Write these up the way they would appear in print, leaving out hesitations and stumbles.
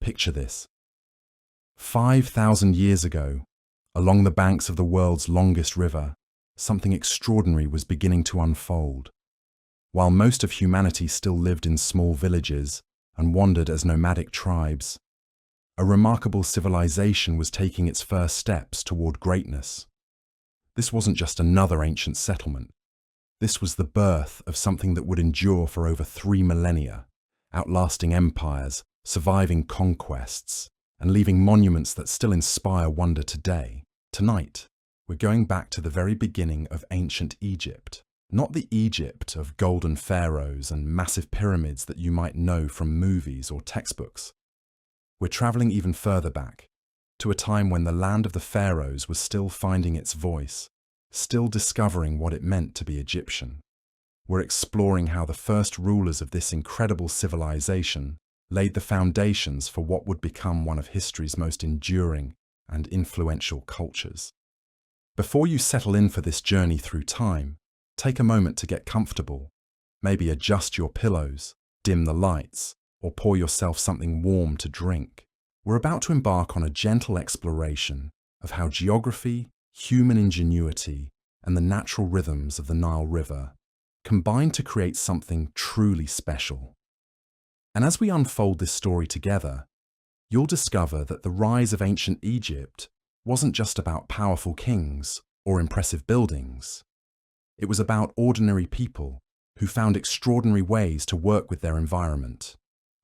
Picture this. 5,000 years ago, along the banks of the world's longest river, something extraordinary was beginning to unfold. While most of humanity still lived in small villages and wandered as nomadic tribes, a remarkable civilization was taking its first steps toward greatness. This wasn't just another ancient settlement. This was the birth of something that would endure for over 3 millennia, outlasting empires, surviving conquests, and leaving monuments that still inspire wonder today. Tonight, we're going back to the very beginning of ancient Egypt. Not the Egypt of golden pharaohs and massive pyramids that you might know from movies or textbooks. We're traveling even further back, to a time when the land of the pharaohs was still finding its voice, still discovering what it meant to be Egyptian. We're exploring how the first rulers of this incredible civilization laid the foundations for what would become one of history's most enduring and influential cultures. Before you settle in for this journey through time, take a moment to get comfortable. Maybe adjust your pillows, dim the lights, or pour yourself something warm to drink. We're about to embark on a gentle exploration of how geography, human ingenuity, and the natural rhythms of the Nile River combine to create something truly special. And as we unfold this story together, you'll discover that the rise of ancient Egypt wasn't just about powerful kings or impressive buildings. It was about ordinary people who found extraordinary ways to work with their environment,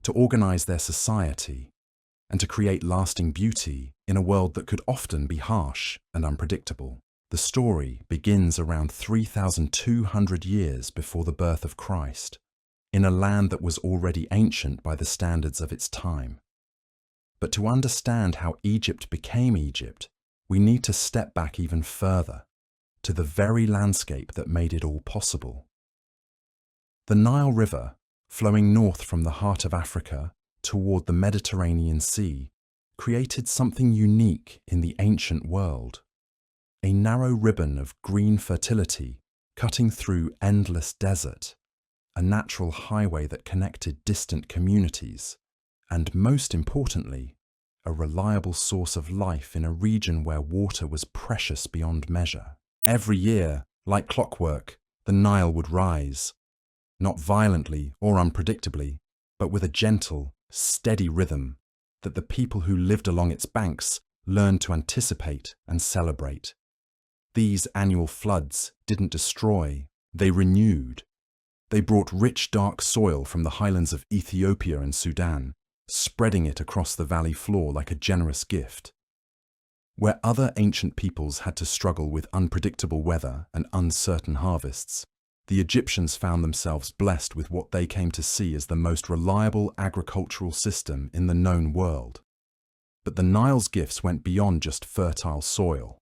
to organize their society, and to create lasting beauty in a world that could often be harsh and unpredictable. The story begins around 3,200 years before the birth of Christ, in a land that was already ancient by the standards of its time. But to understand how Egypt became Egypt, we need to step back even further, to the very landscape that made it all possible. The Nile River, flowing north from the heart of Africa toward the Mediterranean Sea, created something unique in the ancient world. A narrow ribbon of green fertility cutting through endless desert, a natural highway that connected distant communities, and most importantly, a reliable source of life in a region where water was precious beyond measure. Every year, like clockwork, the Nile would rise, not violently or unpredictably, but with a gentle, steady rhythm that the people who lived along its banks learned to anticipate and celebrate. These annual floods didn't destroy, they renewed. They brought rich, dark soil from the highlands of Ethiopia and Sudan, spreading it across the valley floor like a generous gift. Where other ancient peoples had to struggle with unpredictable weather and uncertain harvests, the Egyptians found themselves blessed with what they came to see as the most reliable agricultural system in the known world. But the Nile's gifts went beyond just fertile soil.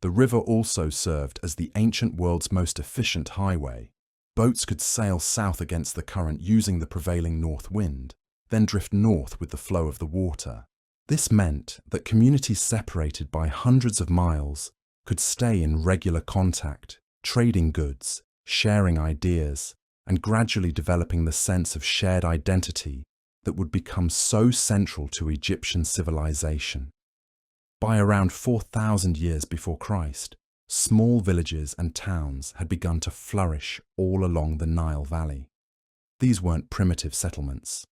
The river also served as the ancient world's most efficient highway. Boats could sail south against the current using the prevailing north wind, then drift north with the flow of the water. This meant that communities separated by hundreds of miles could stay in regular contact, trading goods, sharing ideas, and gradually developing the sense of shared identity that would become so central to Egyptian civilization. By around 4,000 years before Christ, small villages and towns had begun to flourish all along the Nile Valley. These weren't primitive settlements.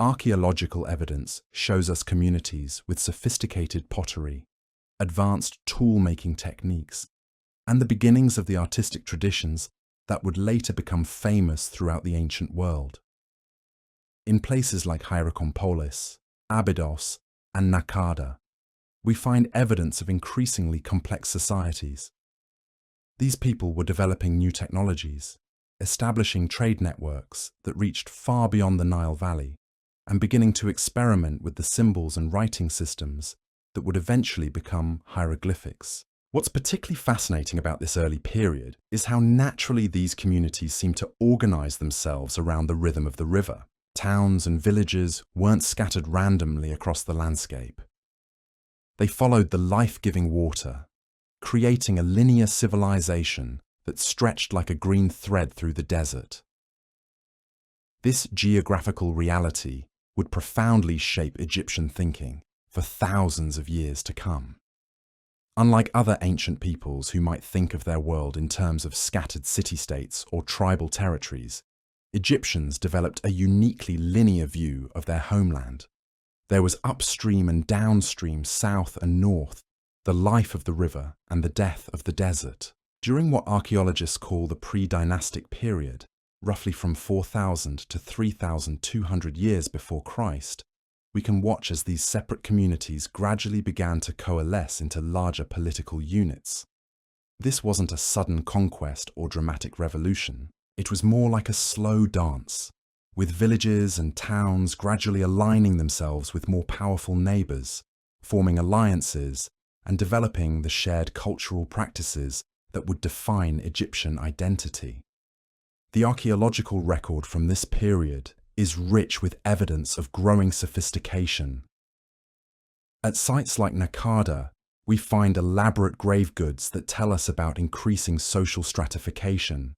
Archaeological evidence shows us communities with sophisticated pottery, advanced tool-making techniques, and the beginnings of the artistic traditions that would later become famous throughout the ancient world. In places like Hierakonpolis, Abydos, and Nakada, we find evidence of increasingly complex societies. These people were developing new technologies, establishing trade networks that reached far beyond the Nile Valley, and beginning to experiment with the symbols and writing systems that would eventually become hieroglyphics. What's particularly fascinating about this early period is how naturally these communities seem to organize themselves around the rhythm of the river. Towns and villages weren't scattered randomly across the landscape. They followed the life-giving water, creating a linear civilization that stretched like a green thread through the desert. This geographical reality would profoundly shape Egyptian thinking for thousands of years to come. Unlike other ancient peoples who might think of their world in terms of scattered city-states or tribal territories, Egyptians developed a uniquely linear view of their homeland. There was upstream and downstream, south and north, the life of the river and the death of the desert. During what archaeologists call the pre-dynastic period, roughly from 4,000 to 3,200 years before Christ, we can watch as these separate communities gradually began to coalesce into larger political units. This wasn't a sudden conquest or dramatic revolution. It was more like a slow dance, with villages and towns gradually aligning themselves with more powerful neighbors, forming alliances, and developing the shared cultural practices that would define Egyptian identity. The archaeological record from this period is rich with evidence of growing sophistication. At sites like Nakada, we find elaborate grave goods that tell us about increasing social stratification.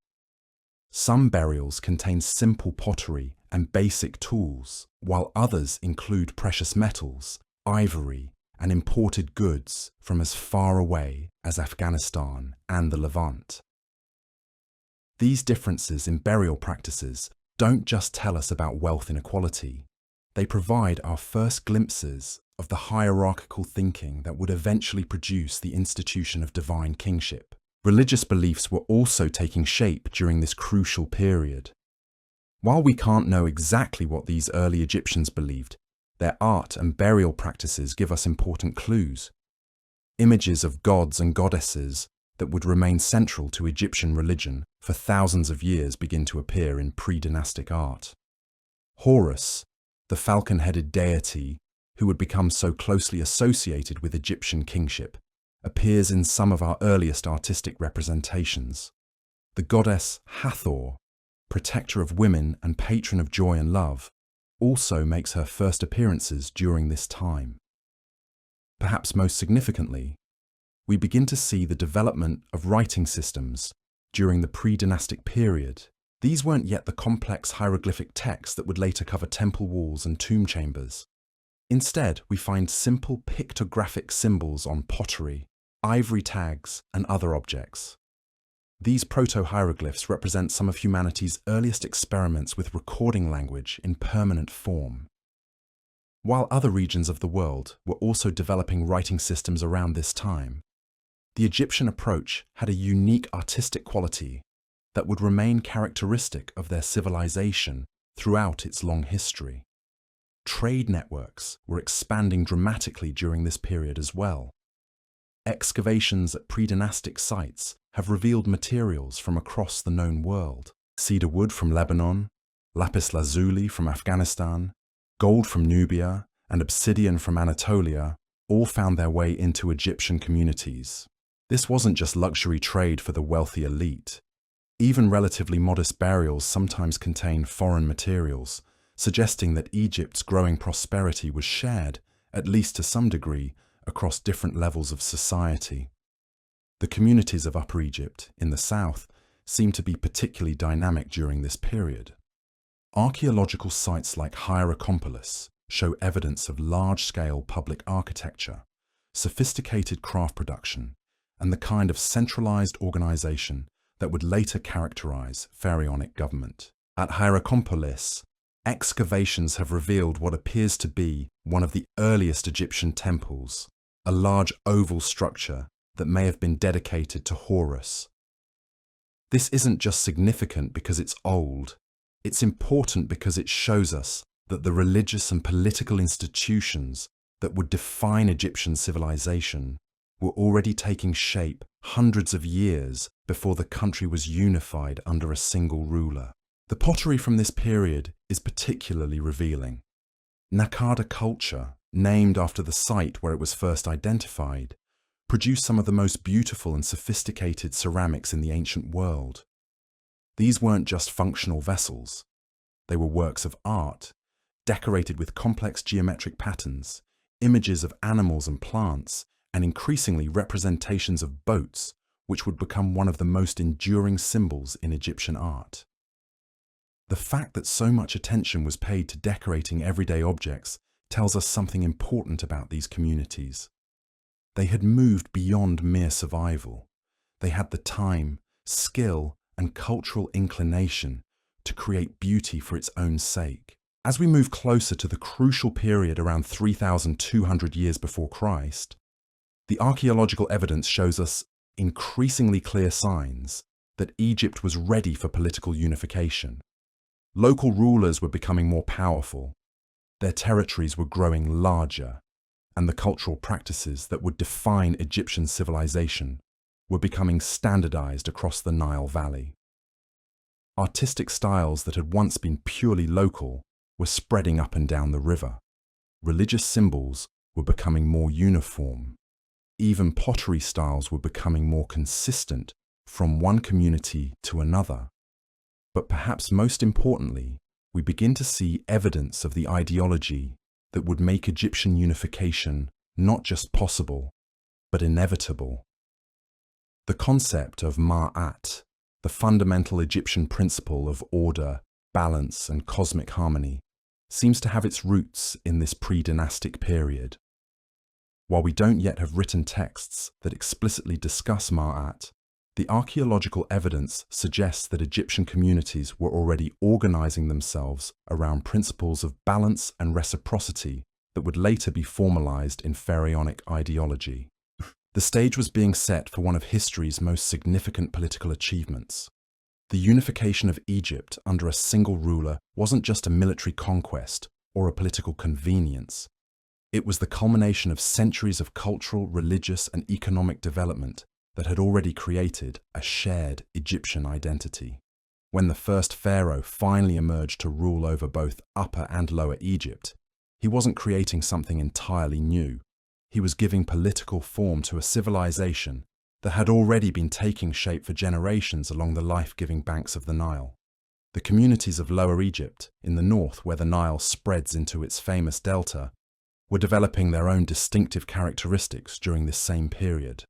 Some burials contain simple pottery and basic tools, while others include precious metals, ivory, and imported goods from as far away as Afghanistan and the Levant. These differences in burial practices don't just tell us about wealth inequality, they provide our first glimpses of the hierarchical thinking that would eventually produce the institution of divine kingship. Religious beliefs were also taking shape during this crucial period. While we can't know exactly what these early Egyptians believed, their art and burial practices give us important clues. Images of gods and goddesses that would remain central to Egyptian religion for thousands of years begin to appear in pre-dynastic art. Horus, the falcon-headed deity who would become so closely associated with Egyptian kingship, appears in some of our earliest artistic representations. The goddess Hathor, protector of women and patron of joy and love, also makes her first appearances during this time. Perhaps most significantly, we begin to see the development of writing systems during the pre-dynastic period. These weren't yet the complex hieroglyphic texts that would later cover temple walls and tomb chambers. Instead, we find simple pictographic symbols on pottery, ivory tags, and other objects. These proto-hieroglyphs represent some of humanity's earliest experiments with recording language in permanent form. While other regions of the world were also developing writing systems around this time, the Egyptian approach had a unique artistic quality that would remain characteristic of their civilization throughout its long history. Trade networks were expanding dramatically during this period as well. Excavations at pre-dynastic sites have revealed materials from across the known world. Cedar wood from Lebanon, lapis lazuli from Afghanistan, gold from Nubia, and obsidian from Anatolia all found their way into Egyptian communities. This wasn't just luxury trade for the wealthy elite. Even relatively modest burials sometimes contain foreign materials, suggesting that Egypt's growing prosperity was shared, at least to some degree, across different levels of society. The communities of Upper Egypt, in the south, seem to be particularly dynamic during this period. Archaeological sites like Hierakonpolis show evidence of large-scale public architecture, sophisticated craft production, and the kind of centralized organization that would later characterize pharaonic government. At Hierakonpolis, excavations have revealed what appears to be one of the earliest Egyptian temples, a large oval structure that may have been dedicated to Horus. This isn't just significant because it's old, it's important because it shows us that the religious and political institutions that would define Egyptian civilization were already taking shape hundreds of years before the country was unified under a single ruler. The pottery from this period is particularly revealing. Nakada culture, named after the site where it was first identified, produced some of the most beautiful and sophisticated ceramics in the ancient world. These weren't just functional vessels. They were works of art, decorated with complex geometric patterns, images of animals and plants, and increasingly representations of boats, which would become one of the most enduring symbols in Egyptian art. The fact that so much attention was paid to decorating everyday objects tells us something important about these communities. They had moved beyond mere survival. They had the time, skill, and cultural inclination to create beauty for its own sake. As we move closer to the crucial period around 3,200 years before Christ, the archaeological evidence shows us increasingly clear signs that Egypt was ready for political unification. Local rulers were becoming more powerful, their territories were growing larger, and the cultural practices that would define Egyptian civilization were becoming standardized across the Nile Valley. Artistic styles that had once been purely local were spreading up and down the river. Religious symbols were becoming more uniform. Even pottery styles were becoming more consistent from one community to another. But perhaps most importantly, we begin to see evidence of the ideology that would make Egyptian unification not just possible, but inevitable. The concept of Ma'at, the fundamental Egyptian principle of order, balance, and cosmic harmony, seems to have its roots in this pre-dynastic period. While we don't yet have written texts that explicitly discuss Ma'at, the archaeological evidence suggests that Egyptian communities were already organizing themselves around principles of balance and reciprocity that would later be formalized in pharaonic ideology. The stage was being set for one of history's most significant political achievements. The unification of Egypt under a single ruler wasn't just a military conquest or a political convenience. It was the culmination of centuries of cultural, religious, and economic development that had already created a shared Egyptian identity. When the first pharaoh finally emerged to rule over both Upper and Lower Egypt, he wasn't creating something entirely new. He was giving political form to a civilization that had already been taking shape for generations along the life-giving banks of the Nile. The communities of Lower Egypt, in the north where the Nile spreads into its famous delta, were developing their own distinctive characteristics during this same period.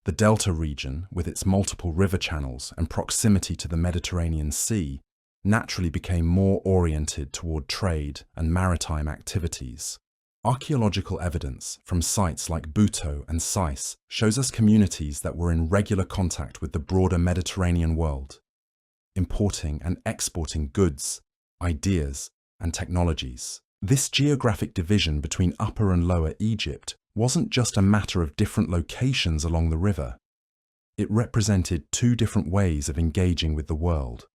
The delta region, with its multiple river channels and proximity to the Mediterranean Sea, naturally became more oriented toward trade and maritime activities. Archaeological evidence from sites like Buto and Sais shows us communities that were in regular contact with the broader Mediterranean world, importing and exporting goods, ideas, and technologies. This geographic division between Upper and Lower Egypt wasn't just a matter of different locations along the river. It represented two different ways of engaging with the world.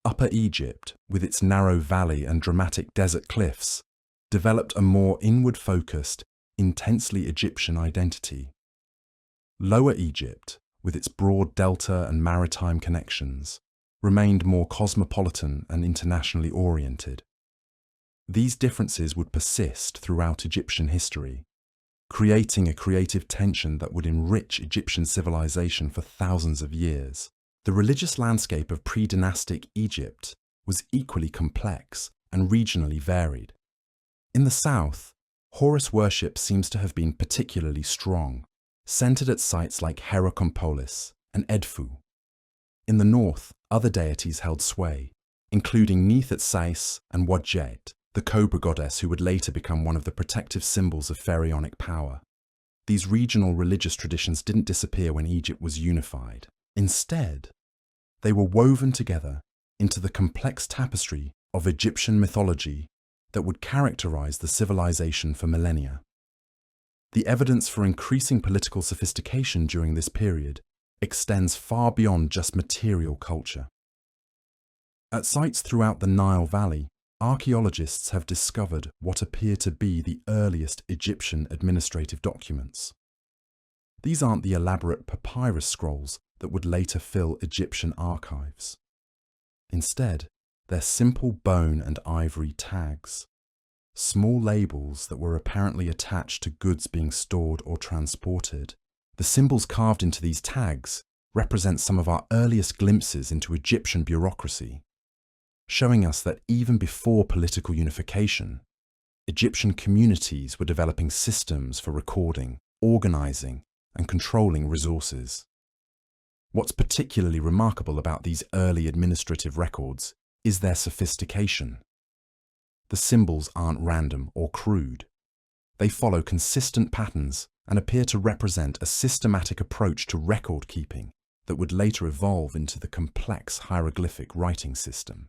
Upper Egypt, with its narrow valley and dramatic desert cliffs, developed a more inward-focused, intensely Egyptian identity. Lower Egypt, with its broad delta and maritime connections, remained more cosmopolitan and internationally oriented. These differences would persist throughout Egyptian history, creating a creative tension that would enrich Egyptian civilization for thousands of years. The religious landscape of pre-dynastic Egypt was equally complex and regionally varied. In the south, Horus worship seems to have been particularly strong, centered at sites like Heracompolis and Edfu. In the north, other deities held sway, including Neith at Sais and Wadjet, the cobra goddess who would later become one of the protective symbols of pharaonic power. These regional religious traditions didn't disappear when Egypt was unified. Instead, they were woven together into the complex tapestry of Egyptian mythology that would characterize the civilization for millennia. The evidence for increasing political sophistication during this period extends far beyond just material culture. At sites throughout the Nile Valley, archaeologists have discovered what appear to be the earliest Egyptian administrative documents. These aren't the elaborate papyrus scrolls that would later fill Egyptian archives. Instead, they're simple bone and ivory tags, small labels that were apparently attached to goods being stored or transported. The symbols carved into these tags represent some of our earliest glimpses into Egyptian bureaucracy, showing us that even before political unification, Egyptian communities were developing systems for recording, organizing, and controlling resources. What's particularly remarkable about these early administrative records is their sophistication. The symbols aren't random or crude. They follow consistent patterns and appear to represent a systematic approach to record keeping that would later evolve into the complex hieroglyphic writing system.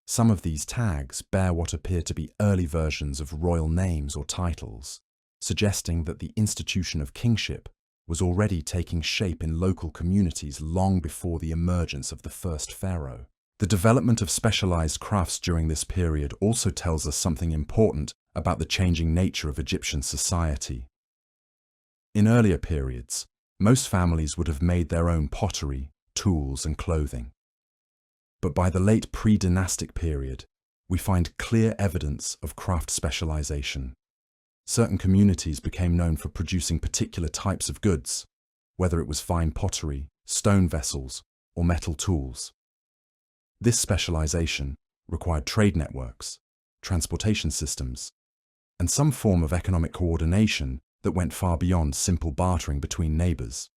Some of these tags bear what appear to be early versions of royal names or titles, suggesting that the institution of kingship was already taking shape in local communities long before the emergence of the first pharaoh. The development of specialized crafts during this period also tells us something important about the changing nature of Egyptian society. In earlier periods, most families would have made their own pottery, tools, and clothing. But by the late pre-dynastic period, we find clear evidence of craft specialization. Certain communities became known for producing particular types of goods, whether it was fine pottery, stone vessels, or metal tools. This specialization required trade networks, transportation systems, and some form of economic coordination that went far beyond simple bartering between neighbors.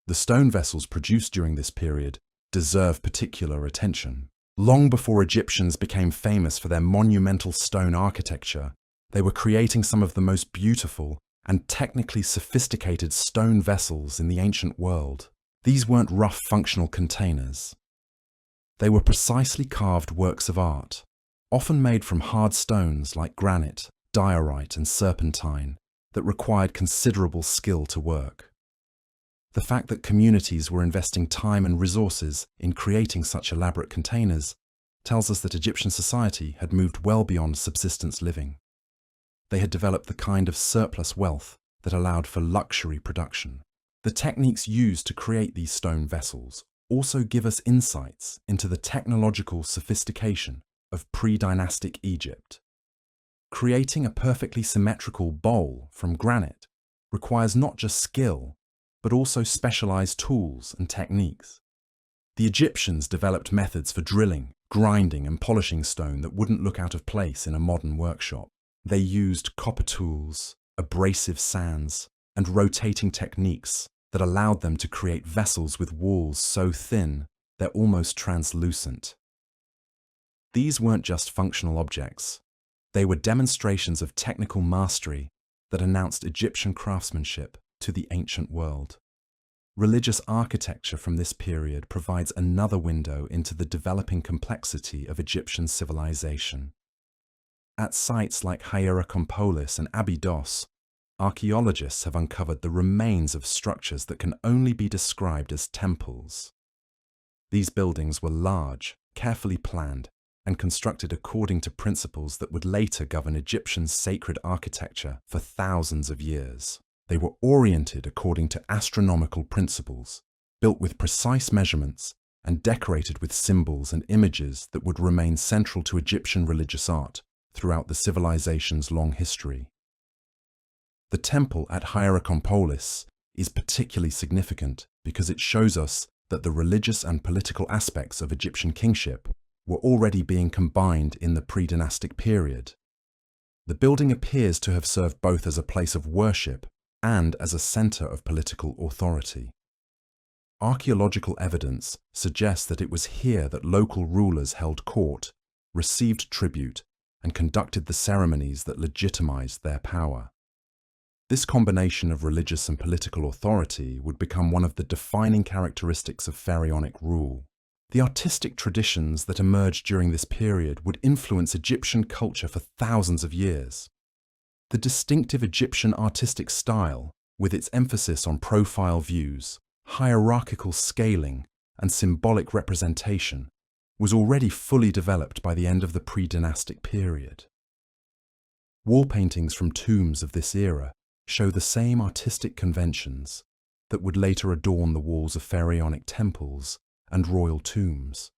The stone vessels produced during this period deserve particular attention. Long before Egyptians became famous for their monumental stone architecture, they were creating some of the most beautiful and technically sophisticated stone vessels in the ancient world. These weren't rough functional containers. They were precisely carved works of art, often made from hard stones like granite, diorite, and serpentine, that required considerable skill to work. The fact that communities were investing time and resources in creating such elaborate containers tells us that Egyptian society had moved well beyond subsistence living. They had developed the kind of surplus wealth that allowed for luxury production. The techniques used to create these stone vessels also give us insights into the technological sophistication of pre-dynastic Egypt. Creating a perfectly symmetrical bowl from granite requires not just skill, but also specialized tools and techniques. The Egyptians developed methods for drilling, grinding, and polishing stone that wouldn't look out of place in a modern workshop. They used copper tools, abrasive sands, and rotating techniques that allowed them to create vessels with walls so thin they're almost translucent. These weren't just functional objects. They were demonstrations of technical mastery that announced Egyptian craftsmanship to the ancient world. Religious architecture from this period provides another window into the developing complexity of Egyptian civilization. At sites like Hierakonpolis and Abydos, archaeologists have uncovered the remains of structures that can only be described as temples. These buildings were large, carefully planned, and constructed according to principles that would later govern Egyptian sacred architecture for thousands of years. They were oriented according to astronomical principles, built with precise measurements, and decorated with symbols and images that would remain central to Egyptian religious art throughout the civilization's long history. The temple at Hierakonpolis is particularly significant because it shows us that the religious and political aspects of Egyptian kingship were already being combined in the pre-dynastic period. The building appears to have served both as a place of worship and as a center of political authority. Archaeological evidence suggests that it was here that local rulers held court, received tribute, and conducted the ceremonies that legitimized their power. This combination of religious and political authority would become one of the defining characteristics of pharaonic rule. The artistic traditions that emerged during this period would influence Egyptian culture for thousands of years. The distinctive Egyptian artistic style, with its emphasis on profile views, hierarchical scaling, and symbolic representation, was already fully developed by the end of the pre-dynastic period. Wall paintings from tombs of this era show the same artistic conventions that would later adorn the walls of pharaonic temples and royal tombs.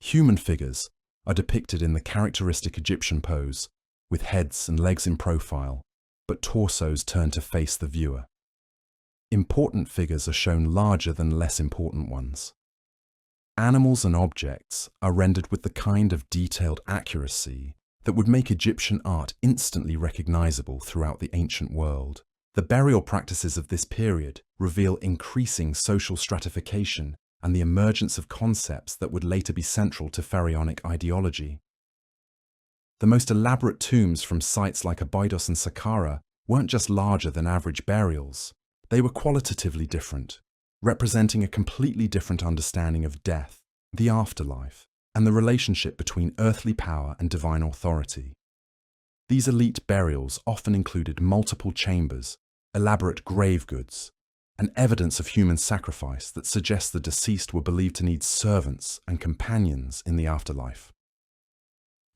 Human figures are depicted in the characteristic Egyptian pose, with heads and legs in profile, but torsos turned to face the viewer. Important figures are shown larger than less important ones. Animals and objects are rendered with the kind of detailed accuracy that would make Egyptian art instantly recognizable throughout the ancient world. The burial practices of this period reveal increasing social stratification and the emergence of concepts that would later be central to pharaonic ideology. The most elaborate tombs from sites like Abydos and Saqqara weren't just larger than average burials, they were qualitatively different, representing a completely different understanding of death, the afterlife, and the relationship between earthly power and divine authority. These elite burials often included multiple chambers, elaborate grave goods, and evidence of human sacrifice that suggests the deceased were believed to need servants and companions in the afterlife.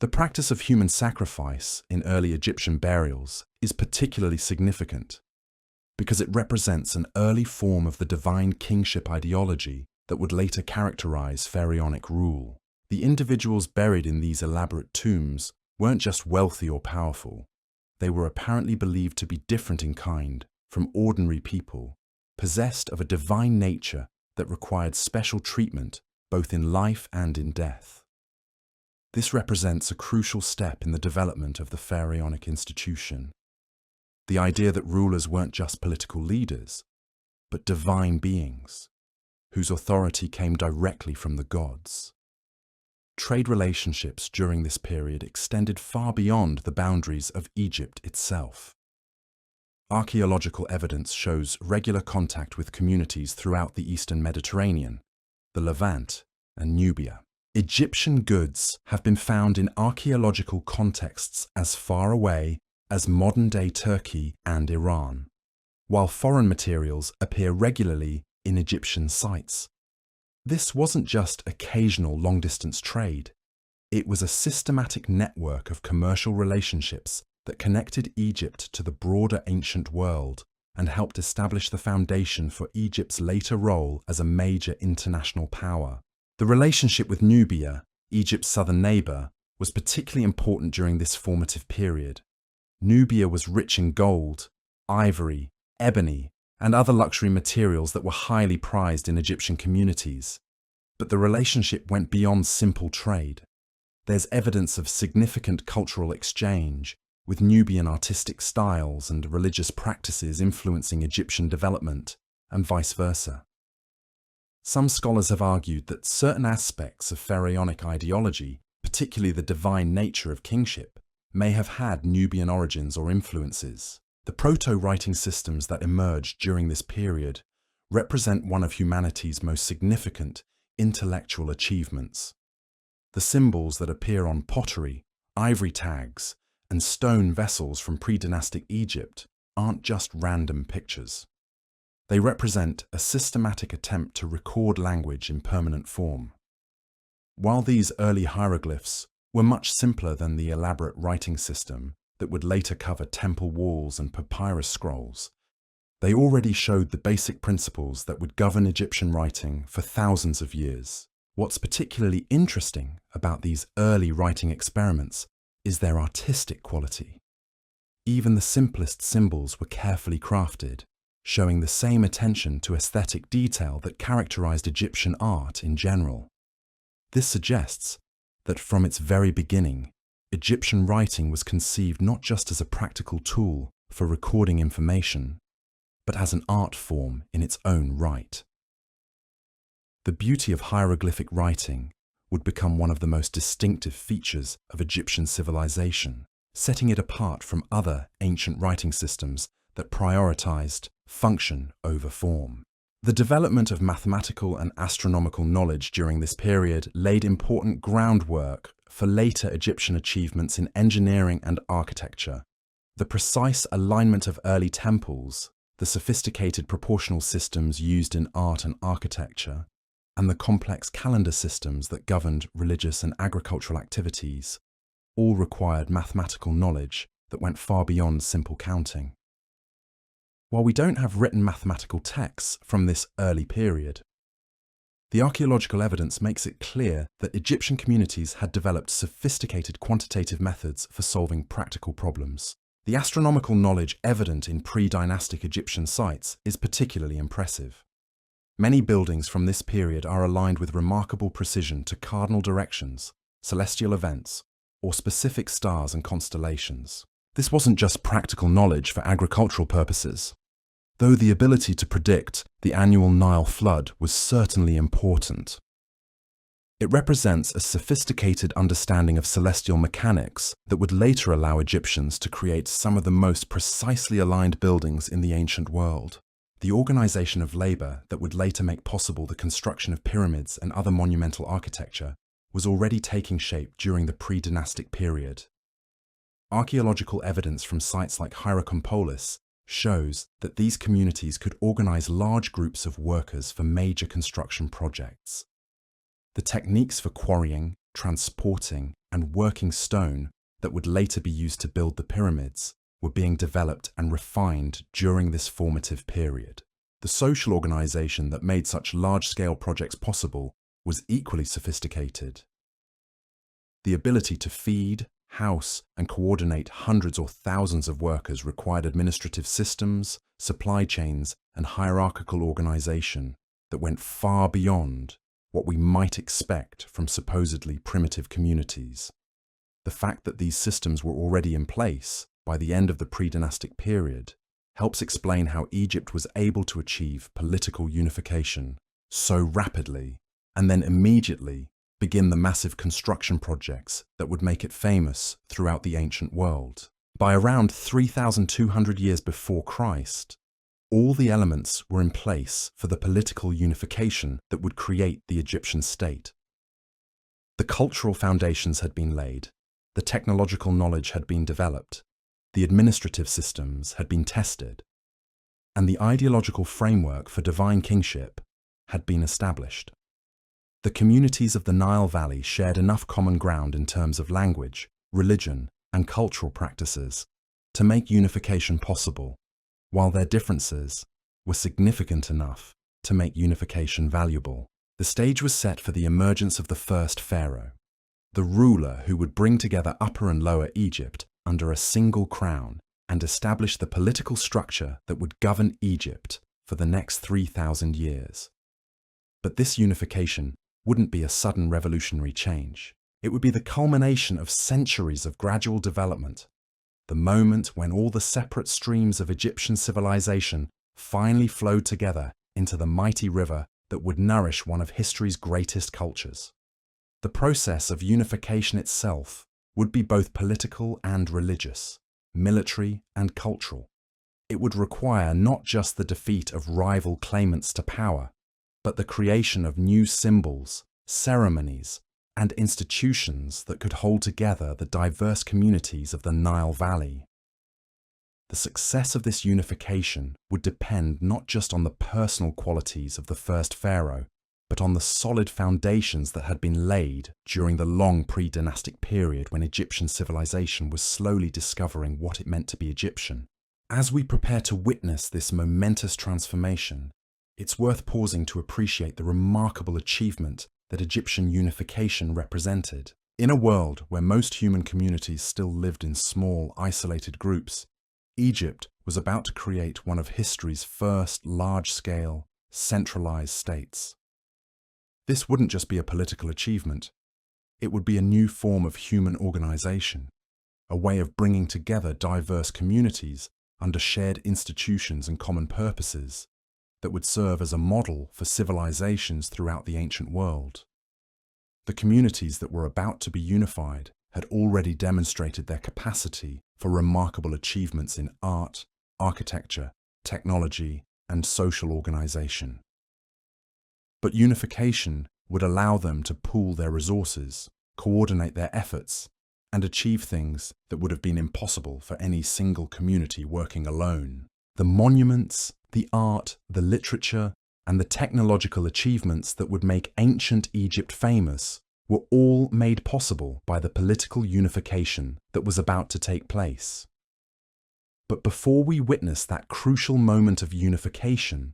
The practice of human sacrifice in early Egyptian burials is particularly significant because it represents an early form of the divine kingship ideology that would later characterize pharaonic rule. The individuals buried in these elaborate tombs weren't just wealthy or powerful, they were apparently believed to be different in kind from ordinary people, possessed of a divine nature that required special treatment both in life and in death. This represents a crucial step in the development of the pharaonic institution. The idea that rulers weren't just political leaders, but divine beings, whose authority came directly from the gods. Trade relationships during this period extended far beyond the boundaries of Egypt itself. Archaeological evidence shows regular contact with communities throughout the Eastern Mediterranean, the Levant, and Nubia. Egyptian goods have been found in archaeological contexts as far away as modern-day Turkey and Iran, while foreign materials appear regularly in Egyptian sites. This wasn't just occasional long-distance trade. It was a systematic network of commercial relationships that connected Egypt to the broader ancient world and helped establish the foundation for Egypt's later role as a major international power. The relationship with Nubia, Egypt's southern neighbor, was particularly important during this formative period. Nubia was rich in gold, ivory, ebony, and other luxury materials that were highly prized in Egyptian communities. But the relationship went beyond simple trade. There's evidence of significant cultural exchange, with Nubian artistic styles and religious practices influencing Egyptian development, and vice versa. Some scholars have argued that certain aspects of pharaonic ideology, particularly the divine nature of kingship, may have had Nubian origins or influences. The proto-writing systems that emerged during this period represent one of humanity's most significant intellectual achievements. The symbols that appear on pottery, ivory tags, and stone vessels from pre-dynastic Egypt aren't just random pictures. They represent a systematic attempt to record language in permanent form. While these early hieroglyphs were much simpler than the elaborate writing system that would later cover temple walls and papyrus scrolls, they already showed the basic principles that would govern Egyptian writing for thousands of years. What's particularly interesting about these early writing experiments is their artistic quality. Even the simplest symbols were carefully crafted, showing the same attention to aesthetic detail that characterized Egyptian art in general. This suggests that from its very beginning, Egyptian writing was conceived not just as a practical tool for recording information, but as an art form in its own right. The beauty of hieroglyphic writing would become one of the most distinctive features of Egyptian civilization, setting it apart from other ancient writing systems that prioritized function over form. The development of mathematical and astronomical knowledge during this period laid important groundwork for later Egyptian achievements in engineering and architecture. The precise alignment of early temples, the sophisticated proportional systems used in art and architecture, and the complex calendar systems that governed religious and agricultural activities all required mathematical knowledge that went far beyond simple counting. While we don't have written mathematical texts from this early period, the archaeological evidence makes it clear that Egyptian communities had developed sophisticated quantitative methods for solving practical problems. The astronomical knowledge evident in pre-dynastic Egyptian sites is particularly impressive. Many buildings from this period are aligned with remarkable precision to cardinal directions, celestial events, or specific stars and constellations. This wasn't just practical knowledge for agricultural purposes. Though the ability to predict the annual Nile flood was certainly important. It represents a sophisticated understanding of celestial mechanics that would later allow Egyptians to create some of the most precisely aligned buildings in the ancient world. The organization of labor that would later make possible the construction of pyramids and other monumental architecture was already taking shape during the pre-dynastic period. Archaeological evidence from sites like Hierakonpolis shows that these communities could organize large groups of workers for major construction projects. The techniques for quarrying, transporting, and working stone that would later be used to build the pyramids were being developed and refined during this formative period. The social organization that made such large-scale projects possible was equally sophisticated. The ability to feed, house, and coordinate hundreds or thousands of workers required administrative systems, supply chains, and hierarchical organization that went far beyond what we might expect from supposedly primitive communities. The fact that these systems were already in place by the end of the pre-dynastic period helps explain how Egypt was able to achieve political unification so rapidly and then immediately begin the massive construction projects that would make it famous throughout the ancient world. By around 3,200 years before Christ, all the elements were in place for the political unification that would create the Egyptian state. The cultural foundations had been laid, the technological knowledge had been developed, the administrative systems had been tested, and the ideological framework for divine kingship had been established. The communities of the Nile Valley shared enough common ground in terms of language, religion, and cultural practices to make unification possible, while their differences were significant enough to make unification valuable. The stage was set for the emergence of the first pharaoh, the ruler who would bring together Upper and Lower Egypt under a single crown and establish the political structure that would govern Egypt for the next 3,000 years. But this unification wouldn't be a sudden revolutionary change. It would be the culmination of centuries of gradual development, the moment when all the separate streams of Egyptian civilization finally flowed together into the mighty river that would nourish one of history's greatest cultures. The process of unification itself would be both political and religious, military and cultural. It would require not just the defeat of rival claimants to power, but the creation of new symbols, ceremonies, and institutions that could hold together the diverse communities of the Nile Valley. The success of this unification would depend not just on the personal qualities of the first pharaoh, but on the solid foundations that had been laid during the long pre-dynastic period when Egyptian civilization was slowly discovering what it meant to be Egyptian. As we prepare to witness this momentous transformation, it's worth pausing to appreciate the remarkable achievement that Egyptian unification represented. In a world where most human communities still lived in small, isolated groups, Egypt was about to create one of history's first large-scale, centralized states. This wouldn't just be a political achievement, it would be a new form of human organization, a way of bringing together diverse communities under shared institutions and common purposes that would serve as a model for civilizations throughout the ancient world. The communities that were about to be unified had already demonstrated their capacity for remarkable achievements in art, architecture, technology, and social organization. But unification would allow them to pool their resources, coordinate their efforts, and achieve things that would have been impossible for any single community working alone. The monuments, the art, the literature, and the technological achievements that would make ancient Egypt famous were all made possible by the political unification that was about to take place. But before we witness that crucial moment of unification,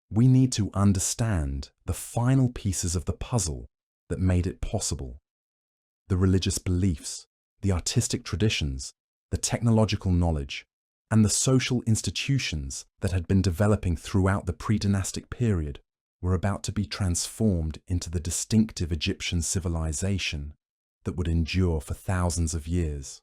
we need to understand the final pieces of the puzzle that made it possible. The religious beliefs, the artistic traditions, the technological knowledge, and the social institutions that had been developing throughout the pre-dynastic period were about to be transformed into the distinctive Egyptian civilization that would endure for thousands of years.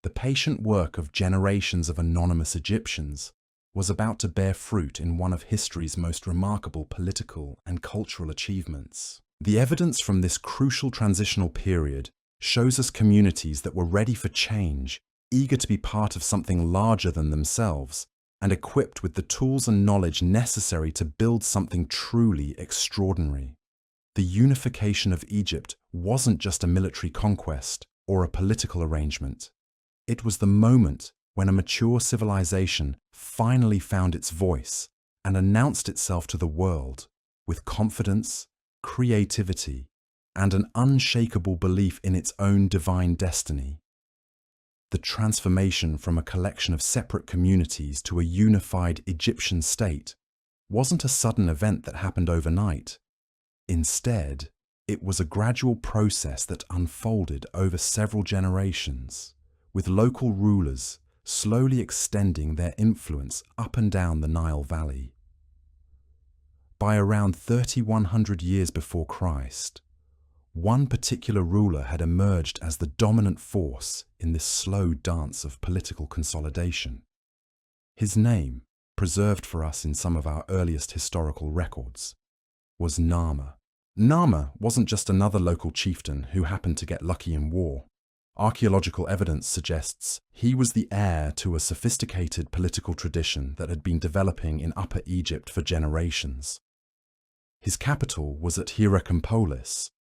The patient work of generations of anonymous Egyptians was about to bear fruit in one of history's most remarkable political and cultural achievements. The evidence from this crucial transitional period shows us communities that were ready for change, eager to be part of something larger than themselves, and equipped with the tools and knowledge necessary to build something truly extraordinary. The unification of Egypt wasn't just a military conquest or a political arrangement. It was the moment when a mature civilization finally found its voice and announced itself to the world with confidence, creativity, and an unshakable belief in its own divine destiny. The transformation from a collection of separate communities to a unified Egyptian state wasn't a sudden event that happened overnight. Instead, it was a gradual process that unfolded over several generations, with local rulers slowly extending their influence up and down the Nile Valley. By around 3,100 years before Christ, one particular ruler had emerged as the dominant force in this slow dance of political consolidation. His name, preserved for us in some of our earliest historical records, was Narmer. Narmer wasn't just another local chieftain who happened to get lucky in war. Archaeological evidence suggests he was the heir to a sophisticated political tradition that had been developing in Upper Egypt for generations. His capital was at Hierakonpolis,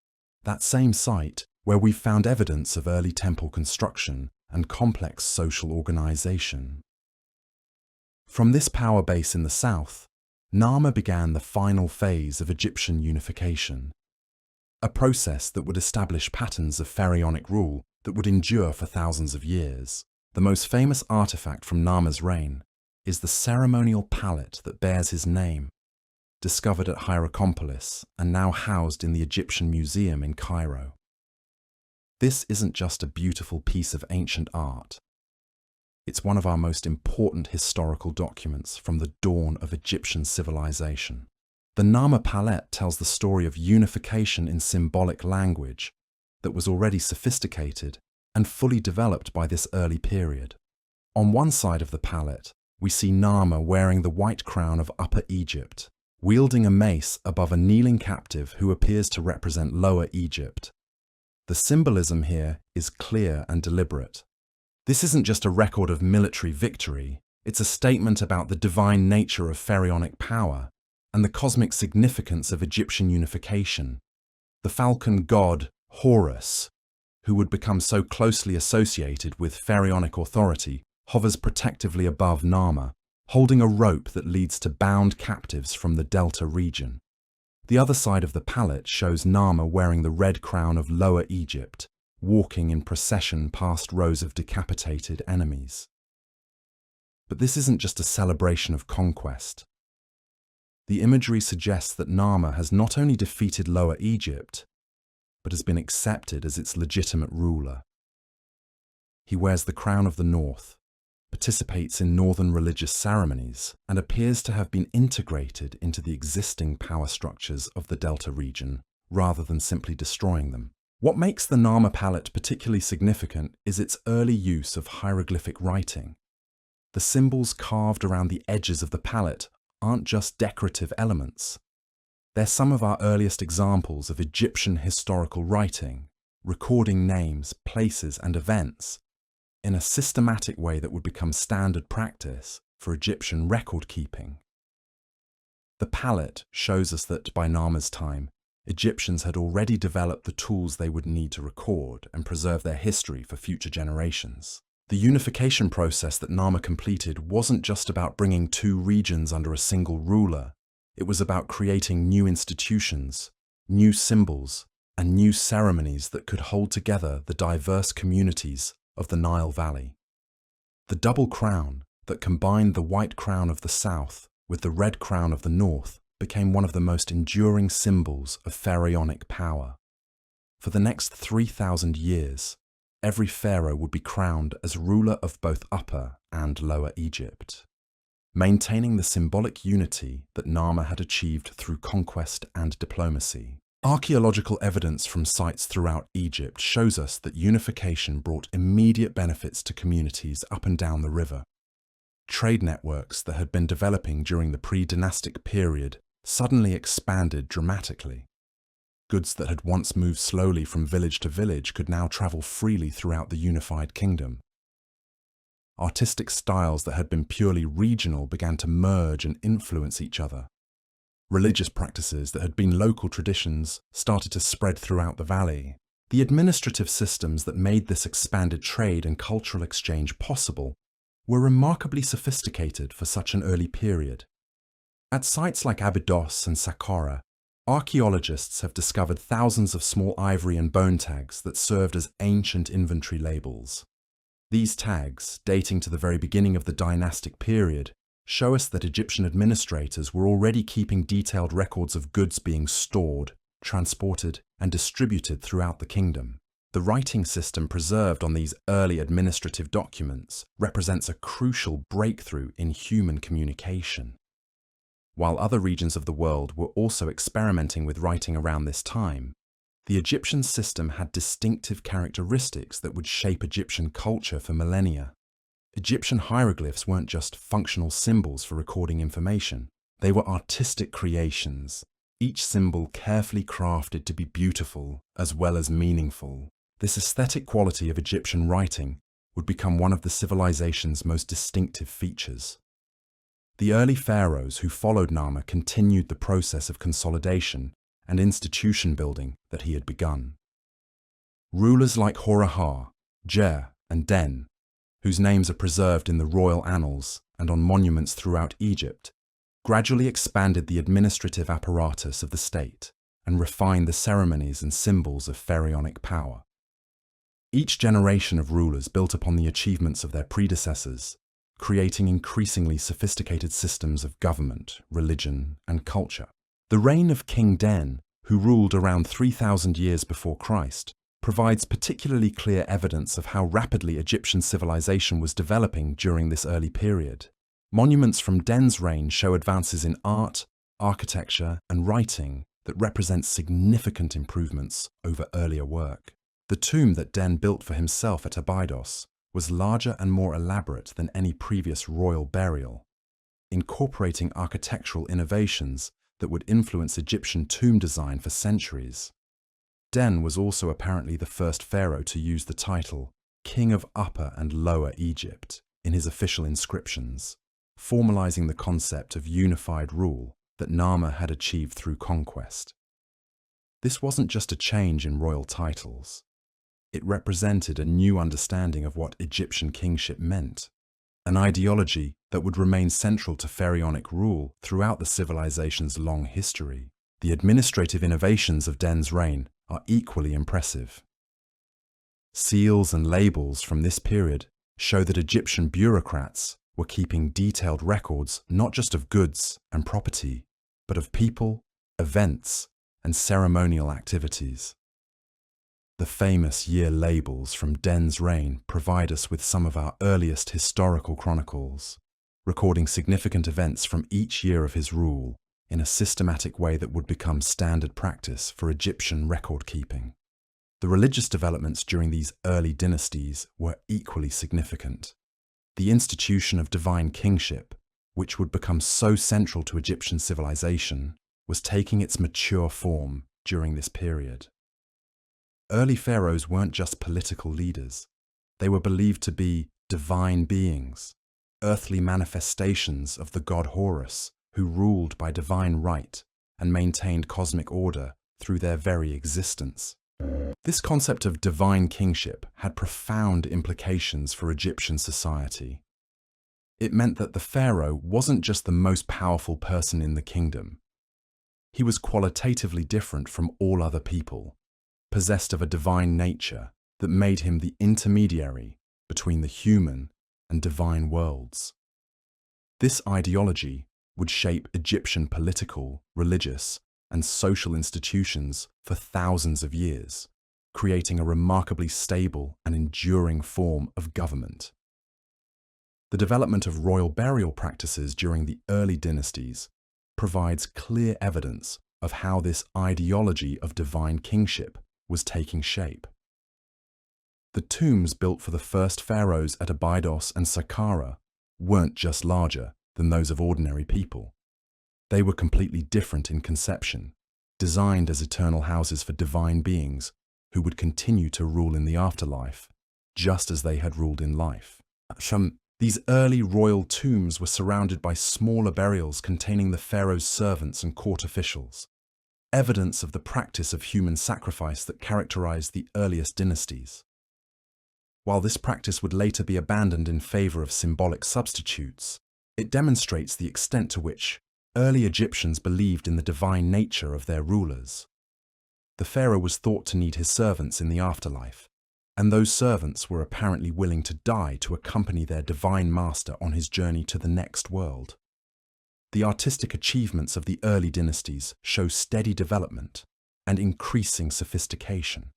that same site where we found evidence of early temple construction and complex social organization. From this power base in the south, Narmer began the final phase of Egyptian unification, a process that would establish patterns of pharaonic rule that would endure for thousands of years. The most famous artifact from Narmer's reign is the ceremonial palette that bears his name, discovered at Hierakonpolis and now housed in the Egyptian Museum in Cairo. This isn't just a beautiful piece of ancient art. It's one of our most important historical documents from the dawn of Egyptian civilization. The Narmer palette tells the story of unification in symbolic language that was already sophisticated and fully developed by this early period. On one side of the palette, we see Narmer wearing the white crown of Upper Egypt, wielding a mace above a kneeling captive who appears to represent Lower Egypt. The symbolism here is clear and deliberate. This isn't just a record of military victory, it's a statement about the divine nature of pharaonic power and the cosmic significance of Egyptian unification. The falcon god, Horus, who would become so closely associated with pharaonic authority, hovers protectively above Narmer, holding a rope that leads to bound captives from the Delta region. The other side of the palette shows Narmer wearing the red crown of Lower Egypt, walking in procession past rows of decapitated enemies. But this isn't just a celebration of conquest. The imagery suggests that Narmer has not only defeated Lower Egypt, but has been accepted as its legitimate ruler. He wears the crown of the north, participates in northern religious ceremonies, and appears to have been integrated into the existing power structures of the Delta region, rather than simply destroying them. What makes the Narmer palette particularly significant is its early use of hieroglyphic writing. The symbols carved around the edges of the palette aren't just decorative elements. They're some of our earliest examples of Egyptian historical writing, recording names, places, and events in a systematic way that would become standard practice for Egyptian record-keeping. The palette shows us that by Narmer's time, Egyptians had already developed the tools they would need to record and preserve their history for future generations. The unification process that Narmer completed wasn't just about bringing two regions under a single ruler. It was about creating new institutions, new symbols, and new ceremonies that could hold together the diverse communities of the Nile Valley. The double crown that combined the white crown of the south with the red crown of the north became one of the most enduring symbols of pharaonic power. For the next 3,000 years, every pharaoh would be crowned as ruler of both Upper and Lower Egypt, maintaining the symbolic unity that Narmer had achieved through conquest and diplomacy. Archaeological evidence from sites throughout Egypt shows us that unification brought immediate benefits to communities up and down the river. trade networks that had been developing during the pre-dynastic period suddenly expanded dramatically. Goods that had once moved slowly from village to village could now travel freely throughout the unified kingdom. Artistic styles that had been purely regional began to merge and influence each other. Religious practices that had been local traditions started to spread throughout the valley. The administrative systems that made this expanded trade and cultural exchange possible were remarkably sophisticated for such an early period. At sites like Abydos and Saqqara, archaeologists have discovered thousands of small ivory and bone tags that served as ancient inventory labels. These tags, dating to the very beginning of the dynastic period, show us that Egyptian administrators were already keeping detailed records of goods being stored, transported, and distributed throughout the kingdom. The writing system preserved on these early administrative documents represents a crucial breakthrough in human communication. While other regions of the world were also experimenting with writing around this time, the Egyptian system had distinctive characteristics that would shape Egyptian culture for millennia. Egyptian hieroglyphs weren't just functional symbols for recording information. They were artistic creations, each symbol carefully crafted to be beautiful as well as meaningful. This aesthetic quality of Egyptian writing would become one of the civilization's most distinctive features. The early pharaohs who followed Narmer continued the process of consolidation and institution building that he had begun. Rulers like Horahar, Jer, and Den, whose names are preserved in the royal annals and on monuments throughout Egypt, gradually expanded the administrative apparatus of the state and refined the ceremonies and symbols of pharaonic power. Each generation of rulers built upon the achievements of their predecessors, creating increasingly sophisticated systems of government, religion, and culture. The reign of King Den, who ruled around 3,000 years before Christ, provides particularly clear evidence of how rapidly Egyptian civilization was developing during this early period. Monuments from Den's reign show advances in art, architecture, and writing that represent significant improvements over earlier work. The tomb that Den built for himself at Abydos was larger and more elaborate than any previous royal burial, incorporating architectural innovations that would influence Egyptian tomb design for centuries. Den was also apparently the first pharaoh to use the title King of Upper and Lower Egypt in his official inscriptions, formalizing the concept of unified rule that Narmer had achieved through conquest. This wasn't just a change in royal titles. It represented a new understanding of what Egyptian kingship meant, an ideology that would remain central to pharaonic rule throughout the civilization's long history. The administrative innovations of Den's reign are equally impressive. Seals and labels from this period show that Egyptian bureaucrats were keeping detailed records not just of goods and property, but of people, events, and ceremonial activities. The famous year labels from Den's reign provide us with some of our earliest historical chronicles, recording significant events from each year of his rule in a systematic way that would become standard practice for Egyptian record-keeping. The religious developments during these early dynasties were equally significant. The institution of divine kingship, which would become so central to Egyptian civilization, was taking its mature form during this period. Early pharaohs weren't just political leaders. They were believed to be divine beings, earthly manifestations of the god Horus, who ruled by divine right and maintained cosmic order through their very existence. This concept of divine kingship had profound implications for Egyptian society. It meant that the pharaoh wasn't just the most powerful person in the kingdom. He was qualitatively different from all other people, possessed of a divine nature that made him the intermediary between the human and divine worlds. This ideology would shape Egyptian political, religious, and social institutions for thousands of years, creating a remarkably stable and enduring form of government. The development of royal burial practices during the early dynasties provides clear evidence of how this ideology of divine kingship was taking shape. The tombs built for the first pharaohs at Abydos and Saqqara weren't just larger than those of ordinary people. They were completely different in conception, designed as eternal houses for divine beings who would continue to rule in the afterlife, just as they had ruled in life. These early royal tombs were surrounded by smaller burials containing the pharaoh's servants and court officials, evidence of the practice of human sacrifice that characterized the earliest dynasties. While this practice would later be abandoned in favor of symbolic substitutes, it demonstrates the extent to which early Egyptians believed in the divine nature of their rulers. The pharaoh was thought to need his servants in the afterlife, and those servants were apparently willing to die to accompany their divine master on his journey to the next world. The artistic achievements of the early dynasties show steady development and increasing sophistication.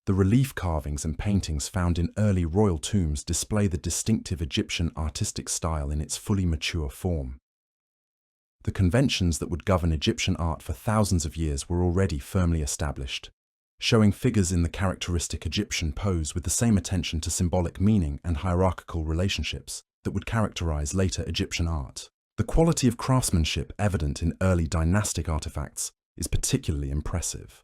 The relief carvings and paintings found in early royal tombs display the distinctive Egyptian artistic style in its fully mature form. The conventions that would govern Egyptian art for thousands of years were already firmly established, showing figures in the characteristic Egyptian pose with the same attention to symbolic meaning and hierarchical relationships that would characterize later Egyptian art. The quality of craftsmanship evident in early dynastic artifacts is particularly impressive.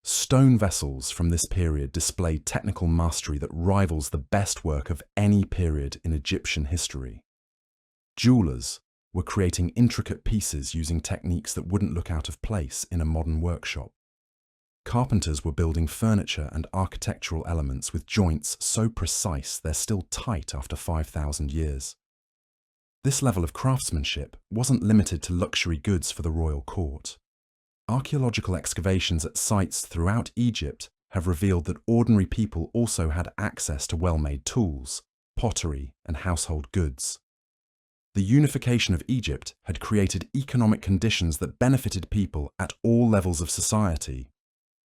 Stone vessels from this period display technical mastery that rivals the best work of any period in Egyptian history. Jewelers were creating intricate pieces using techniques that wouldn't look out of place in a modern workshop. Carpenters were building furniture and architectural elements with joints so precise they're still tight after 5,000 years. This level of craftsmanship wasn't limited to luxury goods for the royal court. Archaeological excavations at sites throughout Egypt have revealed that ordinary people also had access to well-made tools, pottery, and household goods. The unification of Egypt had created economic conditions that benefited people at all levels of society,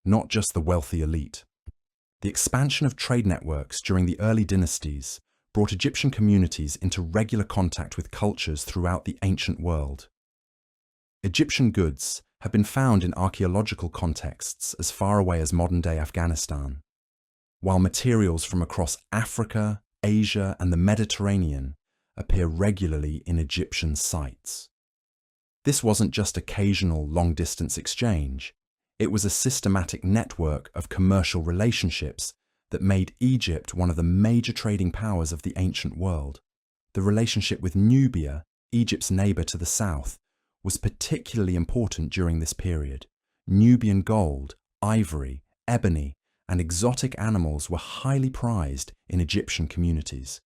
not just the wealthy elite. The expansion of trade networks during the early dynasties brought Egyptian communities into regular contact with cultures throughout the ancient world. Egyptian goods have been found in archaeological contexts as far away as modern-day Afghanistan, while materials from across Africa, Asia, and the Mediterranean appear regularly in Egyptian sites. This wasn't just occasional long-distance exchange. It was a systematic network of commercial relationships that made Egypt one of the major trading powers of the ancient world. The relationship with Nubia, Egypt's neighbor to the south, was particularly important during this period. Nubian gold, ivory, ebony, and exotic animals were highly prized in Egyptian communities,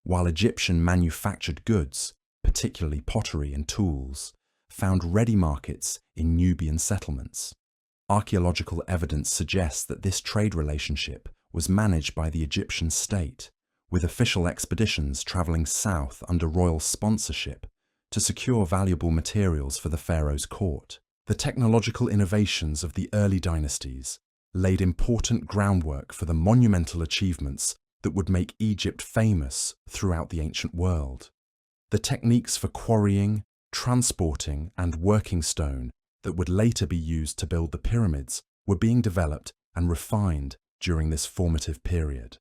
while Egyptian manufactured goods, particularly pottery and tools, found ready markets in Nubian settlements. Archaeological evidence suggests that this trade relationship was managed by the Egyptian state, with official expeditions traveling south under royal sponsorship to secure valuable materials for the pharaoh's court. The technological innovations of the early dynasties laid important groundwork for the monumental achievements that would make Egypt famous throughout the ancient world. The techniques for quarrying, transporting, and working stone that would later be used to build the pyramids were being developed and refined during this formative period.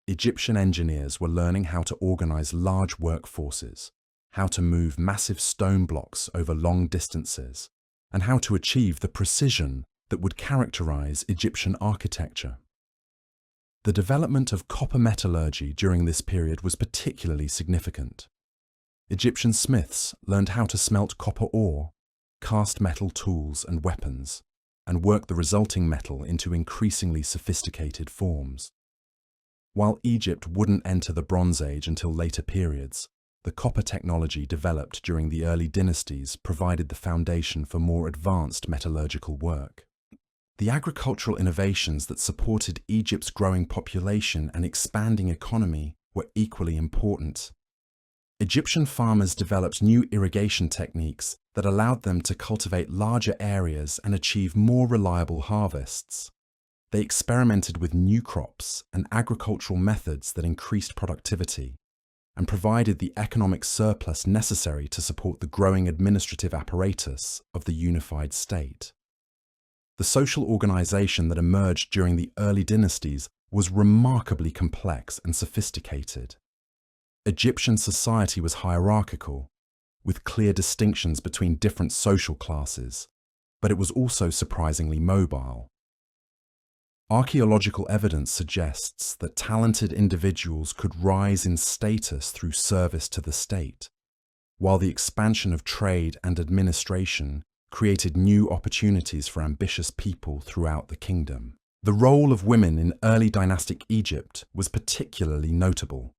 Egyptian engineers were learning how to organize large workforces, how to move massive stone blocks over long distances, and how to achieve the precision that would characterize Egyptian architecture. The development of copper metallurgy during this period was particularly significant. Egyptian smiths learned how to smelt copper ore, cast metal tools and weapons, and work the resulting metal into increasingly sophisticated forms. While Egypt wouldn't enter the Bronze Age until later periods, the copper technology developed during the early dynasties provided the foundation for more advanced metallurgical work. The agricultural innovations that supported Egypt's growing population and expanding economy were equally important. Egyptian farmers developed new irrigation techniques that allowed them to cultivate larger areas and achieve more reliable harvests. They experimented with new crops and agricultural methods that increased productivity and provided the economic surplus necessary to support the growing administrative apparatus of the unified state. The social organization that emerged during the early dynasties was remarkably complex and sophisticated. Egyptian society was hierarchical, with clear distinctions between different social classes, but it was also surprisingly mobile. Archaeological evidence suggests that talented individuals could rise in status through service to the state, while the expansion of trade and administration created new opportunities for ambitious people throughout the kingdom. The role of women in early dynastic Egypt was particularly notable.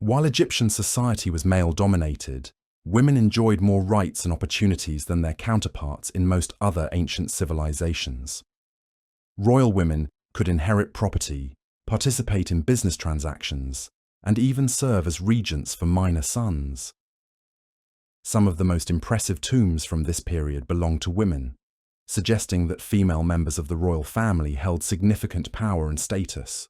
While Egyptian society was male-dominated, women enjoyed more rights and opportunities than their counterparts in most other ancient civilizations. Royal women could inherit property, participate in business transactions, and even serve as regents for minor sons. Some of the most impressive tombs from this period belong to women, suggesting that female members of the royal family held significant power and status.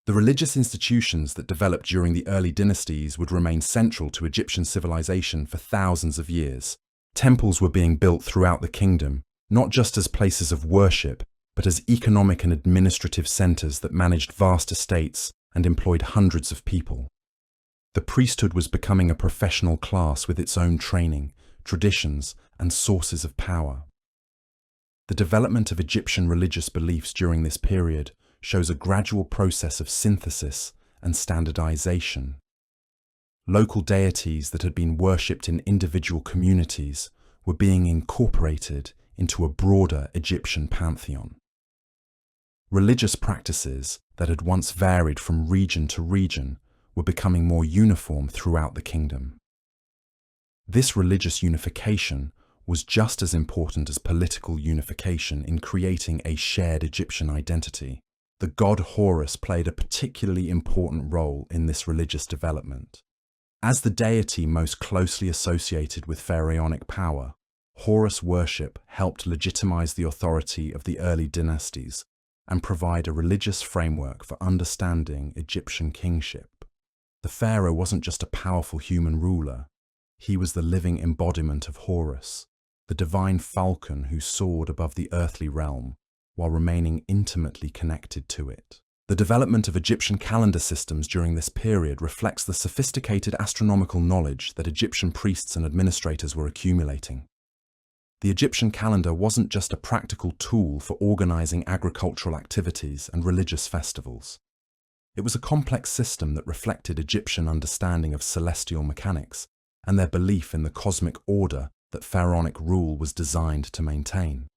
The religious institutions that developed during the early dynasties would remain central to Egyptian civilization for thousands of years. Temples were being built throughout the kingdom, not just as places of worship, but as economic and administrative centers that managed vast estates and employed hundreds of people. The priesthood was becoming a professional class with its own training, traditions, and sources of power. The development of Egyptian religious beliefs during this period shows a gradual process of synthesis and standardization. Local deities that had been worshipped in individual communities were being incorporated into a broader Egyptian pantheon. Religious practices that had once varied from region to region were becoming more uniform throughout the kingdom. This religious unification was just as important as political unification in creating a shared Egyptian identity. The god Horus played a particularly important role in this religious development. As the deity most closely associated with pharaonic power, Horus worship helped legitimize the authority of the early dynasties and provide a religious framework for understanding Egyptian kingship. The pharaoh wasn't just a powerful human ruler, he was the living embodiment of Horus, the divine falcon who soared above the earthly realm while remaining intimately connected to it. The development of Egyptian calendar systems during this period reflects the sophisticated astronomical knowledge that Egyptian priests and administrators were accumulating. The Egyptian calendar wasn't just a practical tool for organizing agricultural activities and religious festivals. It was a complex system that reflected Egyptian understanding of celestial mechanics and their belief in the cosmic order that pharaonic rule was designed to maintain.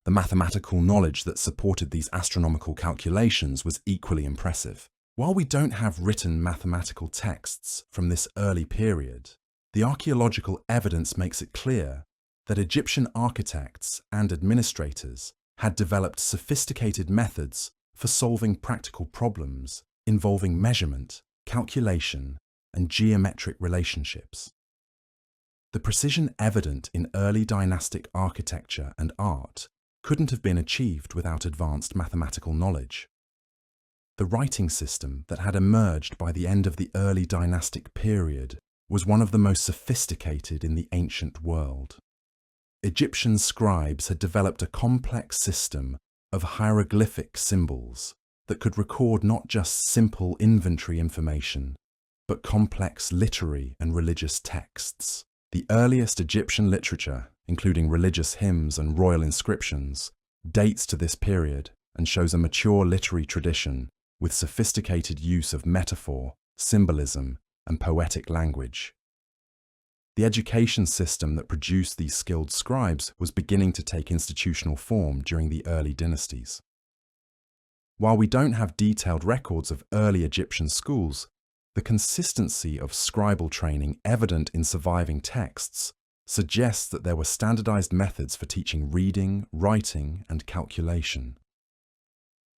The mathematical knowledge that supported these astronomical calculations was equally impressive. While we don't have written mathematical texts from this early period, the archaeological evidence makes it clear that Egyptian architects and administrators had developed sophisticated methods for solving practical problems involving measurement, calculation, and geometric relationships. The precision evident in early dynastic architecture and art couldn't have been achieved without advanced mathematical knowledge. The writing system that had emerged by the end of the early dynastic period was one of the most sophisticated in the ancient world. Egyptian scribes had developed a complex system of hieroglyphic symbols that could record not just simple inventory information, but complex literary and religious texts. The earliest Egyptian literature, including religious hymns and royal inscriptions, dates to this period and shows a mature literary tradition with sophisticated use of metaphor, symbolism, and poetic language. The education system that produced these skilled scribes was beginning to take institutional form during the early dynasties. While we don't have detailed records of early Egyptian schools, the consistency of scribal training evident in surviving texts suggests that there were standardized methods for teaching reading, writing, and calculation.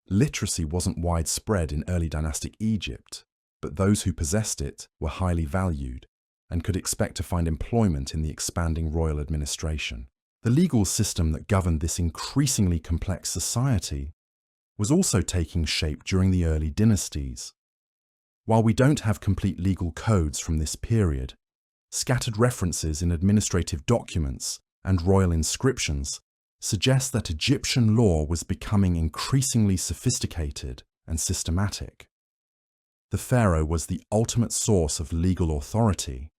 Literacy wasn't widespread in early dynastic Egypt, but those who possessed it were highly valued and could expect to find employment in the expanding royal administration. The legal system that governed this increasingly complex society was also taking shape during the early dynasties. While we don't have complete legal codes from this period, scattered references in administrative documents and royal inscriptions suggest that Egyptian law was becoming increasingly sophisticated and systematic. The pharaoh was the ultimate source of legal authority,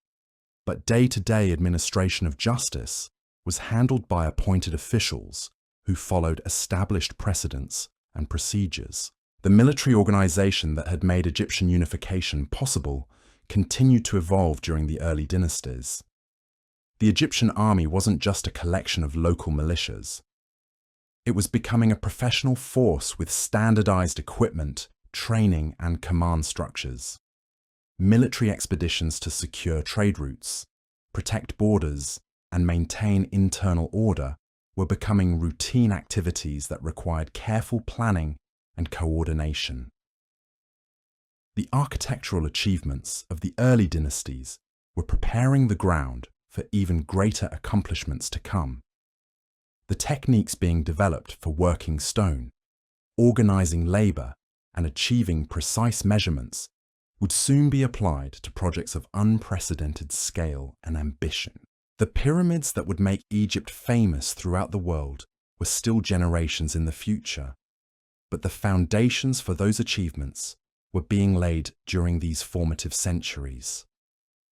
but day-to-day administration of justice was handled by appointed officials who followed established precedents and procedures. The military organization that had made Egyptian unification possible continued to evolve during the early dynasties. The Egyptian army wasn't just a collection of local militias. It was becoming a professional force with standardized equipment, training, and command structures. Military expeditions to secure trade routes, protect borders, and maintain internal order were becoming routine activities that required careful planning and coordination. The architectural achievements of the early dynasties were preparing the ground for even greater accomplishments to come. The techniques being developed for working stone, organizing labor, and achieving precise measurements would soon be applied to projects of unprecedented scale and ambition. The pyramids that would make Egypt famous throughout the world were still generations in the future, but the foundations for those achievements were being laid during these formative centuries.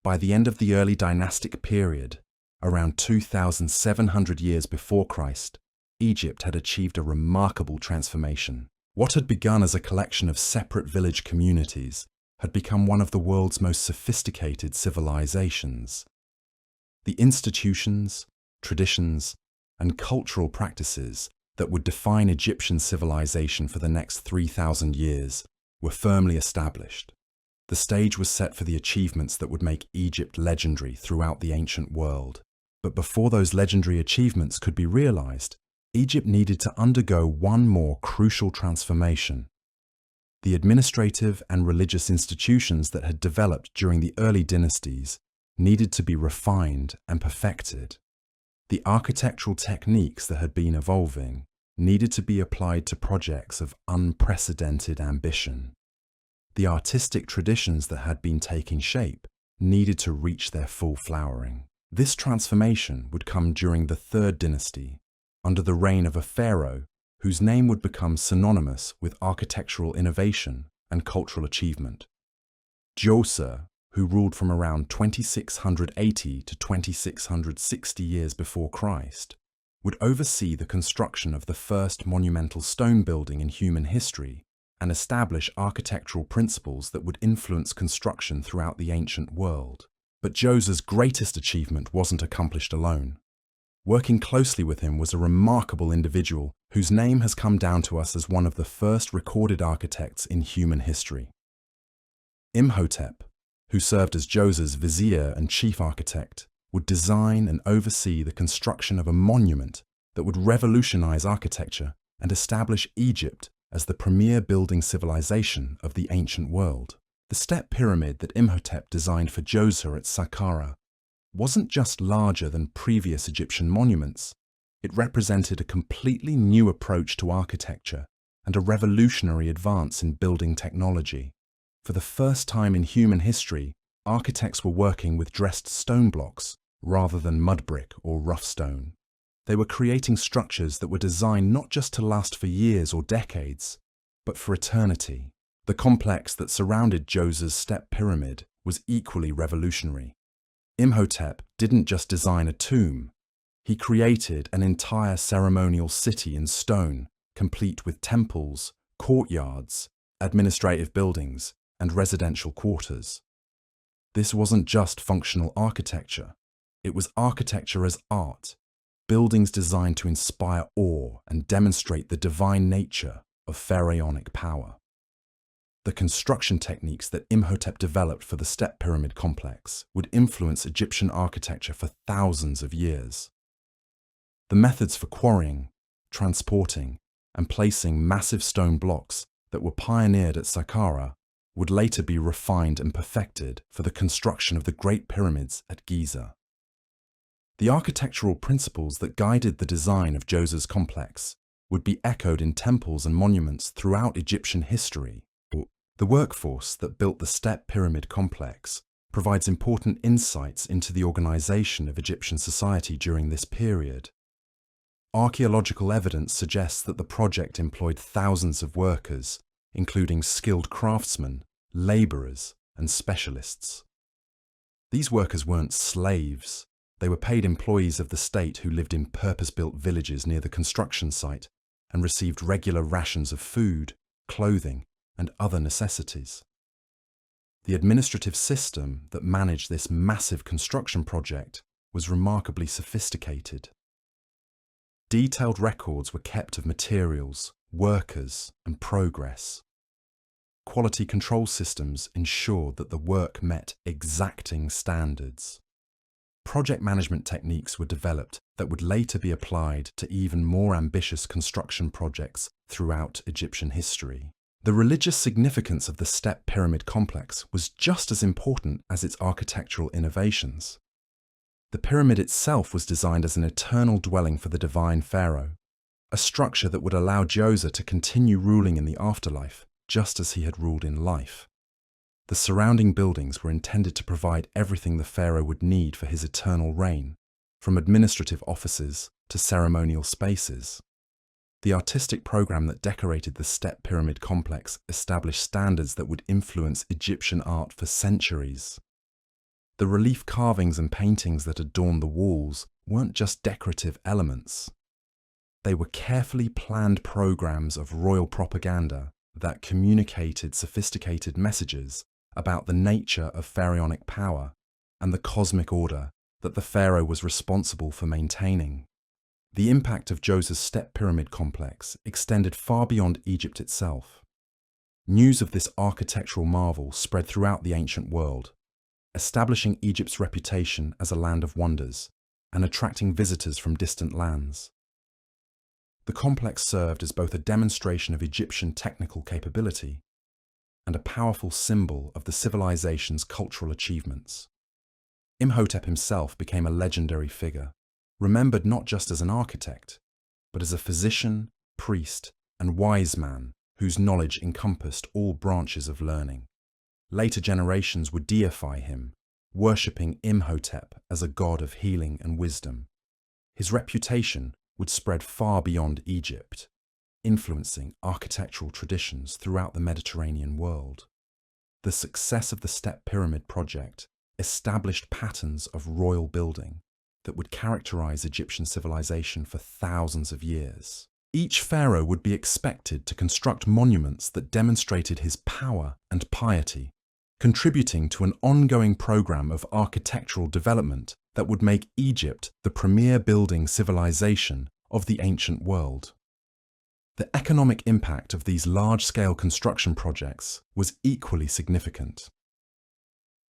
By the end of the early dynastic period, around 2,700 years before Christ, Egypt had achieved a remarkable transformation. What had begun as a collection of separate village communities had become one of the world's most sophisticated civilizations. The institutions, traditions, and cultural practices that would define Egyptian civilization for the next 3,000 years were firmly established. The stage was set for the achievements that would make Egypt legendary throughout the ancient world. But before those legendary achievements could be realized, Egypt needed to undergo one more crucial transformation. The administrative and religious institutions that had developed during the early dynasties needed to be refined and perfected. The architectural techniques that had been evolving needed to be applied to projects of unprecedented ambition. The artistic traditions that had been taking shape needed to reach their full flowering. This transformation would come during the Third Dynasty, under the reign of a pharaoh whose name would become synonymous with architectural innovation and cultural achievement. Djoser, who ruled from around 2680 to 2660 years before Christ, would oversee the construction of the first monumental stone building in human history and establish architectural principles that would influence construction throughout the ancient world. But Djoser's greatest achievement wasn't accomplished alone. Working closely with him was a remarkable individual whose name has come down to us as one of the first recorded architects in human history. Imhotep, who served as Djoser's vizier and chief architect, would design and oversee the construction of a monument that would revolutionize architecture and establish Egypt as the premier building civilization of the ancient world. The step pyramid that Imhotep designed for Djoser at Saqqara wasn't just larger than previous Egyptian monuments. It represented a completely new approach to architecture and a revolutionary advance in building technology. For the first time in human history, architects were working with dressed stone blocks rather than mud brick or rough stone. They were creating structures that were designed not just to last for years or decades, but for eternity. The complex that surrounded Djoser's step pyramid was equally revolutionary. Imhotep didn't just design a tomb. He created an entire ceremonial city in stone, complete with temples, courtyards, administrative buildings, and residential quarters. This wasn't just functional architecture. It was architecture as art, buildings designed to inspire awe and demonstrate the divine nature of pharaonic power. The construction techniques that Imhotep developed for the step pyramid complex would influence Egyptian architecture for thousands of years. The methods for quarrying, transporting, and placing massive stone blocks that were pioneered at Saqqara would later be refined and perfected for the construction of the Great Pyramids at Giza. The architectural principles that guided the design of Djoser's complex would be echoed in temples and monuments throughout Egyptian history. The workforce that built the step pyramid complex provides important insights into the organization of Egyptian society during this period. Archaeological evidence suggests that the project employed thousands of workers, including skilled craftsmen, laborers, and specialists. These workers weren't slaves. They were paid employees of the state who lived in purpose-built villages near the construction site and received regular rations of food, clothing, and other necessities. The administrative system that managed this massive construction project was remarkably sophisticated. Detailed records were kept of materials, workers, and progress. Quality control systems ensured that the work met exacting standards. Project management techniques were developed that would later be applied to even more ambitious construction projects throughout Egyptian history. The religious significance of the step pyramid complex was just as important as its architectural innovations. The pyramid itself was designed as an eternal dwelling for the divine pharaoh, a structure that would allow Djoser to continue ruling in the afterlife, just as he had ruled in life. The surrounding buildings were intended to provide everything the pharaoh would need for his eternal reign, from administrative offices to ceremonial spaces. The artistic program that decorated the step pyramid complex established standards that would influence Egyptian art for centuries. The relief carvings and paintings that adorned the walls weren't just decorative elements. They were carefully planned programs of royal propaganda that communicated sophisticated messages about the nature of pharaonic power and the cosmic order that the pharaoh was responsible for maintaining. The impact of Djoser's step pyramid complex extended far beyond Egypt itself. News of this architectural marvel spread throughout the ancient world, establishing Egypt's reputation as a land of wonders and attracting visitors from distant lands. The complex served as both a demonstration of Egyptian technical capability and a powerful symbol of the civilization's cultural achievements. Imhotep himself became a legendary figure, remembered not just as an architect, but as a physician, priest, and wise man whose knowledge encompassed all branches of learning. Later generations would deify him, worshipping Imhotep as a god of healing and wisdom. His reputation would spread far beyond Egypt, influencing architectural traditions throughout the Mediterranean world. The success of the Step Pyramid project established patterns of royal building that would characterize Egyptian civilization for thousands of years. Each pharaoh would be expected to construct monuments that demonstrated his power and piety, contributing to an ongoing program of architectural development that would make Egypt the premier building civilization of the ancient world. The economic impact of these large-scale construction projects was equally significant.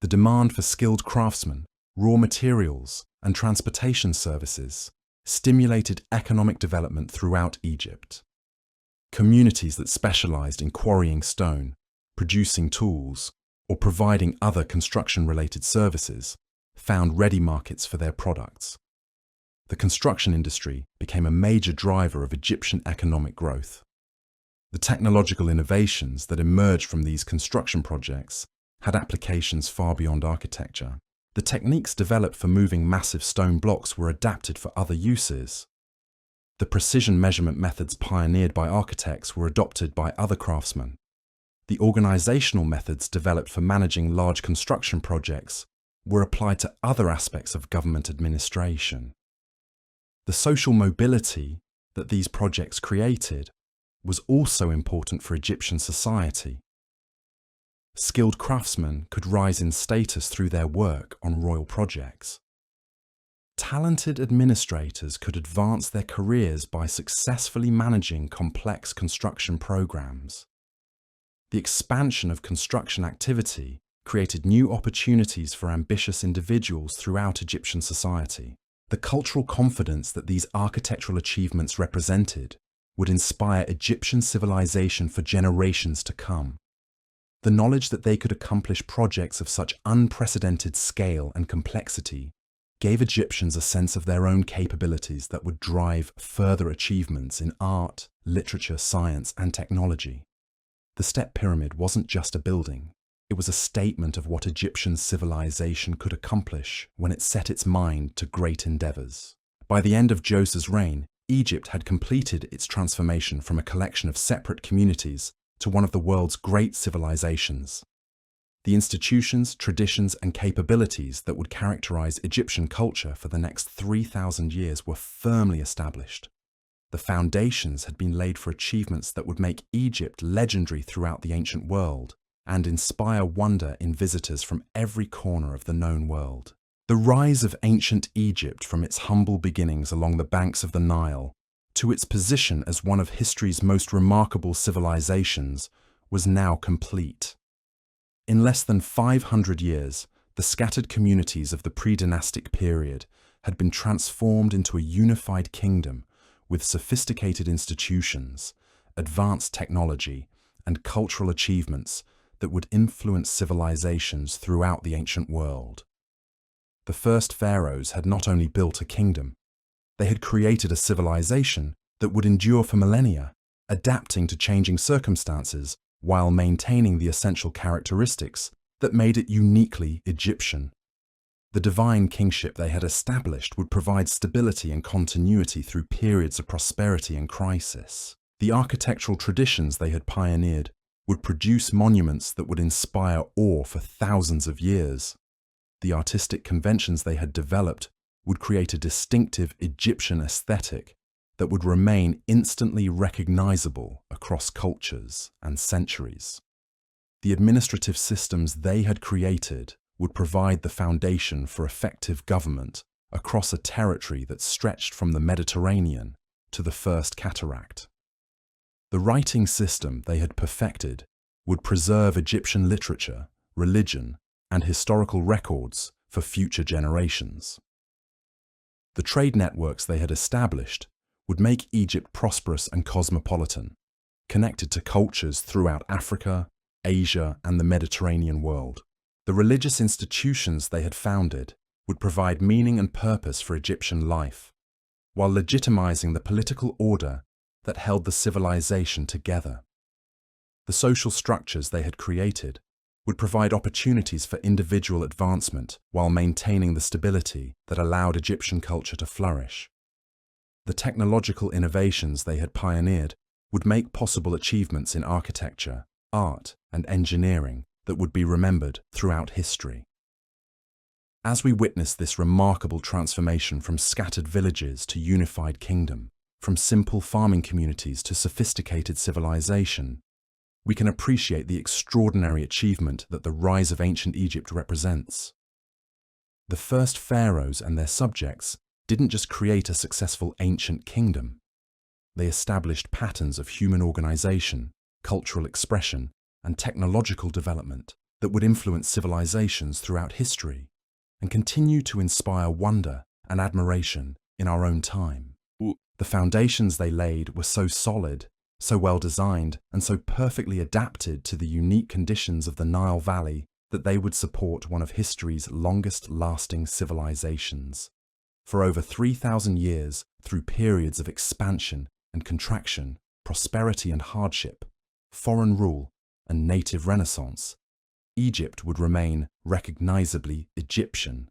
The demand for skilled craftsmen, raw materials, and transportation services stimulated economic development throughout Egypt. Communities that specialized in quarrying stone, producing tools, or providing other construction-related services found ready markets for their products. The construction industry became a major driver of Egyptian economic growth. The technological innovations that emerged from these construction projects had applications far beyond architecture. The techniques developed for moving massive stone blocks were adapted for other uses. The precision measurement methods pioneered by architects were adopted by other craftsmen. The organizational methods developed for managing large construction projects were applied to other aspects of government administration. The social mobility that these projects created was also important for Egyptian society. Skilled craftsmen could rise in status through their work on royal projects. Talented administrators could advance their careers by successfully managing complex construction programs. The expansion of construction activity created new opportunities for ambitious individuals throughout Egyptian society. The cultural confidence that these architectural achievements represented would inspire Egyptian civilization for generations to come. The knowledge that they could accomplish projects of such unprecedented scale and complexity gave Egyptians a sense of their own capabilities that would drive further achievements in art, literature, science, and technology. The Step Pyramid wasn't just a building. It was a statement of what Egyptian civilization could accomplish when it set its mind to great endeavors. By the end of Djoser's reign, Egypt had completed its transformation from a collection of separate communities to one of the world's great civilizations. The institutions, traditions, and capabilities that would characterize Egyptian culture for the next 3,000 years were firmly established. The foundations had been laid for achievements that would make Egypt legendary throughout the ancient world and inspire wonder in visitors from every corner of the known world. The rise of ancient Egypt from its humble beginnings along the banks of the Nile to its position as one of history's most remarkable civilizations was now complete. In less than 500 years, the scattered communities of the pre-dynastic period had been transformed into a unified kingdom with sophisticated institutions, advanced technology, and cultural achievements that would influence civilizations throughout the ancient world. The first pharaohs had not only built a kingdom, they had created a civilization that would endure for millennia, adapting to changing circumstances while maintaining the essential characteristics that made it uniquely Egyptian. The divine kingship they had established would provide stability and continuity through periods of prosperity and crisis. The architectural traditions they had pioneered would produce monuments that would inspire awe for thousands of years. The artistic conventions they had developed would create a distinctive Egyptian aesthetic that would remain instantly recognizable across cultures and centuries. The administrative systems they had created would provide the foundation for effective government across a territory that stretched from the Mediterranean to the First Cataract. The writing system they had perfected would preserve Egyptian literature, religion, and historical records for future generations. The trade networks they had established would make Egypt prosperous and cosmopolitan, connected to cultures throughout Africa, Asia, and the Mediterranean world. The religious institutions they had founded would provide meaning and purpose for Egyptian life, while legitimizing the political order that held the civilization together. The social structures they had created would provide opportunities for individual advancement while maintaining the stability that allowed Egyptian culture to flourish. The technological innovations they had pioneered would make possible achievements in architecture, art, and engineering that would be remembered throughout history. As we witness this remarkable transformation from scattered villages to unified kingdom, from simple farming communities to sophisticated civilization, we can appreciate the extraordinary achievement that the rise of ancient Egypt represents. The first pharaohs and their subjects didn't just create a successful ancient kingdom. They established patterns of human organization, cultural expression, and technological development that would influence civilizations throughout history and continue to inspire wonder and admiration in our own time. The foundations they laid were so solid, so well designed, and so perfectly adapted to the unique conditions of the Nile Valley that they would support one of history's longest-lasting civilizations. For over 3,000 years, through periods of expansion and contraction, prosperity and hardship, foreign rule and native renaissance, Egypt would remain recognizably Egyptian,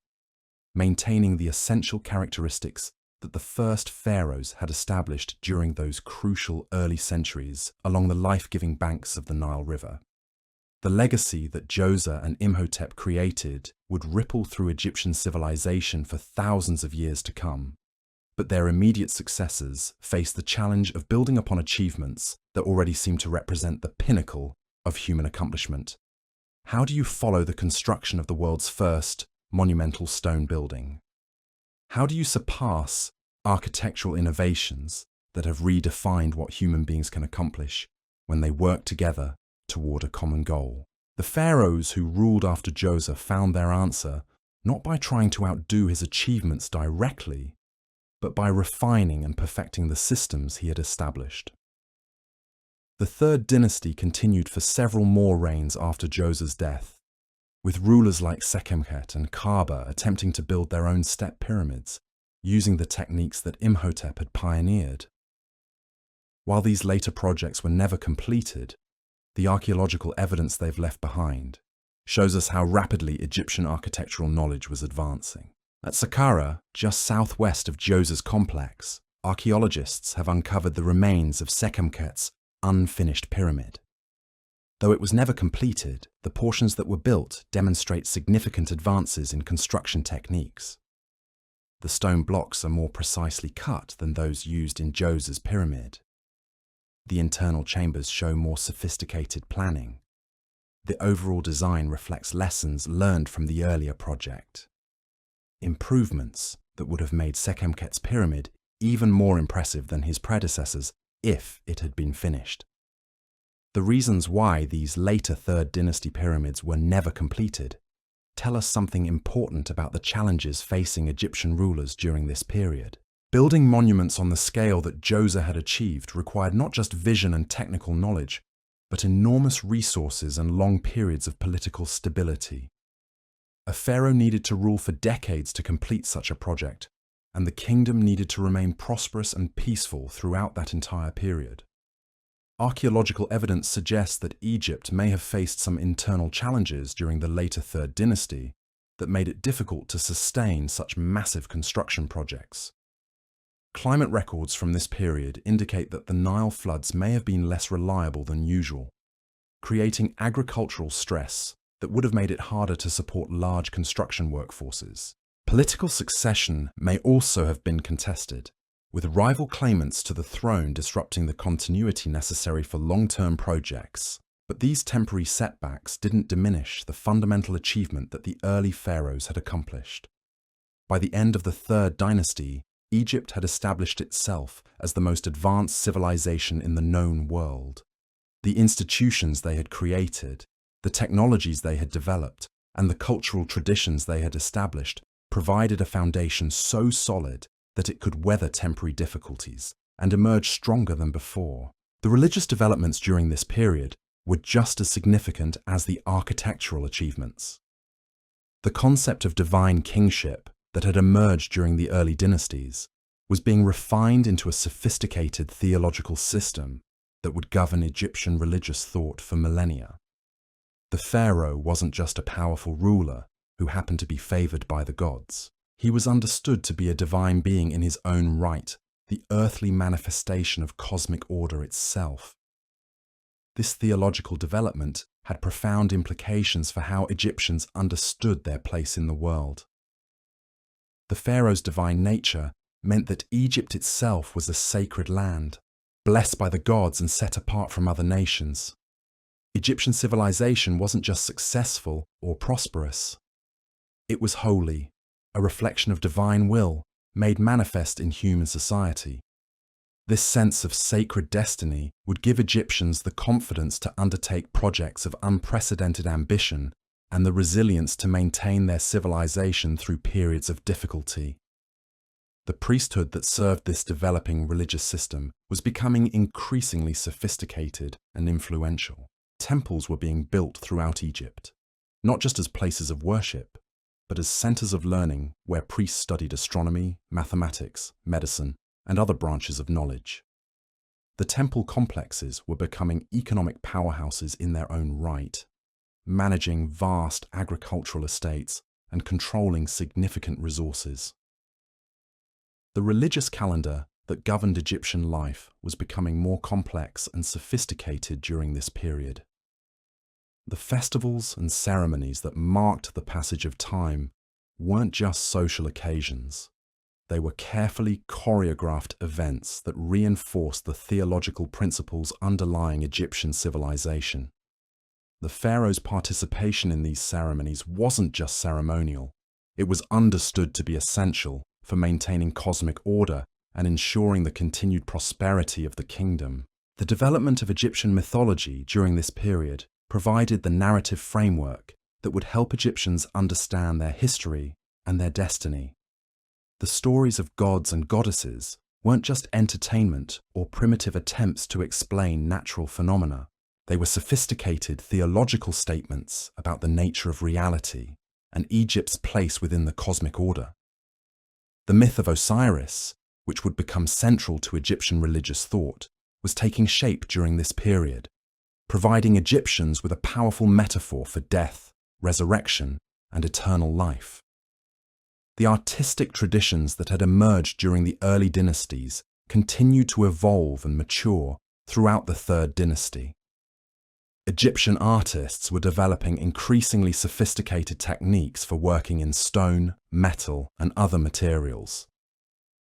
maintaining the essential characteristics that the first pharaohs had established during those crucial early centuries along the life-giving banks of the Nile River. The legacy that Djoser and Imhotep created would ripple through Egyptian civilization for thousands of years to come, but their immediate successors faced the challenge of building upon achievements that already seem to represent the pinnacle of human accomplishment. How do you follow the construction of the world's first monumental stone building? How do you surpass architectural innovations that have redefined what human beings can accomplish when they work together toward a common goal? The pharaohs who ruled after Djoser found their answer not by trying to outdo his achievements directly, but by refining and perfecting the systems he had established. The third dynasty continued for several more reigns after Djoser's death, with rulers like Sekhemkhet and Kaba attempting to build their own step pyramids, using the techniques that Imhotep had pioneered. While these later projects were never completed, the archaeological evidence they've left behind shows us how rapidly Egyptian architectural knowledge was advancing. At Saqqara, just southwest of Djoser's complex, archaeologists have uncovered the remains of Sekhemkhet's unfinished pyramid. Though it was never completed, the portions that were built demonstrate significant advances in construction techniques. The stone blocks are more precisely cut than those used in Djoser's pyramid. The internal chambers show more sophisticated planning. The overall design reflects lessons learned from the earlier project. Improvements that would have made Sekhemkhet's pyramid even more impressive than his predecessors if it had been finished. The reasons why these later Third Dynasty pyramids were never completed tell us something important about the challenges facing Egyptian rulers during this period. Building monuments on the scale that Djoser had achieved required not just vision and technical knowledge, but enormous resources and long periods of political stability. A pharaoh needed to rule for decades to complete such a project, and the kingdom needed to remain prosperous and peaceful throughout that entire period. Archaeological evidence suggests that Egypt may have faced some internal challenges during the later Third Dynasty that made it difficult to sustain such massive construction projects. Climate records from this period indicate that the Nile floods may have been less reliable than usual, creating agricultural stress that would have made it harder to support large construction workforces. Political succession may also have been contested, with rival claimants to the throne disrupting the continuity necessary for long-term projects. But these temporary setbacks didn't diminish the fundamental achievement that the early pharaohs had accomplished. By the end of the Third Dynasty, Egypt had established itself as the most advanced civilization in the known world. The institutions they had created, the technologies they had developed, and the cultural traditions they had established provided a foundation so solid that it could weather temporary difficulties and emerge stronger than before. The religious developments during this period were just as significant as the architectural achievements. The concept of divine kingship that had emerged during the early dynasties was being refined into a sophisticated theological system that would govern Egyptian religious thought for millennia. The pharaoh wasn't just a powerful ruler who happened to be favored by the gods. He was understood to be a divine being in his own right, the earthly manifestation of cosmic order itself. This theological development had profound implications for how Egyptians understood their place in the world. The pharaoh's divine nature meant that Egypt itself was a sacred land, blessed by the gods and set apart from other nations. Egyptian civilization wasn't just successful or prosperous. It was holy, a reflection of divine will made manifest in human society. This sense of sacred destiny would give Egyptians the confidence to undertake projects of unprecedented ambition and the resilience to maintain their civilization through periods of difficulty. The priesthood that served this developing religious system was becoming increasingly sophisticated and influential. Temples were being built throughout Egypt, not just as places of worship, but as centers of learning where priests studied astronomy, mathematics, medicine, and other branches of knowledge. The temple complexes were becoming economic powerhouses in their own right, managing vast agricultural estates and controlling significant resources. The religious calendar that governed Egyptian life was becoming more complex and sophisticated during this period. The festivals and ceremonies that marked the passage of time weren't just social occasions. They were carefully choreographed events that reinforced the theological principles underlying Egyptian civilization. The pharaoh's participation in these ceremonies wasn't just ceremonial. It was understood to be essential for maintaining cosmic order and ensuring the continued prosperity of the kingdom. The development of Egyptian mythology during this period provided the narrative framework that would help Egyptians understand their history and their destiny. The stories of gods and goddesses weren't just entertainment or primitive attempts to explain natural phenomena. They were sophisticated theological statements about the nature of reality and Egypt's place within the cosmic order. The myth of Osiris, which would become central to Egyptian religious thought, was taking shape during this period, providing Egyptians with a powerful metaphor for death, resurrection, and eternal life. The artistic traditions that had emerged during the early dynasties continued to evolve and mature throughout the Third Dynasty. Egyptian artists were developing increasingly sophisticated techniques for working in stone, metal, and other materials.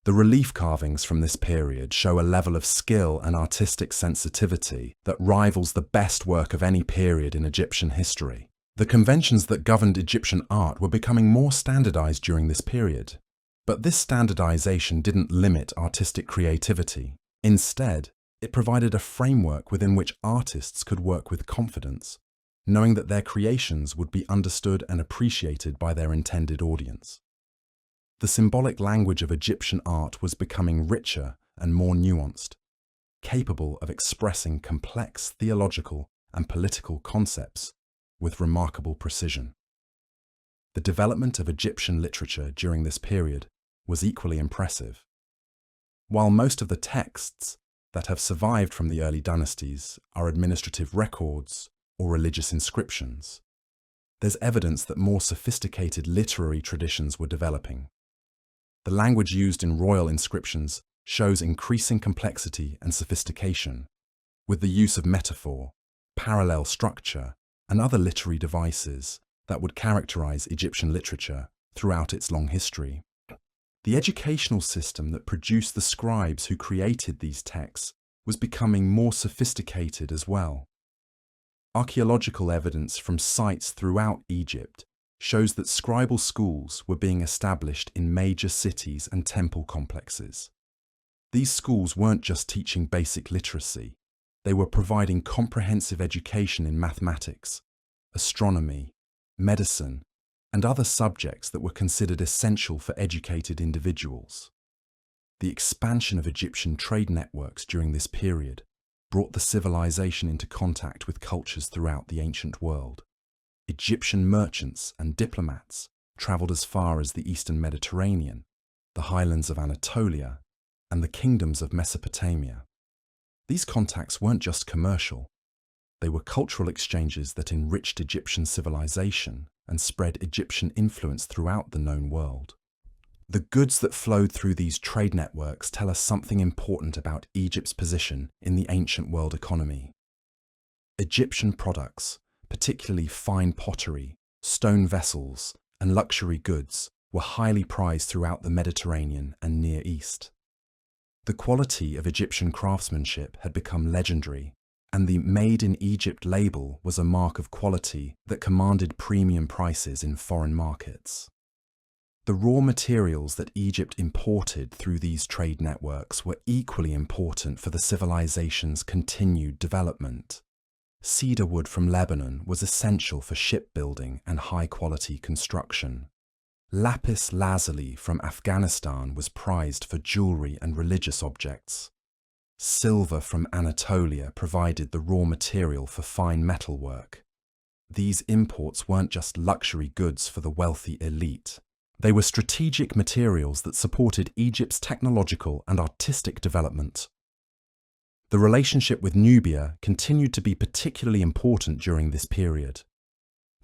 The relief carvings from this period show a level of skill and artistic sensitivity that rivals the best work of any period in Egyptian history. The conventions that governed Egyptian art were becoming more standardized during this period. But this standardization didn't limit artistic creativity. Instead, it provided a framework within which artists could work with confidence, knowing that their creations would be understood and appreciated by their intended audience. The symbolic language of Egyptian art was becoming richer and more nuanced, capable of expressing complex theological and political concepts with remarkable precision. The development of Egyptian literature during this period was equally impressive. While most of the texts that have survived from the early dynasties are administrative records or religious inscriptions, there's evidence that more sophisticated literary traditions were developing. The language used in royal inscriptions shows increasing complexity and sophistication, with the use of metaphor, parallel structure, and other literary devices that would characterize Egyptian literature throughout its long history. The educational system that produced the scribes who created these texts was becoming more sophisticated as well. Archaeological evidence from sites throughout Egypt shows that scribal schools were being established in major cities and temple complexes. These schools weren't just teaching basic literacy, they were providing comprehensive education in mathematics, astronomy, medicine, and other subjects that were considered essential for educated individuals. The expansion of Egyptian trade networks during this period brought the civilization into contact with cultures throughout the ancient world. Egyptian merchants and diplomats traveled as far as the eastern Mediterranean, the highlands of Anatolia, and the kingdoms of Mesopotamia. These contacts weren't just commercial. They were cultural exchanges that enriched Egyptian civilization and spread Egyptian influence throughout the known world. The goods that flowed through these trade networks tell us something important about Egypt's position in the ancient world economy. Egyptian products, particularly fine pottery, stone vessels, and luxury goods, were highly prized throughout the Mediterranean and Near East. The quality of Egyptian craftsmanship had become legendary, and the Made in Egypt label was a mark of quality that commanded premium prices in foreign markets. The raw materials that Egypt imported through these trade networks were equally important for the civilization's continued development. Cedar wood from Lebanon was essential for shipbuilding and high-quality construction. Lapis lazuli from Afghanistan was prized for jewelry and religious objects. Silver from Anatolia provided the raw material for fine metalwork. These imports weren't just luxury goods for the wealthy elite. They were strategic materials that supported Egypt's technological and artistic development. The relationship with Nubia continued to be particularly important during this period.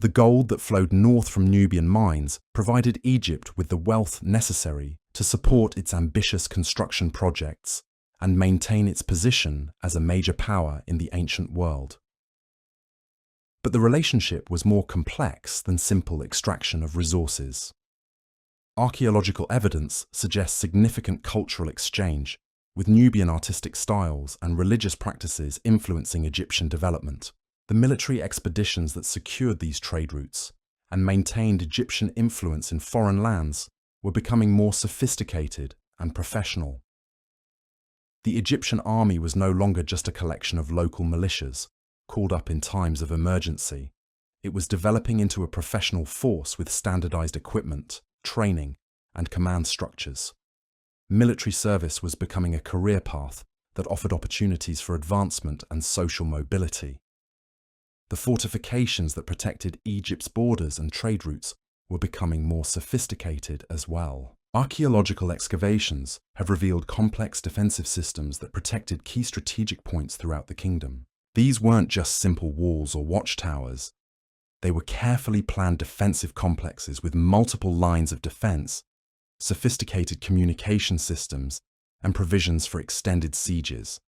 The gold that flowed north from Nubian mines provided Egypt with the wealth necessary to support its ambitious construction projects and maintain its position as a major power in the ancient world. But the relationship was more complex than simple extraction of resources. Archaeological evidence suggests significant cultural exchange, with Nubian artistic styles and religious practices influencing Egyptian development. The military expeditions that secured these trade routes and maintained Egyptian influence in foreign lands were becoming more sophisticated and professional. The Egyptian army was no longer just a collection of local militias, called up in times of emergency. It was developing into a professional force with standardized equipment, training, and command structures. Military service was becoming a career path that offered opportunities for advancement and social mobility. The fortifications that protected Egypt's borders and trade routes were becoming more sophisticated as well. Archaeological excavations have revealed complex defensive systems that protected key strategic points throughout the kingdom. These weren't just simple walls or watchtowers. They were carefully planned defensive complexes with multiple lines of defense, sophisticated communication systems, and provisions for extended sieges.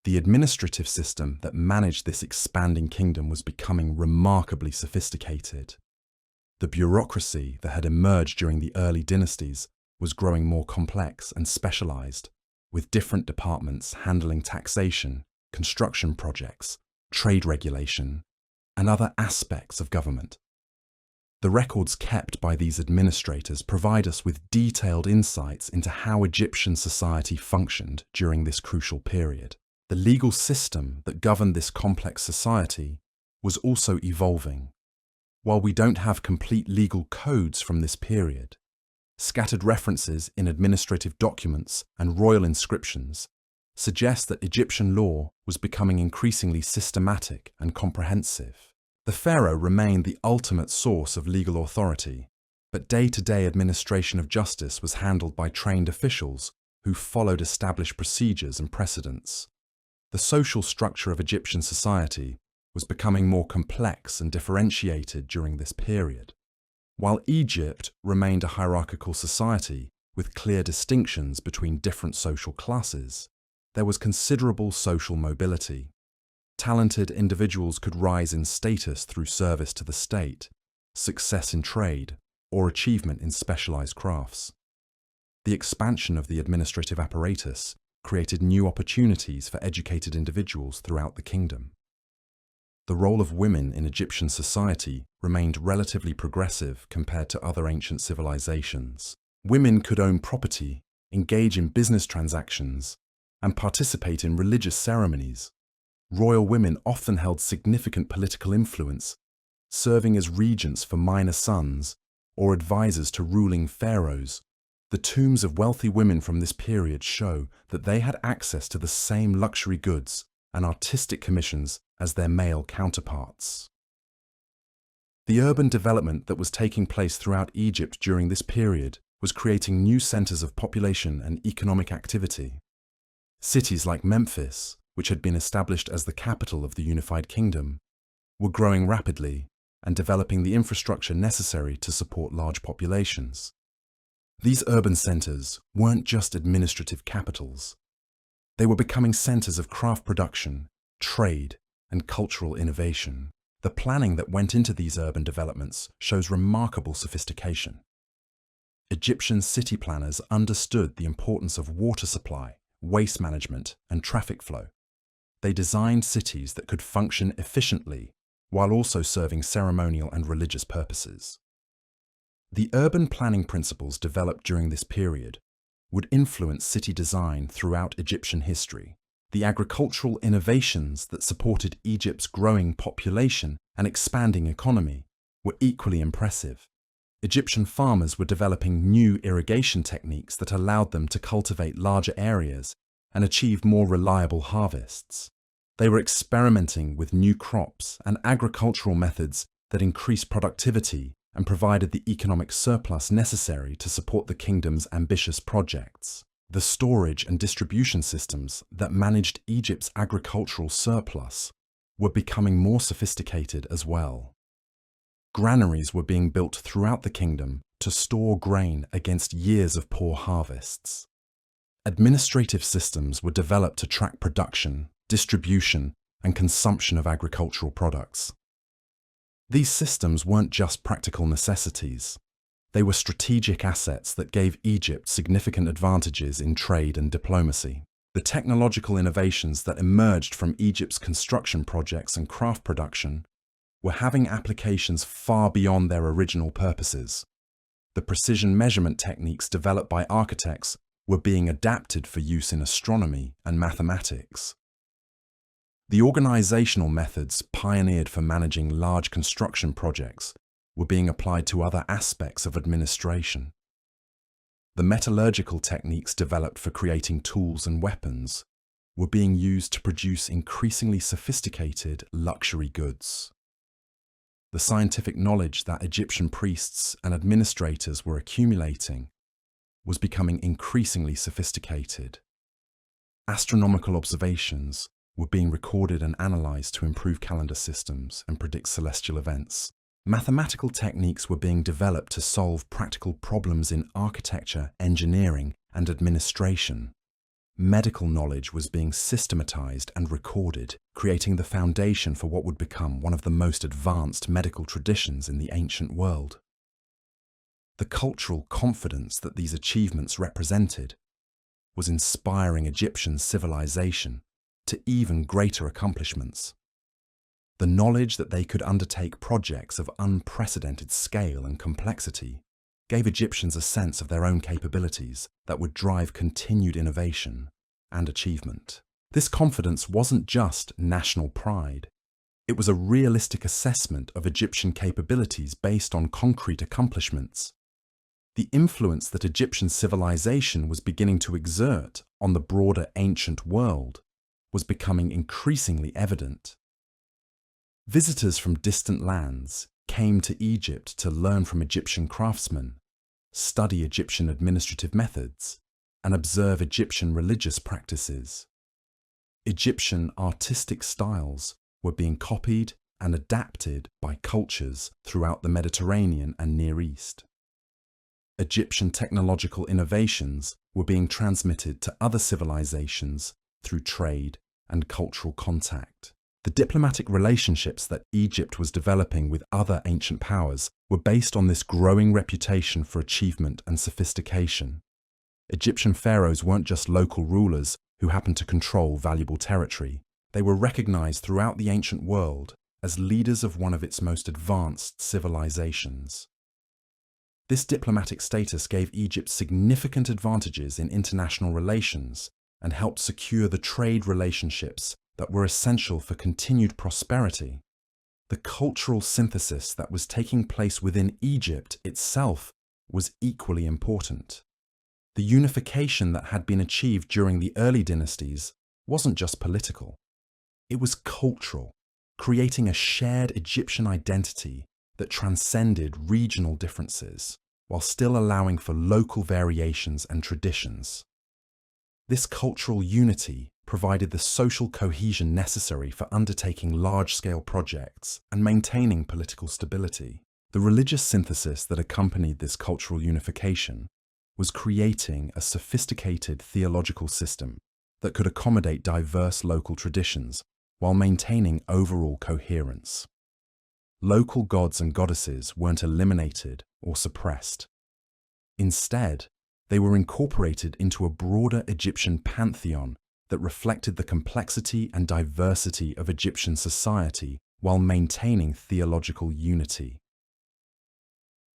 The administrative system that managed this expanding kingdom was becoming remarkably sophisticated. The bureaucracy that had emerged during the early dynasties was growing more complex and specialized, with different departments handling taxation, construction projects, trade regulation, and other aspects of government. The records kept by these administrators provide us with detailed insights into how Egyptian society functioned during this crucial period. The legal system that governed this complex society was also evolving. While we don't have complete legal codes from this period, scattered references in administrative documents and royal inscriptions suggest that Egyptian law was becoming increasingly systematic and comprehensive. The pharaoh remained the ultimate source of legal authority, but day-to-day administration of justice was handled by trained officials who followed established procedures and precedents. The social structure of Egyptian society was becoming more complex and differentiated during this period. While Egypt remained a hierarchical society with clear distinctions between different social classes, there was considerable social mobility. Talented individuals could rise in status through service to the state, success in trade, or achievement in specialized crafts. The expansion of the administrative apparatus created new opportunities for educated individuals throughout the kingdom. The role of women in Egyptian society remained relatively progressive compared to other ancient civilizations. Women could own property, engage in business transactions, and participate in religious ceremonies. Royal women often held significant political influence, serving as regents for minor sons or advisors to ruling pharaohs. The tombs of wealthy women from this period show that they had access to the same luxury goods and artistic commissions as their male counterparts. The urban development that was taking place throughout Egypt during this period was creating new centers of population and economic activity. Cities like Memphis, which had been established as the capital of the unified kingdom, were growing rapidly and developing the infrastructure necessary to support large populations. These urban centers weren't just administrative capitals. They were becoming centers of craft production, trade, and cultural innovation. The planning that went into these urban developments shows remarkable sophistication. Egyptian city planners understood the importance of water supply, waste management, and traffic flow. They designed cities that could function efficiently while also serving ceremonial and religious purposes. The urban planning principles developed during this period would influence city design throughout Egyptian history. The agricultural innovations that supported Egypt's growing population and expanding economy were equally impressive. Egyptian farmers were developing new irrigation techniques that allowed them to cultivate larger areas and achieve more reliable harvests. They were experimenting with new crops and agricultural methods that increased productivity and provided the economic surplus necessary to support the kingdom's ambitious projects. The storage and distribution systems that managed Egypt's agricultural surplus were becoming more sophisticated as well. Granaries were being built throughout the kingdom to store grain against years of poor harvests. Administrative systems were developed to track production, distribution, and consumption of agricultural products. These systems weren't just practical necessities. They were strategic assets that gave Egypt significant advantages in trade and diplomacy. The technological innovations that emerged from Egypt's construction projects and craft production were having applications far beyond their original purposes. The precision measurement techniques developed by architects were being adapted for use in astronomy and mathematics. The organizational methods pioneered for managing large construction projects were being applied to other aspects of administration. The metallurgical techniques developed for creating tools and weapons were being used to produce increasingly sophisticated luxury goods. The scientific knowledge that Egyptian priests and administrators were accumulating was becoming increasingly sophisticated. Astronomical observations were being recorded and analyzed to improve calendar systems and predict celestial events. Mathematical techniques were being developed to solve practical problems in architecture, engineering, and administration. medical knowledge was being systematized and recorded, creating the foundation for what would become one of the most advanced medical traditions in the ancient world. The cultural confidence that these achievements represented was inspiring Egyptian civilization to even greater accomplishments. The knowledge that they could undertake projects of unprecedented scale and complexity gave Egyptians a sense of their own capabilities that would drive continued innovation and achievement. This confidence wasn't just national pride. It was a realistic assessment of Egyptian capabilities based on concrete accomplishments. The influence that Egyptian civilization was beginning to exert on the broader ancient world was becoming increasingly evident. Visitors from distant lands came to Egypt to learn from Egyptian craftsmen, study Egyptian administrative methods, and observe Egyptian religious practices. Egyptian artistic styles were being copied and adapted by cultures throughout the Mediterranean and Near East. Egyptian technological innovations were being transmitted to other civilizations through trade and cultural contact. The diplomatic relationships that Egypt was developing with other ancient powers were based on this growing reputation for achievement and sophistication. Egyptian pharaohs weren't just local rulers who happened to control valuable territory. They were recognized throughout the ancient world as leaders of one of its most advanced civilizations. This diplomatic status gave Egypt significant advantages in international relations and helped secure the trade relationships that were essential for continued prosperity. The cultural synthesis that was taking place within Egypt itself was equally important. The unification that had been achieved during the early dynasties wasn't just political. It was cultural, creating a shared Egyptian identity that transcended regional differences, while still allowing for local variations and traditions. This cultural unity provided the social cohesion necessary for undertaking large-scale projects and maintaining political stability. The religious synthesis that accompanied this cultural unification was creating a sophisticated theological system that could accommodate diverse local traditions while maintaining overall coherence. Local gods and goddesses weren't eliminated or suppressed. Instead, they were incorporated into a broader Egyptian pantheon that reflected the complexity and diversity of Egyptian society while maintaining theological unity.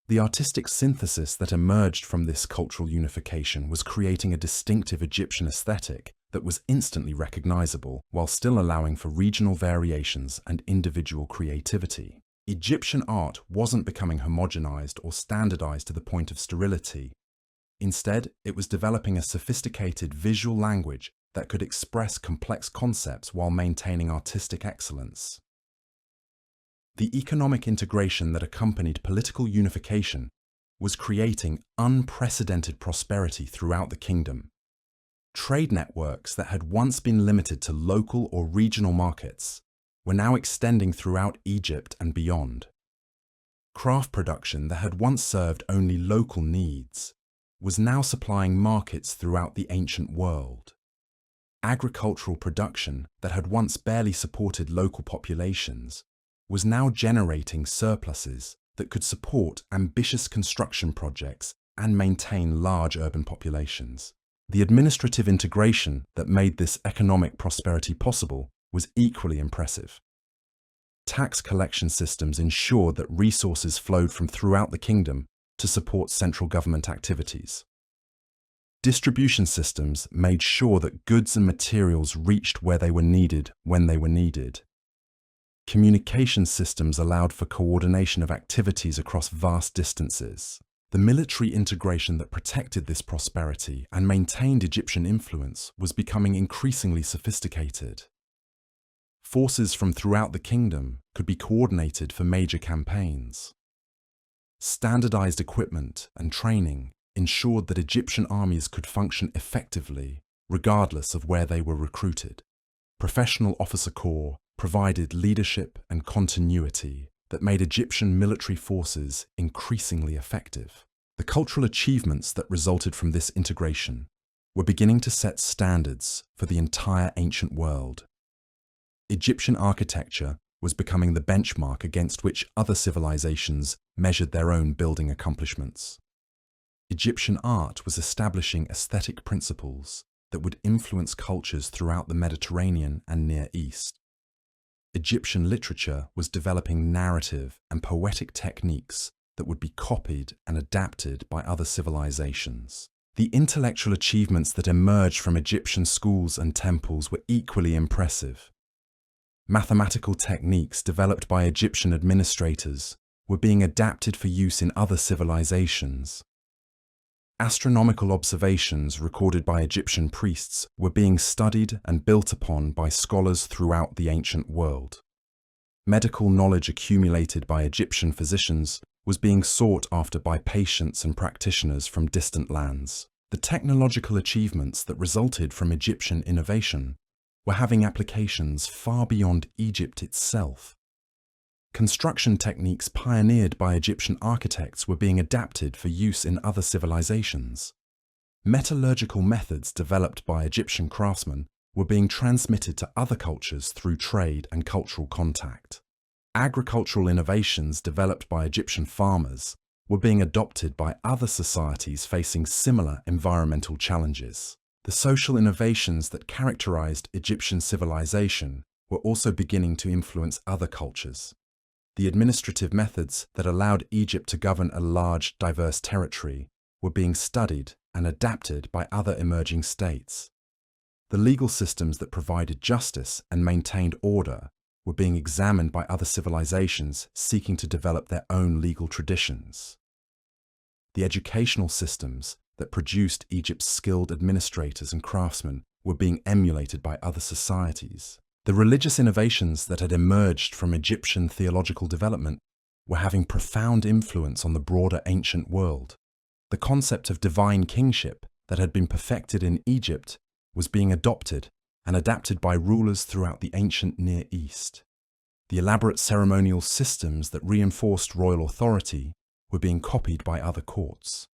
The artistic synthesis that emerged from this cultural unification was creating a distinctive Egyptian aesthetic that was instantly recognizable while still allowing for regional variations and individual creativity. Egyptian art wasn't becoming homogenized or standardized to the point of sterility. Instead, it was developing a sophisticated visual language that could express complex concepts while maintaining artistic excellence. The economic integration that accompanied political unification was creating unprecedented prosperity throughout the kingdom. Trade networks that had once been limited to local or regional markets were now extending throughout Egypt and beyond. Craft production that had once served only local needs was now supplying markets throughout the ancient world. Agricultural production that had once barely supported local populations was now generating surpluses that could support ambitious construction projects and maintain large urban populations. The administrative integration that made this economic prosperity possible was equally impressive. Tax collection systems ensured that resources flowed from throughout the kingdom to support central government activities. Distribution systems made sure that goods and materials reached where they were needed when they were needed. Communication systems allowed for coordination of activities across vast distances. The military integration that protected this prosperity and maintained Egyptian influence was becoming increasingly sophisticated. Forces from throughout the kingdom could be coordinated for major campaigns. Standardized equipment and training ensured that Egyptian armies could function effectively, regardless of where they were recruited. Professional officer corps provided leadership and continuity that made Egyptian military forces increasingly effective. The cultural achievements that resulted from this integration were beginning to set standards for the entire ancient world. Egyptian architecture was becoming the benchmark against which other civilizations measured their own building accomplishments. Egyptian art was establishing aesthetic principles that would influence cultures throughout the Mediterranean and Near East. Egyptian literature was developing narrative and poetic techniques that would be copied and adapted by other civilizations. The intellectual achievements that emerged from Egyptian schools and temples were equally impressive. Mathematical techniques developed by Egyptian administrators were being adapted for use in other civilizations. Astronomical observations recorded by Egyptian priests were being studied and built upon by scholars throughout the ancient world. Medical knowledge accumulated by Egyptian physicians was being sought after by patients and practitioners from distant lands. The technological achievements that resulted from Egyptian innovation were having applications far beyond Egypt itself. Construction techniques pioneered by Egyptian architects were being adapted for use in other civilizations. Metallurgical methods developed by Egyptian craftsmen were being transmitted to other cultures through trade and cultural contact. Agricultural innovations developed by Egyptian farmers were being adopted by other societies facing similar environmental challenges. The social innovations that characterized Egyptian civilization were also beginning to influence other cultures. The administrative methods that allowed Egypt to govern a large, diverse territory were being studied and adapted by other emerging states. The legal systems that provided justice and maintained order were being examined by other civilizations seeking to develop their own legal traditions. The educational systems that produced Egypt's skilled administrators and craftsmen were being emulated by other societies. The religious innovations that had emerged from Egyptian theological development were having profound influence on the broader ancient world. The concept of divine kingship that had been perfected in Egypt was being adopted and adapted by rulers throughout the ancient Near East. The elaborate ceremonial systems that reinforced royal authority were being copied by other courts.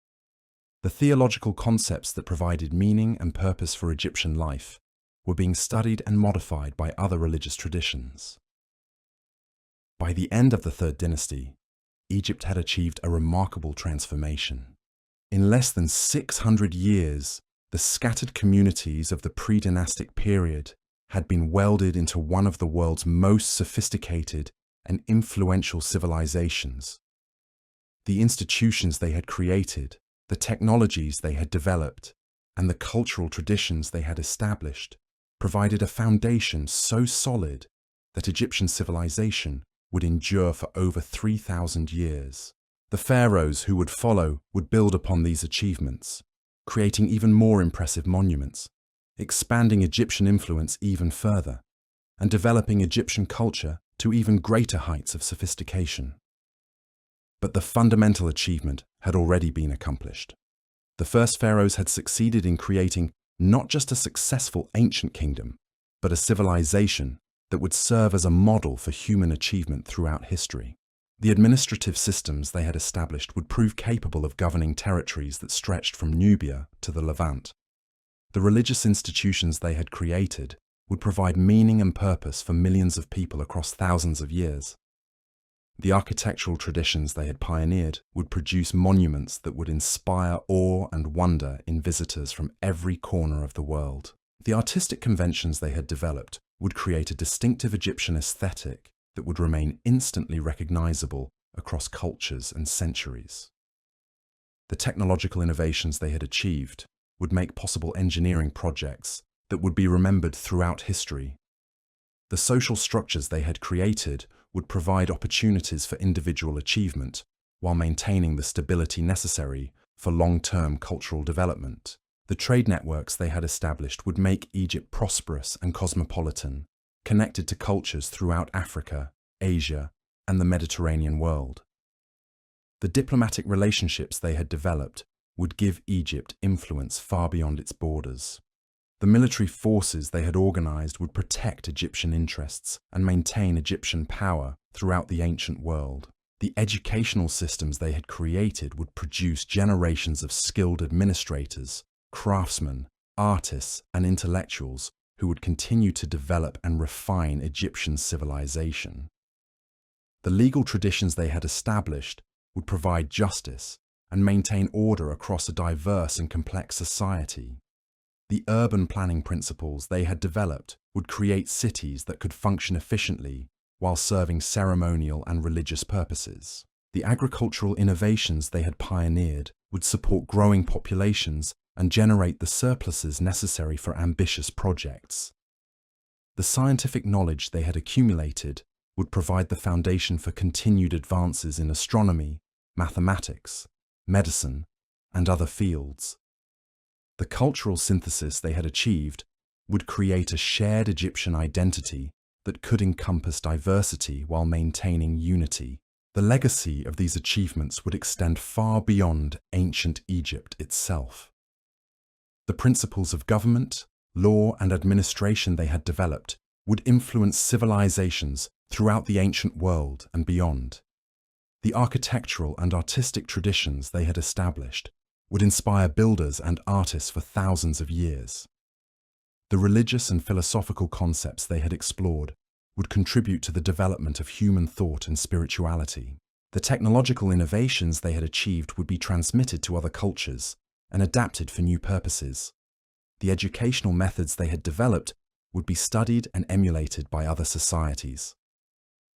The theological concepts that provided meaning and purpose for Egyptian life were being studied and modified by other religious traditions. By the end of the Third Dynasty, Egypt had achieved a remarkable transformation. In less than 600 years, the scattered communities of the pre-dynastic period had been welded into one of the world's most sophisticated and influential civilizations. The institutions they had created, the technologies they had developed, and the cultural traditions they had established provided a foundation so solid that Egyptian civilization would endure for over 3,000 years. The pharaohs who would follow would build upon these achievements, creating even more impressive monuments, expanding Egyptian influence even further, and developing Egyptian culture to even greater heights of sophistication. But the fundamental achievement had already been accomplished. The first pharaohs had succeeded in creating not just a successful ancient kingdom, but a civilization that would serve as a model for human achievement throughout history. The administrative systems they had established would prove capable of governing territories that stretched from Nubia to the Levant. The religious institutions they had created would provide meaning and purpose for millions of people across thousands of years. The architectural traditions they had pioneered would produce monuments that would inspire awe and wonder in visitors from every corner of the world. The artistic conventions they had developed would create a distinctive Egyptian aesthetic that would remain instantly recognizable across cultures and centuries. The technological innovations they had achieved would make possible engineering projects that would be remembered throughout history. The social structures they had created would provide opportunities for individual achievement while maintaining the stability necessary for long-term cultural development. The trade networks they had established would make Egypt prosperous and cosmopolitan, connected to cultures throughout Africa, Asia, and the Mediterranean world. The diplomatic relationships they had developed would give Egypt influence far beyond its borders. The military forces they had organized would protect Egyptian interests and maintain Egyptian power throughout the ancient world. The educational systems they had created would produce generations of skilled administrators, craftsmen, artists, and intellectuals who would continue to develop and refine Egyptian civilization. The legal traditions they had established would provide justice and maintain order across a diverse and complex society. The urban planning principles they had developed would create cities that could function efficiently while serving ceremonial and religious purposes. The agricultural innovations they had pioneered would support growing populations and generate the surpluses necessary for ambitious projects. The scientific knowledge they had accumulated would provide the foundation for continued advances in astronomy, mathematics, medicine, and other fields. The cultural synthesis they had achieved would create a shared Egyptian identity that could encompass diversity while maintaining unity. The legacy of these achievements would extend far beyond ancient Egypt itself. The principles of government, law, and administration they had developed would influence civilizations throughout the ancient world and beyond. The architectural and artistic traditions they had established would inspire builders and artists for thousands of years. The religious and philosophical concepts they had explored would contribute to the development of human thought and spirituality. The technological innovations they had achieved would be transmitted to other cultures and adapted for new purposes. The educational methods they had developed would be studied and emulated by other societies.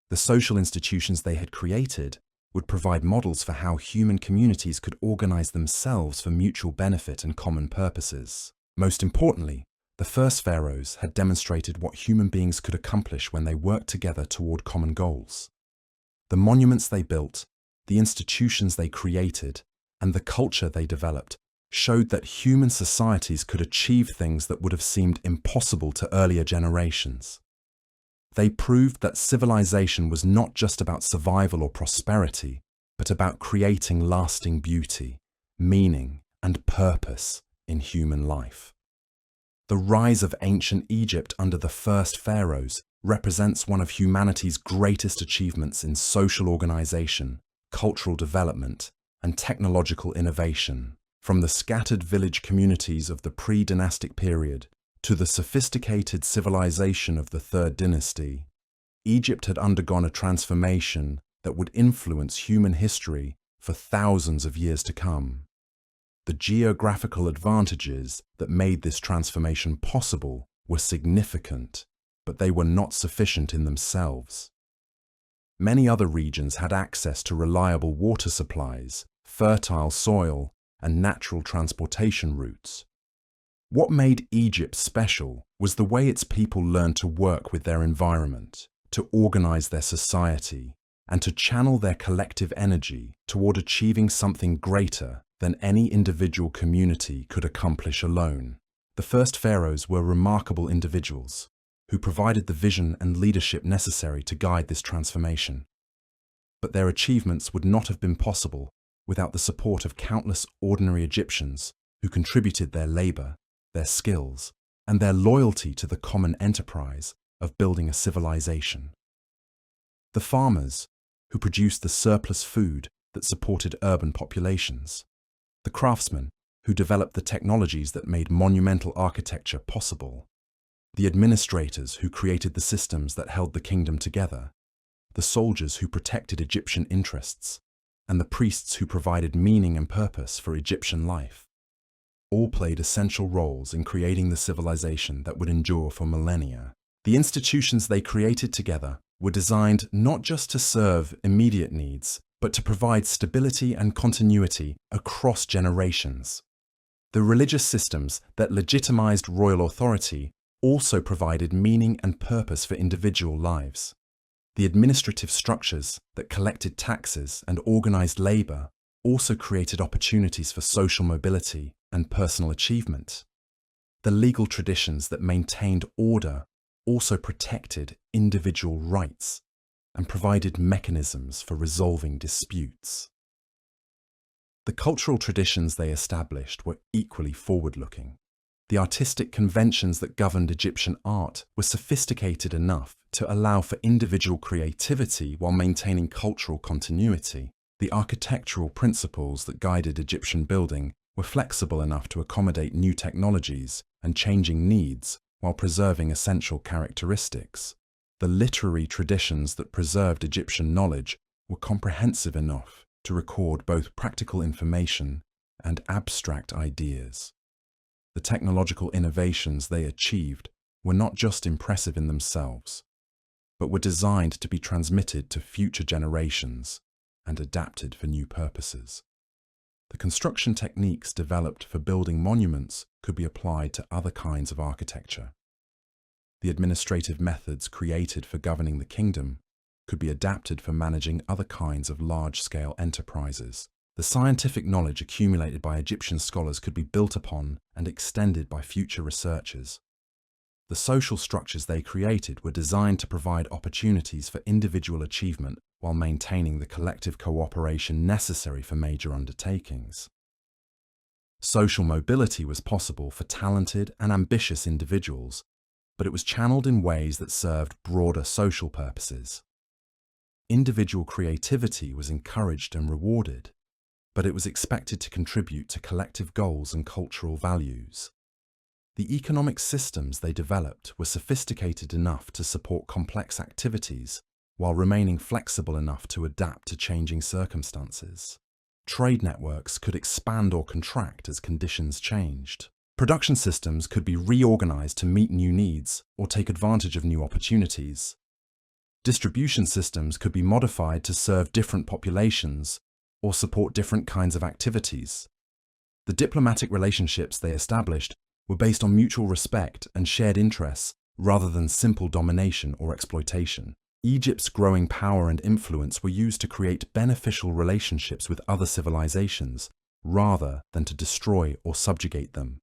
The social institutions they had created would provide models for how human communities could organize themselves for mutual benefit and common purposes. Most importantly, the first pharaohs had demonstrated what human beings could accomplish when they worked together toward common goals. The monuments they built, the institutions they created, and the culture they developed showed that human societies could achieve things that would have seemed impossible to earlier generations. They proved that civilization was not just about survival or prosperity, but about creating lasting beauty, meaning, and purpose in human life. The rise of ancient Egypt under the first pharaohs represents one of humanity's greatest achievements in social organization, cultural development, and technological innovation. From the scattered village communities of the pre-dynastic period to the sophisticated civilization of the Third Dynasty, Egypt had undergone a transformation that would influence human history for thousands of years to come. The geographical advantages that made this transformation possible were significant, but they were not sufficient in themselves. Many other regions had access to reliable water supplies, fertile soil, and natural transportation routes. What made Egypt special was the way its people learned to work with their environment, to organize their society, and to channel their collective energy toward achieving something greater than any individual community could accomplish alone. The first pharaohs were remarkable individuals who provided the vision and leadership necessary to guide this transformation. But their achievements would not have been possible without the support of countless ordinary Egyptians who contributed their labor, their skills, and their loyalty to the common enterprise of building a civilization. The farmers, who produced the surplus food that supported urban populations. The craftsmen, who developed the technologies that made monumental architecture possible. The administrators, who created the systems that held the kingdom together. The soldiers, who protected Egyptian interests. And the priests, who provided meaning and purpose for Egyptian life. All played essential roles in creating the civilization that would endure for millennia. The institutions they created together were designed not just to serve immediate needs, but to provide stability and continuity across generations. The religious systems that legitimized royal authority also provided meaning and purpose for individual lives. The administrative structures that collected taxes and organized labor also created opportunities for social mobility and personal achievement. The legal traditions that maintained order also protected individual rights and provided mechanisms for resolving disputes. The cultural traditions they established were equally forward-looking. The artistic conventions that governed Egyptian art were sophisticated enough to allow for individual creativity while maintaining cultural continuity. The architectural principles that guided Egyptian building were flexible enough to accommodate new technologies and changing needs while preserving essential characteristics. The literary traditions that preserved Egyptian knowledge were comprehensive enough to record both practical information and abstract ideas. The technological innovations they achieved were not just impressive in themselves, but were designed to be transmitted to future generations and adapted for new purposes. The construction techniques developed for building monuments could be applied to other kinds of architecture. The administrative methods created for governing the kingdom could be adapted for managing other kinds of large-scale enterprises. The scientific knowledge accumulated by Egyptian scholars could be built upon and extended by future researchers. The social structures they created were designed to provide opportunities for individual achievement while maintaining the collective cooperation necessary for major undertakings. Social mobility was possible for talented and ambitious individuals, but it was channeled in ways that served broader social purposes. Individual creativity was encouraged and rewarded, but it was expected to contribute to collective goals and cultural values. The economic systems they developed were sophisticated enough to support complex activities while remaining flexible enough to adapt to changing circumstances. Trade networks could expand or contract as conditions changed. Production systems could be reorganized to meet new needs or take advantage of new opportunities. Distribution systems could be modified to serve different populations or support different kinds of activities. The diplomatic relationships they established were based on mutual respect and shared interests rather than simple domination or exploitation. Egypt's growing power and influence were used to create beneficial relationships with other civilizations rather than to destroy or subjugate them.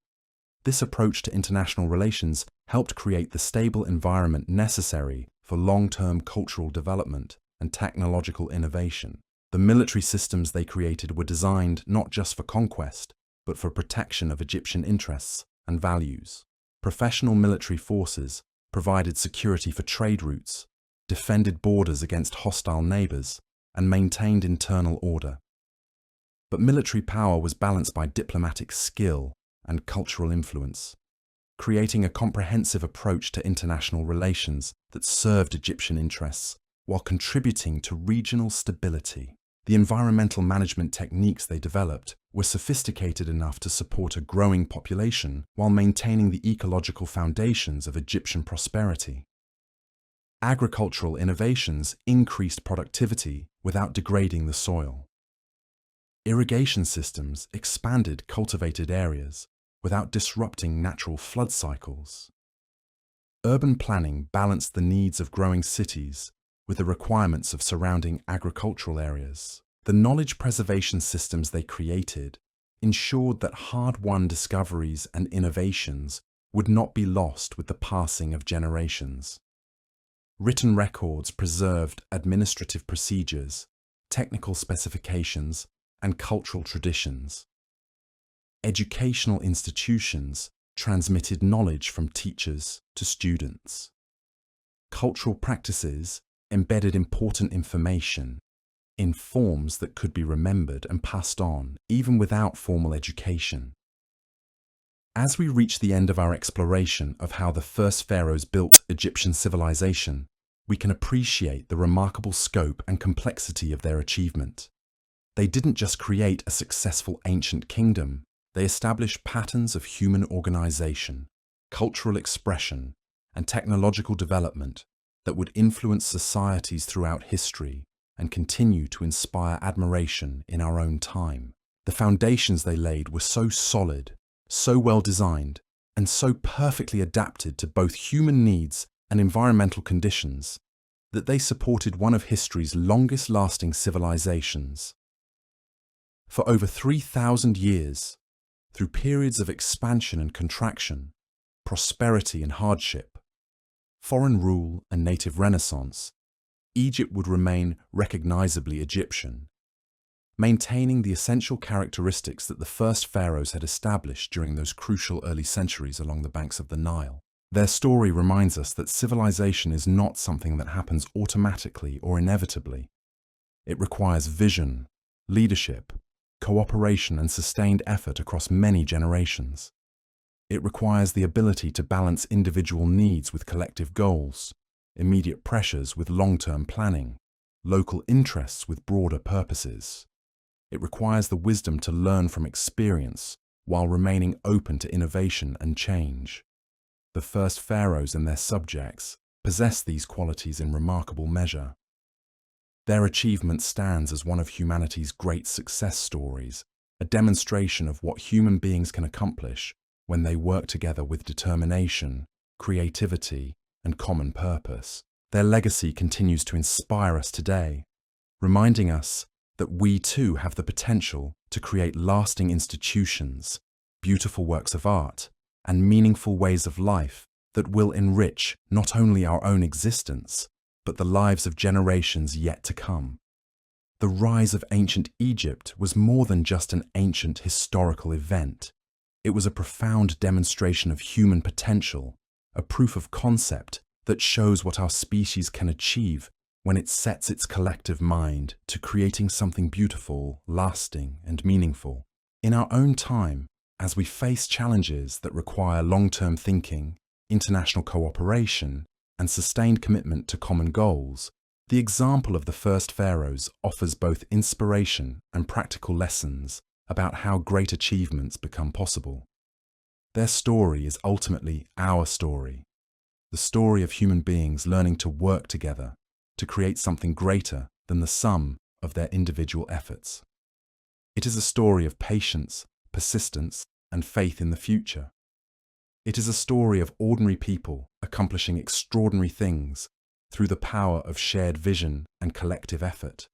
This approach to international relations helped create the stable environment necessary for long-term cultural development and technological innovation. The military systems they created were designed not just for conquest, but for protection of Egyptian interests and values. Professional military forces provided security for trade routes, defended borders against hostile neighbors, and maintained internal order. But military power was balanced by diplomatic skill and cultural influence, creating a comprehensive approach to international relations that served Egyptian interests while contributing to regional stability. The environmental management techniques they developed were sophisticated enough to support a growing population while maintaining the ecological foundations of Egyptian prosperity. Agricultural innovations increased productivity without degrading the soil. Irrigation systems expanded cultivated areas without disrupting natural flood cycles. Urban planning balanced the needs of growing cities with the requirements of surrounding agricultural areas. The knowledge preservation systems they created ensured that hard-won discoveries and innovations would not be lost with the passing of generations. Written records preserved administrative procedures, technical specifications, and cultural traditions. Educational institutions transmitted knowledge from teachers to students. Cultural practices embedded important information in forms that could be remembered and passed on, even without formal education. As we reach the end of our exploration of how the first pharaohs built Egyptian civilization, we can appreciate the remarkable scope and complexity of their achievement. They didn't just create a successful ancient kingdom, they established patterns of human organization, cultural expression, and technological development that would influence societies throughout history and continue to inspire admiration in our own time. The foundations they laid were so solid, so well designed, and so perfectly adapted to both human needs and environmental conditions that they supported one of history's longest-lasting civilizations. For over 3,000 years, through periods of expansion and contraction, prosperity and hardship, foreign rule and native renaissance, Egypt would remain recognizably Egyptian, maintaining the essential characteristics that the first pharaohs had established during those crucial early centuries along the banks of the Nile. Their story reminds us that civilization is not something that happens automatically or inevitably. It requires vision, leadership, cooperation, and sustained effort across many generations. It requires the ability to balance individual needs with collective goals, immediate pressures with long-term planning, local interests with broader purposes. It requires the wisdom to learn from experience while remaining open to innovation and change. The first pharaohs and their subjects possessed these qualities in remarkable measure. Their achievement stands as one of humanity's great success stories, a demonstration of what human beings can accomplish when they work together with determination, creativity, and common purpose. Their legacy continues to inspire us today, reminding us that we too have the potential to create lasting institutions, beautiful works of art, and meaningful ways of life that will enrich not only our own existence, but the lives of generations yet to come. The rise of ancient Egypt was more than just an ancient historical event. It was a profound demonstration of human potential, a proof of concept that shows what our species can achieve when it sets its collective mind to creating something beautiful, lasting, and meaningful. In our own time, as we face challenges that require long-term thinking, international cooperation, and sustained commitment to common goals, the example of the first pharaohs offers both inspiration and practical lessons about how great achievements become possible. Their story is ultimately our story, the story of human beings learning to work together to create something greater than the sum of their individual efforts. It is a story of patience, persistence, and faith in the future. It is a story of ordinary people accomplishing extraordinary things through the power of shared vision and collective effort.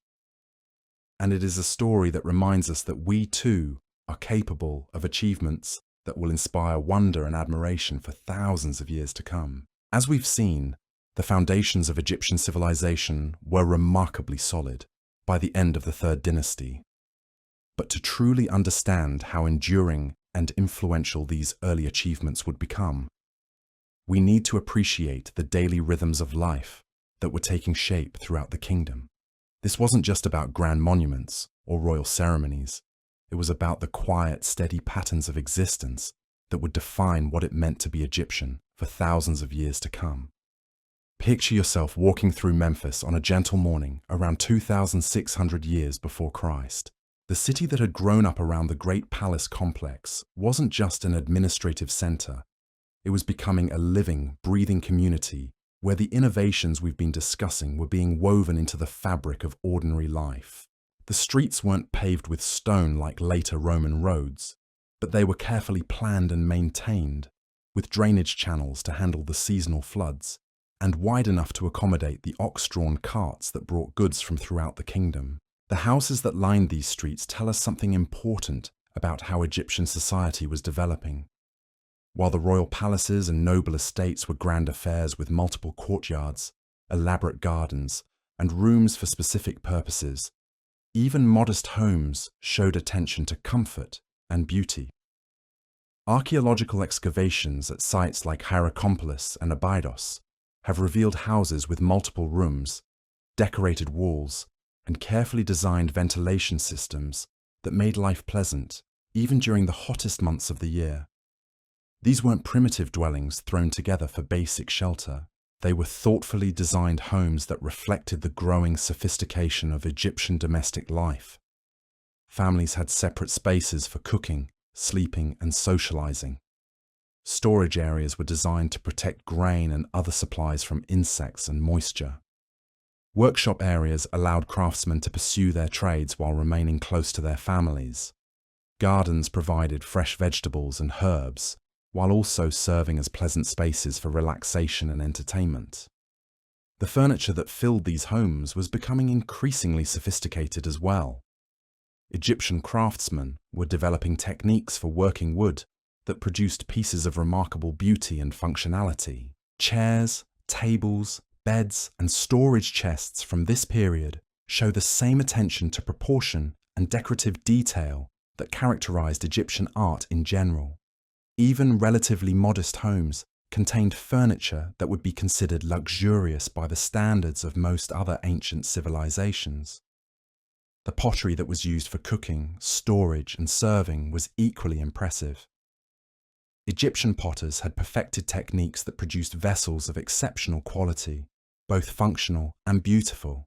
And it is a story that reminds us that we too are capable of achievements that will inspire wonder and admiration for thousands of years to come. As we've seen, the foundations of Egyptian civilization were remarkably solid by the end of the Third Dynasty. But to truly understand how enduring and influential these early achievements would become, we need to appreciate the daily rhythms of life that were taking shape throughout the kingdom. This wasn't just about grand monuments or royal ceremonies. It was about the quiet, steady patterns of existence that would define what it meant to be Egyptian for thousands of years to come. Picture yourself walking through Memphis on a gentle morning around 2,600 years before Christ. The city that had grown up around the great palace complex wasn't just an administrative center. It was becoming a living, breathing community where the innovations we've been discussing were being woven into the fabric of ordinary life. The streets weren't paved with stone like later Roman roads, but they were carefully planned and maintained, with drainage channels to handle the seasonal floods, and wide enough to accommodate the ox-drawn carts that brought goods from throughout the kingdom. The houses that lined these streets tell us something important about how Egyptian society was developing. While the royal palaces and noble estates were grand affairs with multiple courtyards, elaborate gardens, and rooms for specific purposes, even modest homes showed attention to comfort and beauty. Archaeological excavations at sites like Hierakonpolis and Abydos have revealed houses with multiple rooms, decorated walls, and carefully designed ventilation systems that made life pleasant even during the hottest months of the year. These weren't primitive dwellings thrown together for basic shelter. They were thoughtfully designed homes that reflected the growing sophistication of Egyptian domestic life. Families had separate spaces for cooking, sleeping, and socializing. Storage areas were designed to protect grain and other supplies from insects and moisture. Workshop areas allowed craftsmen to pursue their trades while remaining close to their families. Gardens provided fresh vegetables and herbs, while also serving as pleasant spaces for relaxation and entertainment. The furniture that filled these homes was becoming increasingly sophisticated as well. Egyptian craftsmen were developing techniques for working wood that produced pieces of remarkable beauty and functionality. Chairs, tables, beds, and storage chests from this period show the same attention to proportion and decorative detail that characterized Egyptian art in general. Even relatively modest homes contained furniture that would be considered luxurious by the standards of most other ancient civilizations. The pottery that was used for cooking, storage, and serving was equally impressive. Egyptian potters had perfected techniques that produced vessels of exceptional quality, both functional and beautiful.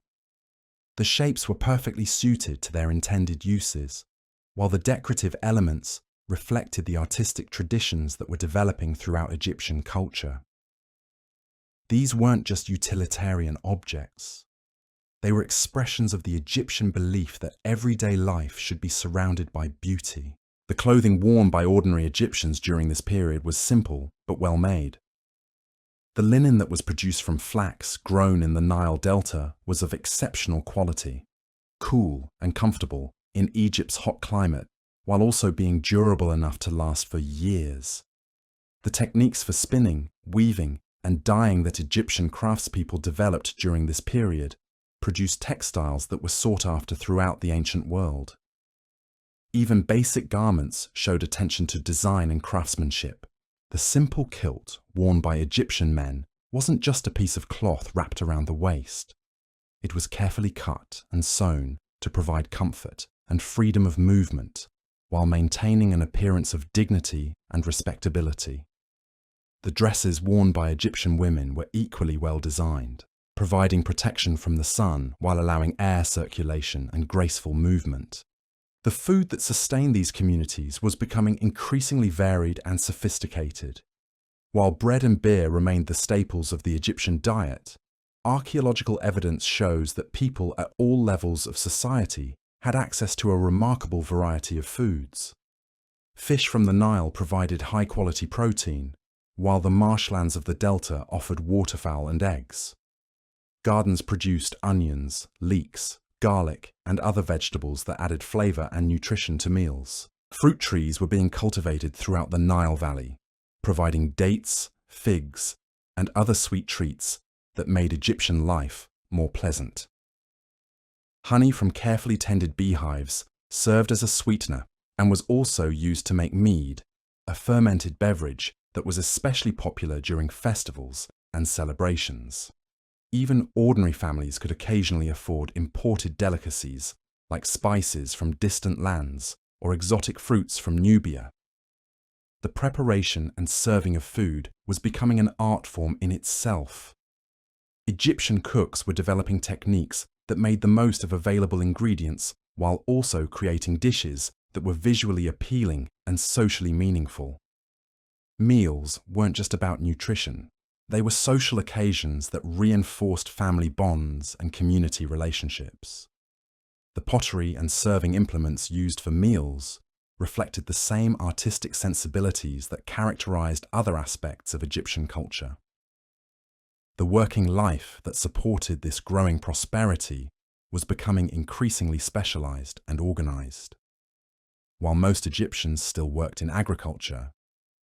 The shapes were perfectly suited to their intended uses, while the decorative elements reflected the artistic traditions that were developing throughout Egyptian culture. These weren't just utilitarian objects. They were expressions of the Egyptian belief that everyday life should be surrounded by beauty. The clothing worn by ordinary Egyptians during this period was simple but well made. The linen that was produced from flax grown in the Nile Delta was of exceptional quality, cool and comfortable in Egypt's hot climate, while also being durable enough to last for years. The techniques for spinning, weaving, and dyeing that Egyptian craftspeople developed during this period produced textiles that were sought after throughout the ancient world. Even basic garments showed attention to design and craftsmanship. The simple kilt worn by Egyptian men wasn't just a piece of cloth wrapped around the waist. It was carefully cut and sewn to provide comfort and freedom of movement, while maintaining an appearance of dignity and respectability. The dresses worn by Egyptian women were equally well designed, providing protection from the sun while allowing air circulation and graceful movement. The food that sustained these communities was becoming increasingly varied and sophisticated. While bread and beer remained the staples of the Egyptian diet, archaeological evidence shows that people at all levels of society had access to a remarkable variety of foods. Fish from the Nile provided high-quality protein, while the marshlands of the delta offered waterfowl and eggs. Gardens produced onions, leeks, garlic, and other vegetables that added flavor and nutrition to meals. Fruit trees were being cultivated throughout the Nile Valley, providing dates, figs, and other sweet treats that made Egyptian life more pleasant. Honey from carefully tended beehives served as a sweetener and was also used to make mead, a fermented beverage that was especially popular during festivals and celebrations. Even ordinary families could occasionally afford imported delicacies like spices from distant lands or exotic fruits from Nubia. The preparation and serving of food was becoming an art form in itself. Egyptian cooks were developing techniques that made the most of available ingredients while also creating dishes that were visually appealing and socially meaningful. Meals weren't just about nutrition. They were social occasions that reinforced family bonds and community relationships. The pottery and serving implements used for meals reflected the same artistic sensibilities that characterized other aspects of Egyptian culture. The working life that supported this growing prosperity was becoming increasingly specialized and organized. While most Egyptians still worked in agriculture,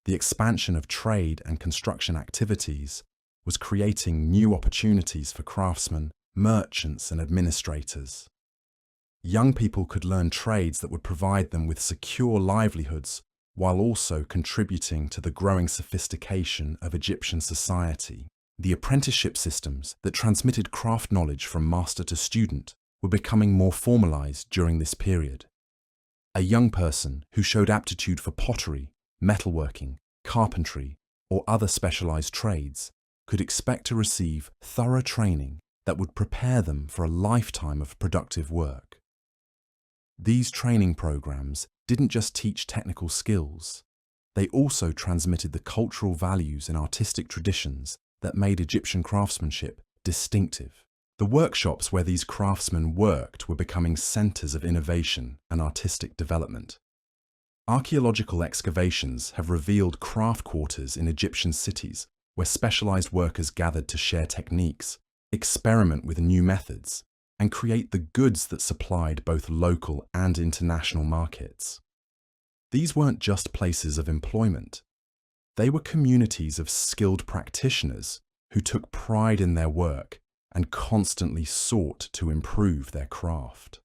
the expansion of trade and construction activities was creating new opportunities for craftsmen, merchants, and administrators. Young people could learn trades that would provide them with secure livelihoods while also contributing to the growing sophistication of Egyptian society. The apprenticeship systems that transmitted craft knowledge from master to student were becoming more formalized during this period. A young person who showed aptitude for pottery, metalworking, carpentry, or other specialized trades could expect to receive thorough training that would prepare them for a lifetime of productive work. These training programs didn't just teach technical skills, they also transmitted the cultural values and artistic traditions that made Egyptian craftsmanship distinctive. The workshops where these craftsmen worked were becoming centers of innovation and artistic development. Archaeological excavations have revealed craft quarters in Egyptian cities where specialized workers gathered to share techniques, experiment with new methods, and create the goods that supplied both local and international markets. These weren't just places of employment. They were communities of skilled practitioners who took pride in their work and constantly sought to improve their craft.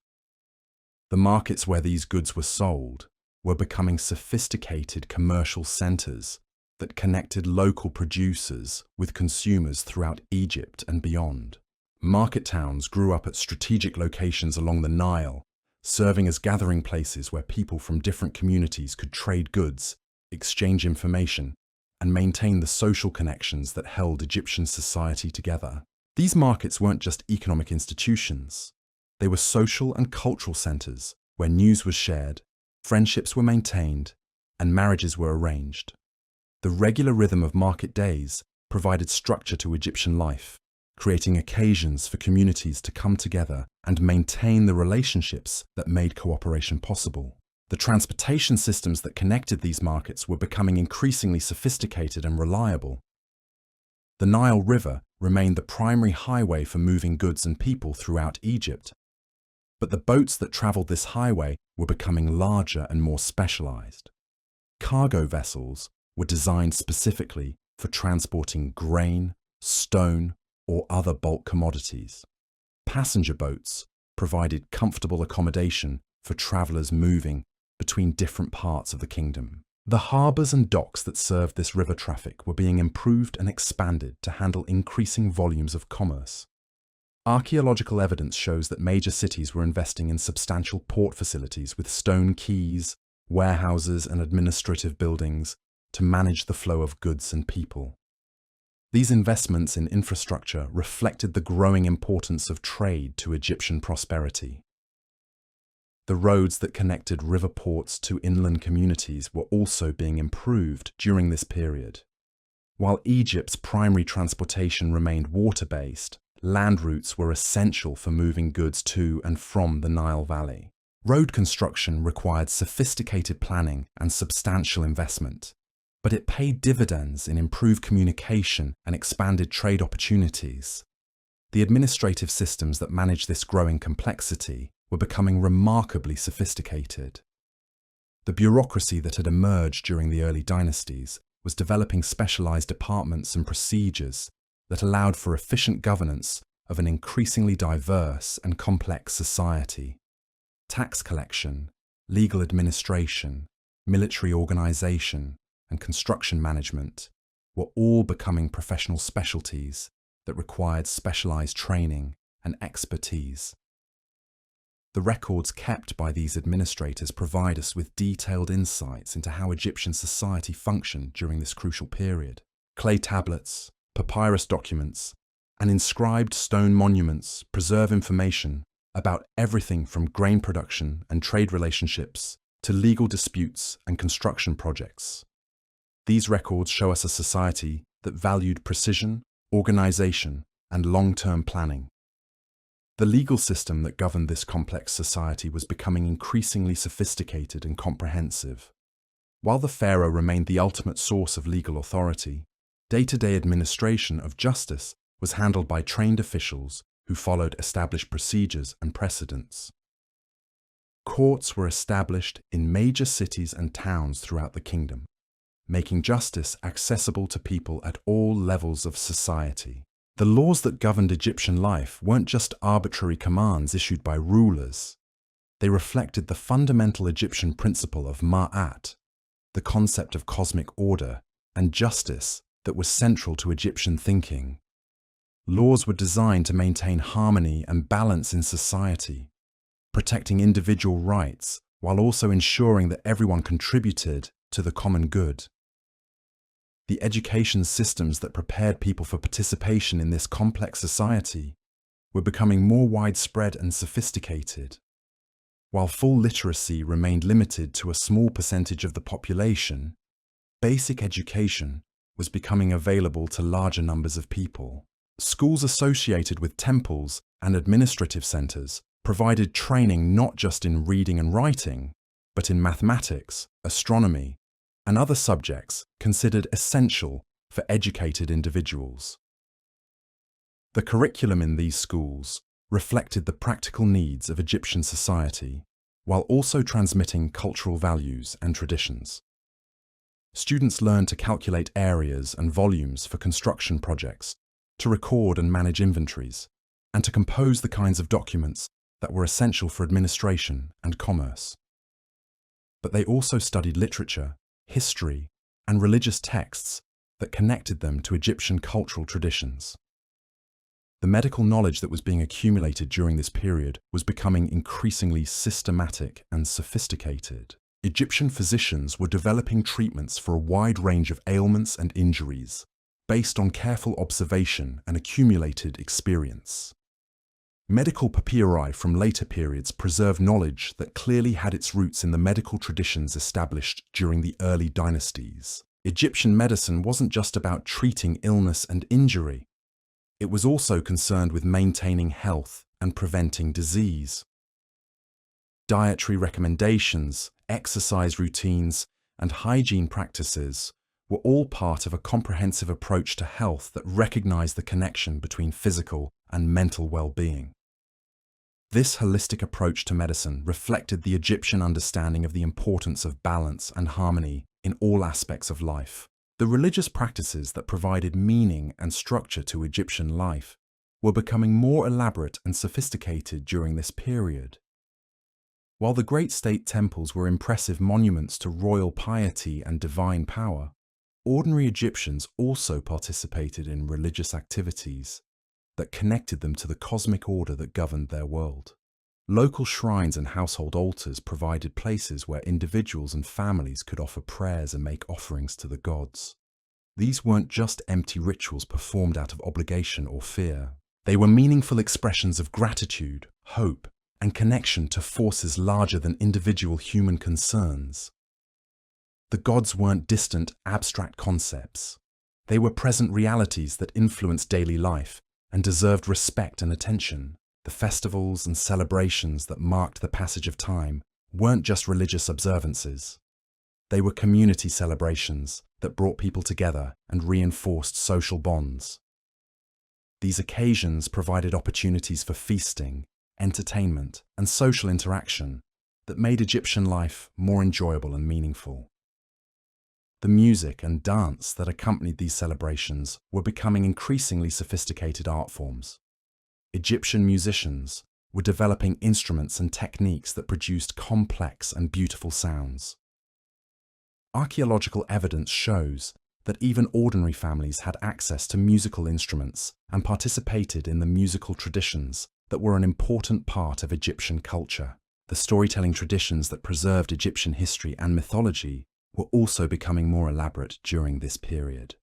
The markets where these goods were sold were becoming sophisticated commercial centers that connected local producers with consumers throughout Egypt and beyond. Market towns grew up at strategic locations along the Nile, serving as gathering places where people from different communities could trade goods, exchange information, and maintain the social connections that held Egyptian society together. These markets weren't just economic institutions. They were social and cultural centers where news was shared, friendships were maintained, and marriages were arranged. The regular rhythm of market days provided structure to Egyptian life, creating occasions for communities to come together and maintain the relationships that made cooperation possible. The transportation systems that connected these markets were becoming increasingly sophisticated and reliable. The Nile River remained the primary highway for moving goods and people throughout Egypt. But the boats that traveled this highway were becoming larger and more specialized. Cargo vessels were designed specifically for transporting grain, stone, or other bulk commodities. Passenger boats provided comfortable accommodation for travelers moving between different parts of the kingdom. The harbors and docks that served this river traffic were being improved and expanded to handle increasing volumes of commerce. Archaeological evidence shows that major cities were investing in substantial port facilities with stone quays, warehouses, and administrative buildings to manage the flow of goods and people. These investments in infrastructure reflected the growing importance of trade to Egyptian prosperity. The roads that connected river ports to inland communities were also being improved during this period. While Egypt's primary transportation remained water-based, land routes were essential for moving goods to and from the Nile Valley. Road construction required sophisticated planning and substantial investment, but it paid dividends in improved communication and expanded trade opportunities. The administrative systems that managed this growing complexity were becoming remarkably sophisticated. The bureaucracy that had emerged during the early dynasties was developing specialized departments and procedures that allowed for efficient governance of an increasingly diverse and complex society. Tax collection, legal administration, military organization, and construction management were all becoming professional specialties that required specialized training and expertise. The records kept by these administrators provide us with detailed insights into how Egyptian society functioned during this crucial period. Clay tablets, papyrus documents, and inscribed stone monuments preserve information about everything from grain production and trade relationships to legal disputes and construction projects. These records show us a society that valued precision, organization, and long-term planning. The legal system that governed this complex society was becoming increasingly sophisticated and comprehensive. While the pharaoh remained the ultimate source of legal authority, day-to-day administration of justice was handled by trained officials who followed established procedures and precedents. Courts were established in major cities and towns throughout the kingdom, making justice accessible to people at all levels of society. The laws that governed Egyptian life weren't just arbitrary commands issued by rulers. They reflected the fundamental Egyptian principle of ma'at, the concept of cosmic order and justice that was central to Egyptian thinking. Laws were designed to maintain harmony and balance in society, protecting individual rights while also ensuring that everyone contributed to the common good. The education systems that prepared people for participation in this complex society were becoming more widespread and sophisticated. While full literacy remained limited to a small percentage of the population, basic education was becoming available to larger numbers of people. Schools associated with temples and administrative centers provided training not just in reading and writing, but in mathematics, astronomy, and other subjects considered essential for educated individuals. The curriculum in these schools reflected the practical needs of Egyptian society, while also transmitting cultural values and traditions. Students learned to calculate areas and volumes for construction projects, to record and manage inventories, and to compose the kinds of documents that were essential for administration and commerce. But they also studied literature, history, and religious texts that connected them to Egyptian cultural traditions. The medical knowledge that was being accumulated during this period was becoming increasingly systematic and sophisticated. Egyptian physicians were developing treatments for a wide range of ailments and injuries, based on careful observation and accumulated experience. Medical papyri from later periods preserve knowledge that clearly had its roots in the medical traditions established during the early dynasties. Egyptian medicine wasn't just about treating illness and injury. It was also concerned with maintaining health and preventing disease. Dietary recommendations, exercise routines, and hygiene practices were all part of a comprehensive approach to health that recognized the connection between physical and mental well-being. This holistic approach to medicine reflected the Egyptian understanding of the importance of balance and harmony in all aspects of life. The religious practices that provided meaning and structure to Egyptian life were becoming more elaborate and sophisticated during this period. While the great state temples were impressive monuments to royal piety and divine power, ordinary Egyptians also participated in religious activities that connected them to the cosmic order that governed their world. Local shrines and household altars provided places where individuals and families could offer prayers and make offerings to the gods. These weren't just empty rituals performed out of obligation or fear. They were meaningful expressions of gratitude, hope, and connection to forces larger than individual human concerns. The gods weren't distant, abstract concepts. They were present realities that influenced daily life and deserved respect and attention. The festivals and celebrations that marked the passage of time weren't just religious observances. They were community celebrations that brought people together and reinforced social bonds. These occasions provided opportunities for feasting, entertainment, and social interaction that made Egyptian life more enjoyable and meaningful. The music and dance that accompanied these celebrations were becoming increasingly sophisticated art forms. Egyptian musicians were developing instruments and techniques that produced complex and beautiful sounds. Archaeological evidence shows that even ordinary families had access to musical instruments and participated in the musical traditions that were an important part of Egyptian culture. The storytelling traditions that preserved Egyptian history and mythology were also becoming more elaborate during this period.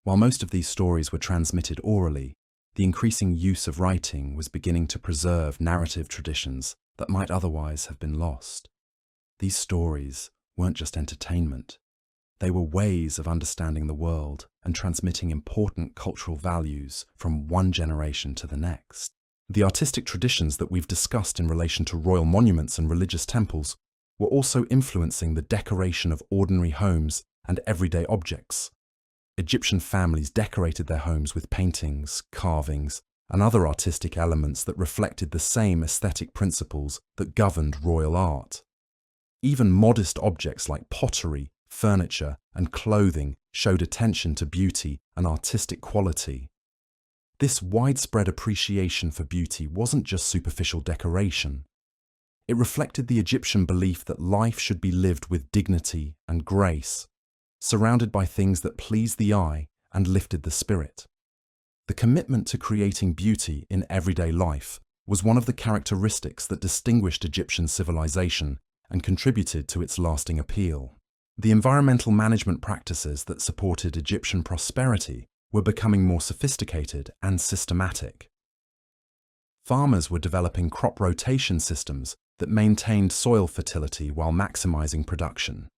While most of these stories were transmitted orally, the increasing use of writing was beginning to preserve narrative traditions that might otherwise have been lost. These stories weren't just entertainment. They were ways of understanding the world and transmitting important cultural values from one generation to the next. The artistic traditions that we've discussed in relation to royal monuments and religious temples were also influencing the decoration of ordinary homes and everyday objects. Egyptian families decorated their homes with paintings, carvings, and other artistic elements that reflected the same aesthetic principles that governed royal art. Even modest objects like pottery, furniture, and clothing showed attention to beauty and artistic quality. This widespread appreciation for beauty wasn't just superficial decoration. It reflected the Egyptian belief that life should be lived with dignity and grace, surrounded by things that pleased the eye and lifted the spirit. The commitment to creating beauty in everyday life was one of the characteristics that distinguished Egyptian civilization and contributed to its lasting appeal. The environmental management practices that supported Egyptian prosperity were becoming more sophisticated and systematic. Farmers were developing crop rotation systems that maintained soil fertility while maximizing production.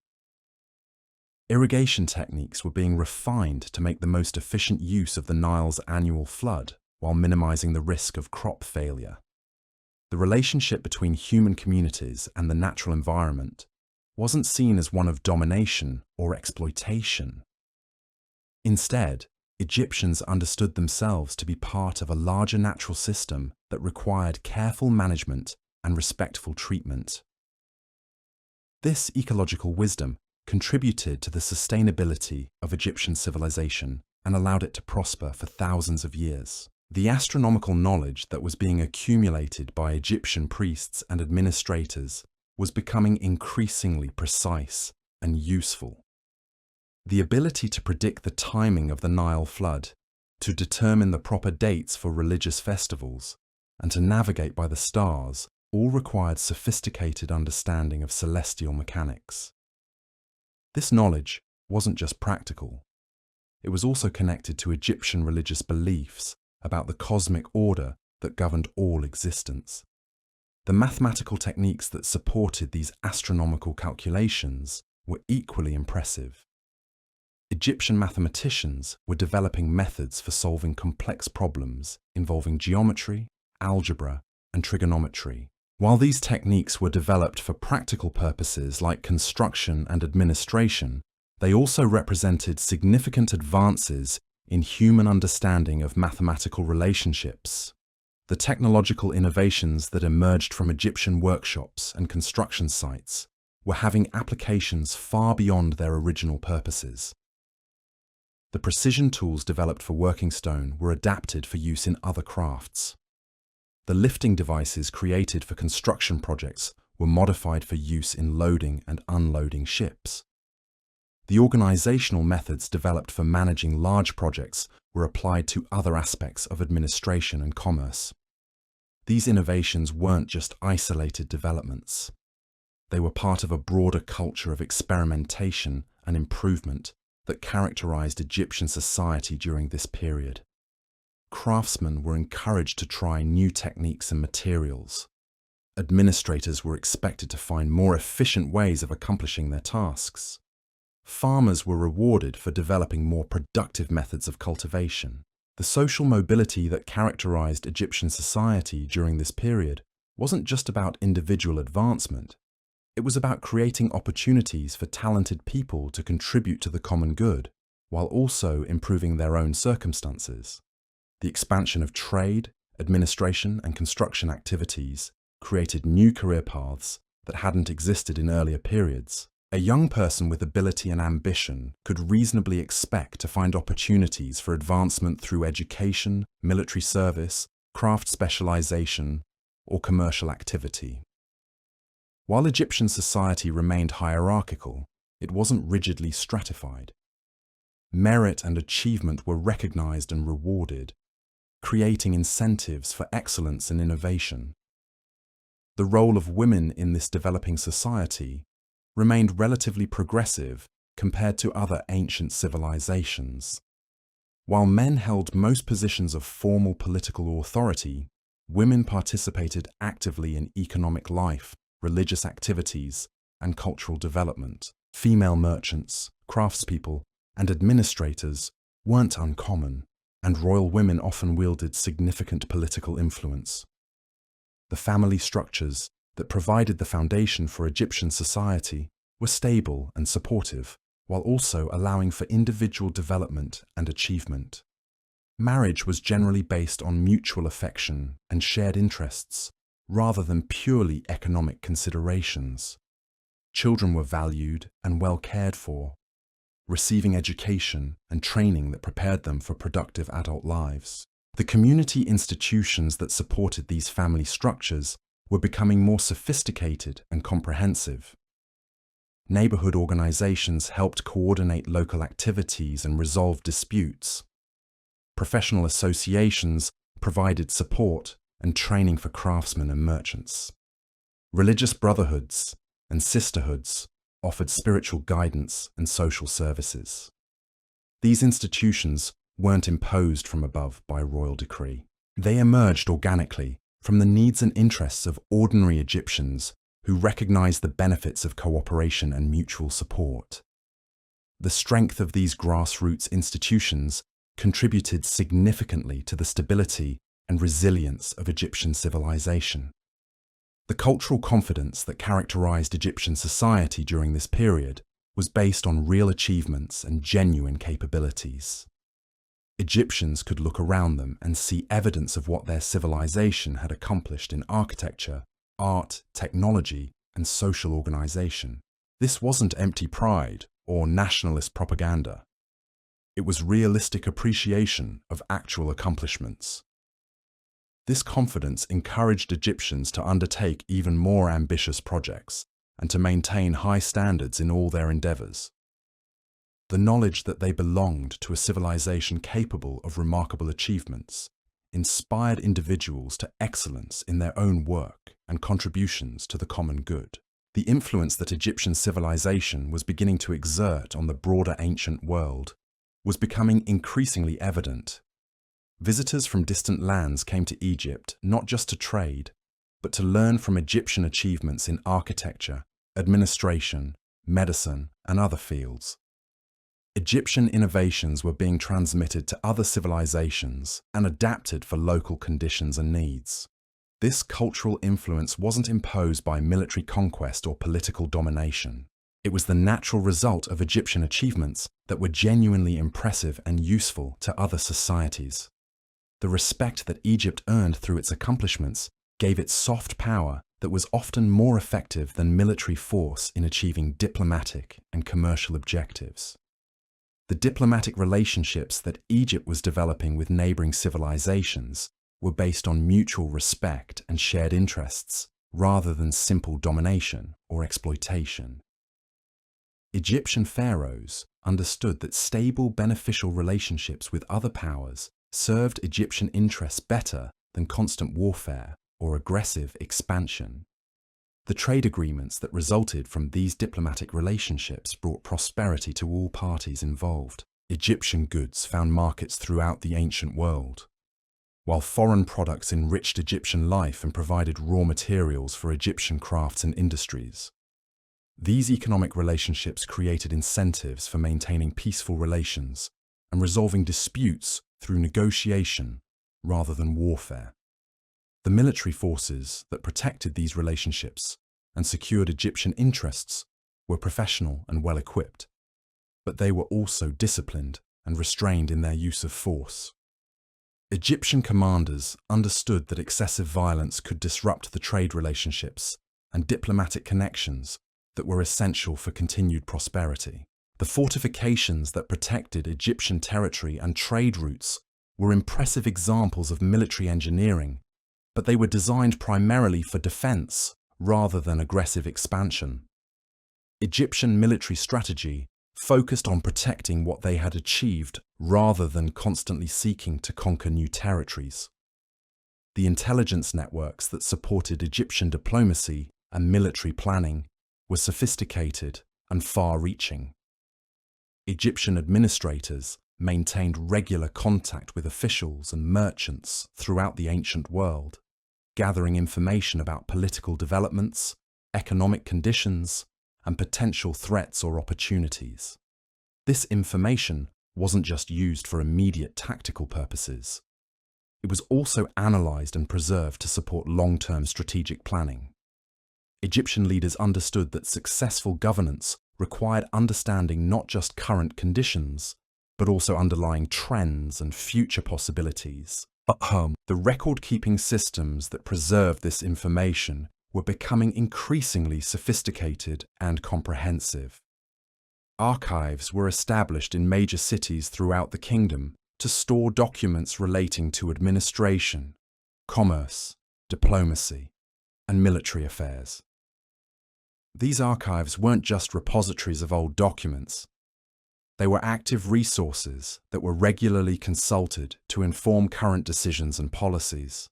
Irrigation techniques were being refined to make the most efficient use of the Nile's annual flood while minimizing the risk of crop failure. The relationship between human communities and the natural environment wasn't seen as one of domination or exploitation. Instead, Egyptians understood themselves to be part of a larger natural system that required careful management and respectful treatment. This ecological wisdom contributed to the sustainability of Egyptian civilization and allowed it to prosper for thousands of years. The astronomical knowledge that was being accumulated by Egyptian priests and administrators was becoming increasingly precise and useful. The ability to predict the timing of the Nile flood to determine the proper dates for religious festivals, and to navigate by the stars all required sophisticated understanding of celestial mechanics. This knowledge wasn't just practical. It was also connected to Egyptian religious beliefs about the cosmic order that governed all existence. The mathematical techniques that supported these astronomical calculations were equally impressive. Egyptian mathematicians were developing methods for solving complex problems involving geometry, algebra, and trigonometry. While these techniques were developed for practical purposes like construction and administration, they also represented significant advances in human understanding of mathematical relationships. The technological innovations that emerged from Egyptian workshops and construction sites were having applications far beyond their original purposes. The precision tools developed for working stone were adapted for use in other crafts. The lifting devices created for construction projects were modified for use in loading and unloading ships. The organizational methods developed for managing large projects were applied to other aspects of administration and commerce. These innovations weren't just isolated developments. They were part of a broader culture of experimentation and improvement that characterized Egyptian society during this period. Craftsmen were encouraged to try new techniques and materials. Administrators were expected to find more efficient ways of accomplishing their tasks. Farmers were rewarded for developing more productive methods of cultivation. The social mobility that characterized Egyptian society during this period wasn't just about individual advancement. It was about creating opportunities for talented people to contribute to the common good, while also improving their own circumstances. The expansion of trade, administration, and construction activities created new career paths that hadn't existed in earlier periods. A young person with ability and ambition could reasonably expect to find opportunities for advancement through education, military service, craft specialization, or commercial activity. While Egyptian society remained hierarchical, it wasn't rigidly stratified. Merit and achievement were recognized and rewarded, creating incentives for excellence and innovation. The role of women in this developing society remained relatively progressive compared to other ancient civilizations. While men held most positions of formal political authority, women participated actively in economic life, religious activities, and cultural development. Female merchants, craftspeople, and administrators weren't uncommon, and royal women often wielded significant political influence. The family structures that provided the foundation for Egyptian society were stable and supportive, while also allowing for individual development and achievement. Marriage was generally based on mutual affection and shared interests, rather than purely economic considerations. Children were valued and well cared for, receiving education and training that prepared them for productive adult lives. The community institutions that supported these family structures were becoming more sophisticated and comprehensive. Neighborhood organizations helped coordinate local activities and resolve disputes. Professional associations provided support and training for craftsmen and merchants. Religious brotherhoods and sisterhoods offered spiritual guidance and social services. These institutions weren't imposed from above by royal decree. They emerged organically from the needs and interests of ordinary Egyptians who recognized the benefits of cooperation and mutual support. The strength of these grassroots institutions contributed significantly to the stability and resilience of Egyptian civilization. The cultural confidence that characterized Egyptian society during this period was based on real achievements and genuine capabilities. Egyptians could look around them and see evidence of what their civilization had accomplished in architecture, art, technology, and social organization. This wasn't empty pride or nationalist propaganda. It was realistic appreciation of actual accomplishments. This confidence encouraged Egyptians to undertake even more ambitious projects and to maintain high standards in all their endeavors. The knowledge that they belonged to a civilization capable of remarkable achievements inspired individuals to excellence in their own work and contributions to the common good. The influence that Egyptian civilization was beginning to exert on the broader ancient world was becoming increasingly evident. Visitors from distant lands came to Egypt not just to trade, but to learn from Egyptian achievements in architecture, administration, medicine, and other fields. Egyptian innovations were being transmitted to other civilizations and adapted for local conditions and needs. This cultural influence wasn't imposed by military conquest or political domination. It was the natural result of Egyptian achievements that were genuinely impressive and useful to other societies. The respect that Egypt earned through its accomplishments gave it soft power that was often more effective than military force in achieving diplomatic and commercial objectives. The diplomatic relationships that Egypt was developing with neighboring civilizations were based on mutual respect and shared interests, rather than simple domination or exploitation. Egyptian pharaohs understood that stable, beneficial relationships with other powers served Egyptian interests better than constant warfare or aggressive expansion. The trade agreements that resulted from these diplomatic relationships brought prosperity to all parties involved. Egyptian goods found markets throughout the ancient world, while foreign products enriched Egyptian life and provided raw materials for Egyptian crafts and industries. These economic relationships created incentives for maintaining peaceful relations and resolving disputes through negotiation rather than warfare. The military forces that protected these relationships and secured Egyptian interests were professional and well-equipped, but they were also disciplined and restrained in their use of force. Egyptian commanders understood that excessive violence could disrupt the trade relationships and diplomatic connections that were essential for continued prosperity. The fortifications that protected Egyptian territory and trade routes were impressive examples of military engineering, but they were designed primarily for defense rather than aggressive expansion. Egyptian military strategy focused on protecting what they had achieved rather than constantly seeking to conquer new territories. The intelligence networks that supported Egyptian diplomacy and military planning were sophisticated and far-reaching. Egyptian administrators maintained regular contact with officials and merchants throughout the ancient world, gathering information about political developments, economic conditions, and potential threats or opportunities. This information wasn't just used for immediate tactical purposes. It was also analyzed and preserved to support long-term strategic planning. Egyptian leaders understood that successful governance required understanding not just current conditions, but also underlying trends and future possibilities. The record-keeping systems that preserved this information were becoming increasingly sophisticated and comprehensive. Archives were established in major cities throughout the kingdom to store documents relating to administration, commerce, diplomacy, and military affairs. These archives weren't just repositories of old documents. They were active resources that were regularly consulted to inform current decisions and policies.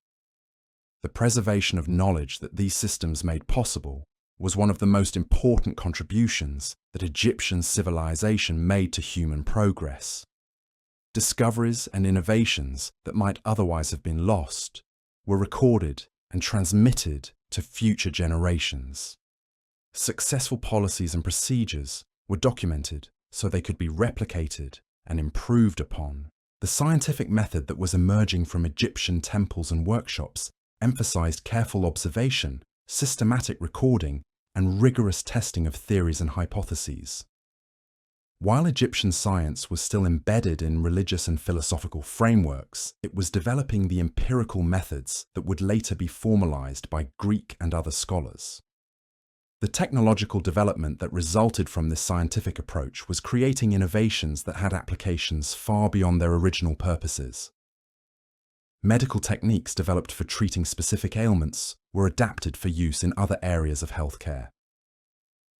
The preservation of knowledge that these systems made possible was one of the most important contributions that Egyptian civilization made to human progress. Discoveries and innovations that might otherwise have been lost were recorded and transmitted to future generations. Successful policies and procedures were documented so they could be replicated and improved upon. The scientific method that was emerging from Egyptian temples and workshops emphasized careful observation, systematic recording, and rigorous testing of theories and hypotheses. While Egyptian science was still embedded in religious and philosophical frameworks, it was developing the empirical methods that would later be formalized by Greek and other scholars. The technological development that resulted from this scientific approach was creating innovations that had applications far beyond their original purposes. Medical techniques developed for treating specific ailments were adapted for use in other areas of healthcare.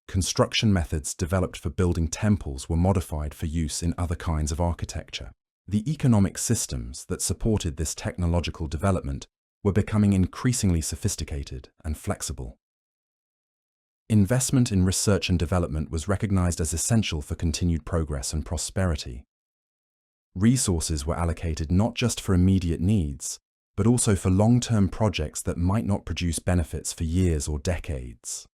construction methods developed for building temples were modified for use in other kinds of architecture. The economic systems that supported this technological development were becoming increasingly sophisticated and flexible. Investment in research and development was recognized as essential for continued progress and prosperity. Resources were allocated not just for immediate needs, but also for long-term projects that might not produce benefits for years or decades.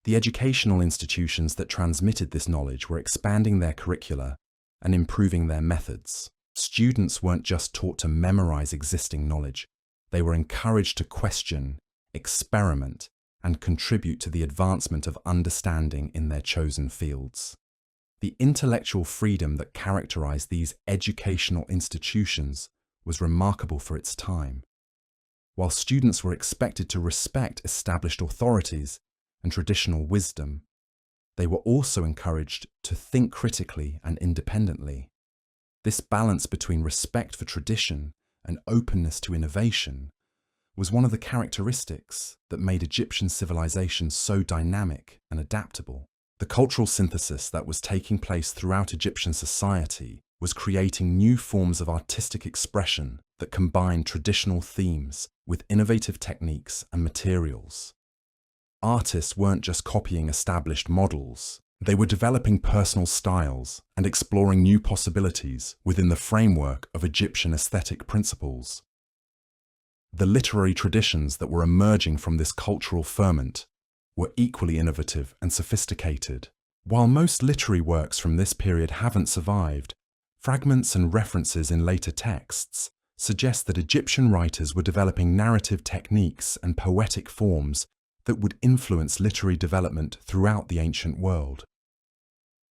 The educational institutions that transmitted this knowledge were expanding their curricula and improving their methods. Students weren't just taught to memorize existing knowledge, they were encouraged to question, experiment, and contribute to the advancement of understanding in their chosen fields. The intellectual freedom that characterized these educational institutions was remarkable for its time. While students were expected to respect established authorities and traditional wisdom, they were also encouraged to think critically and independently. This balance between respect for tradition and openness to innovation was one of the characteristics that made Egyptian civilization so dynamic and adaptable. The cultural synthesis that was taking place throughout Egyptian society was creating new forms of artistic expression that combined traditional themes with innovative techniques and materials. Artists weren't just copying established models, they were developing personal styles and exploring new possibilities within the framework of Egyptian aesthetic principles. The literary traditions that were emerging from this cultural ferment were equally innovative and sophisticated. While most literary works from this period haven't survived, fragments and references in later texts suggest that Egyptian writers were developing narrative techniques and poetic forms that would influence literary development throughout the ancient world.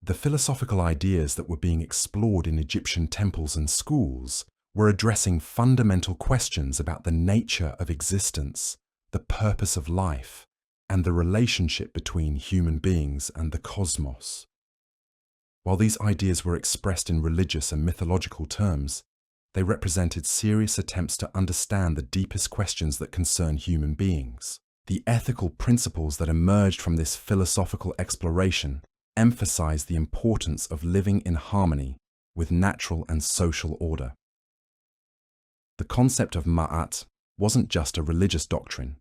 The philosophical ideas that were being explored in Egyptian temples and schools were addressing fundamental questions about the nature of existence, the purpose of life, and the relationship between human beings and the cosmos. While these ideas were expressed in religious and mythological terms, they represented serious attempts to understand the deepest questions that concern human beings. The ethical principles that emerged from this philosophical exploration emphasized the importance of living in harmony with natural and social order. The concept of ma'at wasn't just a religious doctrine.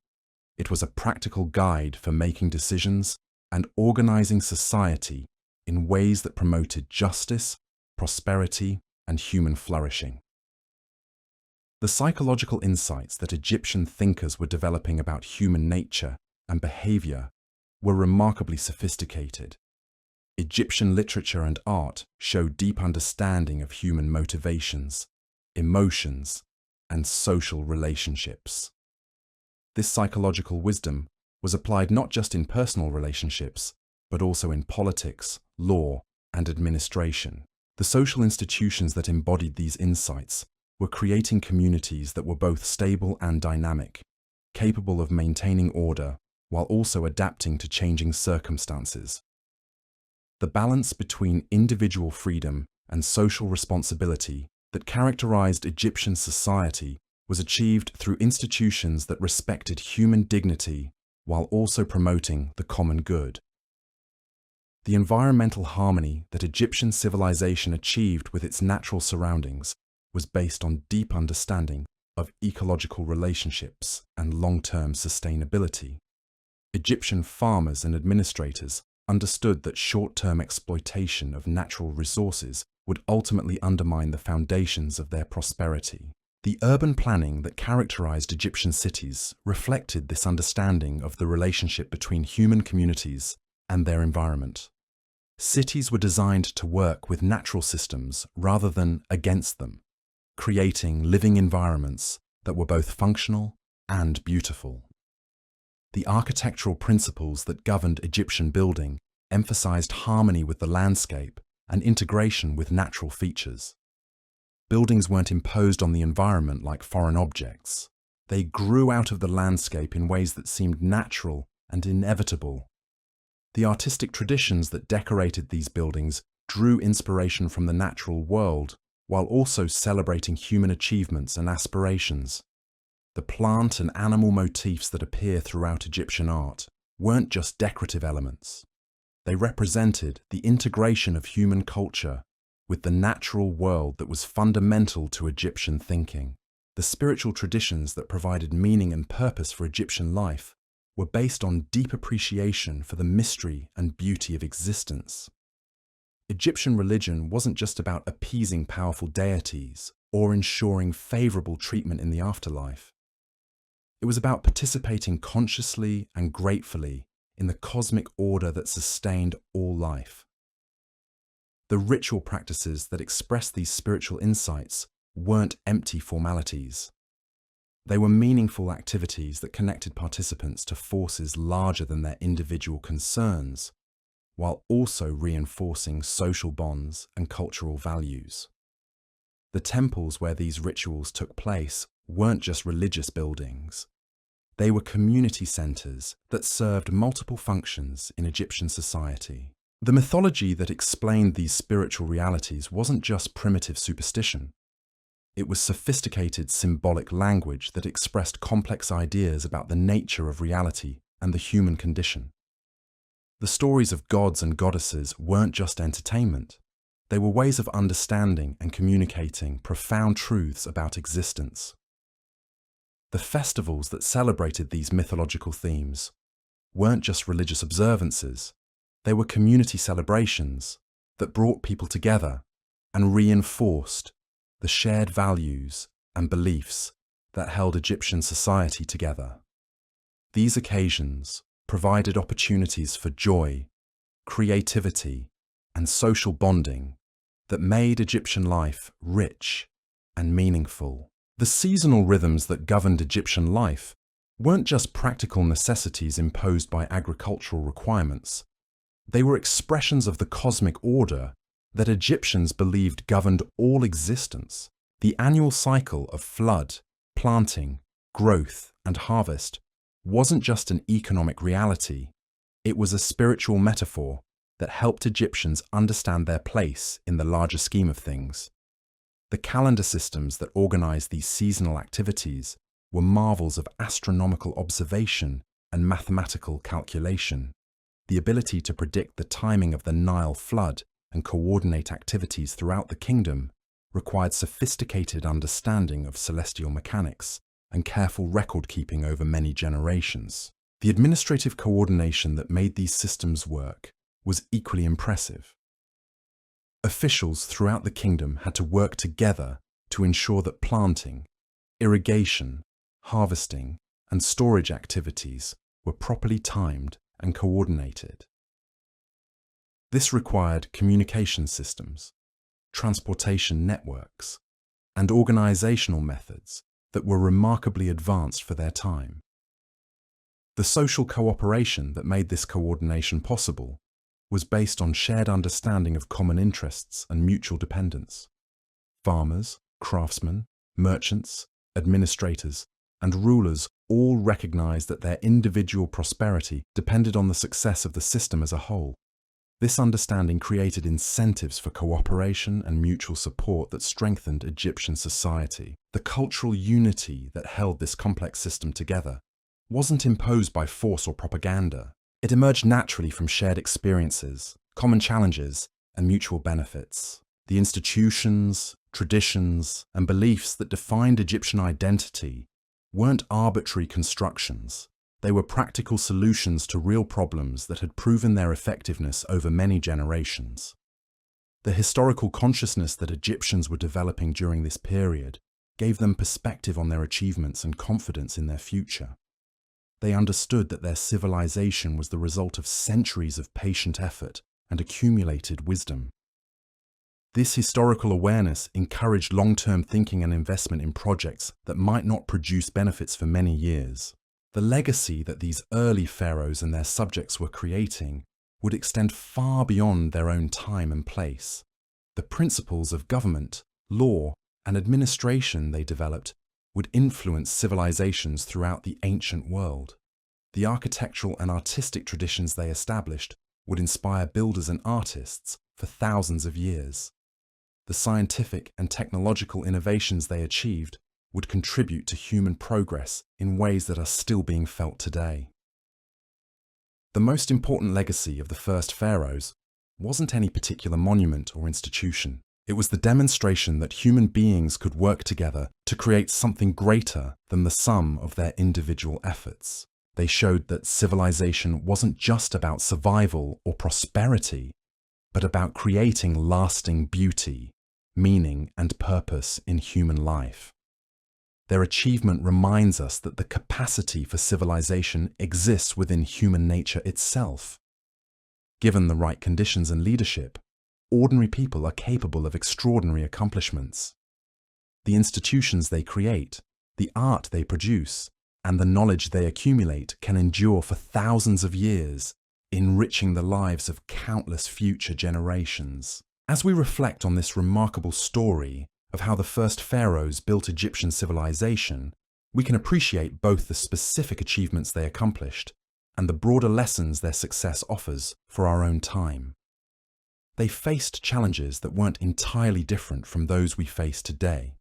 It was a practical guide for making decisions and organizing society in ways that promoted justice, prosperity, and human flourishing. The psychological insights that Egyptian thinkers were developing about human nature and behavior were remarkably sophisticated. Egyptian literature and art showed deep understanding of human motivations, emotions, and social relationships. This psychological wisdom was applied not just in personal relationships, but also in politics, law, and administration. The social institutions that embodied these insights were creating communities that were both stable and dynamic, capable of maintaining order while also adapting to changing circumstances. The balance between individual freedom and social responsibility that characterized Egyptian society was achieved through institutions that respected human dignity while also promoting the common good. The environmental harmony that Egyptian civilization achieved with its natural surroundings was based on deep understanding of ecological relationships and long-term sustainability. Egyptian farmers and administrators understood that short-term exploitation of natural resources would ultimately undermine the foundations of their prosperity. The urban planning that characterized Egyptian cities reflected this understanding of the relationship between human communities and their environment. Cities were designed to work with natural systems rather than against them, creating living environments that were both functional and beautiful. The architectural principles that governed Egyptian building emphasized harmony with the landscape and integration with natural features. Buildings weren't imposed on the environment like foreign objects. They grew out of the landscape in ways that seemed natural and inevitable. The artistic traditions that decorated these buildings drew inspiration from the natural world while also celebrating human achievements and aspirations. The plant and animal motifs that appear throughout Egyptian art weren't just decorative elements. They represented the integration of human culture with the natural world that was fundamental to Egyptian thinking. The spiritual traditions that provided meaning and purpose for Egyptian life were based on deep appreciation for the mystery and beauty of existence. Egyptian religion wasn't just about appeasing powerful deities or ensuring favorable treatment in the afterlife. It was about participating consciously and gratefully in the cosmic order that sustained all life. The ritual practices that expressed these spiritual insights weren't empty formalities. They were meaningful activities that connected participants to forces larger than their individual concerns, while also reinforcing social bonds and cultural values. The temples where these rituals took place weren't just religious buildings. They were community centers that served multiple functions in Egyptian society. The mythology that explained these spiritual realities wasn't just primitive superstition. It was sophisticated symbolic language that expressed complex ideas about the nature of reality and the human condition. The stories of gods and goddesses weren't just entertainment. They were ways of understanding and communicating profound truths about existence. The festivals that celebrated these mythological themes weren't just religious observances. They were community celebrations that brought people together and reinforced the shared values and beliefs that held Egyptian society together. These occasions provided opportunities for joy, creativity, and social bonding that made Egyptian life rich and meaningful. The seasonal rhythms that governed Egyptian life weren't just practical necessities imposed by agricultural requirements. They were expressions of the cosmic order that Egyptians believed governed all existence. The annual cycle of flood, planting, growth, and harvest wasn't just an economic reality. It was a spiritual metaphor that helped Egyptians understand their place in the larger scheme of things. The calendar systems that organized these seasonal activities were marvels of astronomical observation and mathematical calculation. The ability to predict the timing of the Nile flood and coordinate activities throughout the kingdom required sophisticated understanding of celestial mechanics and careful record-keeping over many generations. The administrative coordination that made these systems work was equally impressive. Officials throughout the kingdom had to work together to ensure that planting, irrigation, harvesting, and storage activities were properly timed and coordinated. This required communication systems, transportation networks, and organizational methods that were remarkably advanced for their time. The social cooperation that made this coordination possible was based on shared understanding of common interests and mutual dependence. Farmers, craftsmen, merchants, administrators, and rulers all recognized that their individual prosperity depended on the success of the system as a whole. This understanding created incentives for cooperation and mutual support that strengthened Egyptian society. The cultural unity that held this complex system together wasn't imposed by force or propaganda. It emerged naturally from shared experiences, common challenges, and mutual benefits. The institutions, traditions, and beliefs that defined Egyptian identity weren't arbitrary constructions. They were practical solutions to real problems that had proven their effectiveness over many generations. The historical consciousness that Egyptians were developing during this period gave them perspective on their achievements and confidence in their future. They understood that their civilization was the result of centuries of patient effort and accumulated wisdom. This historical awareness encouraged long-term thinking and investment in projects that might not produce benefits for many years. The legacy that these early pharaohs and their subjects were creating would extend far beyond their own time and place. The principles of government, law, and administration they developed would influence civilizations throughout the ancient world. The architectural and artistic traditions they established would inspire builders and artists for thousands of years. The scientific and technological innovations they achieved would contribute to human progress in ways that are still being felt today. The most important legacy of the first pharaohs wasn't any particular monument or institution. It was the demonstration that human beings could work together to create something greater than the sum of their individual efforts. They showed that civilization wasn't just about survival or prosperity, but about creating lasting beauty, meaning, and purpose in human life. Their achievement reminds us that the capacity for civilization exists within human nature itself. Given the right conditions and leadership, ordinary people are capable of extraordinary accomplishments. The institutions they create, the art they produce, and the knowledge they accumulate can endure for thousands of years, enriching the lives of countless future generations. As we reflect on this remarkable story of how the first pharaohs built Egyptian civilization, we can appreciate both the specific achievements they accomplished and the broader lessons their success offers for our own time. They faced challenges that weren't entirely different from those we face today.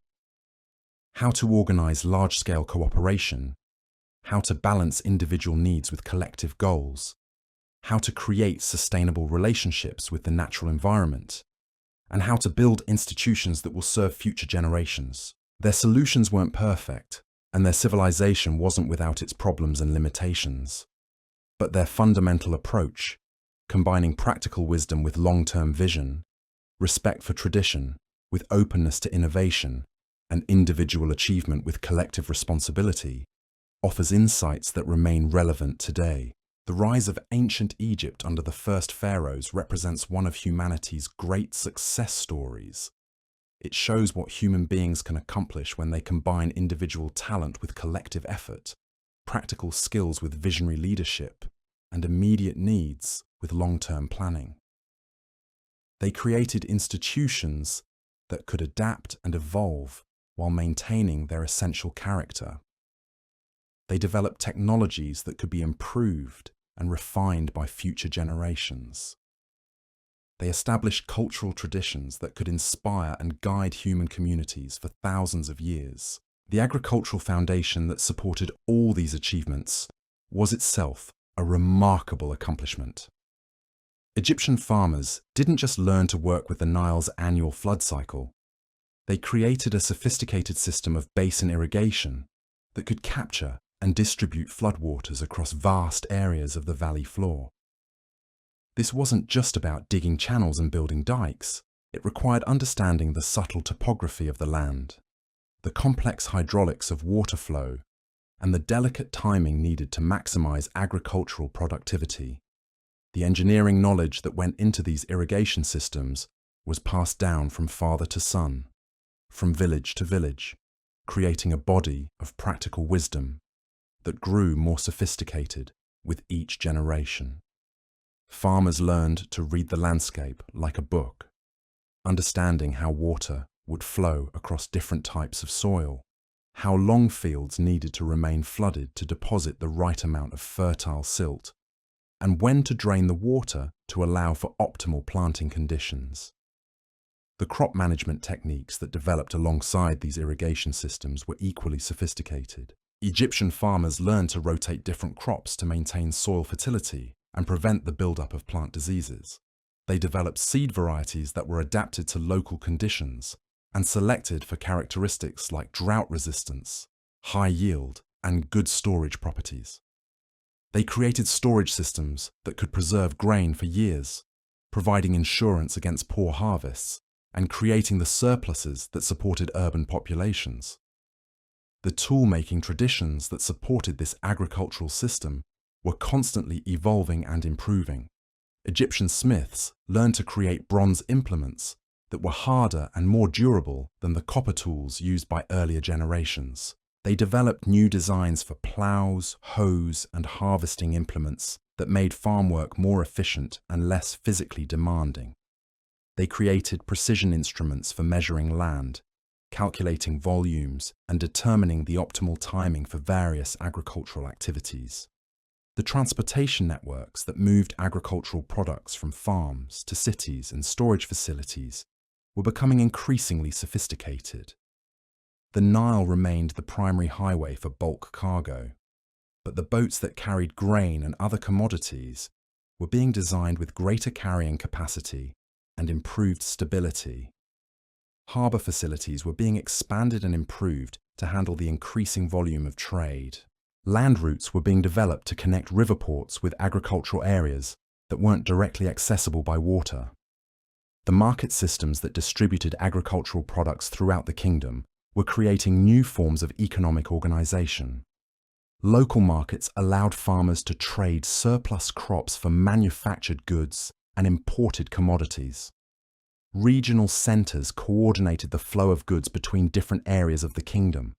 How to organize large-scale cooperation, how to balance individual needs with collective goals, how to create sustainable relationships with the natural environment, and how to build institutions that will serve future generations. Their solutions weren't perfect, and their civilization wasn't without its problems and limitations. But their fundamental approach, combining practical wisdom with long-term vision, respect for tradition with openness to innovation, and individual achievement with collective responsibility, offers insights that remain relevant today. The rise of ancient Egypt under the first pharaohs represents one of humanity's great success stories. It shows what human beings can accomplish when they combine individual talent with collective effort, practical skills with visionary leadership, and immediate needs with long-term planning. They created institutions that could adapt and evolve while maintaining their essential character. They developed technologies that could be improved and refined by future generations. They established cultural traditions that could inspire and guide human communities for thousands of years. The agricultural foundation that supported all these achievements was itself a remarkable accomplishment. Egyptian farmers didn't just learn to work with the Nile's annual flood cycle. They created a sophisticated system of basin irrigation that could capture and distribute floodwaters across vast areas of the valley floor. This wasn't just about digging channels and building dikes. It required understanding the subtle topography of the land, the complex hydraulics of water flow, and the delicate timing needed to maximize agricultural productivity. The engineering knowledge that went into these irrigation systems was passed down from father to son, from village to village, creating a body of practical wisdom that grew more sophisticated with each generation. Farmers learned to read the landscape like a book, understanding how water would flow across different types of soil, how long fields needed to remain flooded to deposit the right amount of fertile silt, and when to drain the water to allow for optimal planting conditions. The crop management techniques that developed alongside these irrigation systems were equally sophisticated. Egyptian farmers learned to rotate different crops to maintain soil fertility and prevent the buildup of plant diseases. They developed seed varieties that were adapted to local conditions and selected for characteristics like drought resistance, high yield, and good storage properties. They created storage systems that could preserve grain for years, providing insurance against poor harvests and creating the surpluses that supported urban populations. The tool-making traditions that supported this agricultural system were constantly evolving and improving. Egyptian smiths learned to create bronze implements that were harder and more durable than the copper tools used by earlier generations. They developed new designs for plows, hoes, and harvesting implements that made farm work more efficient and less physically demanding. They created precision instruments for measuring land, calculating volumes, and determining the optimal timing for various agricultural activities. The transportation networks that moved agricultural products from farms to cities and storage facilities were becoming increasingly sophisticated. The Nile remained the primary highway for bulk cargo, but the boats that carried grain and other commodities were being designed with greater carrying capacity and improved stability. Harbour facilities were being expanded and improved to handle the increasing volume of trade. Land routes were being developed to connect river ports with agricultural areas that weren't directly accessible by water. The market systems that distributed agricultural products throughout the kingdom were creating new forms of economic organisation. Local markets allowed farmers to trade surplus crops for manufactured goods and imported commodities. Regional centres coordinated the flow of goods between different areas of the kingdom.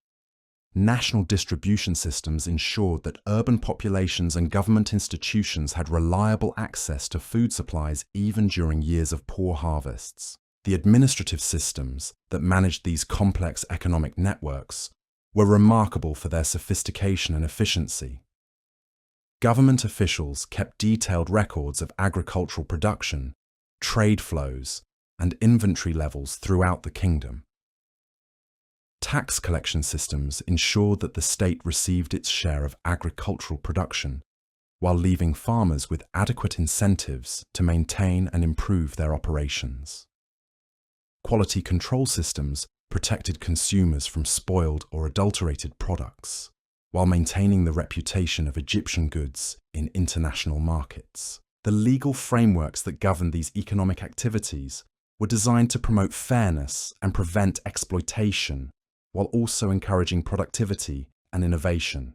National distribution systems ensured that urban populations and government institutions had reliable access to food supplies even during years of poor harvests. The administrative systems that managed these complex economic networks were remarkable for their sophistication and efficiency. Government officials kept detailed records of agricultural production, trade flows, and inventory levels throughout the kingdom. Tax collection systems ensured that the state received its share of agricultural production, while leaving farmers with adequate incentives to maintain and improve their operations. Quality control systems protected consumers from spoiled or adulterated products, while maintaining the reputation of Egyptian goods in international markets. The legal frameworks that governed these economic activities were designed to promote fairness and prevent exploitation, while also encouraging productivity and innovation.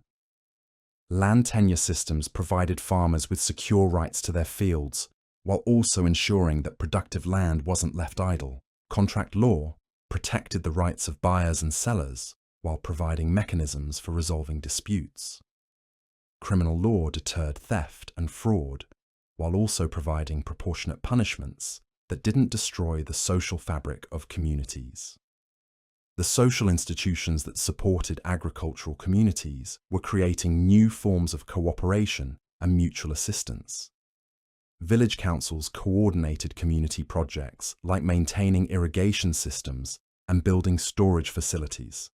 Land tenure systems provided farmers with secure rights to their fields, while also ensuring that productive land wasn't left idle. Contract law protected the rights of buyers and sellers, while providing mechanisms for resolving disputes. Criminal law deterred theft and fraud, while also providing proportionate punishments that didn't destroy the social fabric of communities. The social institutions that supported agricultural communities were creating new forms of cooperation and mutual assistance. Village councils coordinated community projects like maintaining irrigation systems and building storage facilities.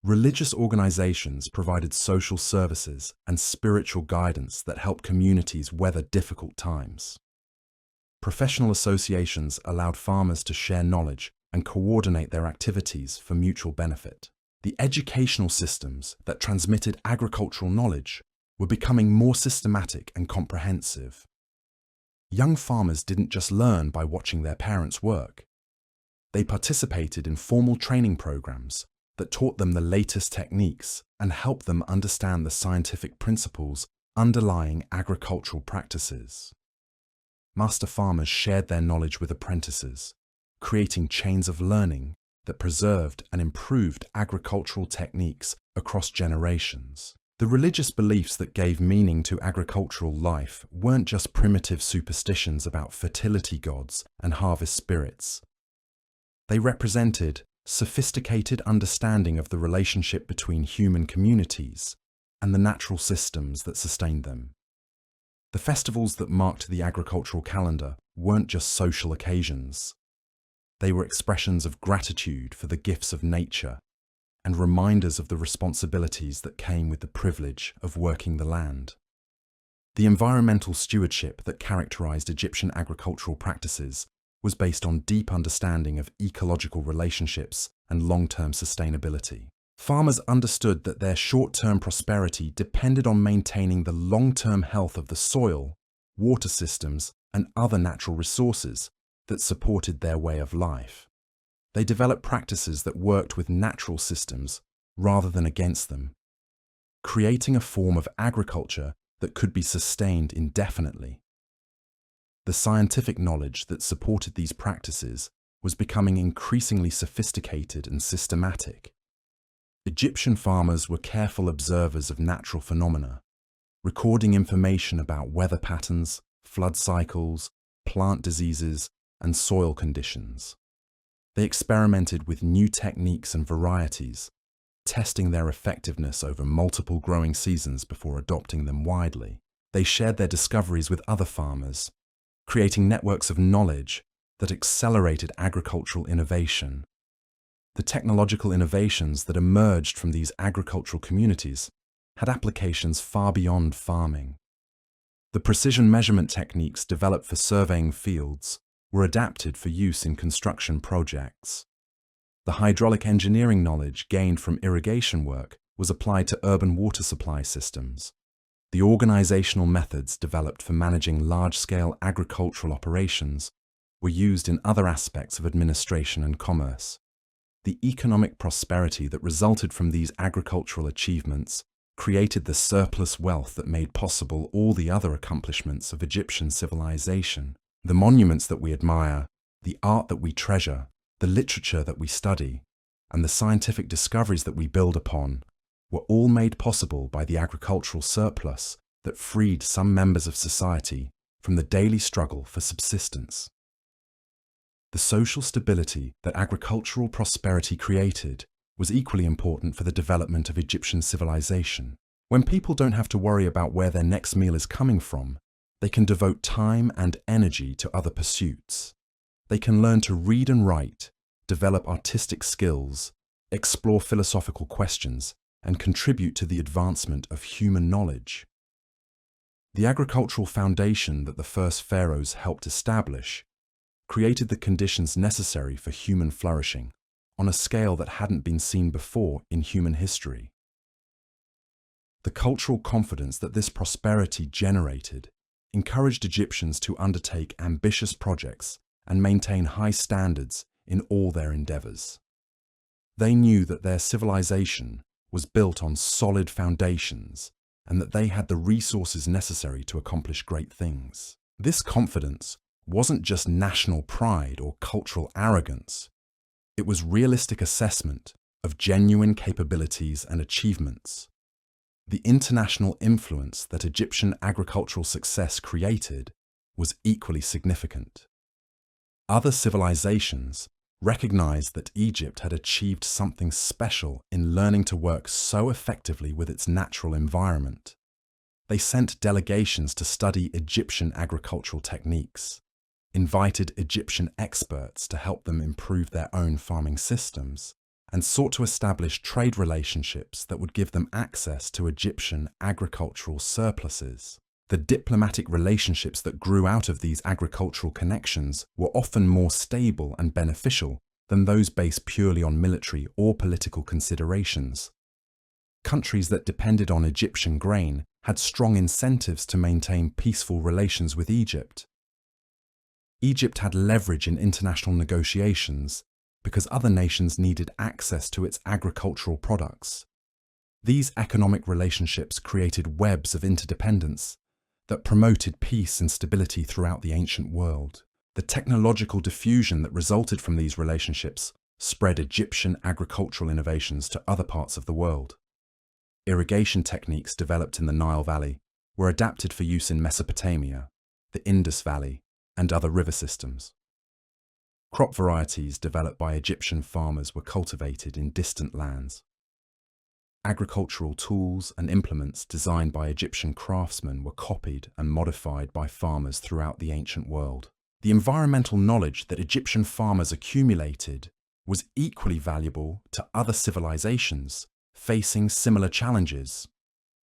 Religious organizations provided social services and spiritual guidance that helped communities weather difficult times. Professional associations allowed farmers to share knowledge and coordinate their activities for mutual benefit. The educational systems that transmitted agricultural knowledge were becoming more systematic and comprehensive. Young farmers didn't just learn by watching their parents work. They participated in formal training programs that taught them the latest techniques and helped them understand the scientific principles underlying agricultural practices. Master farmers shared their knowledge with apprentices, creating chains of learning that preserved and improved agricultural techniques across generations. The religious beliefs that gave meaning to agricultural life weren't just primitive superstitions about fertility gods and harvest spirits. They represented sophisticated understanding of the relationship between human communities and the natural systems that sustained them. The festivals that marked the agricultural calendar weren't just social occasions. They were expressions of gratitude for the gifts of nature and reminders of the responsibilities that came with the privilege of working the land. The environmental stewardship that characterized Egyptian agricultural practices was based on deep understanding of ecological relationships and long-term sustainability. Farmers understood that their short-term prosperity depended on maintaining the long-term health of the soil, water systems, and other natural resources that supported their way of life. They developed practices that worked with natural systems rather than against them, creating a form of agriculture that could be sustained indefinitely. The scientific knowledge that supported these practices was becoming increasingly sophisticated and systematic. Egyptian farmers were careful observers of natural phenomena, recording information about weather patterns, flood cycles, plant diseases, and soil conditions. They experimented with new techniques and varieties, testing their effectiveness over multiple growing seasons before adopting them widely. They shared their discoveries with other farmers, creating networks of knowledge that accelerated agricultural innovation. The technological innovations that emerged from these agricultural communities had applications far beyond farming. The precision measurement techniques developed for surveying fields were adapted for use in construction projects. The hydraulic engineering knowledge gained from irrigation work was applied to urban water supply systems. The organizational methods developed for managing large-scale agricultural operations were used in other aspects of administration and commerce. The economic prosperity that resulted from these agricultural achievements created the surplus wealth that made possible all the other accomplishments of Egyptian civilization. The monuments that we admire, the art that we treasure, the literature that we study, and the scientific discoveries that we build upon were all made possible by the agricultural surplus that freed some members of society from the daily struggle for subsistence. The social stability that agricultural prosperity created was equally important for the development of Egyptian civilization. When people don't have to worry about where their next meal is coming from, they can devote time and energy to other pursuits. They can learn to read and write, develop artistic skills, explore philosophical questions, and contribute to the advancement of human knowledge. The agricultural foundation that the first pharaohs helped establish created the conditions necessary for human flourishing on a scale that hadn't been seen before in human history. The cultural confidence that this prosperity generated encouraged Egyptians to undertake ambitious projects and maintain high standards in all their endeavors. They knew that their civilization was built on solid foundations and that they had the resources necessary to accomplish great things. This confidence wasn't just national pride or cultural arrogance. It was realistic assessment of genuine capabilities and achievements. The international influence that Egyptian agricultural success created was equally significant. Other civilizations recognized that Egypt had achieved something special in learning to work so effectively with its natural environment. They sent delegations to study Egyptian agricultural techniques, invited Egyptian experts to help them improve their own farming systems, and sought to establish trade relationships that would give them access to Egyptian agricultural surpluses. The diplomatic relationships that grew out of these agricultural connections were often more stable and beneficial than those based purely on military or political considerations. Countries that depended on Egyptian grain had strong incentives to maintain peaceful relations with Egypt. Egypt had leverage in international negotiations because other nations needed access to its agricultural products. These economic relationships created webs of interdependence that promoted peace and stability throughout the ancient world. The technological diffusion that resulted from these relationships spread Egyptian agricultural innovations to other parts of the world. Irrigation techniques developed in the Nile Valley were adapted for use in Mesopotamia, the Indus Valley, and other river systems. Crop varieties developed by Egyptian farmers were cultivated in distant lands. Agricultural tools and implements designed by Egyptian craftsmen were copied and modified by farmers throughout the ancient world. The environmental knowledge that Egyptian farmers accumulated was equally valuable to other civilizations facing similar challenges.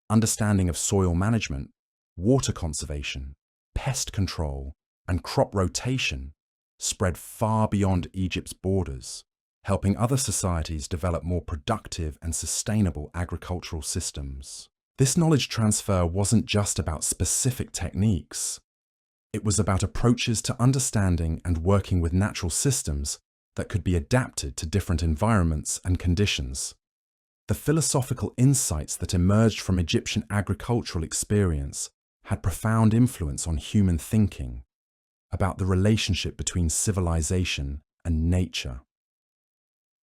Understanding of soil management, water conservation, pest control, and crop rotation spread far beyond Egypt's borders, helping other societies develop more productive and sustainable agricultural systems. This knowledge transfer wasn't just about specific techniques. It was about approaches to understanding and working with natural systems that could be adapted to different environments and conditions. The philosophical insights that emerged from Egyptian agricultural experience had profound influence on human thinking about the relationship between civilization and nature.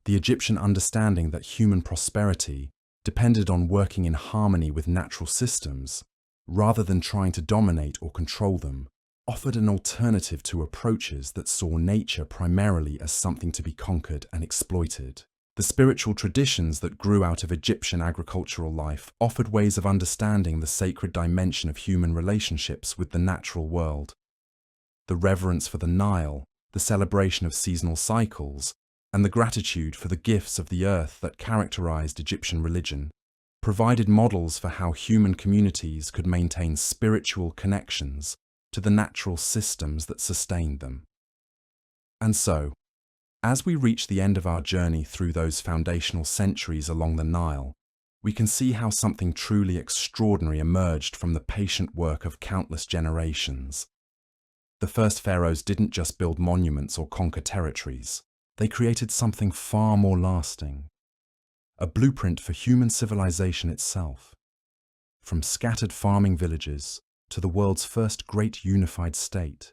The Egyptian understanding that human prosperity depended on working in harmony with natural systems, rather than trying to dominate or control them, offered an alternative to approaches that saw nature primarily as something to be conquered and exploited. The spiritual traditions that grew out of Egyptian agricultural life offered ways of understanding the sacred dimension of human relationships with the natural world. The reverence for the Nile, the celebration of seasonal cycles, and the gratitude for the gifts of the earth that characterized Egyptian religion provided models for how human communities could maintain spiritual connections to the natural systems that sustained them. And so, as we reach the end of our journey through those foundational centuries along the Nile, we can see how something truly extraordinary emerged from the patient work of countless generations. The first pharaohs didn't just build monuments or conquer territories. They created something far more lasting, a blueprint for human civilization itself. From scattered farming villages to the world's first great unified state,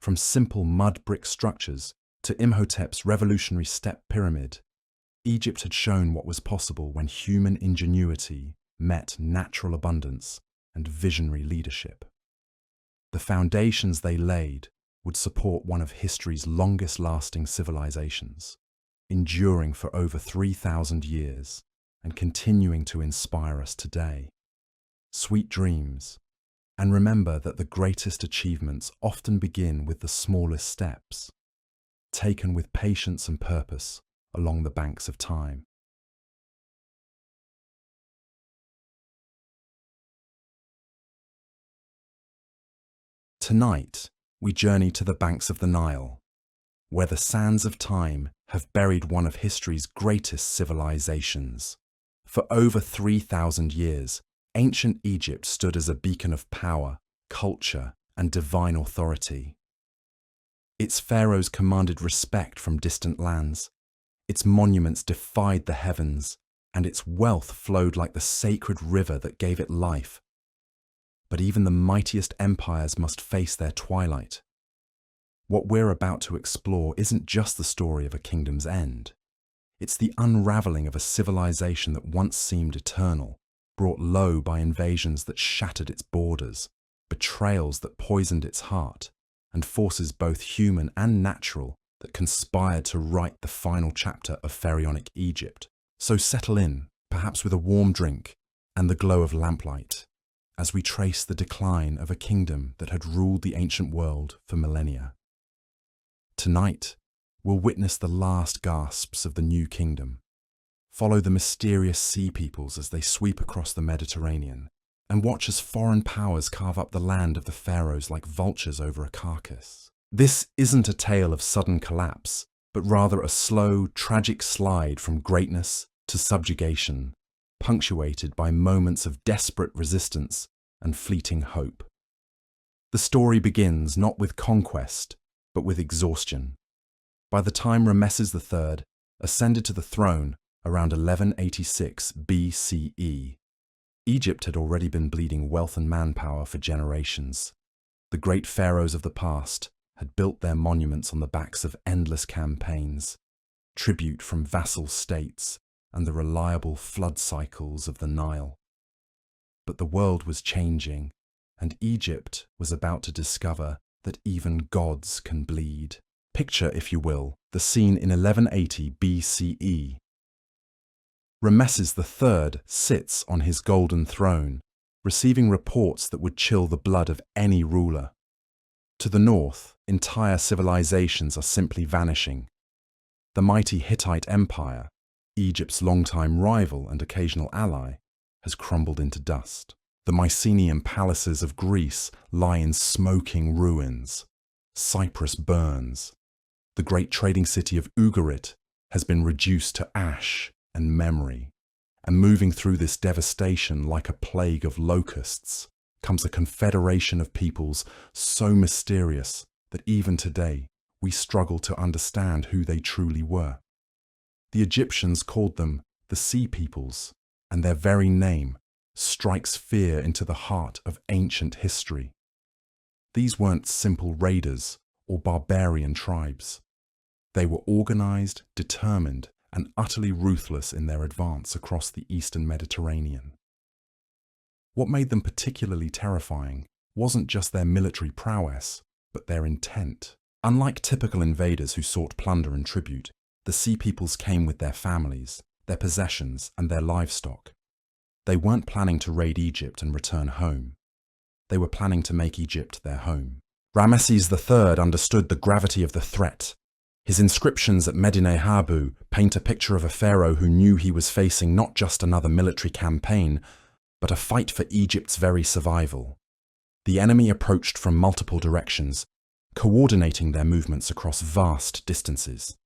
from simple mud brick structures to Imhotep's revolutionary step pyramid, Egypt had shown what was possible when human ingenuity met natural abundance and visionary leadership. The foundations they laid would support one of history's longest-lasting civilizations, enduring for over 3,000 years and continuing to inspire us today. Sweet dreams, and remember that the greatest achievements often begin with the smallest steps, taken with patience and purpose along the banks of time. Tonight, we journey to the banks of the Nile, where the sands of time have buried one of history's greatest civilizations. For over 3,000 years, ancient Egypt stood as a beacon of power, culture, and divine authority. Its pharaohs commanded respect from distant lands, its monuments defied the heavens, and its wealth flowed like the sacred river that gave it life. But even the mightiest empires must face their twilight. What we're about to explore isn't just the story of a kingdom's end. It's the unraveling of a civilization that once seemed eternal, brought low by invasions that shattered its borders, betrayals that poisoned its heart, and forces both human and natural that conspired to write the final chapter of pharaonic Egypt. So settle in, perhaps with a warm drink and the glow of lamplight, as we trace the decline of a kingdom that had ruled the ancient world for millennia. Tonight, we'll witness the last gasps of the new kingdom, follow the mysterious sea peoples as they sweep across the Mediterranean, and watch as foreign powers carve up the land of the pharaohs like vultures over a carcass. This isn't a tale of sudden collapse, but rather a slow, tragic slide from greatness to subjugation, punctuated by moments of desperate resistance and fleeting hope. The story begins not with conquest, but with exhaustion. By the time Rameses III ascended to the throne around 1186 BCE, Egypt had already been bleeding wealth and manpower for generations. The great pharaohs of the past had built their monuments on the backs of endless campaigns, tribute from vassal states, and the reliable flood cycles of the Nile. But the world was changing, and Egypt was about to discover that even gods can bleed. Picture, if you will, the scene in 1180 BCE. Rameses III sits on his golden throne, receiving reports that would chill the blood of any ruler. To the north, entire civilizations are simply vanishing. The mighty Hittite Empire, Egypt's longtime rival and occasional ally, has crumbled into dust. The Mycenaean palaces of Greece lie in smoking ruins. Cyprus burns. The great trading city of Ugarit has been reduced to ash and memory. And moving through this devastation like a plague of locusts comes a confederation of peoples so mysterious that even today we struggle to understand who they truly were. The Egyptians called them the Sea Peoples, and their very name strikes fear into the heart of ancient history. These weren't simple raiders or barbarian tribes. They were organized, determined, and utterly ruthless in their advance across the eastern Mediterranean. What made them particularly terrifying wasn't just their military prowess, but their intent. Unlike typical invaders who sought plunder and tribute, the Sea Peoples came with their families, their possessions, and their livestock. They weren't planning to raid Egypt and return home. They were planning to make Egypt their home. Rameses III understood the gravity of the threat. His inscriptions at Medinet Habu paint a picture of a pharaoh who knew he was facing not just another military campaign, but a fight for Egypt's very survival. The enemy approached from multiple directions, coordinating their movements across vast distances.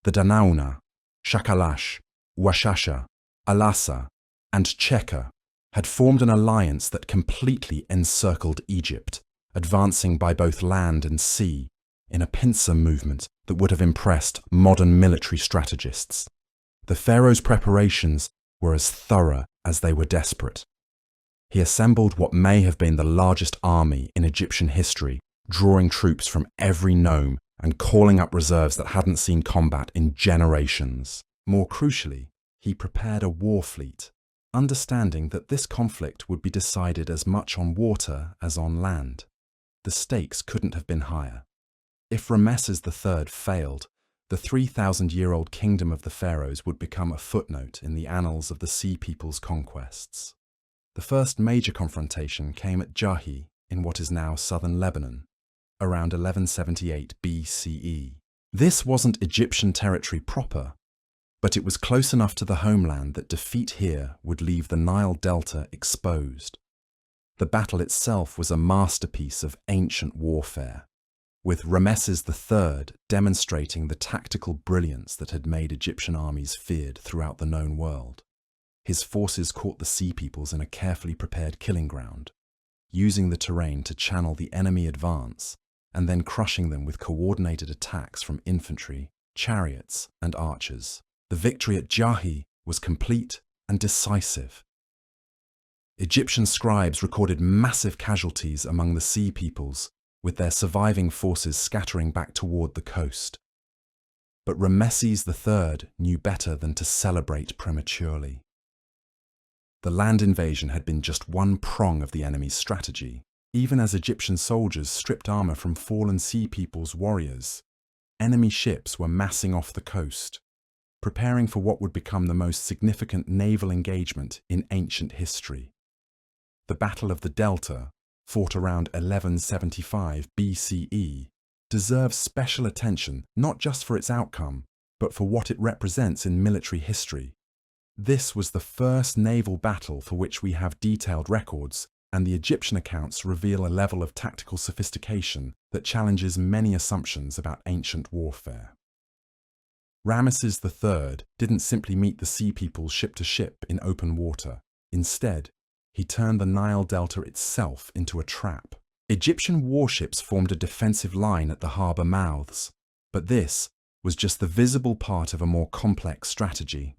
The Danauna, Shakalash, Washasha, Alasa, and Cheka had formed an alliance that completely encircled Egypt, advancing by both land and sea in a pincer movement that would have impressed modern military strategists. The pharaoh's preparations were as thorough as they were desperate. He assembled what may have been the largest army in Egyptian history, drawing troops from every nome and calling up reserves that hadn't seen combat in generations. More crucially, he prepared a war fleet, understanding that this conflict would be decided as much on water as on land. The stakes couldn't have been higher. If Ramesses III failed, the 3,000-year-old kingdom of the pharaohs would become a footnote in the annals of the Sea People's conquests. The first major confrontation came at Jahi in what is now southern Lebanon, around 1178 BCE. This wasn't Egyptian territory proper, but it was close enough to the homeland that defeat here would leave the Nile Delta exposed. The battle itself was a masterpiece of ancient warfare, with Ramesses III demonstrating the tactical brilliance that had made Egyptian armies feared throughout the known world. His forces caught the Sea Peoples in a carefully prepared killing ground, using the terrain to channel the enemy advance and then crushing them with coordinated attacks from infantry, chariots, and archers. The victory at Jahi was complete and decisive. Egyptian scribes recorded massive casualties among the Sea Peoples, with their surviving forces scattering back toward the coast. But Ramesses III knew better than to celebrate prematurely. The land invasion had been just one prong of the enemy's strategy. Even as Egyptian soldiers stripped armor from fallen Sea People's warriors, enemy ships were massing off the coast, preparing for what would become the most significant naval engagement in ancient history. The Battle of the Delta, fought around 1175 BCE, deserves special attention not just for its outcome, but for what it represents in military history. This was the first naval battle for which we have detailed records, and the Egyptian accounts reveal a level of tactical sophistication that challenges many assumptions about ancient warfare. Ramesses III didn't simply meet the Sea Peoples ship to ship in open water. Instead, he turned the Nile Delta itself into a trap. Egyptian warships formed a defensive line at the harbour mouths, but this was just the visible part of a more complex strategy.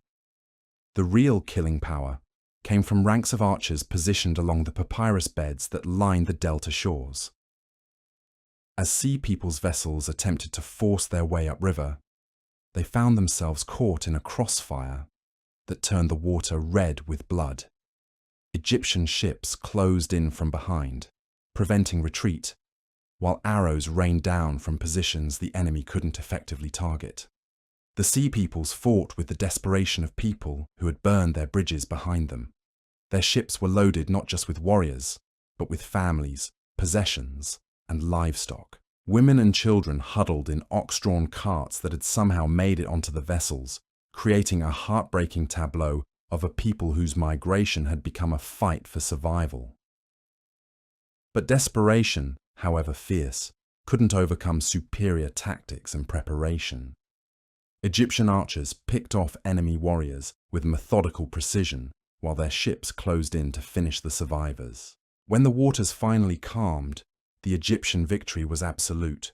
The real killing power came from ranks of archers positioned along the papyrus beds that lined the delta shores. As Sea People's vessels attempted to force their way upriver, they found themselves caught in a crossfire that turned the water red with blood. Egyptian ships closed in from behind, preventing retreat, while arrows rained down from positions the enemy couldn't effectively target. The Sea Peoples fought with the desperation of people who had burned their bridges behind them. Their ships were loaded not just with warriors, but with families, possessions, and livestock. Women and children huddled in ox-drawn carts that had somehow made it onto the vessels, creating a heartbreaking tableau of a people whose migration had become a fight for survival. But desperation, however fierce, couldn't overcome superior tactics and preparation. Egyptian archers picked off enemy warriors with methodical precision while their ships closed in to finish the survivors. When the waters finally calmed, the Egyptian victory was absolute.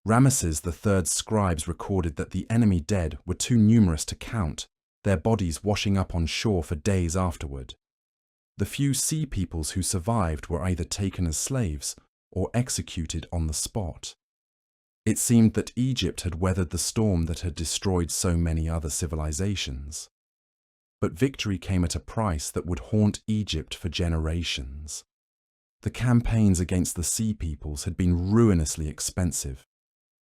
Ramesses III's scribes recorded that the enemy dead were too numerous to count, their bodies washing up on shore for days afterward. The few Sea Peoples who survived were either taken as slaves or executed on the spot. It seemed that Egypt had weathered the storm that had destroyed so many other civilizations. But victory came at a price that would haunt Egypt for generations. The campaigns against the Sea Peoples had been ruinously expensive.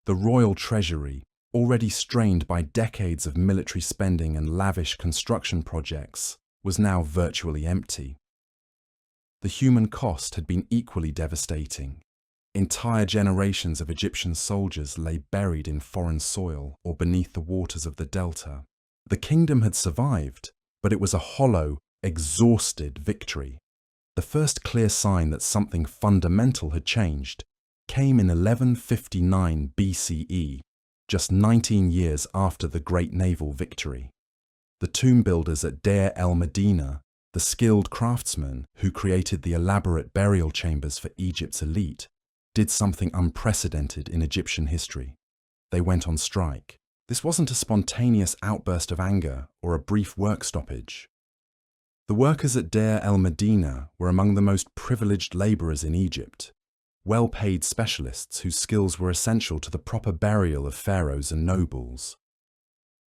The royal treasury, already strained by decades of military spending and lavish construction projects, was now virtually empty. The human cost had been equally devastating. Entire generations of Egyptian soldiers lay buried in foreign soil or beneath the waters of the delta. The kingdom had survived, but it was a hollow, exhausted victory. The first clear sign that something fundamental had changed came in 1159 BCE, just 19 years after the great naval victory. The tomb builders at Deir el-Medina, the skilled craftsmen who created the elaborate burial chambers for Egypt's elite, did something unprecedented in Egyptian history. They went on strike. This wasn't a spontaneous outburst of anger or a brief work stoppage. The workers at Deir el-Medina were among the most privileged laborers in Egypt, well-paid specialists whose skills were essential to the proper burial of pharaohs and nobles.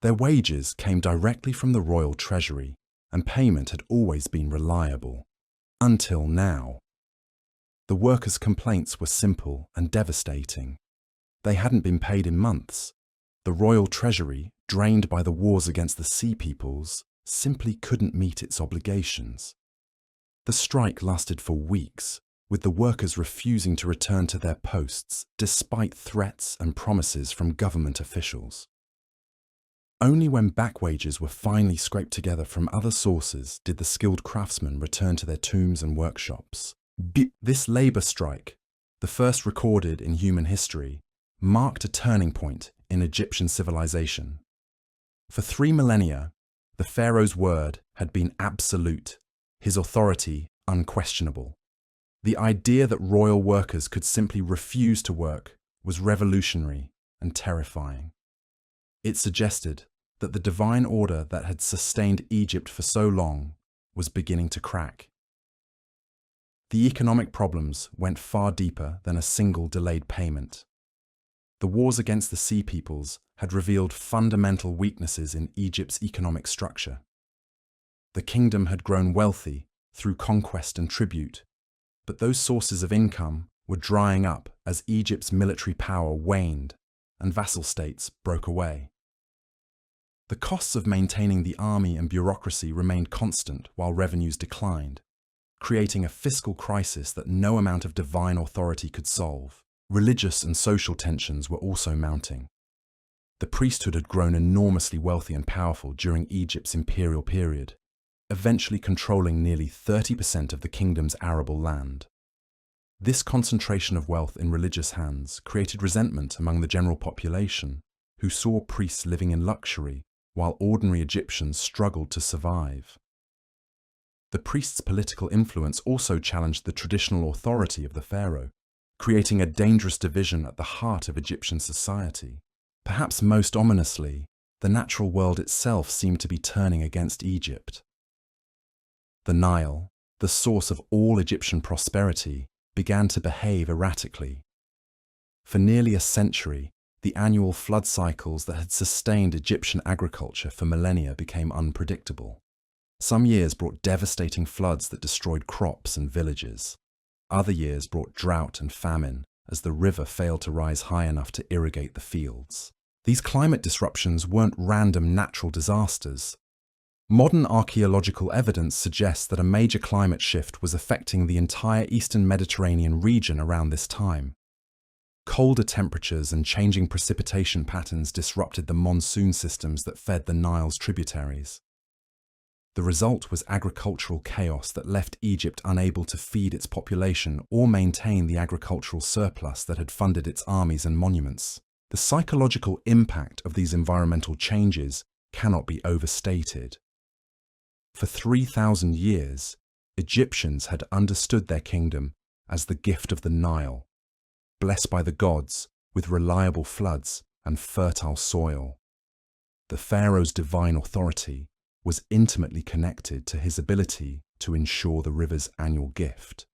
Their wages came directly from the royal treasury, and payment had always been reliable. Until now. The workers' complaints were simple and devastating. They hadn't been paid in months. The royal treasury, drained by the wars against the sea peoples, simply couldn't meet its obligations. The strike lasted for weeks, with the workers refusing to return to their posts despite threats and promises from government officials. Only when back wages were finally scraped together from other sources did the skilled craftsmen return to their tombs and workshops. This labour strike, the first recorded in human history, marked a turning point in Egyptian civilization. For 3 millennia, the pharaoh's word had been absolute, his authority unquestionable. The idea that royal workers could simply refuse to work was revolutionary and terrifying. It suggested that the divine order that had sustained Egypt for so long was beginning to crack. The economic problems went far deeper than a single delayed payment. The wars against the sea peoples had revealed fundamental weaknesses in Egypt's economic structure. The kingdom had grown wealthy through conquest and tribute, but those sources of income were drying up as Egypt's military power waned and vassal states broke away. The costs of maintaining the army and bureaucracy remained constant while revenues declined, creating a fiscal crisis that no amount of divine authority could solve. Religious and social tensions were also mounting. The priesthood had grown enormously wealthy and powerful during Egypt's imperial period, eventually controlling nearly 30% of the kingdom's arable land. This concentration of wealth in religious hands created resentment among the general population, who saw priests living in luxury while ordinary Egyptians struggled to survive. The priest's political influence also challenged the traditional authority of the pharaoh, creating a dangerous division at the heart of Egyptian society. Perhaps most ominously, the natural world itself seemed to be turning against Egypt. The Nile, the source of all Egyptian prosperity, began to behave erratically. For nearly a century, the annual flood cycles that had sustained Egyptian agriculture for millennia became unpredictable. Some years brought devastating floods that destroyed crops and villages. Other years brought drought and famine as the river failed to rise high enough to irrigate the fields. These climate disruptions weren't random natural disasters. Modern archaeological evidence suggests that a major climate shift was affecting the entire eastern Mediterranean region around this time. Colder temperatures and changing precipitation patterns disrupted the monsoon systems that fed the Nile's tributaries. The result was agricultural chaos that left Egypt unable to feed its population or maintain the agricultural surplus that had funded its armies and monuments. The psychological impact of these environmental changes cannot be overstated. For 3,000 years, Egyptians had understood their kingdom as the gift of the Nile, blessed by the gods with reliable floods and fertile soil. The pharaoh's divine authority was intimately connected to his ability to ensure the river's annual gift.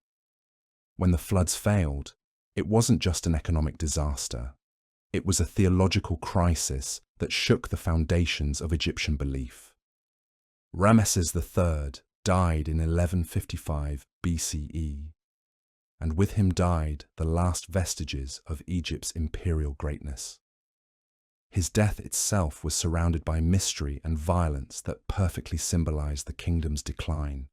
When the floods failed, it wasn't just an economic disaster. It was a theological crisis that shook the foundations of Egyptian belief. Ramesses III died in 1155 BCE, and with him died the last vestiges of Egypt's imperial greatness. His death itself was surrounded by mystery and violence that perfectly symbolized the kingdom's decline.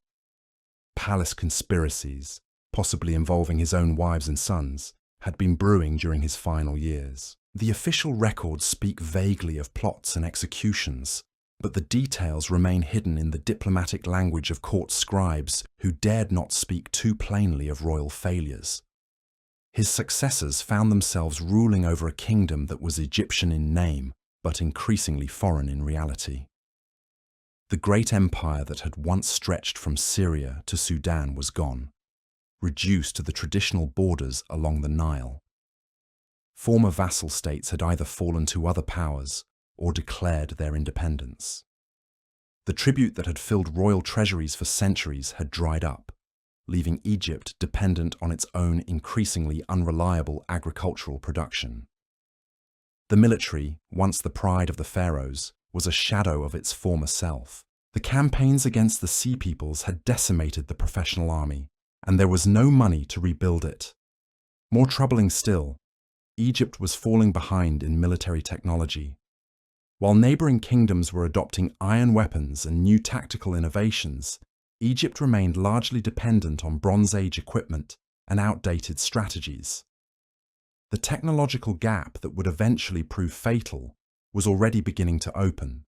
Palace conspiracies, possibly involving his own wives and sons, had been brewing during his final years. The official records speak vaguely of plots and executions, but the details remain hidden in the diplomatic language of court scribes who dared not speak too plainly of royal failures. His successors found themselves ruling over a kingdom that was Egyptian in name, but increasingly foreign in reality. The great empire that had once stretched from Syria to Sudan was gone, reduced to the traditional borders along the Nile. Former vassal states had either fallen to other powers or declared their independence. The tribute that had filled royal treasuries for centuries had dried up, leaving Egypt dependent on its own increasingly unreliable agricultural production. The military, once the pride of the pharaohs, was a shadow of its former self. The campaigns against the sea peoples had decimated the professional army, and there was no money to rebuild it. More troubling still, Egypt was falling behind in military technology. While neighboring kingdoms were adopting iron weapons and new tactical innovations, Egypt remained largely dependent on Bronze Age equipment and outdated strategies. The technological gap that would eventually prove fatal was already beginning to open.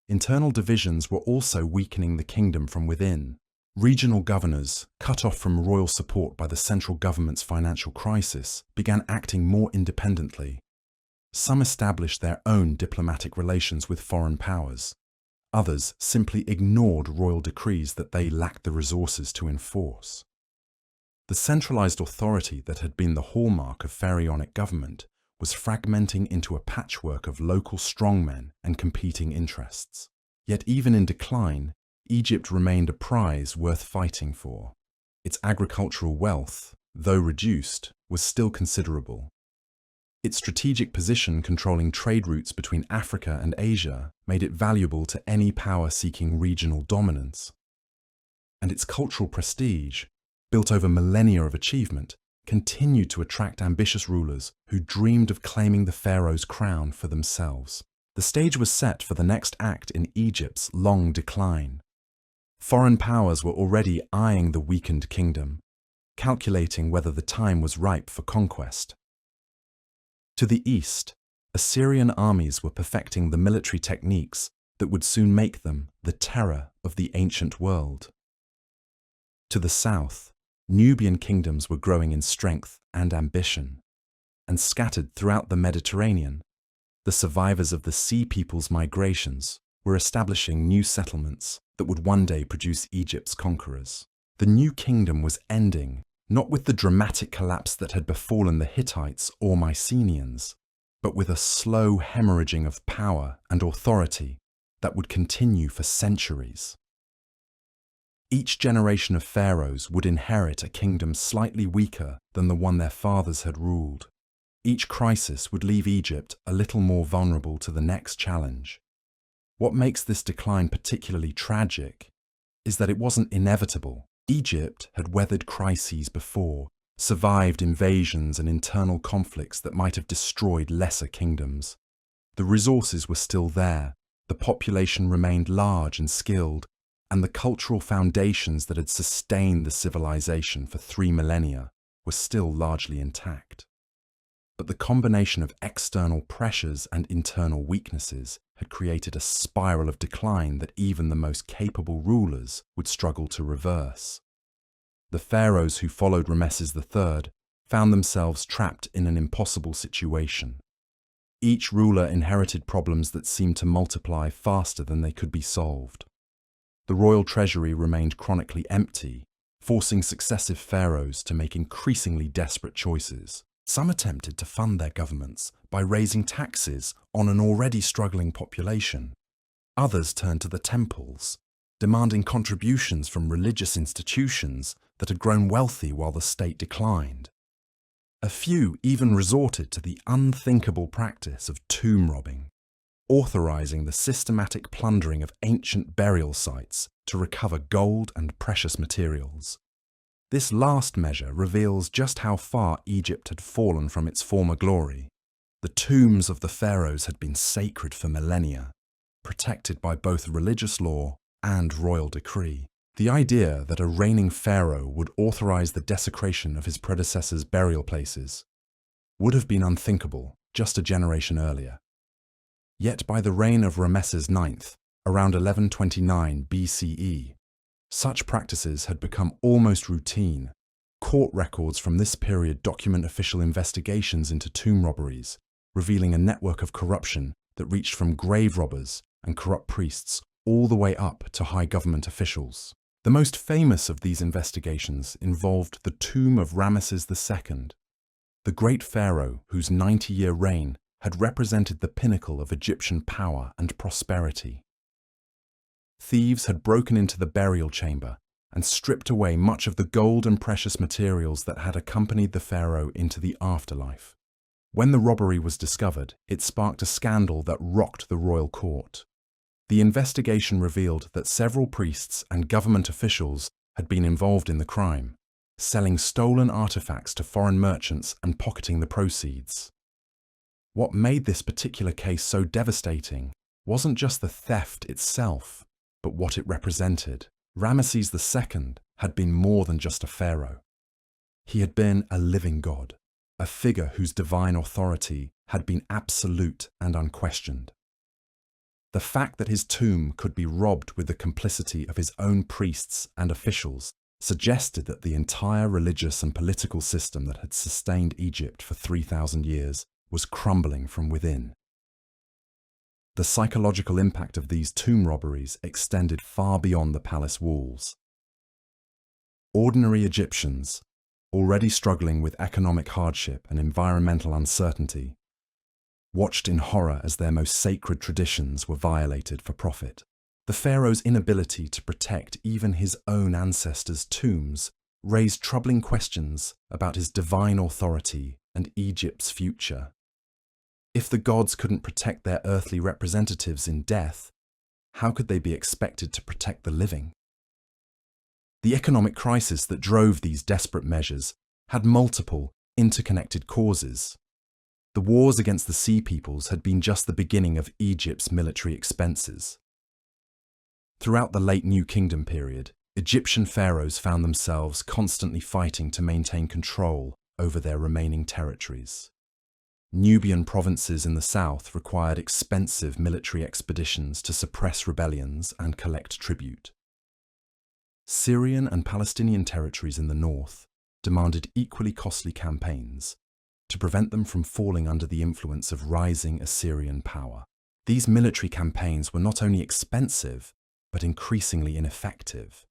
Internal divisions were also weakening the kingdom from within. Regional governors, cut off from royal support by the central government's financial crisis, began acting more independently. Some established their own diplomatic relations with foreign powers. Others simply ignored royal decrees that they lacked the resources to enforce. The centralized authority that had been the hallmark of pharaonic government was fragmenting into a patchwork of local strongmen and competing interests. Yet even in decline, Egypt remained a prize worth fighting for. Its agricultural wealth, though reduced, was still considerable. Its strategic position controlling trade routes between Africa and Asia made it valuable to any power seeking regional dominance. And its cultural prestige, built over millennia of achievement, continued to attract ambitious rulers who dreamed of claiming the pharaoh's crown for themselves. The stage was set for the next act in Egypt's long decline. Foreign powers were already eyeing the weakened kingdom, calculating whether the time was ripe for conquest. To the east, Assyrian armies were perfecting the military techniques that would soon make them the terror of the ancient world. To the south, Nubian kingdoms were growing in strength and ambition, and scattered throughout the Mediterranean, the survivors of the Sea People's migrations were establishing new settlements that would one day produce Egypt's conquerors. The new kingdom was ending, not with the dramatic collapse that had befallen the Hittites or Mycenaeans, but with a slow hemorrhaging of power and authority that would continue for centuries. Each generation of pharaohs would inherit a kingdom slightly weaker than the one their fathers had ruled. Each crisis would leave Egypt a little more vulnerable to the next challenge. What makes this decline particularly tragic is that it wasn't inevitable. Egypt had weathered crises before, survived invasions and internal conflicts that might have destroyed lesser kingdoms. The resources were still there, the population remained large and skilled, and the cultural foundations that had sustained the civilization for 3 millennia were still largely intact. But the combination of external pressures and internal weaknesses had created a spiral of decline that even the most capable rulers would struggle to reverse. The pharaohs who followed Ramesses III found themselves trapped in an impossible situation. Each ruler inherited problems that seemed to multiply faster than they could be solved. The royal treasury remained chronically empty, forcing successive pharaohs to make increasingly desperate choices. Some attempted to fund their governments by raising taxes on an already struggling population. Others turned to the temples, demanding contributions from religious institutions that had grown wealthy while the state declined. A few even resorted to the unthinkable practice of tomb robbing, authorizing the systematic plundering of ancient burial sites to recover gold and precious materials. This last measure reveals just how far Egypt had fallen from its former glory. The tombs of the pharaohs had been sacred for millennia, protected by both religious law and royal decree. The idea that a reigning pharaoh would authorize the desecration of his predecessors' burial places would have been unthinkable just a generation earlier. Yet by the reign of Ramesses IX, around 1129 BCE, such practices had become almost routine. Court records from this period document official investigations into tomb robberies, revealing a network of corruption that reached from grave robbers and corrupt priests all the way up to high government officials. The most famous of these investigations involved the tomb of Ramesses II, the great pharaoh whose 90-year reign had represented the pinnacle of Egyptian power and prosperity. Thieves had broken into the burial chamber and stripped away much of the gold and precious materials that had accompanied the pharaoh into the afterlife. When the robbery was discovered, it sparked a scandal that rocked the royal court. The investigation revealed that several priests and government officials had been involved in the crime, selling stolen artifacts to foreign merchants and pocketing the proceeds. What made this particular case so devastating wasn't just the theft itself, but what it represented. Ramesses II had been more than just a pharaoh. He had been a living god, a figure whose divine authority had been absolute and unquestioned. The fact that his tomb could be robbed with the complicity of his own priests and officials suggested that the entire religious and political system that had sustained Egypt for 3,000 years was crumbling from within. The psychological impact of these tomb robberies extended far beyond the palace walls. Ordinary Egyptians, already struggling with economic hardship and environmental uncertainty, watched in horror as their most sacred traditions were violated for profit. The pharaoh's inability to protect even his own ancestors' tombs raised troubling questions about his divine authority and Egypt's future. If the gods couldn't protect their earthly representatives in death, how could they be expected to protect the living? The economic crisis that drove these desperate measures had multiple, interconnected causes. The wars against the Sea Peoples had been just the beginning of Egypt's military expenses. Throughout the late New Kingdom period, Egyptian pharaohs found themselves constantly fighting to maintain control over their remaining territories. Nubian provinces in the south required expensive military expeditions to suppress rebellions and collect tribute. Syrian and Palestinian territories in the north demanded equally costly campaigns to prevent them from falling under the influence of rising Assyrian power. These military campaigns were not only expensive, but increasingly ineffective.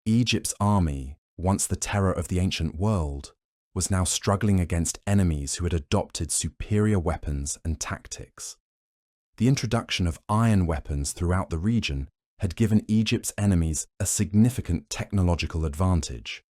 Egypt's army, once the terror of the ancient world, was now struggling against enemies who had adopted superior weapons and tactics. The introduction of iron weapons throughout the region had given Egypt's enemies a significant technological advantage.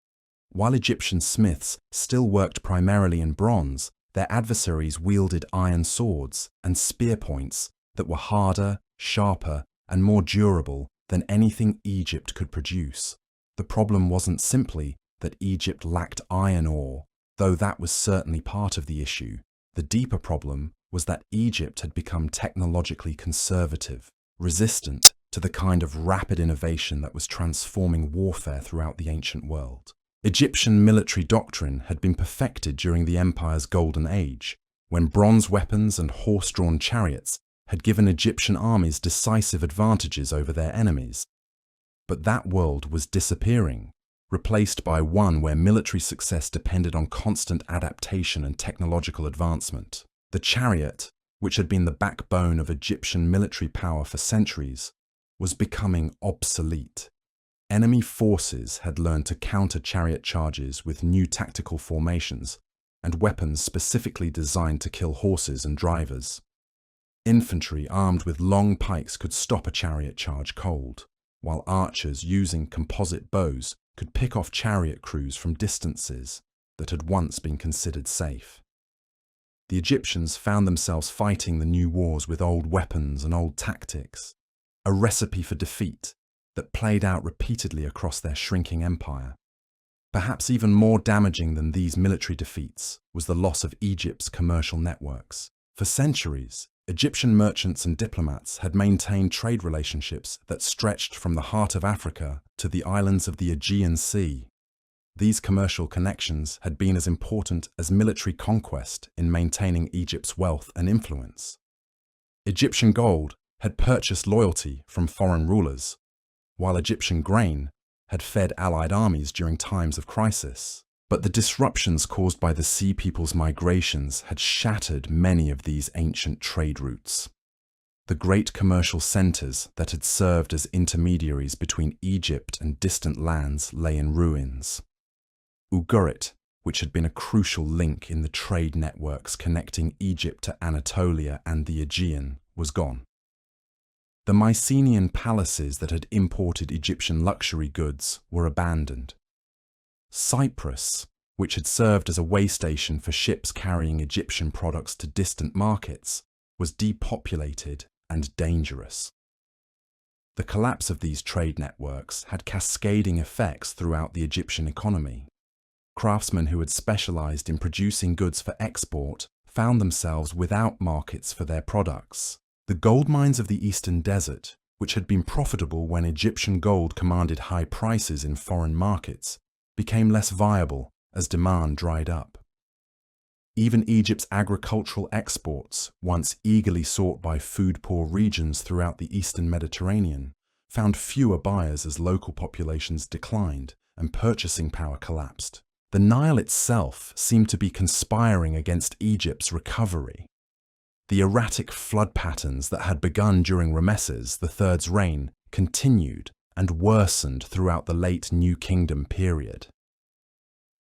While Egyptian smiths still worked primarily in bronze, their adversaries wielded iron swords and spear points that were harder, sharper, and more durable than anything Egypt could produce. The problem wasn't simply that Egypt lacked iron ore, though that was certainly part of the issue. The deeper problem was that Egypt had become technologically conservative, resistant to the kind of rapid innovation that was transforming warfare throughout the ancient world. Egyptian military doctrine had been perfected during the empire's golden age, when bronze weapons and horse-drawn chariots had given Egyptian armies decisive advantages over their enemies. But that world was disappearing, replaced by one where military success depended on constant adaptation and technological advancement. The chariot, which had been the backbone of Egyptian military power for centuries, was becoming obsolete. Enemy forces had learned to counter chariot charges with new tactical formations and weapons specifically designed to kill horses and drivers. Infantry armed with long pikes could stop a chariot charge cold, while archers using composite bows could pick off chariot crews from distances that had once been considered safe. The Egyptians found themselves fighting the new wars with old weapons and old tactics, a recipe for defeat that played out repeatedly across their shrinking empire. Perhaps even more damaging than these military defeats was the loss of Egypt's commercial networks. For centuries, Egyptian merchants and diplomats had maintained trade relationships that stretched from the heart of Africa to the islands of the Aegean Sea. These commercial connections had been as important as military conquest in maintaining Egypt's wealth and influence. Egyptian gold had purchased loyalty from foreign rulers, while Egyptian grain had fed allied armies during times of crisis. But the disruptions caused by the Sea People's migrations had shattered many of these ancient trade routes. The great commercial centers that had served as intermediaries between Egypt and distant lands lay in ruins. Ugarit, which had been a crucial link in the trade networks connecting Egypt to Anatolia and the Aegean, was gone. The Mycenaean palaces that had imported Egyptian luxury goods were abandoned. Cyprus, which had served as a way station for ships carrying Egyptian products to distant markets, was depopulated and dangerous. The collapse of these trade networks had cascading effects throughout the Egyptian economy. Craftsmen who had specialized in producing goods for export found themselves without markets for their products. The gold mines of the Eastern Desert, which had been profitable when Egyptian gold commanded high prices in foreign markets, became less viable as demand dried up. Even Egypt's agricultural exports, once eagerly sought by food-poor regions throughout the eastern Mediterranean, found fewer buyers as local populations declined and purchasing power collapsed. The Nile itself seemed to be conspiring against Egypt's recovery. The erratic flood patterns that had begun during Ramesses III's reign continued and worsened throughout the late New Kingdom period.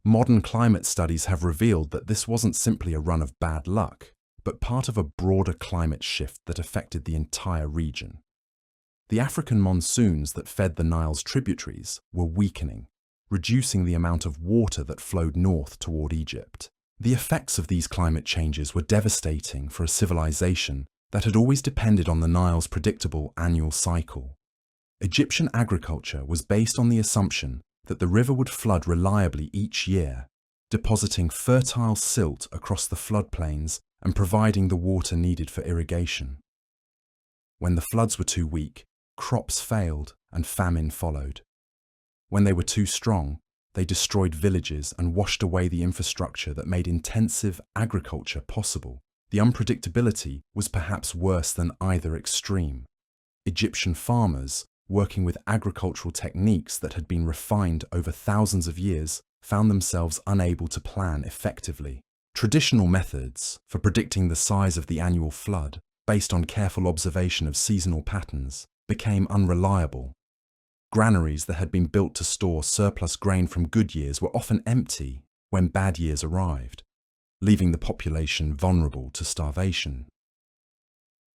Modern climate studies have revealed that this wasn't simply a run of bad luck, but part of a broader climate shift that affected the entire region. The African monsoons that fed the Nile's tributaries were weakening, reducing the amount of water that flowed north toward Egypt. The effects of these climate changes were devastating for a civilization that had always depended on the Nile's predictable annual cycle. Egyptian agriculture was based on the assumption that the river would flood reliably each year, depositing fertile silt across the floodplains and providing the water needed for irrigation. When the floods were too weak, crops failed and famine followed. When they were too strong, they destroyed villages and washed away the infrastructure that made intensive agriculture possible. The unpredictability was perhaps worse than either extreme. Egyptian farmers, working with agricultural techniques that had been refined over thousands of years, found themselves unable to plan effectively. Traditional methods for predicting the size of the annual flood, based on careful observation of seasonal patterns, became unreliable. Granaries that had been built to store surplus grain from good years were often empty when bad years arrived, leaving the population vulnerable to starvation.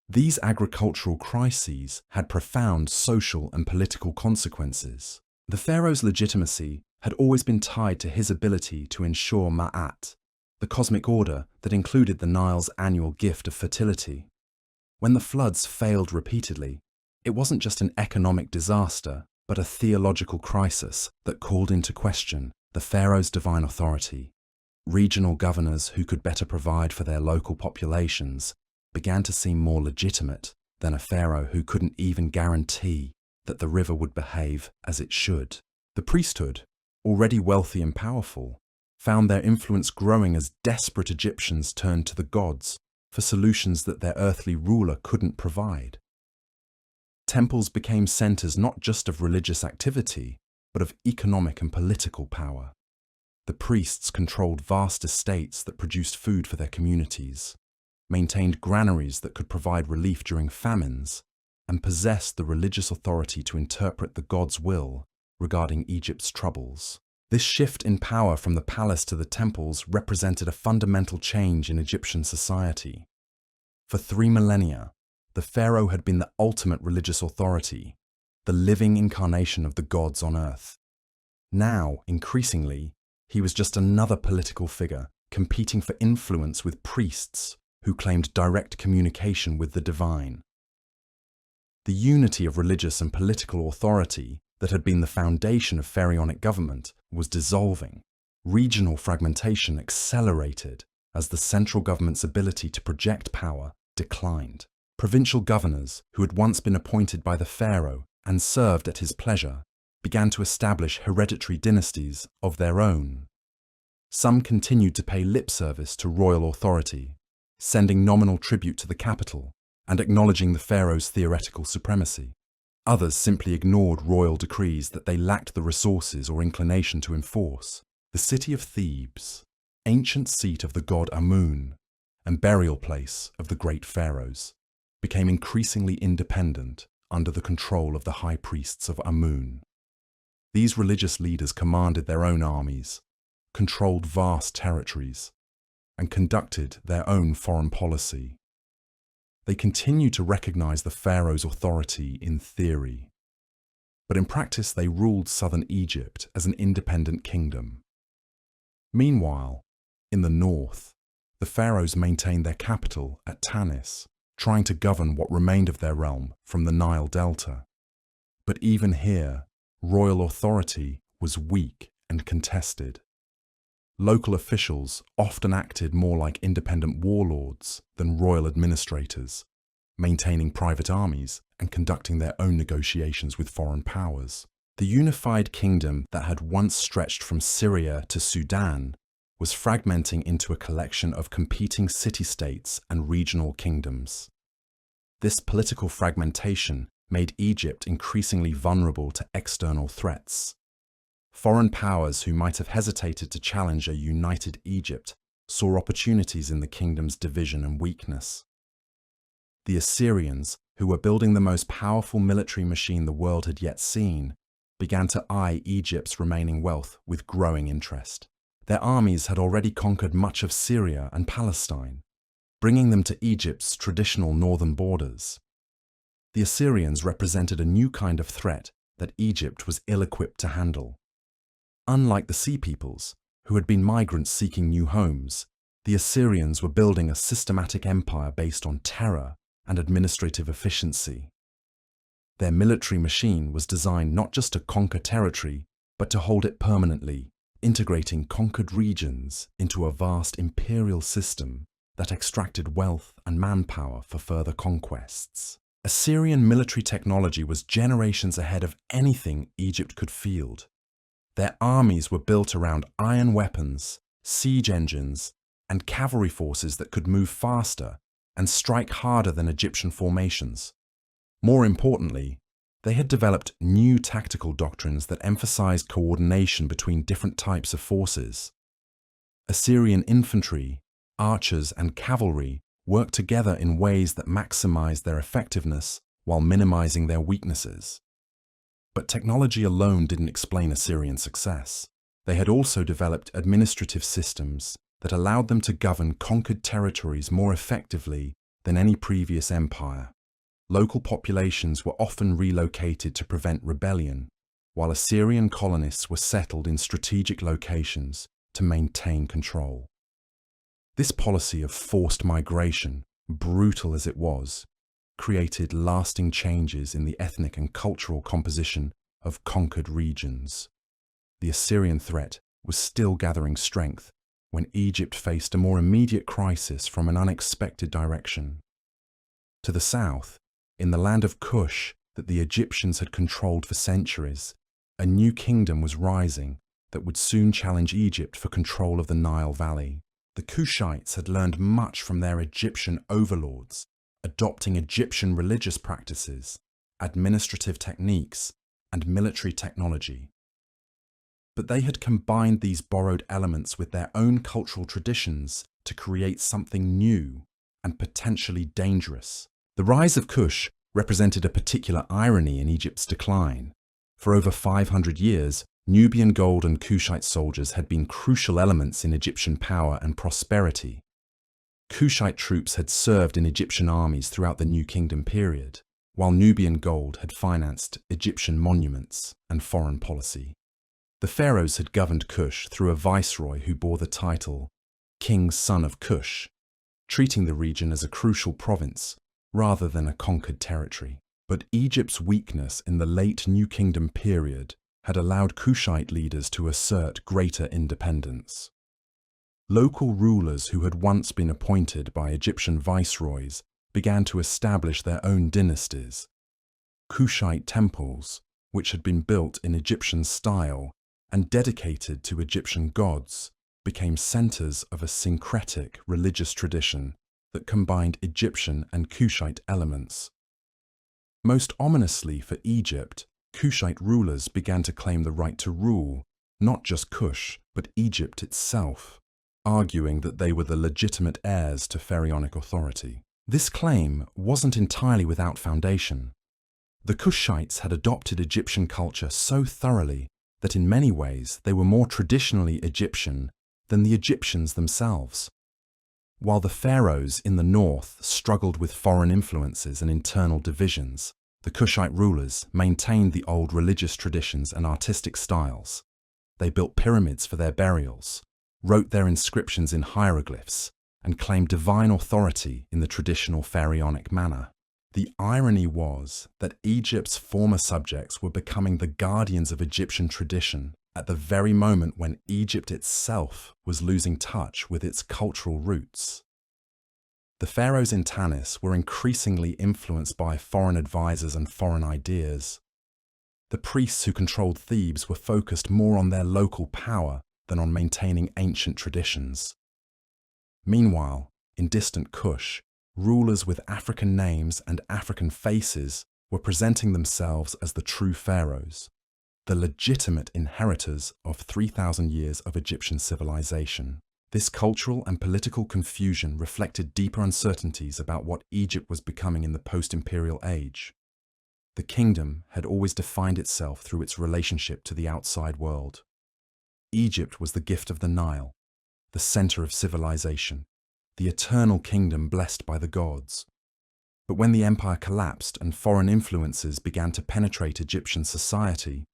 These agricultural crises had profound social and political consequences. The pharaoh's legitimacy had always been tied to his ability to ensure Ma'at, the cosmic order that included the Nile's annual gift of fertility. When the floods failed repeatedly, it wasn't just an economic disaster, but a theological crisis that called into question the pharaoh's divine authority. Regional governors who could better provide for their local populations began to seem more legitimate than a pharaoh who couldn't even guarantee that the river would behave as it should. The priesthood, already wealthy and powerful, found their influence growing as desperate Egyptians turned to the gods for solutions that their earthly ruler couldn't provide. Temples became centers not just of religious activity, but of economic and political power. The priests controlled vast estates that produced food for their communities, maintained granaries that could provide relief during famines, and possessed the religious authority to interpret the god's will regarding Egypt's troubles. This shift in power from the palace to the temples represented a fundamental change in Egyptian society. For 3 millennia, the pharaoh had been the ultimate religious authority, the living incarnation of the gods on earth. Now, increasingly, he was just another political figure competing for influence with priests who claimed direct communication with the divine. The unity of religious and political authority that had been the foundation of pharaonic government was dissolving. Regional fragmentation accelerated as the central government's ability to project power declined. Provincial governors, who had once been appointed by the pharaoh and served at his pleasure, began to establish hereditary dynasties of their own. Some continued to pay lip service to royal authority, sending nominal tribute to the capital and acknowledging the pharaoh's theoretical supremacy. Others simply ignored royal decrees that they lacked the resources or inclination to enforce. The city of Thebes, ancient seat of the god Amun and burial place of the great pharaohs, became increasingly independent under the control of the high priests of Amun. These religious leaders commanded their own armies, controlled vast territories, and conducted their own foreign policy. They continued to recognize the pharaoh's authority in theory, but in practice they ruled southern Egypt as an independent kingdom. Meanwhile, in the north, the pharaohs maintained their capital at Tanis, trying to govern what remained of their realm from the Nile Delta. But even here, royal authority was weak and contested. Local officials often acted more like independent warlords than royal administrators, maintaining private armies and conducting their own negotiations with foreign powers. The unified kingdom that had once stretched from Syria to Sudan was fragmenting into a collection of competing city-states and regional kingdoms. This political fragmentation made Egypt increasingly vulnerable to external threats. Foreign powers who might have hesitated to challenge a united Egypt saw opportunities in the kingdom's division and weakness. The Assyrians, who were building the most powerful military machine the world had yet seen, began to eye Egypt's remaining wealth with growing interest. Their armies had already conquered much of Syria and Palestine, bringing them to Egypt's traditional northern borders. The Assyrians represented a new kind of threat that Egypt was ill-equipped to handle. Unlike the Sea Peoples, who had been migrants seeking new homes, the Assyrians were building a systematic empire based on terror and administrative efficiency. Their military machine was designed not just to conquer territory, but to hold it permanently, integrating conquered regions into a vast imperial system that extracted wealth and manpower for further conquests. Assyrian military technology was generations ahead of anything Egypt could field. Their armies were built around iron weapons, siege engines, and cavalry forces that could move faster and strike harder than Egyptian formations. More importantly, they had developed new tactical doctrines that emphasized coordination between different types of forces. Assyrian infantry, archers, and cavalry worked together in ways that maximized their effectiveness while minimizing their weaknesses. But technology alone didn't explain Assyrian success. They had also developed administrative systems that allowed them to govern conquered territories more effectively than any previous empire. Local populations were often relocated to prevent rebellion, while Assyrian colonists were settled in strategic locations to maintain control. This policy of forced migration, brutal as it was, created lasting changes in the ethnic and cultural composition of conquered regions. The Assyrian threat was still gathering strength when Egypt faced a more immediate crisis from an unexpected direction. To the south, in the land of Kush that the Egyptians had controlled for centuries, a new kingdom was rising that would soon challenge Egypt for control of the Nile Valley. The Kushites had learned much from their Egyptian overlords, adopting Egyptian religious practices, administrative techniques, and military technology. But they had combined these borrowed elements with their own cultural traditions to create something new and potentially dangerous. The rise of Kush represented a particular irony in Egypt's decline. For over 500 years, Nubian gold and Kushite soldiers had been crucial elements in Egyptian power and prosperity. Kushite troops had served in Egyptian armies throughout the New Kingdom period, while Nubian gold had financed Egyptian monuments and foreign policy. The pharaohs had governed Kush through a viceroy who bore the title King's Son of Kush, treating the region as a crucial province rather than a conquered territory. But Egypt's weakness in the late New Kingdom period had allowed Kushite leaders to assert greater independence. Local rulers who had once been appointed by Egyptian viceroys began to establish their own dynasties. Kushite temples, which had been built in Egyptian style and dedicated to Egyptian gods, became centers of a syncretic religious tradition that combined Egyptian and Kushite elements. Most ominously for Egypt, Kushite rulers began to claim the right to rule, not just Kush, but Egypt itself, arguing that they were the legitimate heirs to pharaonic authority. This claim wasn't entirely without foundation. The Kushites had adopted Egyptian culture so thoroughly that in many ways they were more traditionally Egyptian than the Egyptians themselves. While the pharaohs in the north struggled with foreign influences and internal divisions, the Kushite rulers maintained the old religious traditions and artistic styles. They built pyramids for their burials, wrote their inscriptions in hieroglyphs, and claimed divine authority in the traditional pharaonic manner. The irony was that Egypt's former subjects were becoming the guardians of Egyptian tradition at the very moment when Egypt itself was losing touch with its cultural roots. The pharaohs in Tanis were increasingly influenced by foreign advisors and foreign ideas. The priests who controlled Thebes were focused more on their local power than on maintaining ancient traditions. Meanwhile, in distant Kush, rulers with African names and African faces were presenting themselves as the true pharaohs, the legitimate inheritors of 3,000 years of Egyptian civilization. This cultural and political confusion reflected deeper uncertainties about what Egypt was becoming in the post-imperial age. The kingdom had always defined itself through its relationship to the outside world. Egypt was the gift of the Nile, the center of civilization, the eternal kingdom blessed by the gods. But when the empire collapsed and foreign influences began to penetrate Egyptian society,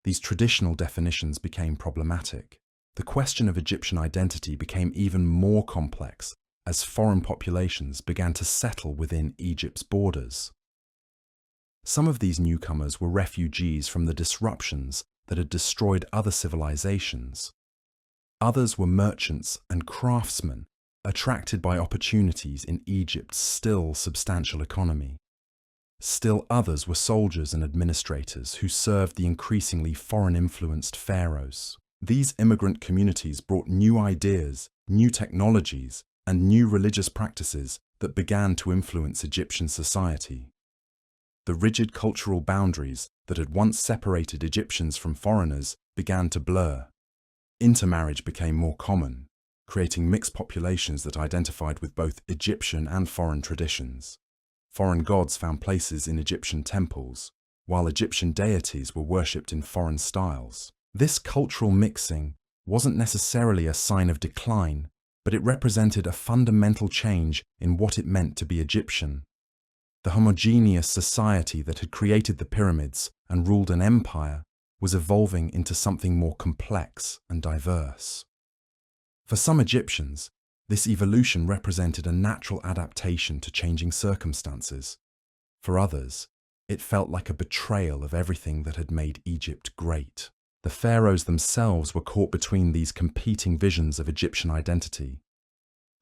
these traditional definitions became problematic. The question of Egyptian identity became even more complex as foreign populations began to settle within Egypt's borders. Some of these newcomers were refugees from the disruptions that had destroyed other civilizations. Others were merchants and craftsmen attracted by opportunities in Egypt's still substantial economy. Still others were soldiers and administrators who served the increasingly foreign-influenced pharaohs. These immigrant communities brought new ideas, new technologies, and new religious practices that began to influence Egyptian society. The rigid cultural boundaries that had once separated Egyptians from foreigners began to blur. Intermarriage became more common, creating mixed populations that identified with both Egyptian and foreign traditions. Foreign gods found places in Egyptian temples, while Egyptian deities were worshipped in foreign styles. This cultural mixing wasn't necessarily a sign of decline, but it represented a fundamental change in what it meant to be Egyptian. The homogeneous society that had created the pyramids and ruled an empire was evolving into something more complex and diverse. For some Egyptians, this evolution represented a natural adaptation to changing circumstances. For others, it felt like a betrayal of everything that had made Egypt great. The pharaohs themselves were caught between these competing visions of Egyptian identity.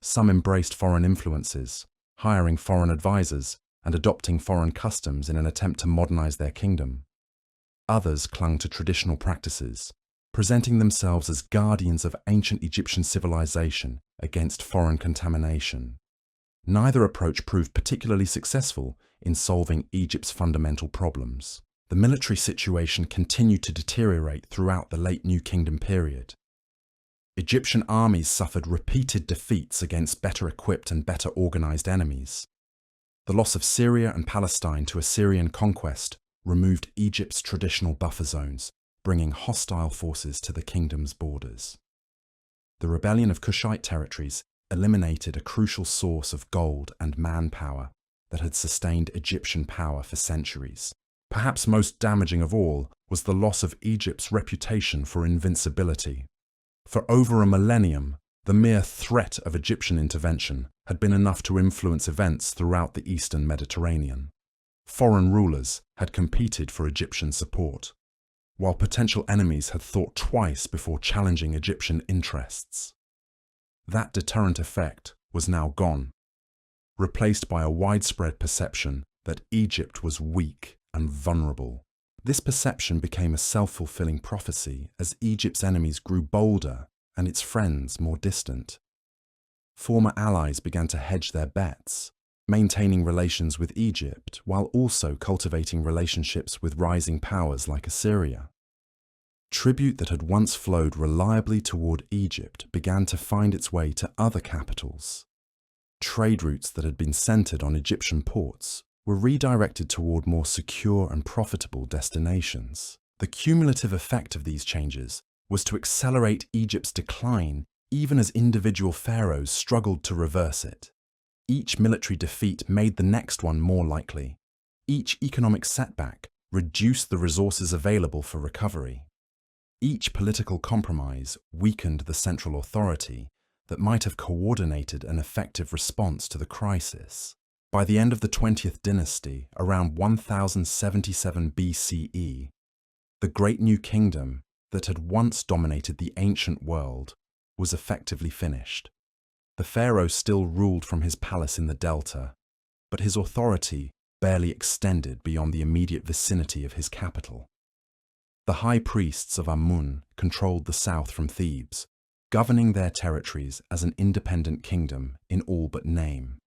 Some embraced foreign influences, hiring foreign advisors and adopting foreign customs in an attempt to modernize their kingdom. Others clung to traditional practices, presenting themselves as guardians of ancient Egyptian civilization against foreign contamination. Neither approach proved particularly successful in solving Egypt's fundamental problems. The military situation continued to deteriorate throughout the late New Kingdom period. Egyptian armies suffered repeated defeats against better equipped and better organized enemies. The loss of Syria and Palestine to Assyrian conquest removed Egypt's traditional buffer zones, bringing hostile forces to the kingdom's borders. The rebellion of Kushite territories eliminated a crucial source of gold and manpower that had sustained Egyptian power for centuries. Perhaps most damaging of all was the loss of Egypt's reputation for invincibility. For over a millennium, the mere threat of Egyptian intervention had been enough to influence events throughout the eastern Mediterranean. Foreign rulers had competed for Egyptian support, while potential enemies had thought twice before challenging Egyptian interests. That deterrent effect was now gone, replaced by a widespread perception that Egypt was weak and vulnerable. This perception became a self-fulfilling prophecy as Egypt's enemies grew bolder and its friends more distant. Former allies began to hedge their bets, maintaining relations with Egypt while also cultivating relationships with rising powers like Assyria. Tribute that had once flowed reliably toward Egypt began to find its way to other capitals. Trade routes that had been centered on Egyptian ports were redirected toward more secure and profitable destinations. The cumulative effect of these changes was to accelerate Egypt's decline even as individual pharaohs struggled to reverse it. Each military defeat made the next one more likely. Each economic setback reduced the resources available for recovery. Each political compromise weakened the central authority that might have coordinated an effective response to the crisis. By the end of the 20th dynasty, around 1077 BCE, the great new kingdom that had once dominated the ancient world was effectively finished. The pharaoh still ruled from his palace in the delta, but his authority barely extended beyond the immediate vicinity of his capital. The high priests of Amun controlled the south from Thebes, governing their territories as an independent kingdom in all but name.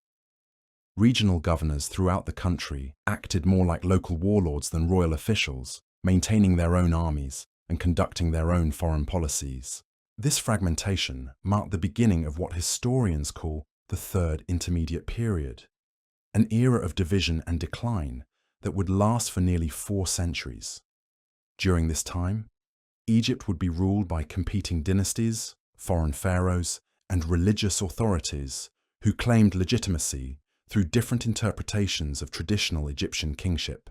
Regional governors throughout the country acted more like local warlords than royal officials, maintaining their own armies and conducting their own foreign policies. This fragmentation marked the beginning of what historians call the Third Intermediate Period, an era of division and decline that would last for nearly 4 centuries. During this time, Egypt would be ruled by competing dynasties, foreign pharaohs, and religious authorities who claimed legitimacy through different interpretations of traditional Egyptian kingship.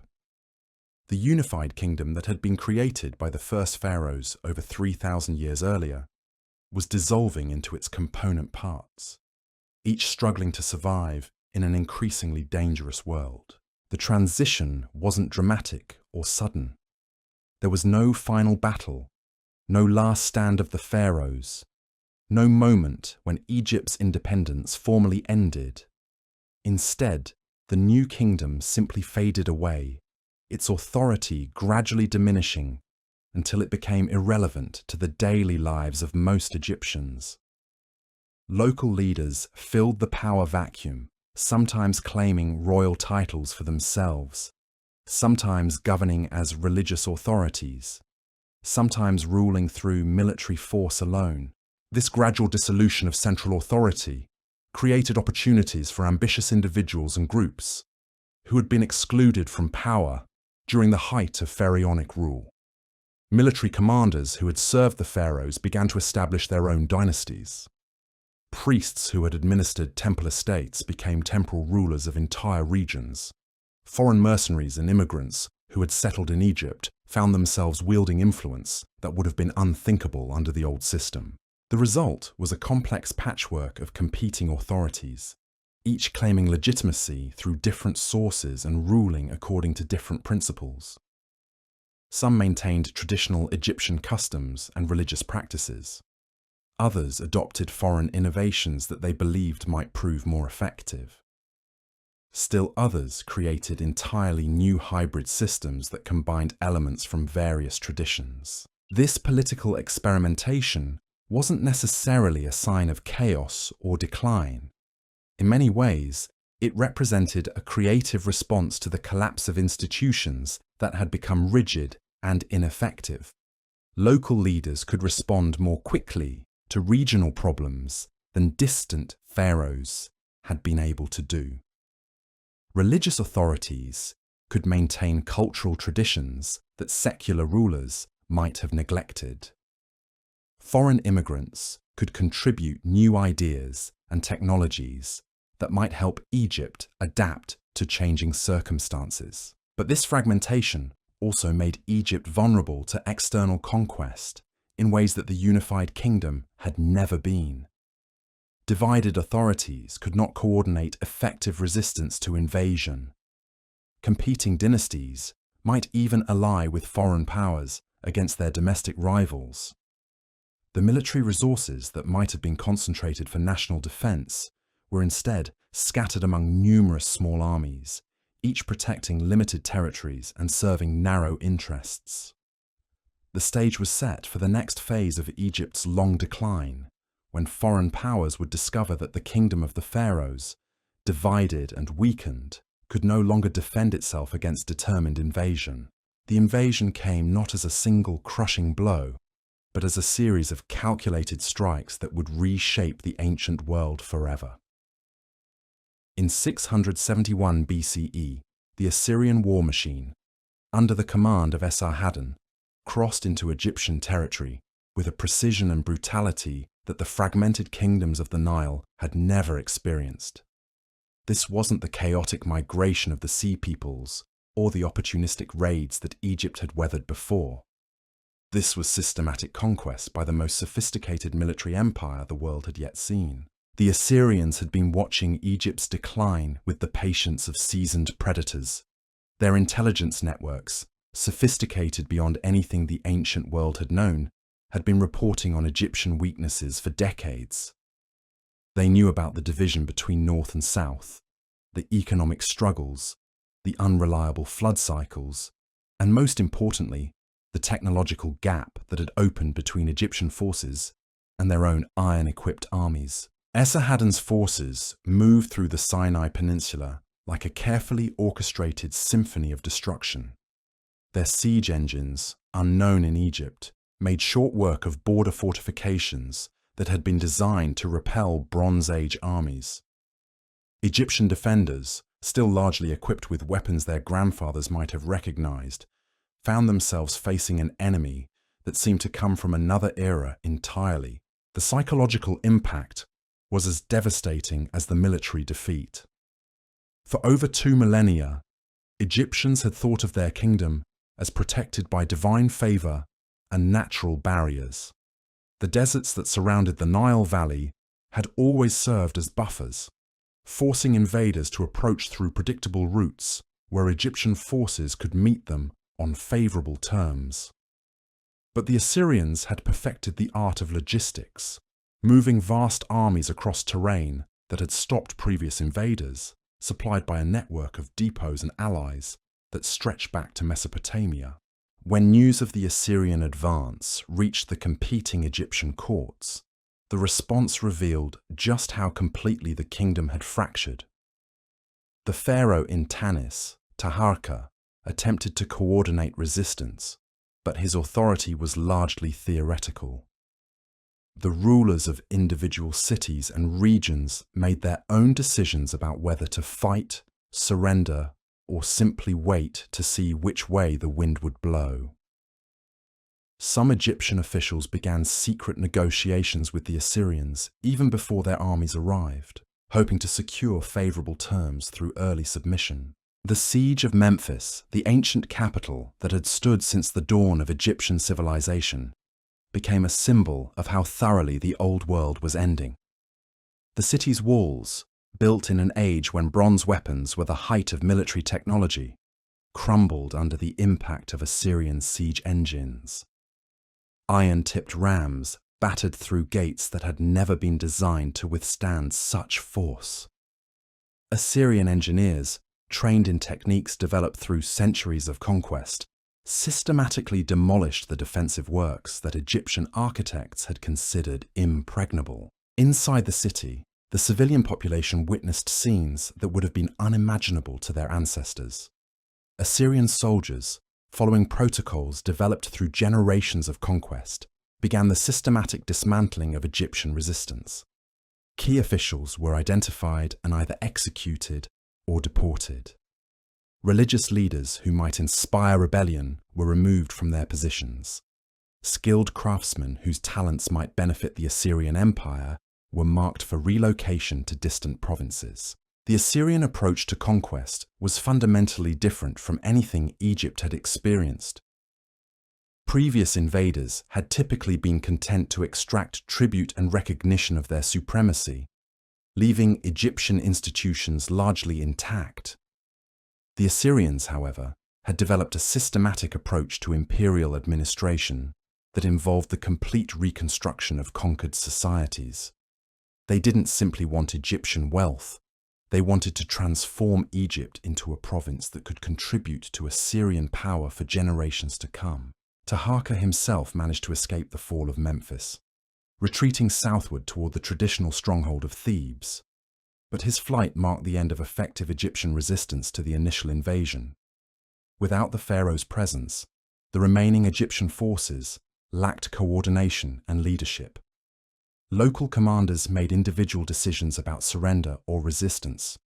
The unified kingdom that had been created by the first pharaohs over 3,000 years earlier was dissolving into its component parts, each struggling to survive in an increasingly dangerous world. The transition wasn't dramatic or sudden. There was no final battle, no last stand of the pharaohs, no moment when Egypt's independence formally ended. Instead, the new kingdom simply faded away, its authority gradually diminishing until it became irrelevant to the daily lives of most Egyptians. Local leaders filled the power vacuum, sometimes claiming royal titles for themselves, sometimes governing as religious authorities, sometimes ruling through military force alone. This gradual dissolution of central authority created opportunities for ambitious individuals and groups who had been excluded from power during the height of pharaonic rule. Military commanders who had served the pharaohs began to establish their own dynasties. Priests who had administered temple estates became temporal rulers of entire regions. Foreign mercenaries and immigrants who had settled in Egypt found themselves wielding influence that would have been unthinkable under the old system. The result was a complex patchwork of competing authorities, each claiming legitimacy through different sources and ruling according to different principles. Some maintained traditional Egyptian customs and religious practices. Others adopted foreign innovations that they believed might prove more effective. Still others created entirely new hybrid systems that combined elements from various traditions. This political experimentation wasn't necessarily a sign of chaos or decline. In many ways, it represented a creative response to the collapse of institutions that had become rigid and ineffective. Local leaders could respond more quickly to regional problems than distant pharaohs had been able to do. Religious authorities could maintain cultural traditions that secular rulers might have neglected. Foreign immigrants could contribute new ideas and technologies that might help Egypt adapt to changing circumstances. But this fragmentation also made Egypt vulnerable to external conquest in ways that the unified kingdom had never been. Divided authorities could not coordinate effective resistance to invasion. Competing dynasties might even ally with foreign powers against their domestic rivals. The military resources that might have been concentrated for national defense were instead scattered among numerous small armies, each protecting limited territories and serving narrow interests. The stage was set for the next phase of Egypt's long decline, when foreign powers would discover that the kingdom of the pharaohs, divided and weakened, could no longer defend itself against determined invasion. The invasion came not as a single crushing blow, but as a series of calculated strikes that would reshape the ancient world forever. In 671 BCE, the Assyrian war machine, under the command of Esarhaddon, crossed into Egyptian territory with a precision and brutality that the fragmented kingdoms of the Nile had never experienced. This wasn't the chaotic migration of the sea peoples or the opportunistic raids that Egypt had weathered before. This was systematic conquest by the most sophisticated military empire the world had yet seen. The Assyrians had been watching Egypt's decline with the patience of seasoned predators. Their intelligence networks, sophisticated beyond anything the ancient world had known, had been reporting on Egyptian weaknesses for decades. They knew about the division between north and south, the economic struggles, the unreliable flood cycles, and most importantly, the technological gap that had opened between Egyptian forces and their own iron-equipped armies. Esarhaddon's forces moved through the Sinai Peninsula like a carefully orchestrated symphony of destruction. Their siege engines, unknown in Egypt, made short work of border fortifications that had been designed to repel Bronze Age armies. Egyptian defenders, still largely equipped with weapons their grandfathers might have recognized, found themselves facing an enemy that seemed to come from another era entirely. The psychological impact was as devastating as the military defeat. For over 2 millennia, Egyptians had thought of their kingdom as protected by divine favor and natural barriers. The deserts that surrounded the Nile Valley had always served as buffers, forcing invaders to approach through predictable routes where Egyptian forces could meet them on favorable terms. But the Assyrians had perfected the art of logistics, moving vast armies across terrain that had stopped previous invaders, supplied by a network of depots and allies that stretched back to Mesopotamia. When news of the Assyrian advance reached the competing Egyptian courts, the response revealed just how completely the kingdom had fractured. The pharaoh in Tanis, Taharka, attempted to coordinate resistance, but his authority was largely theoretical. The rulers of individual cities and regions made their own decisions about whether to fight, surrender, or simply wait to see which way the wind would blow. Some Egyptian officials began secret negotiations with the Assyrians even before their armies arrived, hoping to secure favorable terms through early submission. The siege of Memphis, the ancient capital that had stood since the dawn of Egyptian civilization, became a symbol of how thoroughly the old world was ending. The city's walls, built in an age when bronze weapons were the height of military technology, crumbled under the impact of Assyrian siege engines. Iron-tipped rams battered through gates that had never been designed to withstand such force. Assyrian engineers, trained in techniques developed through centuries of conquest, systematically demolished the defensive works that Egyptian architects had considered impregnable. Inside the city, the civilian population witnessed scenes that would have been unimaginable to their ancestors. Assyrian soldiers, following protocols developed through generations of conquest, began the systematic dismantling of Egyptian resistance. Key officials were identified and either executed or deported. Religious leaders who might inspire rebellion were removed from their positions. Skilled craftsmen whose talents might benefit the Assyrian Empire were marked for relocation to distant provinces. The Assyrian approach to conquest was fundamentally different from anything Egypt had experienced. Previous invaders had typically been content to extract tribute and recognition of their supremacy, leaving Egyptian institutions largely intact. The Assyrians, however, had developed a systematic approach to imperial administration that involved the complete reconstruction of conquered societies. They didn't simply want Egyptian wealth, They wanted to transform Egypt into a province that could contribute to Assyrian power for generations to come. Taharqa himself managed to escape the fall of Memphis, retreating southward toward the traditional stronghold of Thebes. But his flight marked the end of effective Egyptian resistance to the initial invasion. Without the pharaoh's presence, the remaining Egyptian forces lacked coordination and leadership. Local commanders made individual decisions about surrender or resistance,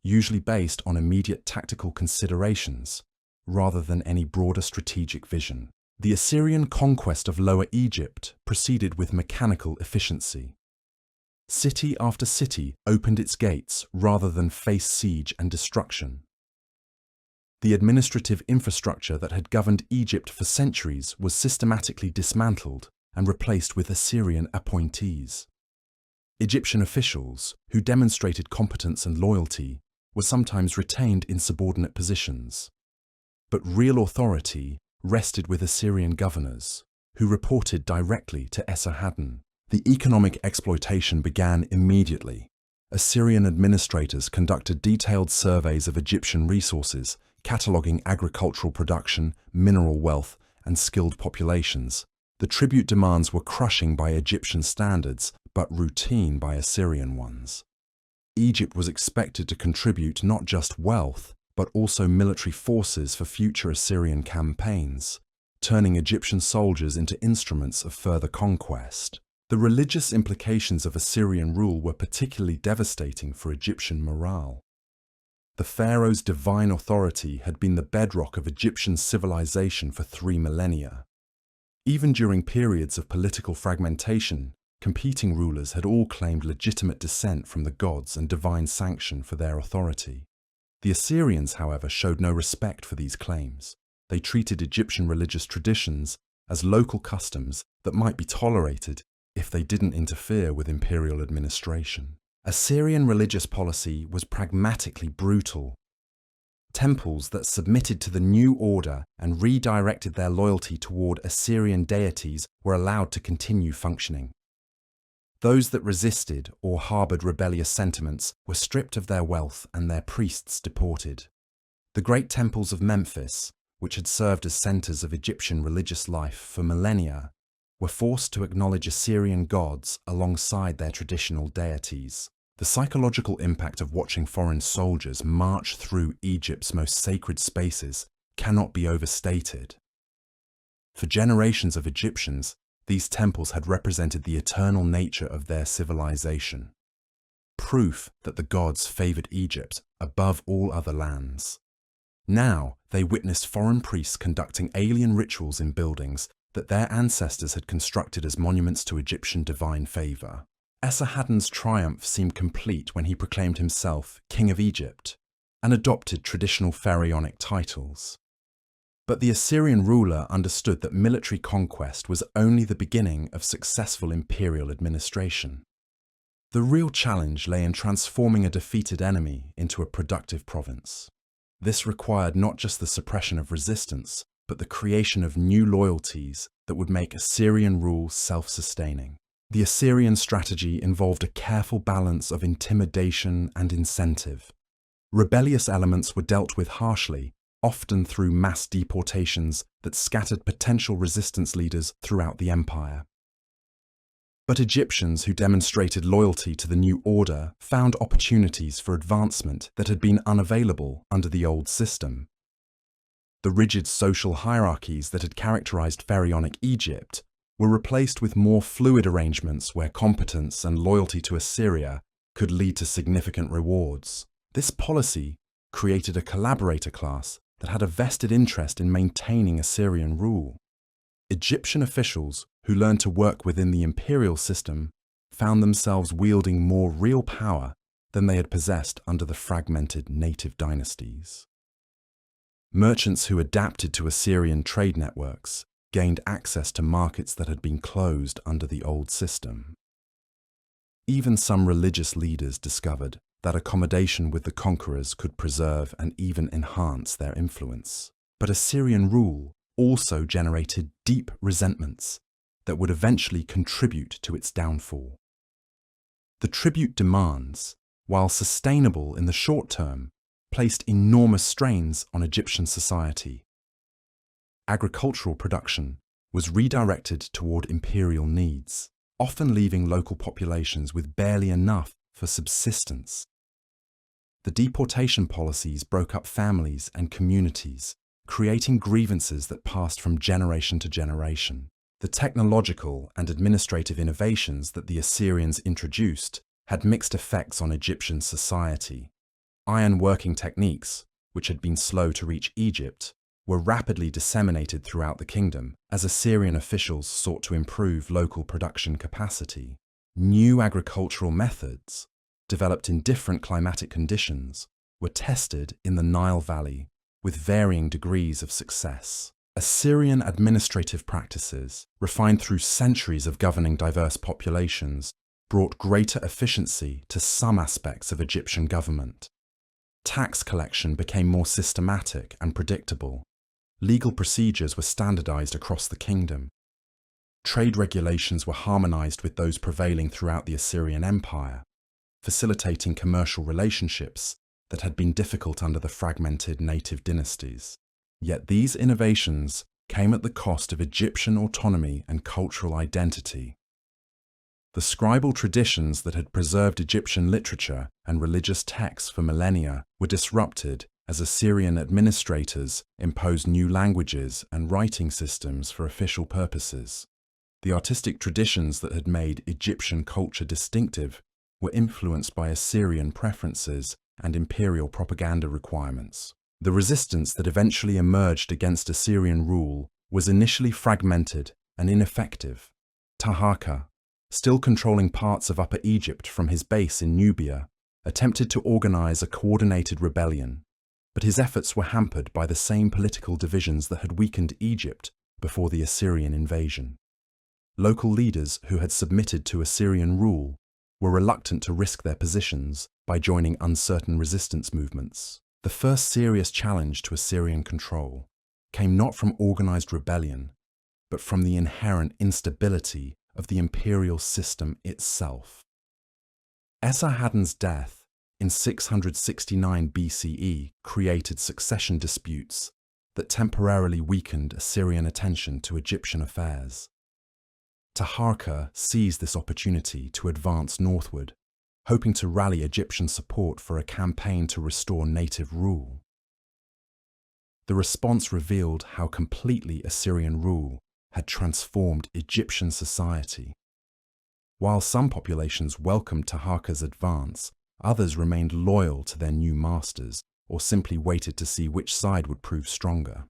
usually based on immediate tactical considerations rather than any broader strategic vision. The Assyrian conquest of Lower Egypt proceeded with mechanical efficiency. City after city opened its gates rather than face siege and destruction. The administrative infrastructure that had governed Egypt for centuries was systematically dismantled and replaced with Assyrian appointees. Egyptian officials, who demonstrated competence and loyalty, were sometimes retained in subordinate positions. But real authority rested with Assyrian governors, who reported directly to Esarhaddon. The economic exploitation began immediately. Assyrian administrators conducted detailed surveys of Egyptian resources, cataloguing agricultural production, mineral wealth, and skilled populations. The tribute demands were crushing by Egyptian standards, but routine by Assyrian ones. Egypt was expected to contribute not just wealth, but also military forces for future Assyrian campaigns, turning Egyptian soldiers into instruments of further conquest. The religious implications of Assyrian rule were particularly devastating for Egyptian morale. The pharaoh's divine authority had been the bedrock of Egyptian civilization for 3 millennia. Even during periods of political fragmentation, competing rulers had all claimed legitimate descent from the gods and divine sanction for their authority. The Assyrians, however, showed no respect for these claims. They treated Egyptian religious traditions as local customs that might be tolerated if they didn't interfere with imperial administration. Assyrian religious policy was pragmatically brutal. Temples that submitted to the new order and redirected their loyalty toward Assyrian deities were allowed to continue functioning. Those that resisted or harbored rebellious sentiments were stripped of their wealth and their priests deported. The great temples of Memphis, which had served as centers of Egyptian religious life for millennia, were forced to acknowledge Assyrian gods alongside their traditional deities. The psychological impact of watching foreign soldiers march through Egypt's most sacred spaces cannot be overstated. For generations of Egyptians, these temples had represented the eternal nature of their civilization, proof that the gods favored Egypt above all other lands. Now, they witnessed foreign priests conducting alien rituals in buildings that their ancestors had constructed as monuments to Egyptian divine favor. Esarhaddon's triumph seemed complete when he proclaimed himself King of Egypt and adopted traditional pharaonic titles. But the Assyrian ruler understood that military conquest was only the beginning of successful imperial administration. The real challenge lay in transforming a defeated enemy into a productive province. This required not just the suppression of resistance, but the creation of new loyalties that would make Assyrian rule self-sustaining. The Assyrian strategy involved a careful balance of intimidation and incentive. Rebellious elements were dealt with harshly, often through mass deportations that scattered potential resistance leaders throughout the empire. But Egyptians who demonstrated loyalty to the new order found opportunities for advancement that had been unavailable under the old system. The rigid social hierarchies that had characterized pharaonic Egypt were replaced with more fluid arrangements where competence and loyalty to Assyria could lead to significant rewards. This policy created a collaborator class that had a vested interest in maintaining Assyrian rule. Egyptian officials who learned to work within the imperial system found themselves wielding more real power than they had possessed under the fragmented native dynasties. Merchants who adapted to Assyrian trade networks gained access to markets that had been closed under the old system. Even some religious leaders discovered that accommodation with the conquerors could preserve and even enhance their influence. But Assyrian rule also generated deep resentments that would eventually contribute to its downfall. The tribute demands, while sustainable in the short term, placed enormous strains on Egyptian society. Agricultural production was redirected toward imperial needs, often leaving local populations with barely enough for subsistence. The deportation policies broke up families and communities, creating grievances that passed from generation to generation. The technological and administrative innovations that the Assyrians introduced had mixed effects on Egyptian society. Iron working techniques, which had been slow to reach Egypt, were rapidly disseminated throughout the kingdom as Assyrian officials sought to improve local production capacity. New agricultural methods, developed in different climatic conditions, were tested in the Nile Valley with varying degrees of success. Assyrian administrative practices, refined through centuries of governing diverse populations, brought greater efficiency to some aspects of Egyptian government. Tax collection became more systematic and predictable. Legal procedures were standardized across the kingdom. Trade regulations were harmonized with those prevailing throughout the Assyrian Empire, facilitating commercial relationships that had been difficult under the fragmented native dynasties. Yet these innovations came at the cost of Egyptian autonomy and cultural identity. The scribal traditions that had preserved Egyptian literature and religious texts for millennia were disrupted as Assyrian administrators imposed new languages and writing systems for official purposes. The artistic traditions that had made Egyptian culture distinctive were influenced by Assyrian preferences and imperial propaganda requirements. The resistance that eventually emerged against Assyrian rule was initially fragmented and ineffective. Taharqa, still controlling parts of Upper Egypt from his base in Nubia, attempted to organize a coordinated rebellion, but his efforts were hampered by the same political divisions that had weakened Egypt before the Assyrian invasion. Local leaders who had submitted to Assyrian rule were reluctant to risk their positions by joining uncertain resistance movements. The first serious challenge to Assyrian control came not from organized rebellion, but from the inherent instability of the imperial system itself. Esarhaddon's death in 669 BCE created succession disputes that temporarily weakened Assyrian attention to Egyptian affairs. Taharqa seized this opportunity to advance northward, hoping to rally Egyptian support for a campaign to restore native rule. The response revealed how completely Assyrian rule had transformed Egyptian society. While some populations welcomed Taharqa's advance, others remained loyal to their new masters or simply waited to see which side would prove stronger.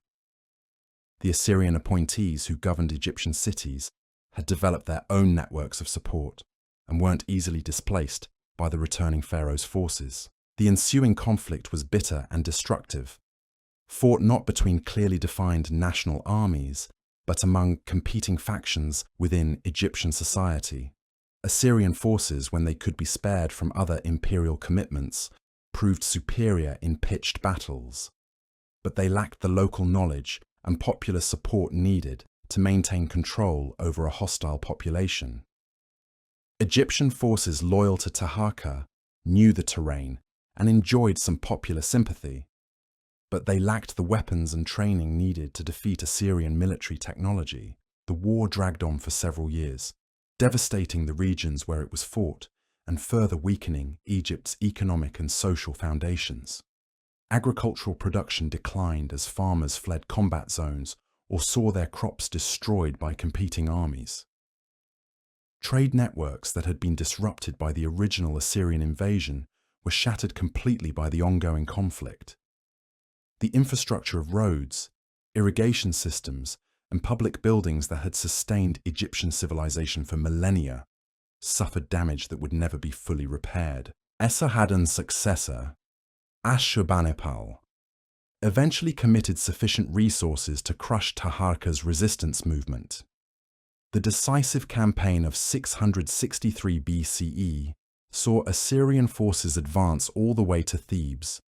The Assyrian appointees who governed Egyptian cities had developed their own networks of support and weren't easily displaced by the returning pharaoh's forces. The ensuing conflict was bitter and destructive, fought not between clearly defined national armies, but among competing factions within Egyptian society. Assyrian forces, when they could be spared from other imperial commitments, proved superior in pitched battles, but they lacked the local knowledge and popular support needed to maintain control over a hostile population. Egyptian forces loyal to Taharqa knew the terrain and enjoyed some popular sympathy, but they lacked the weapons and training needed to defeat Assyrian military technology. The war dragged on for several years, devastating the regions where it was fought and further weakening Egypt's economic and social foundations. Agricultural production declined as farmers fled combat zones or saw their crops destroyed by competing armies. Trade networks that had been disrupted by the original Assyrian invasion were shattered completely by the ongoing conflict. The infrastructure of roads, irrigation systems, and public buildings that had sustained Egyptian civilization for millennia suffered damage that would never be fully repaired. Esarhaddon's successor, Ashurbanipal, eventually committed sufficient resources to crush Taharqa's resistance movement. The decisive campaign of 663 BCE saw Assyrian forces advance all the way to Thebes,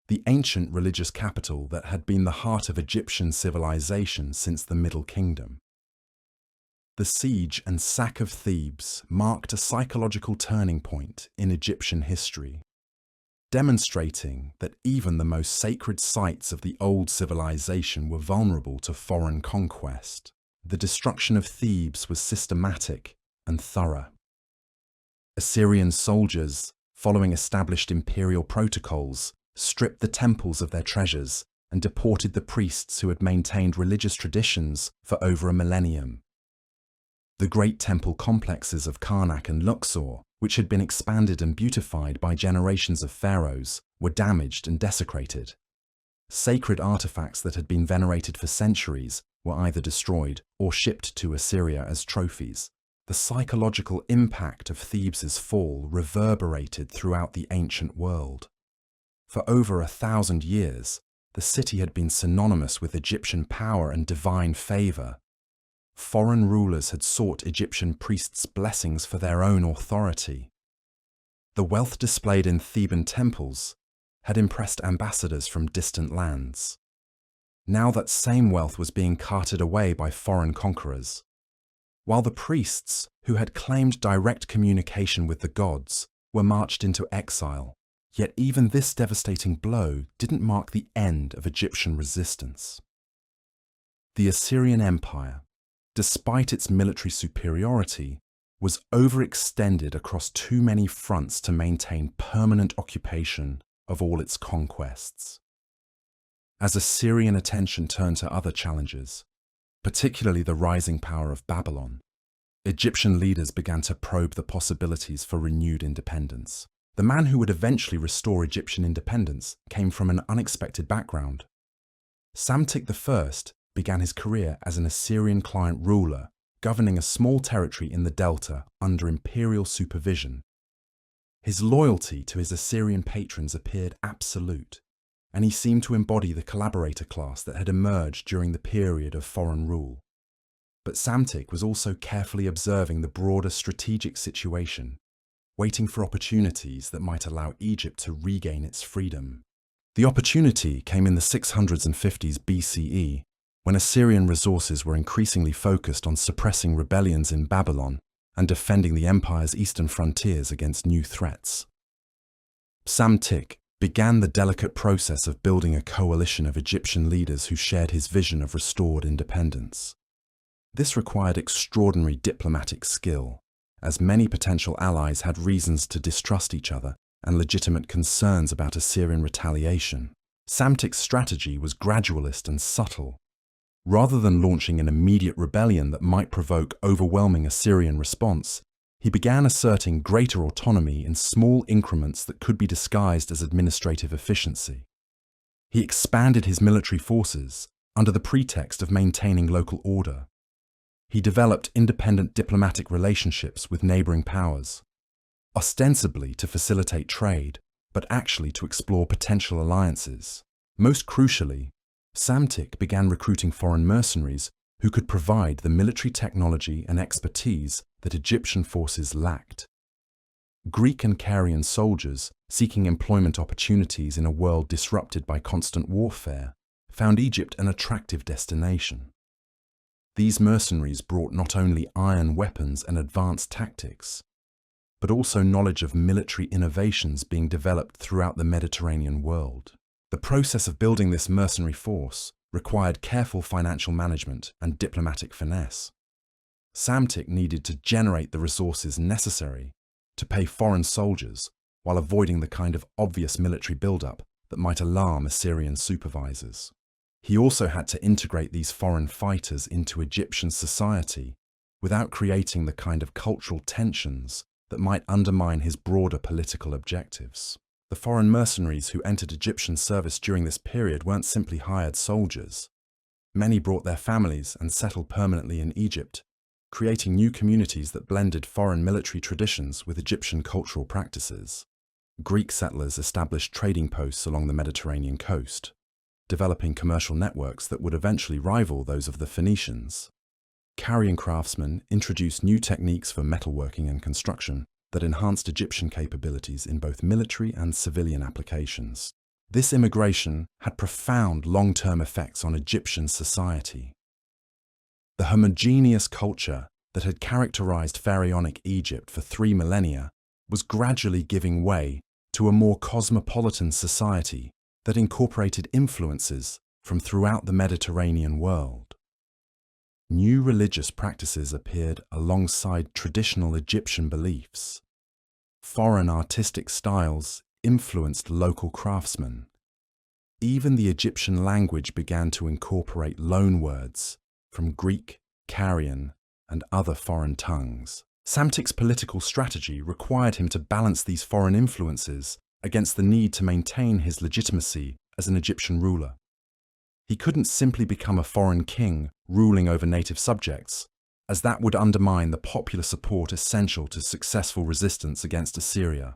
the ancient religious capital that had been the heart of Egyptian civilization since the Middle Kingdom. The siege and sack of Thebes marked a psychological turning point in Egyptian history. demonstrating that even the most sacred sites of the old civilization were vulnerable to foreign conquest. The destruction of Thebes was systematic and thorough. Assyrian soldiers, following established imperial protocols, stripped the temples of their treasures and deported the priests who had maintained religious traditions for over a millennium. The great temple complexes of Karnak and Luxor, which had been expanded and beautified by generations of pharaohs, were damaged and desecrated. Sacred artifacts that had been venerated for centuries were either destroyed or shipped to Assyria as trophies. The psychological impact of Thebes' fall reverberated throughout the ancient world. For over 1,000 years, the city had been synonymous with Egyptian power and divine favor. Foreign rulers had sought Egyptian priests' blessings for their own authority. The wealth displayed in Theban temples had impressed ambassadors from distant lands. Now that same wealth was being carted away by foreign conquerors. While the priests, who had claimed direct communication with the gods, were marched into exile. Yet even this devastating blow didn't mark the end of Egyptian resistance. The Assyrian Empire, despite its military superiority, was overextended across too many fronts to maintain permanent occupation of all its conquests. As Assyrian attention turned to other challenges, particularly the rising power of Babylon, Egyptian leaders began to probe the possibilities for renewed independence. The man who would eventually restore Egyptian independence came from an unexpected background. Psamtik I began his career as an Assyrian client ruler, governing a small territory in the Delta under imperial supervision. His loyalty to his Assyrian patrons appeared absolute, and he seemed to embody the collaborator class that had emerged during the period of foreign rule. But Psamtik was also carefully observing the broader strategic situation, waiting for opportunities that might allow Egypt to regain its freedom. The opportunity came in the 650s BCE, when Assyrian resources were increasingly focused on suppressing rebellions in Babylon and defending the empire's eastern frontiers against new threats. Psamtik began the delicate process of building a coalition of Egyptian leaders who shared his vision of restored independence. This required extraordinary diplomatic skill, as many potential allies had reasons to distrust each other and legitimate concerns about Assyrian retaliation. Psamtik's strategy was gradualist and subtle. Rather than launching an immediate rebellion that might provoke overwhelming Assyrian response, he began asserting greater autonomy in small increments that could be disguised as administrative efficiency. He expanded his military forces under the pretext of maintaining local order. He developed independent diplomatic relationships with neighboring powers, ostensibly to facilitate trade, but actually to explore potential alliances. Most crucially, Psamtik began recruiting foreign mercenaries who could provide the military technology and expertise that Egyptian forces lacked. Greek and Carian soldiers, seeking employment opportunities in a world disrupted by constant warfare, found Egypt an attractive destination. These mercenaries brought not only iron weapons and advanced tactics, but also knowledge of military innovations being developed throughout the Mediterranean world. The process of building this mercenary force required careful financial management and diplomatic finesse. Psamtik needed to generate the resources necessary to pay foreign soldiers while avoiding the kind of obvious military buildup that might alarm Assyrian supervisors. He also had to integrate these foreign fighters into Egyptian society without creating the kind of cultural tensions that might undermine his broader political objectives. The foreign mercenaries who entered Egyptian service during this period weren't simply hired soldiers. Many brought their families and settled permanently in Egypt, creating new communities that blended foreign military traditions with Egyptian cultural practices. Greek settlers established trading posts along the Mediterranean coast, developing commercial networks that would eventually rival those of the Phoenicians. Carian craftsmen introduced new techniques for metalworking and construction that enhanced Egyptian capabilities in both military and civilian applications. This immigration had profound long-term effects on Egyptian society. The homogeneous culture that had characterized pharaonic Egypt for 3 millennia was gradually giving way to a more cosmopolitan society that incorporated influences from throughout the Mediterranean world. New religious practices appeared alongside traditional Egyptian beliefs. Foreign artistic styles influenced local craftsmen. Even the Egyptian language began to incorporate loanwords from Greek, Carian, and other foreign tongues. Psamtik's political strategy required him to balance these foreign influences against the need to maintain his legitimacy as an Egyptian ruler. He couldn't simply become a foreign king ruling over native subjects, as that would undermine the popular support essential to successful resistance against Assyria.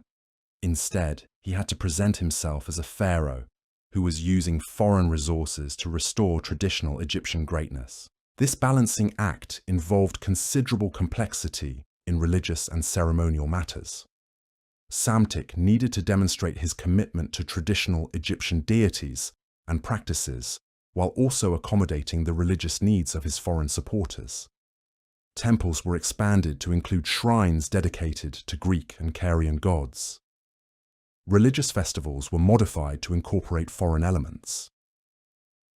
Instead, he had to present himself as a pharaoh who was using foreign resources to restore traditional Egyptian greatness. This balancing act involved considerable complexity in religious and ceremonial matters. Psamtik needed to demonstrate his commitment to traditional Egyptian deities and practices while also accommodating the religious needs of his foreign supporters. Temples were expanded to include shrines dedicated to Greek and Carian gods. Religious festivals were modified to incorporate foreign elements.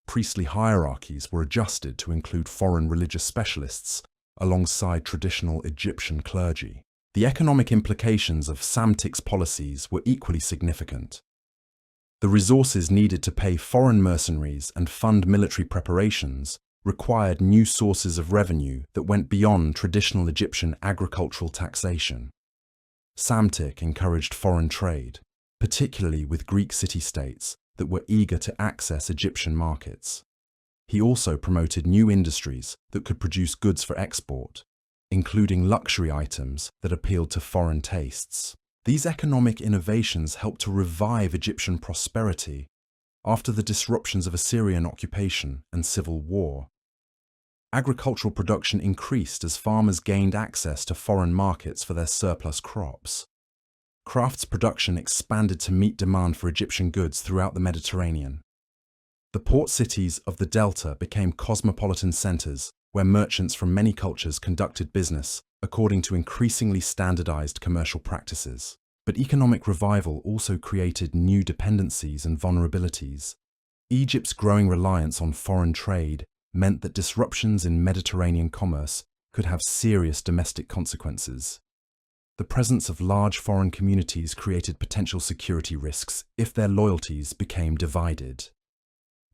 Priestly hierarchies were adjusted to include foreign religious specialists alongside traditional Egyptian clergy. The economic implications of Psamtik's policies were equally significant. The resources needed to pay foreign mercenaries and fund military preparations required new sources of revenue that went beyond traditional Egyptian agricultural taxation. Psamtik encouraged foreign trade, particularly with Greek city-states that were eager to access Egyptian markets. He also promoted new industries that could produce goods for export, including luxury items that appealed to foreign tastes. These economic innovations helped to revive Egyptian prosperity after the disruptions of Assyrian occupation and civil war. Agricultural production increased as farmers gained access to foreign markets for their surplus crops. Crafts production expanded to meet demand for Egyptian goods throughout the Mediterranean. The port cities of the Delta became cosmopolitan centers where merchants from many cultures conducted business according to increasingly standardized commercial practices. But economic revival also created new dependencies and vulnerabilities. Egypt's growing reliance on foreign trade meant that disruptions in Mediterranean commerce could have serious domestic consequences. The presence of large foreign communities created potential security risks if their loyalties became divided.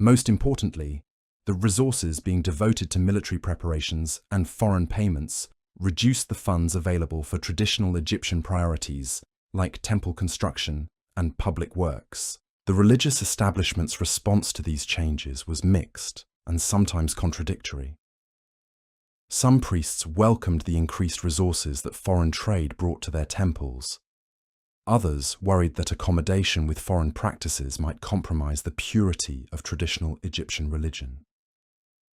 Most importantly, the resources being devoted to military preparations and foreign payments reduced the funds available for traditional Egyptian priorities like temple construction and public works. The religious establishment's response to these changes was mixed and sometimes contradictory. Some priests welcomed the increased resources that foreign trade brought to their temples. Others worried that accommodation with foreign practices might compromise the purity of traditional Egyptian religion.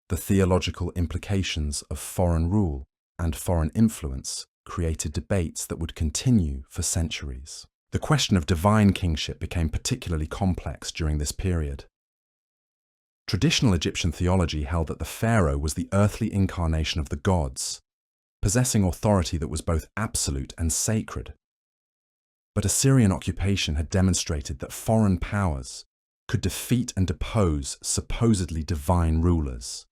The theological implications of foreign rule and foreign influence created debates that would continue for centuries. The question of divine kingship became particularly complex during this period. Traditional Egyptian theology held that the pharaoh was the earthly incarnation of the gods, possessing authority that was both absolute and sacred. But Assyrian occupation had demonstrated that foreign powers could defeat and depose supposedly divine rulers.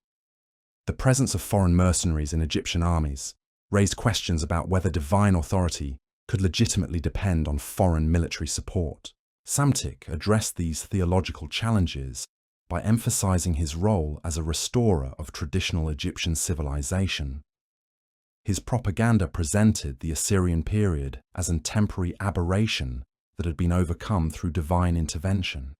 The presence of foreign mercenaries in Egyptian armies raised questions about whether divine authority could legitimately depend on foreign military support. Psamtik addressed these theological challenges by emphasizing his role as a restorer of traditional Egyptian civilization. His propaganda presented the Assyrian period as a temporary aberration that had been overcome through divine intervention.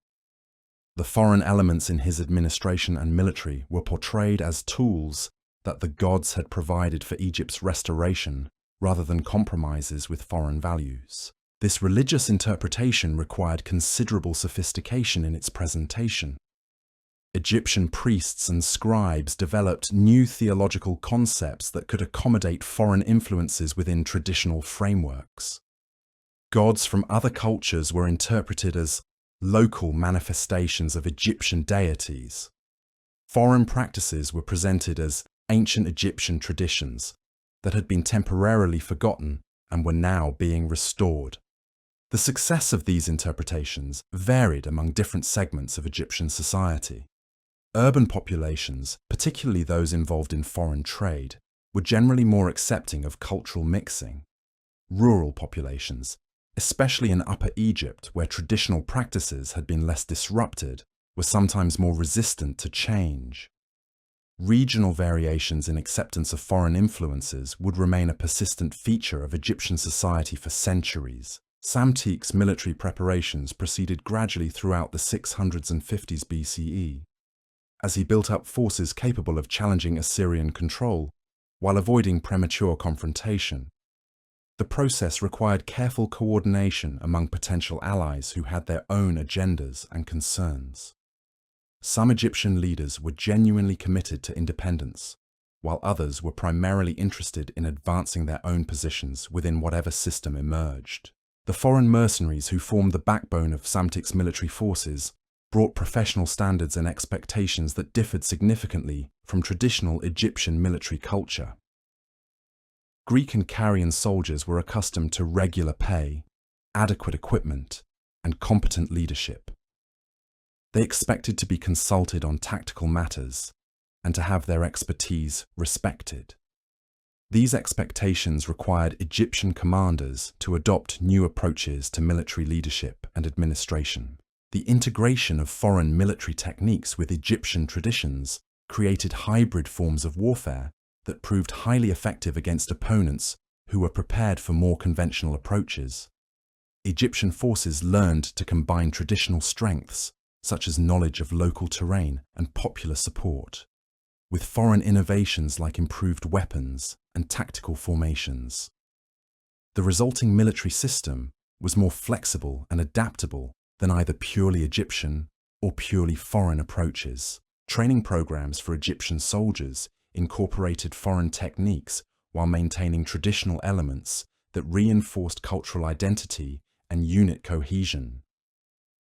The foreign elements in his administration and military were portrayed as tools that the gods had provided for Egypt's restoration rather than compromises with foreign values. This religious interpretation required considerable sophistication in its presentation. Egyptian priests and scribes developed new theological concepts that could accommodate foreign influences within traditional frameworks. Gods from other cultures were interpreted as local manifestations of Egyptian deities. Foreign practices were presented as ancient Egyptian traditions that had been temporarily forgotten and were now being restored. The success of these interpretations varied among different segments of Egyptian society. Urban populations, particularly those involved in foreign trade, were generally more accepting of cultural mixing. Rural populations, especially in Upper Egypt where traditional practices had been less disrupted, were sometimes more resistant to change. Regional variations in acceptance of foreign influences would remain a persistent feature of Egyptian society for centuries. Psamtik's military preparations proceeded gradually throughout the 650s BCE, as he built up forces capable of challenging Assyrian control while avoiding premature confrontation. The process required careful coordination among potential allies who had their own agendas and concerns. Some Egyptian leaders were genuinely committed to independence, while others were primarily interested in advancing their own positions within whatever system emerged. The foreign mercenaries who formed the backbone of Psamtik's military forces brought professional standards and expectations that differed significantly from traditional Egyptian military culture. Greek and Carian soldiers were accustomed to regular pay, adequate equipment, and competent leadership. They expected to be consulted on tactical matters and to have their expertise respected. These expectations required Egyptian commanders to adopt new approaches to military leadership and administration. The integration of foreign military techniques with Egyptian traditions created hybrid forms of warfare that proved highly effective against opponents who were prepared for more conventional approaches. Egyptian forces learned to combine traditional strengths, such as knowledge of local terrain and popular support, with foreign innovations like improved weapons and tactical formations. The resulting military system was more flexible and adaptable than either purely Egyptian or purely foreign approaches. Training programs for Egyptian soldiers incorporated foreign techniques while maintaining traditional elements that reinforced cultural identity and unit cohesion.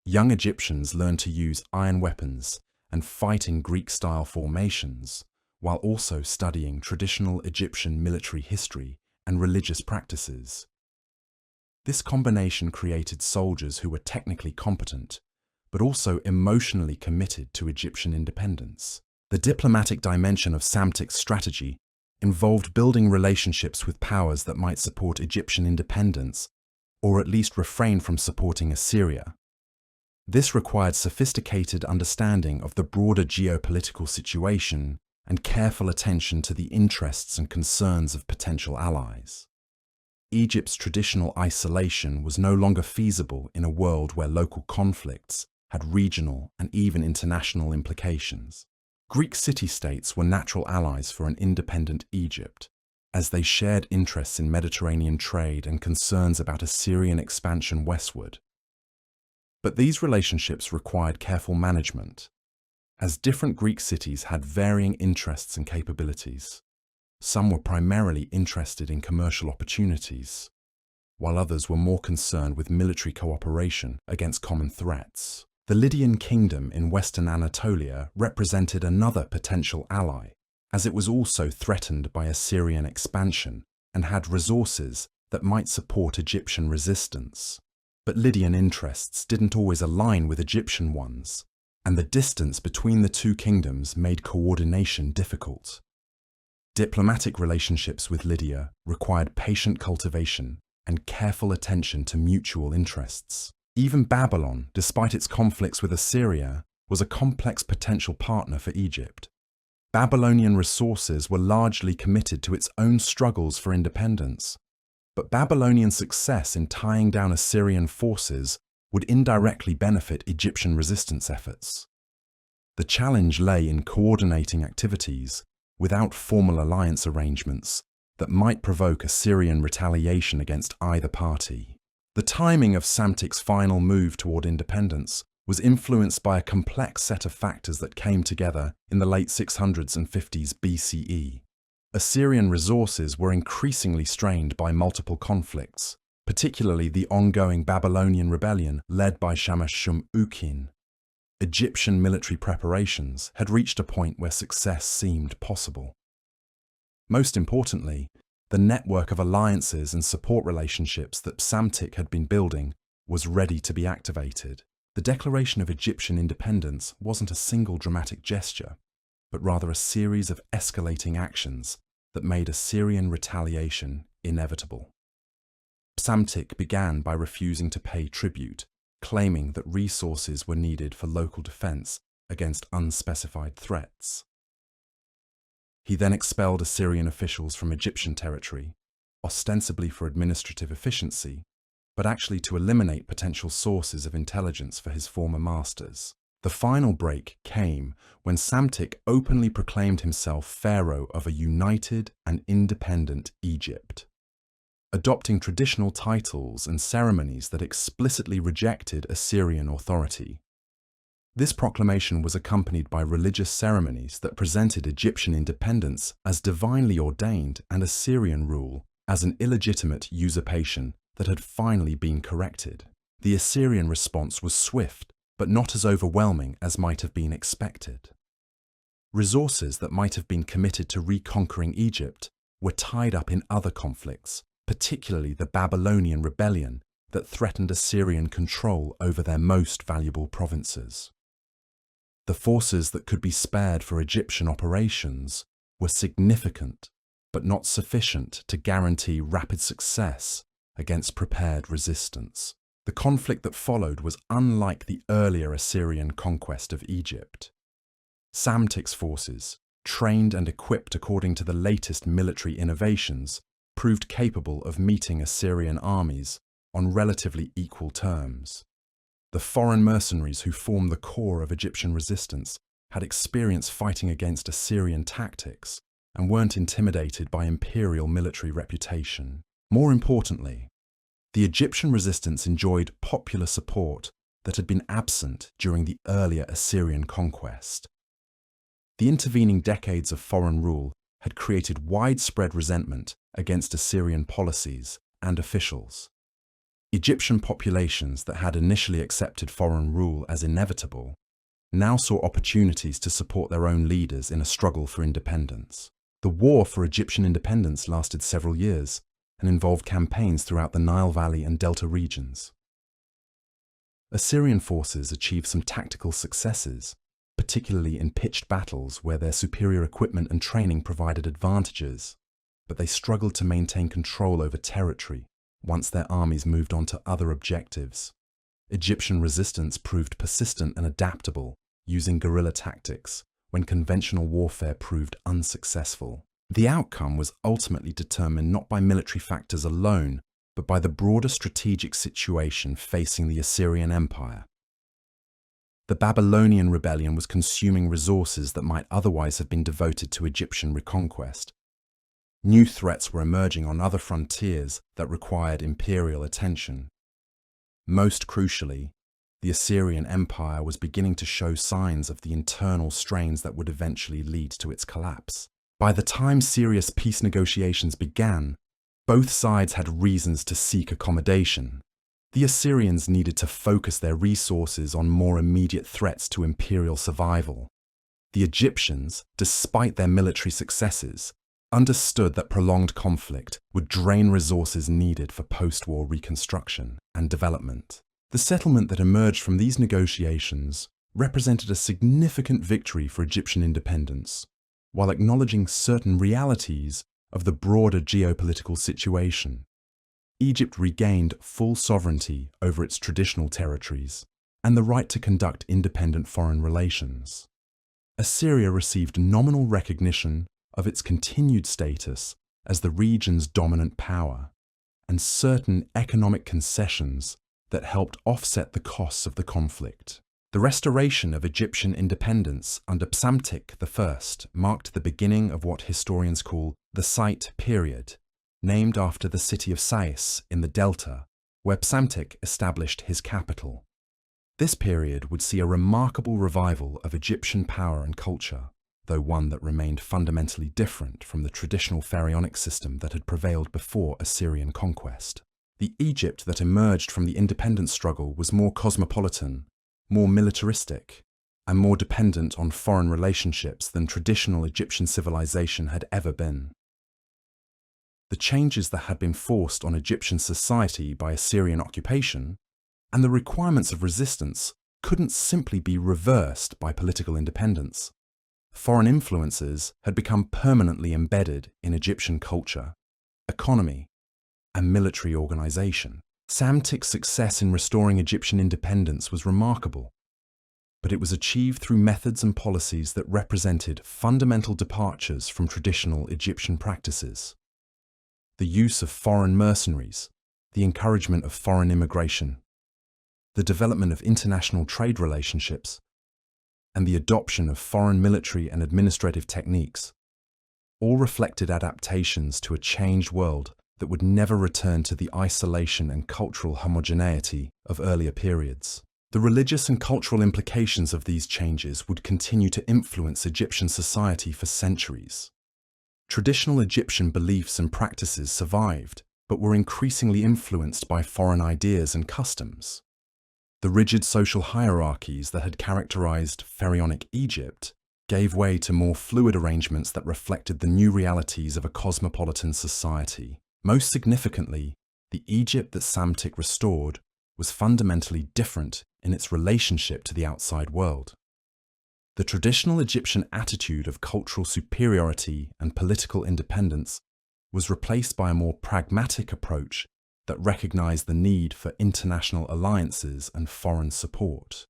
Young Egyptians learned to use iron weapons and fight in Greek-style formations, while also studying traditional Egyptian military history and religious practices. This combination created soldiers who were technically competent, but also emotionally committed to Egyptian independence. The diplomatic dimension of Psamtik's strategy involved building relationships with powers that might support Egyptian independence, or at least refrain from supporting Assyria. This required sophisticated understanding of the broader geopolitical situation and careful attention to the interests and concerns of potential allies. Egypt's traditional isolation was no longer feasible in a world where local conflicts had regional and even international implications. Greek city-states were natural allies for an independent Egypt, as they shared interests in Mediterranean trade and concerns about Assyrian expansion westward. But these relationships required careful management, as different Greek cities had varying interests and capabilities. Some were primarily interested in commercial opportunities, while others were more concerned with military cooperation against common threats. The Lydian kingdom in western Anatolia represented another potential ally, as it was also threatened by Assyrian expansion and had resources that might support Egyptian resistance. But Lydian interests didn't always align with Egyptian ones, and the distance between the two kingdoms made coordination difficult. Diplomatic relationships with Lydia required patient cultivation and careful attention to mutual interests. Even Babylon, despite its conflicts with Assyria, was a complex potential partner for Egypt. Babylonian resources were largely committed to its own struggles for independence, but Babylonian success in tying down Assyrian forces would indirectly benefit Egyptian resistance efforts. The challenge lay in coordinating activities without formal alliance arrangements that might provoke Assyrian retaliation against either party. The timing of Psamtik's final move toward independence was influenced by a complex set of factors that came together in the late 600s and 50s BCE. Assyrian resources were increasingly strained by multiple conflicts, particularly the ongoing Babylonian rebellion led by Shamash-shum-ukin. Egyptian military preparations had reached a point where success seemed possible. Most importantly, the network of alliances and support relationships that Psamtik had been building was ready to be activated. The declaration of Egyptian independence wasn't a single dramatic gesture, but rather a series of escalating actions that made Assyrian retaliation inevitable. Psamtik began by refusing to pay tribute, claiming that resources were needed for local defense against unspecified threats. He then expelled Assyrian officials from Egyptian territory, ostensibly for administrative efficiency, but actually to eliminate potential sources of intelligence for his former masters. The final break came when Psamtik openly proclaimed himself pharaoh of a united and independent Egypt, adopting traditional titles and ceremonies that explicitly rejected Assyrian authority. This proclamation was accompanied by religious ceremonies that presented Egyptian independence as divinely ordained and Assyrian rule as an illegitimate usurpation that had finally been corrected. The Assyrian response was swift, but not as overwhelming as might have been expected. Resources that might have been committed to reconquering Egypt were tied up in other conflicts, particularly the Babylonian rebellion that threatened Assyrian control over their most valuable provinces. The forces that could be spared for Egyptian operations were significant, but not sufficient to guarantee rapid success against prepared resistance. The conflict that followed was unlike the earlier Assyrian conquest of Egypt. Psamtik's forces, trained and equipped according to the latest military innovations, proved capable of meeting Assyrian armies on relatively equal terms. The foreign mercenaries who formed the core of Egyptian resistance had experience fighting against Assyrian tactics and weren't intimidated by imperial military reputation. More importantly, the Egyptian resistance enjoyed popular support that had been absent during the earlier Assyrian conquest. The intervening decades of foreign rule had created widespread resentment against Assyrian policies and officials. Egyptian populations that had initially accepted foreign rule as inevitable now saw opportunities to support their own leaders in a struggle for independence. The war for Egyptian independence lasted several years and involved campaigns throughout the Nile Valley and Delta regions. Assyrian forces achieved some tactical successes, particularly in pitched battles where their superior equipment and training provided advantages, but they struggled to maintain control over territory once their armies moved on to other objectives. Egyptian resistance proved persistent and adaptable, using guerrilla tactics when conventional warfare proved unsuccessful. The outcome was ultimately determined not by military factors alone, but by the broader strategic situation facing the Assyrian Empire. The Babylonian rebellion was consuming resources that might otherwise have been devoted to Egyptian reconquest. New threats were emerging on other frontiers that required imperial attention. Most crucially, the Assyrian Empire was beginning to show signs of the internal strains that would eventually lead to its collapse. By the time serious peace negotiations began, both sides had reasons to seek accommodation. The Assyrians needed to focus their resources on more immediate threats to imperial survival. The Egyptians, despite their military successes, understood that prolonged conflict would drain resources needed for post-war reconstruction and development. The settlement that emerged from these negotiations represented a significant victory for Egyptian independence, while acknowledging certain realities of the broader geopolitical situation. Egypt regained full sovereignty over its traditional territories and the right to conduct independent foreign relations. Assyria received nominal recognition of its continued status as the region's dominant power, and certain economic concessions that helped offset the costs of the conflict. The restoration of Egyptian independence under Psamtik I marked the beginning of what historians call the Site period, named after the city of Sais in the Delta, where Psamtik established his capital. This period would see a remarkable revival of Egyptian power and culture, though one that remained fundamentally different from the traditional pharaonic system that had prevailed before Assyrian conquest. The Egypt that emerged from the independence struggle was more cosmopolitan, more militaristic, and more dependent on foreign relationships than traditional Egyptian civilization had ever been. The changes that had been forced on Egyptian society by Assyrian occupation and the requirements of resistance couldn't simply be reversed by political independence. Foreign influences had become permanently embedded in Egyptian culture, economy, and military organization. Psamtik's success in restoring Egyptian independence was remarkable, but it was achieved through methods and policies that represented fundamental departures from traditional Egyptian practices. The use of foreign mercenaries, the encouragement of foreign immigration, the development of international trade relationships, and the adoption of foreign military and administrative techniques all reflected adaptations to a changed world that would never return to the isolation and cultural homogeneity of earlier periods. The religious and cultural implications of these changes would continue to influence Egyptian society for centuries. Traditional Egyptian beliefs and practices survived, but were increasingly influenced by foreign ideas and customs. The rigid social hierarchies that had characterized pharaonic Egypt gave way to more fluid arrangements that reflected the new realities of a cosmopolitan society. Most significantly, the Egypt that Psamtik restored was fundamentally different in its relationship to the outside world. The traditional Egyptian attitude of cultural superiority and political independence was replaced by a more pragmatic approach that recognized the need for international alliances and foreign support.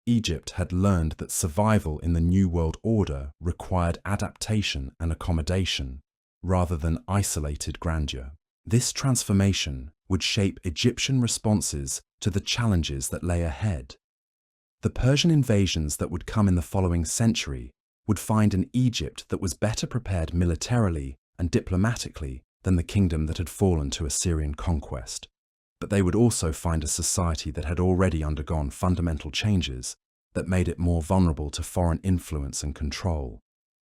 Egypt had learned that survival in the New World Order required adaptation and accommodation, rather than isolated grandeur. This transformation would shape Egyptian responses to the challenges that lay ahead. The Persian invasions that would come in the following century would find an Egypt that was better prepared militarily and diplomatically than the kingdom that had fallen to Assyrian conquest. But they would also find a society that had already undergone fundamental changes that made it more vulnerable to foreign influence and control.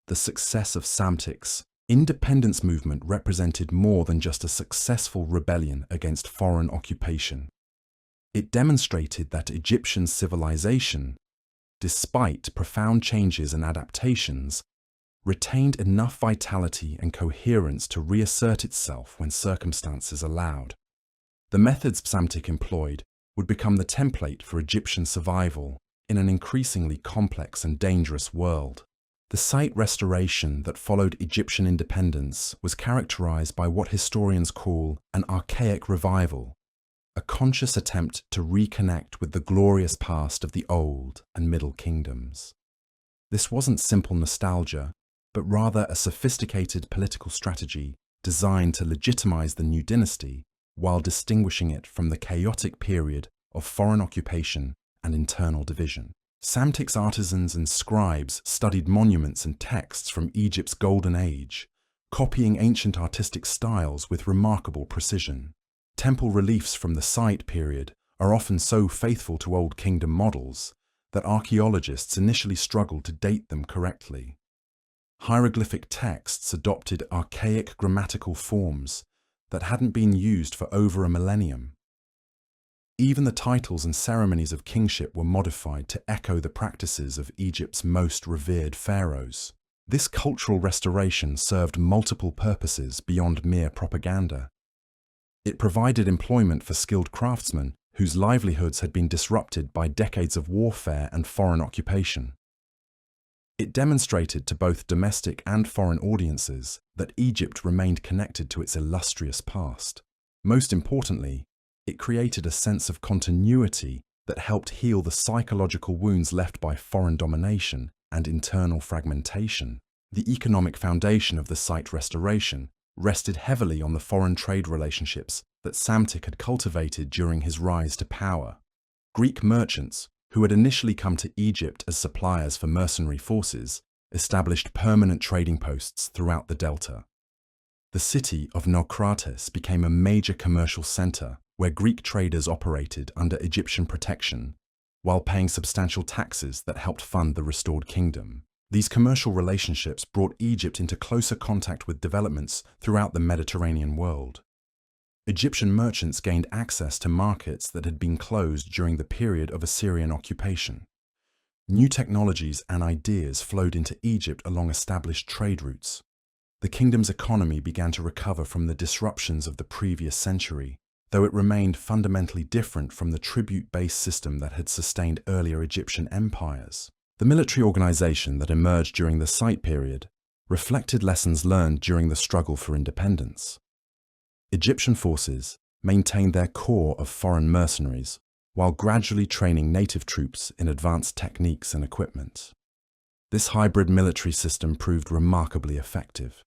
The success of Psamtik's independence movement represented more than just a successful rebellion against foreign occupation. It demonstrated that Egyptian civilization, despite profound changes and adaptations, retained enough vitality and coherence to reassert itself when circumstances allowed. The methods Psamtik employed would become the template for Egyptian survival in an increasingly complex and dangerous world. The site restoration that followed Egyptian independence was characterized by what historians call an archaic revival, a conscious attempt to reconnect with the glorious past of the Old and Middle Kingdoms. This wasn't simple nostalgia, but rather a sophisticated political strategy designed to legitimize the new dynasty while distinguishing it from the chaotic period of foreign occupation and internal division. Psamtik's artisans and scribes studied monuments and texts from Egypt's Golden Age, copying ancient artistic styles with remarkable precision. Temple reliefs from the site period are often so faithful to Old Kingdom models that archaeologists initially struggled to date them correctly. Hieroglyphic texts adopted archaic grammatical forms that hadn't been used for over a millennium. Even the titles and ceremonies of kingship were modified to echo the practices of Egypt's most revered pharaohs. This cultural restoration served multiple purposes beyond mere propaganda. It provided employment for skilled craftsmen whose livelihoods had been disrupted by decades of warfare and foreign occupation. It demonstrated to both domestic and foreign audiences that Egypt remained connected to its illustrious past. Most importantly, it created a sense of continuity that helped heal the psychological wounds left by foreign domination and internal fragmentation. The economic foundation of the site restoration rested heavily on the foreign trade relationships that Psamtik had cultivated during his rise to power. Greek merchants, who had initially come to Egypt as suppliers for mercenary forces, established permanent trading posts throughout the delta. The city of Naucratis became a major commercial center where Greek traders operated under Egyptian protection, while paying substantial taxes that helped fund the restored kingdom. These commercial relationships brought Egypt into closer contact with developments throughout the Mediterranean world. Egyptian merchants gained access to markets that had been closed during the period of Assyrian occupation. New technologies and ideas flowed into Egypt along established trade routes. The kingdom's economy began to recover from the disruptions of the previous century, though it remained fundamentally different from the tribute-based system that had sustained earlier Egyptian empires. The military organization that emerged during the Site period reflected lessons learned during the struggle for independence. Egyptian forces maintained their core of foreign mercenaries while gradually training native troops in advanced techniques and equipment. This hybrid military system proved remarkably effective,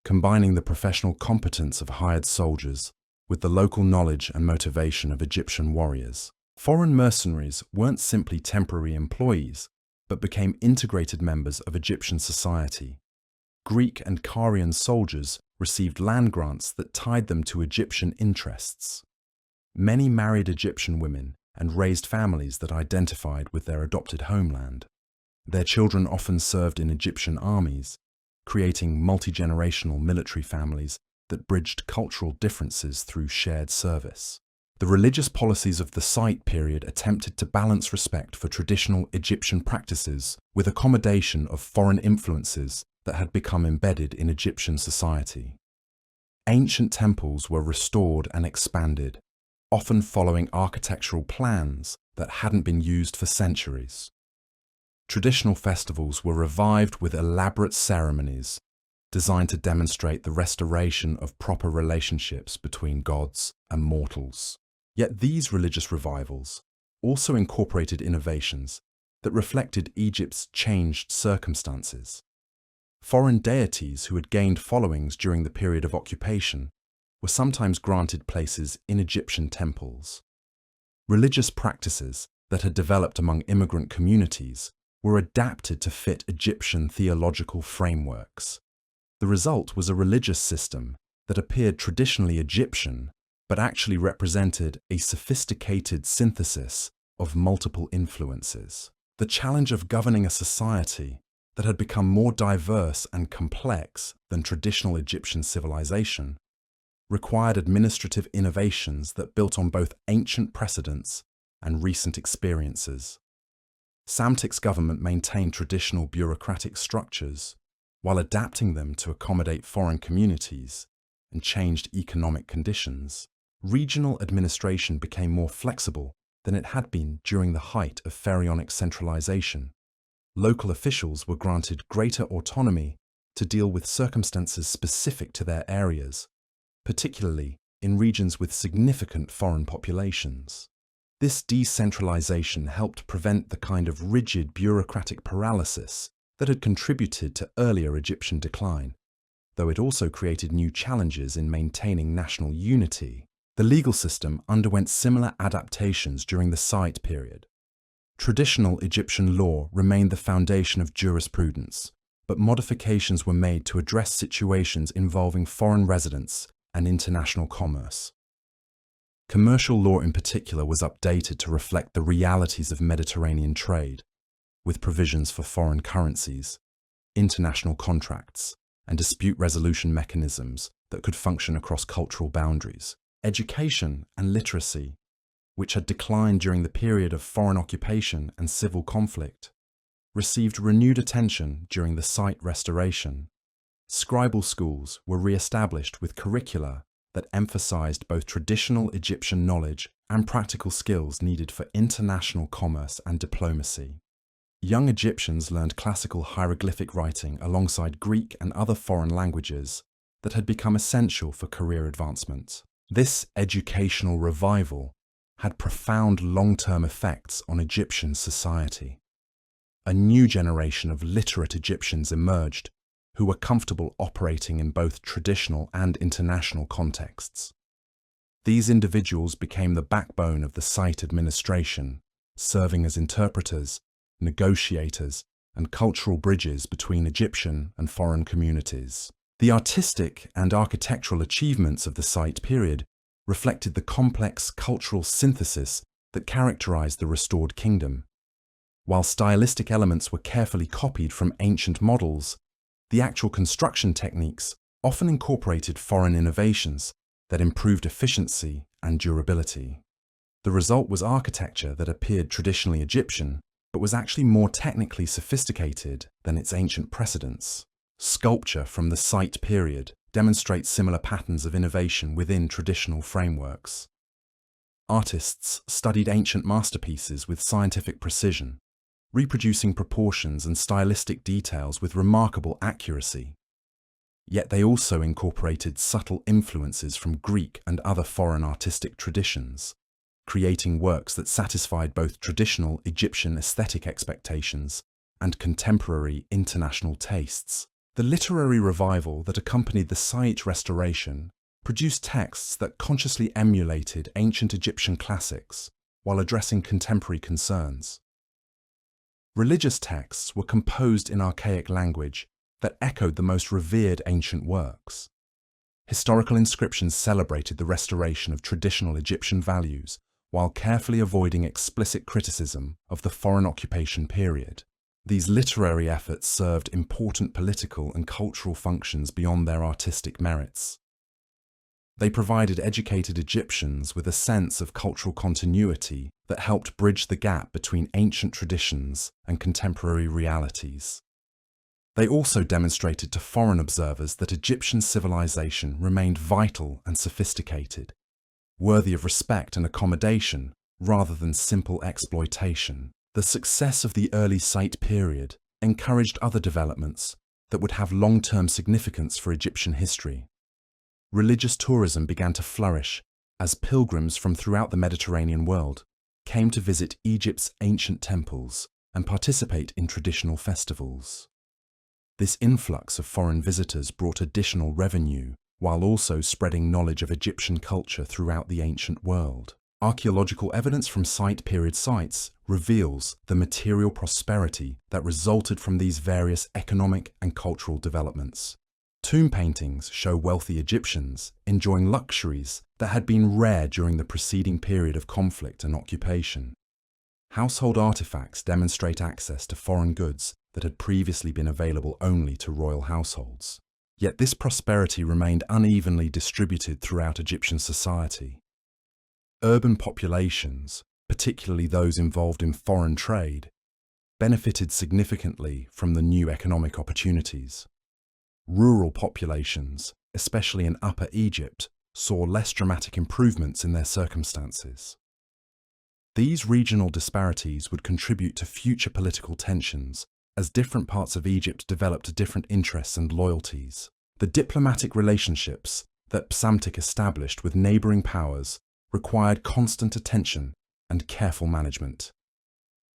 combining the professional competence of hired soldiers with the local knowledge and motivation of Egyptian warriors. Foreign mercenaries weren't simply temporary employees, but became integrated members of Egyptian society. Greek and Carian soldiers received land grants that tied them to Egyptian interests. Many married Egyptian women and raised families that identified with their adopted homeland. Their children often served in Egyptian armies, creating multi-generational military families that bridged cultural differences through shared service. The religious policies of the Site period attempted to balance respect for traditional Egyptian practices with accommodation of foreign influences that had become embedded in Egyptian society. Ancient temples were restored and expanded, often following architectural plans that hadn't been used for centuries. Traditional festivals were revived with elaborate ceremonies designed to demonstrate the restoration of proper relationships between gods and mortals. Yet these religious revivals also incorporated innovations that reflected Egypt's changed circumstances. Foreign deities who had gained followings during the period of occupation were sometimes granted places in Egyptian temples. Religious practices that had developed among immigrant communities were adapted to fit Egyptian theological frameworks. The result was a religious system that appeared traditionally Egyptian, but actually represented a sophisticated synthesis of multiple influences. The challenge of governing a society that had become more diverse and complex than traditional Egyptian civilization required administrative innovations that built on both ancient precedents and recent experiences. Psamtik's government maintained traditional bureaucratic structures while adapting them to accommodate foreign communities and changed economic conditions. Regional administration became more flexible than it had been during the height of pharaonic centralization. Local officials were granted greater autonomy to deal with circumstances specific to their areas, particularly in regions with significant foreign populations. This decentralization helped prevent the kind of rigid bureaucratic paralysis that had contributed to earlier Egyptian decline, though it also created new challenges in maintaining national unity. The legal system underwent similar adaptations during the Site period. Traditional Egyptian law remained the foundation of jurisprudence, but modifications were made to address situations involving foreign residents and international commerce. Commercial law in particular was updated to reflect the realities of Mediterranean trade, with provisions for foreign currencies, international contracts, and dispute resolution mechanisms that could function across cultural boundaries. Education and literacy, which had declined during the period of foreign occupation and civil conflict, received renewed attention during the Site restoration. Scribal schools were re-established with curricula that emphasized both traditional Egyptian knowledge and practical skills needed for international commerce and diplomacy. Young Egyptians learned classical hieroglyphic writing alongside Greek and other foreign languages that had become essential for career advancement. This educational revival had profound long-term effects on Egyptian society. A new generation of literate Egyptians emerged who were comfortable operating in both traditional and international contexts. These individuals became the backbone of the Site administration, serving as interpreters, negotiators, and cultural bridges between Egyptian and foreign communities. The artistic and architectural achievements of the Site period reflected the complex cultural synthesis that characterized the restored kingdom. While stylistic elements were carefully copied from ancient models, the actual construction techniques often incorporated foreign innovations that improved efficiency and durability. The result was architecture that appeared traditionally Egyptian, but was actually more technically sophisticated than its ancient precedents. Sculpture from the Site period demonstrates similar patterns of innovation within traditional frameworks. Artists studied ancient masterpieces with scientific precision, reproducing proportions and stylistic details with remarkable accuracy. Yet they also incorporated subtle influences from Greek and other foreign artistic traditions, creating works that satisfied both traditional Egyptian aesthetic expectations and contemporary international tastes. The literary revival that accompanied the Site restoration produced texts that consciously emulated ancient Egyptian classics while addressing contemporary concerns. Religious texts were composed in archaic language that echoed the most revered ancient works. Historical inscriptions celebrated the restoration of traditional Egyptian values while carefully avoiding explicit criticism of the foreign occupation period. These literary efforts served important political and cultural functions beyond their artistic merits. They provided educated Egyptians with a sense of cultural continuity that helped bridge the gap between ancient traditions and contemporary realities. They also demonstrated to foreign observers that Egyptian civilization remained vital and sophisticated, worthy of respect and accommodation rather than simple exploitation. The success of the early Site period encouraged other developments that would have long-term significance for Egyptian history. Religious tourism began to flourish as pilgrims from throughout the Mediterranean world came to visit Egypt's ancient temples and participate in traditional festivals. This influx of foreign visitors brought additional revenue while also spreading knowledge of Egyptian culture throughout the ancient world. Archaeological evidence from Site period sites reveals the material prosperity that resulted from these various economic and cultural developments. Tomb paintings show wealthy Egyptians enjoying luxuries that had been rare during the preceding period of conflict and occupation. Household artifacts demonstrate access to foreign goods that had previously been available only to royal households. Yet this prosperity remained unevenly distributed throughout Egyptian society. Urban populations, particularly those involved in foreign trade, benefited significantly from the new economic opportunities. Rural populations, especially in Upper Egypt, saw less dramatic improvements in their circumstances. These regional disparities would contribute to future political tensions as different parts of Egypt developed different interests and loyalties. The diplomatic relationships that Psamtik established with neighboring powers required constant attention and careful management.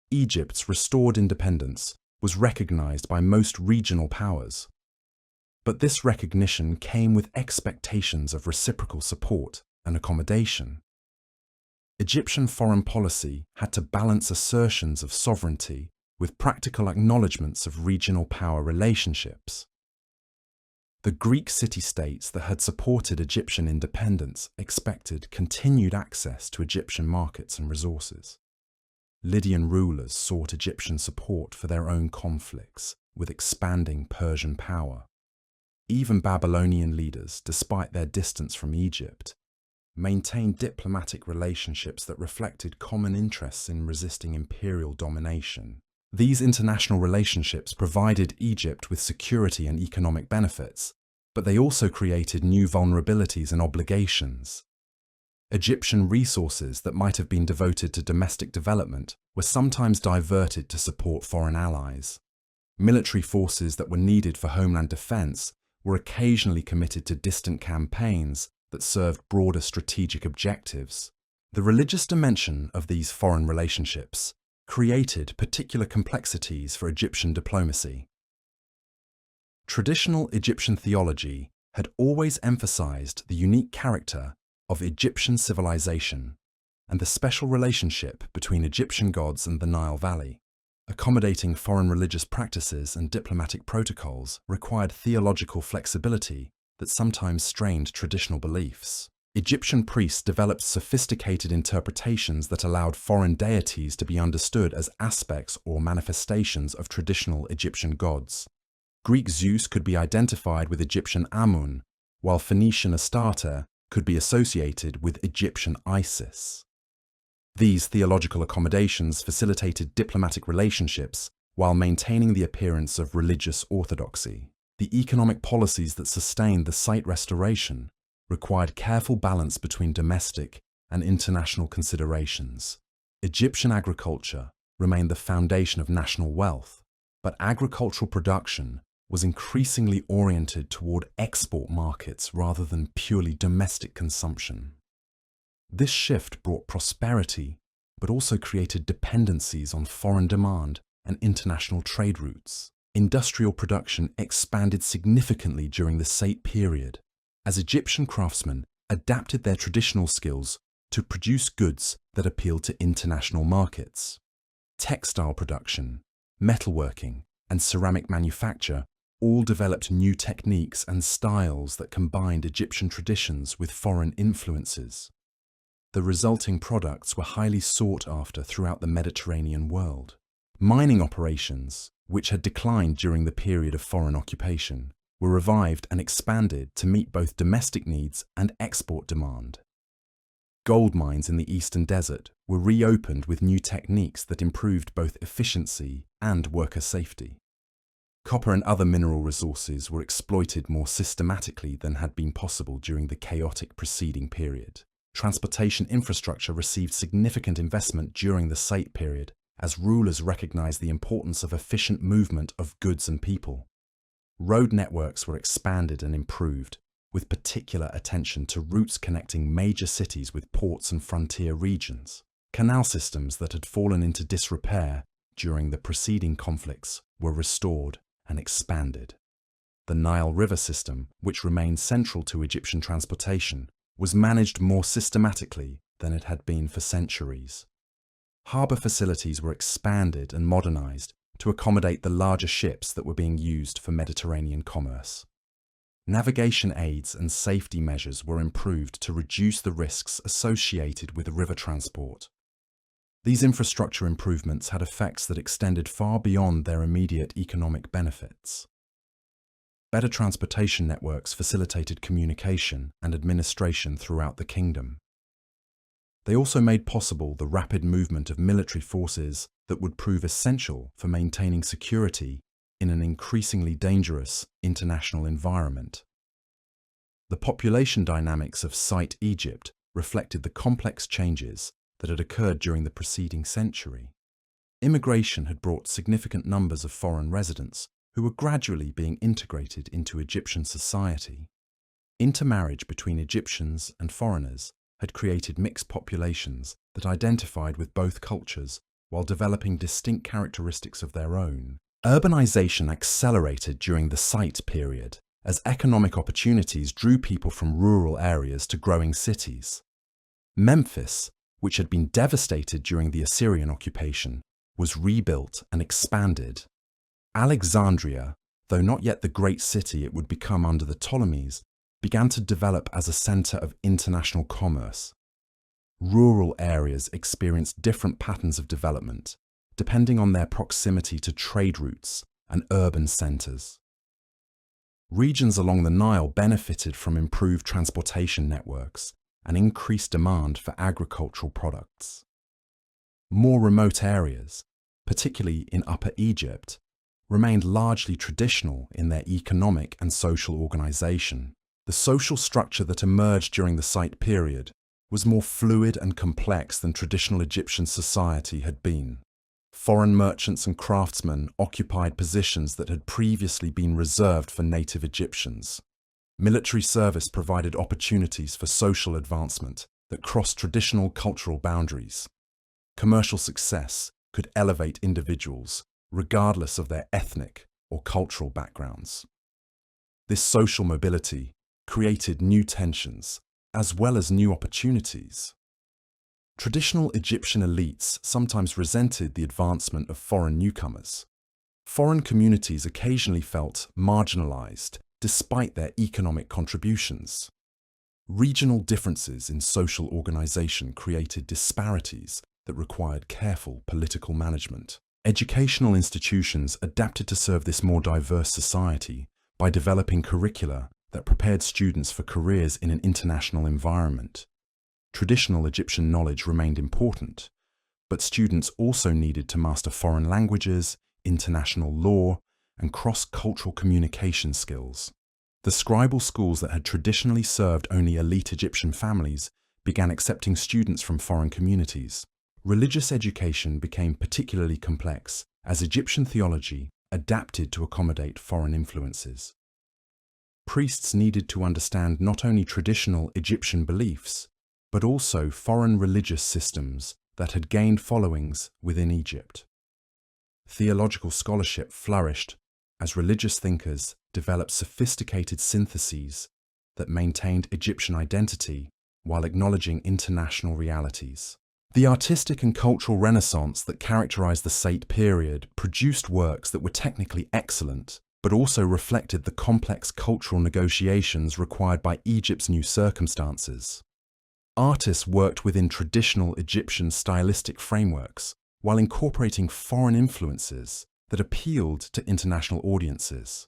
Egypt's restored independence was recognized by most regional powers, but this recognition came with expectations of reciprocal support and accommodation. Egyptian foreign policy had to balance assertions of sovereignty with practical acknowledgements of regional power relationships. The Greek city-states that had supported Egyptian independence expected continued access to Egyptian markets and resources. Lydian rulers sought Egyptian support for their own conflicts with expanding Persian power. Even Babylonian leaders, despite their distance from Egypt, maintained diplomatic relationships that reflected common interests in resisting imperial domination. These international relationships provided Egypt with security and economic benefits, but they also created new vulnerabilities and obligations. Egyptian resources that might have been devoted to domestic development were sometimes diverted to support foreign allies. Military forces that were needed for homeland defense were occasionally committed to distant campaigns that served broader strategic objectives. The religious dimension of these foreign relationships created particular complexities for Egyptian diplomacy. Traditional Egyptian theology had always emphasized the unique character of Egyptian civilization and the special relationship between Egyptian gods and the Nile Valley. Accommodating foreign religious practices and diplomatic protocols required theological flexibility that sometimes strained traditional beliefs. Egyptian priests developed sophisticated interpretations that allowed foreign deities to be understood as aspects or manifestations of traditional Egyptian gods. Greek Zeus could be identified with Egyptian Amun, while Phoenician Astarte could be associated with Egyptian Isis. These theological accommodations facilitated diplomatic relationships while maintaining the appearance of religious orthodoxy. The economic policies that sustained the Site restoration required careful balance between domestic and international considerations. Egyptian agriculture remained the foundation of national wealth, but agricultural production was increasingly oriented toward export markets rather than purely domestic consumption. This shift brought prosperity, but also created dependencies on foreign demand and international trade routes. Industrial production expanded significantly during the Sate period, as Egyptian craftsmen adapted their traditional skills to produce goods that appealed to international markets. Textile production, metalworking, and ceramic manufacture all developed new techniques and styles that combined Egyptian traditions with foreign influences. The resulting products were highly sought after throughout the Mediterranean world. Mining operations, which had declined during the period of foreign occupation, were revived and expanded to meet both domestic needs and export demand. Gold mines in the Eastern Desert were reopened with new techniques that improved both efficiency and worker safety. Copper and other mineral resources were exploited more systematically than had been possible during the chaotic preceding period. Transportation infrastructure received significant investment during the Sate period, as rulers recognized the importance of efficient movement of goods and people. Road networks were expanded and improved, with particular attention to routes connecting major cities with ports and frontier regions. Canal systems that had fallen into disrepair during the preceding conflicts were restored and expanded. The Nile River system, which remained central to Egyptian transportation, was managed more systematically than it had been for centuries. Harbour facilities were expanded and modernized to accommodate the larger ships that were being used for Mediterranean commerce. Navigation aids and safety measures were improved to reduce the risks associated with river transport. These infrastructure improvements had effects that extended far beyond their immediate economic benefits. Better transportation networks facilitated communication and administration throughout the kingdom. They also made possible the rapid movement of military forces that would prove essential for maintaining security in an increasingly dangerous international environment. The population dynamics of Sate Egypt reflected the complex changes that had occurred during the preceding century. Immigration had brought significant numbers of foreign residents who were gradually being integrated into Egyptian society. Intermarriage between Egyptians and foreigners had created mixed populations that identified with both cultures while developing distinct characteristics of their own. Urbanization accelerated during the Sate period as economic opportunities drew people from rural areas to growing cities. Memphis, which had been devastated during the Assyrian occupation, was rebuilt and expanded. Alexandria, though not yet the great city it would become under the Ptolemies, began to develop as a center of international commerce. Rural areas experienced different patterns of development, depending on their proximity to trade routes and urban centers. Regions along the Nile benefited from improved transportation networks and increased demand for agricultural products. More remote areas, particularly in Upper Egypt, remained largely traditional in their economic and social organization. The social structure that emerged during the Sate period was more fluid and complex than traditional Egyptian society had been. Foreign merchants and craftsmen occupied positions that had previously been reserved for native Egyptians. Military service provided opportunities for social advancement that crossed traditional cultural boundaries. Commercial success could elevate individuals, regardless of their ethnic or cultural backgrounds. This social mobility created new tensions, as well as new opportunities. Traditional Egyptian elites sometimes resented the advancement of foreign newcomers. Foreign communities occasionally felt marginalized despite their economic contributions. Regional differences in social organization created disparities that required careful political management. Educational institutions adapted to serve this more diverse society by developing curricula that prepared students for careers in an international environment. Traditional Egyptian knowledge remained important, but students also needed to master foreign languages, international law, and cross-cultural communication skills. The scribal schools that had traditionally served only elite Egyptian families began accepting students from foreign communities. Religious education became particularly complex as Egyptian theology adapted to accommodate foreign influences. Priests needed to understand not only traditional Egyptian beliefs, but also foreign religious systems that had gained followings within Egypt. Theological scholarship flourished as religious thinkers developed sophisticated syntheses that maintained Egyptian identity while acknowledging international realities. The artistic and cultural renaissance that characterized the Sate period produced works that were technically excellent, but also reflected the complex cultural negotiations required by Egypt's new circumstances. Artists worked within traditional Egyptian stylistic frameworks while incorporating foreign influences that appealed to international audiences.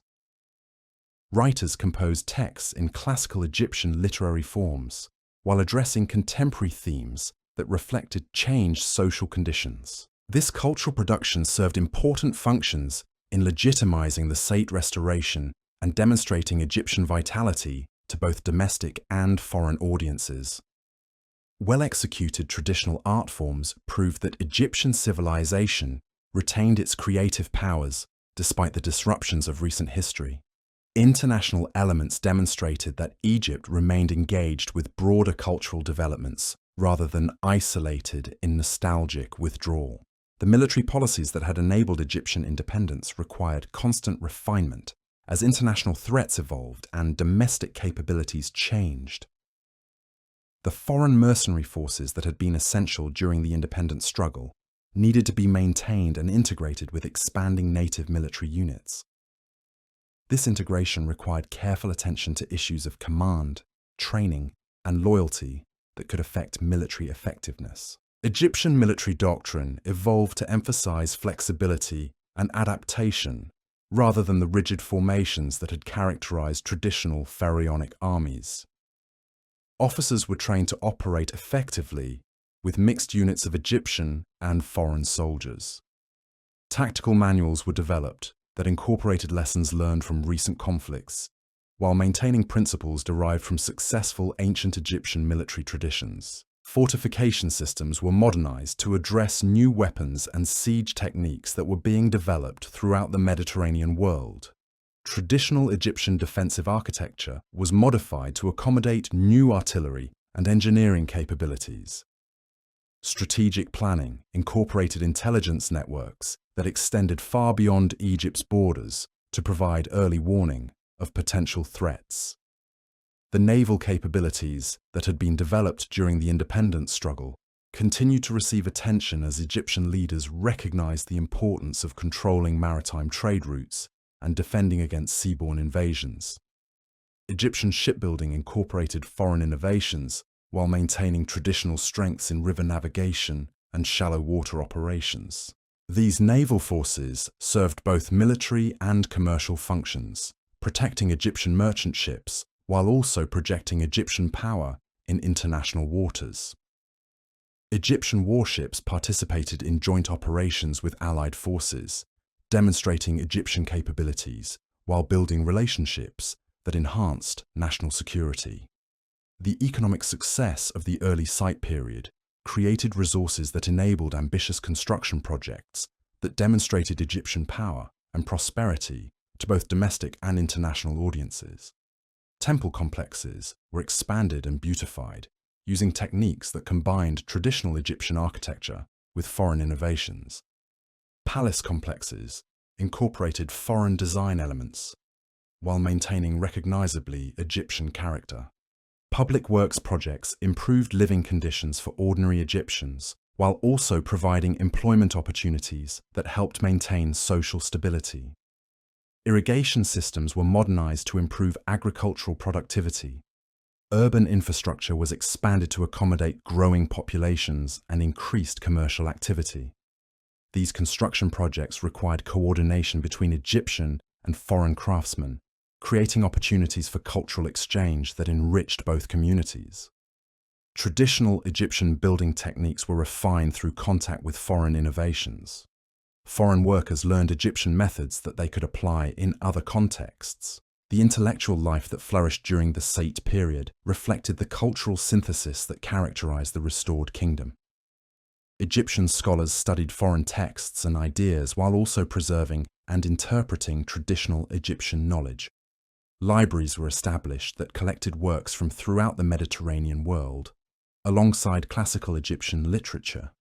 Writers composed texts in classical Egyptian literary forms while addressing contemporary themes that reflected changed social conditions. This cultural production served important functions in legitimizing the Sate restoration and demonstrating Egyptian vitality to both domestic and foreign audiences. Well-executed traditional art forms proved that Egyptian civilization retained its creative powers despite the disruptions of recent history. International elements demonstrated that Egypt remained engaged with broader cultural developments rather than isolated in nostalgic withdrawal. The military policies that had enabled Egyptian independence required constant refinement as international threats evolved and domestic capabilities changed. The foreign mercenary forces that had been essential during the independence struggle needed to be maintained and integrated with expanding native military units. This integration required careful attention to issues of command, training, and loyalty that could affect military effectiveness. Egyptian military doctrine evolved to emphasize flexibility and adaptation rather than the rigid formations that had characterized traditional pharaonic armies. Officers were trained to operate effectively with mixed units of Egyptian and foreign soldiers. Tactical manuals were developed that incorporated lessons learned from recent conflicts, while maintaining principles derived from successful ancient Egyptian military traditions. Fortification systems were modernized to address new weapons and siege techniques that were being developed throughout the Mediterranean world. Traditional Egyptian defensive architecture was modified to accommodate new artillery and engineering capabilities. Strategic planning incorporated intelligence networks that extended far beyond Egypt's borders to provide early warning of potential threats. The naval capabilities that had been developed during the independence struggle continued to receive attention as Egyptian leaders recognized the importance of controlling maritime trade routes and defending against seaborne invasions. Egyptian shipbuilding incorporated foreign innovations while maintaining traditional strengths in river navigation and shallow water operations. These naval forces served both military and commercial functions, protecting Egyptian merchant ships while also projecting Egyptian power in international waters. Egyptian warships participated in joint operations with allied forces, demonstrating Egyptian capabilities while building relationships that enhanced national security. The economic success of the early Sate period created resources that enabled ambitious construction projects that demonstrated Egyptian power and prosperity to both domestic and international audiences. Temple complexes were expanded and beautified, using techniques that combined traditional Egyptian architecture with foreign innovations. Palace complexes incorporated foreign design elements while maintaining recognizably Egyptian character. Public works projects improved living conditions for ordinary Egyptians while also providing employment opportunities that helped maintain social stability. Irrigation systems were modernized to improve agricultural productivity. Urban infrastructure was expanded to accommodate growing populations and increased commercial activity. These construction projects required coordination between Egyptian and foreign craftsmen, creating opportunities for cultural exchange that enriched both communities. Traditional Egyptian building techniques were refined through contact with foreign innovations. Foreign workers learned Egyptian methods that they could apply in other contexts. The intellectual life that flourished during the Sate period reflected the cultural synthesis that characterized the restored kingdom. Egyptian scholars studied foreign texts and ideas while also preserving and interpreting traditional Egyptian knowledge. Libraries were established that collected works from throughout the Mediterranean world, alongside classical Egyptian literature.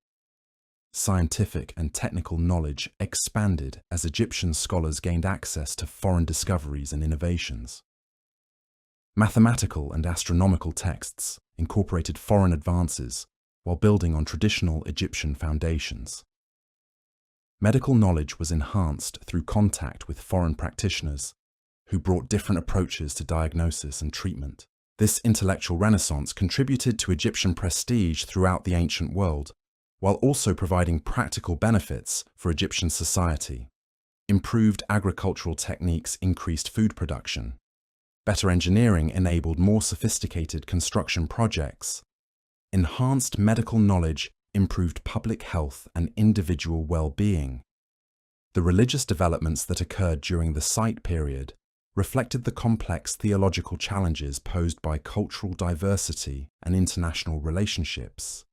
Scientific and technical knowledge expanded as Egyptian scholars gained access to foreign discoveries and innovations. Mathematical and astronomical texts incorporated foreign advances while building on traditional Egyptian foundations. Medical knowledge was enhanced through contact with foreign practitioners who brought different approaches to diagnosis and treatment. This intellectual renaissance contributed to Egyptian prestige throughout the ancient world, while also providing practical benefits for Egyptian society. Improved agricultural techniques increased food production. Better engineering enabled more sophisticated construction projects. Enhanced medical knowledge improved public health and individual well-being. The religious developments that occurred during the Sate period reflected the complex theological challenges posed by cultural diversity and international relationships.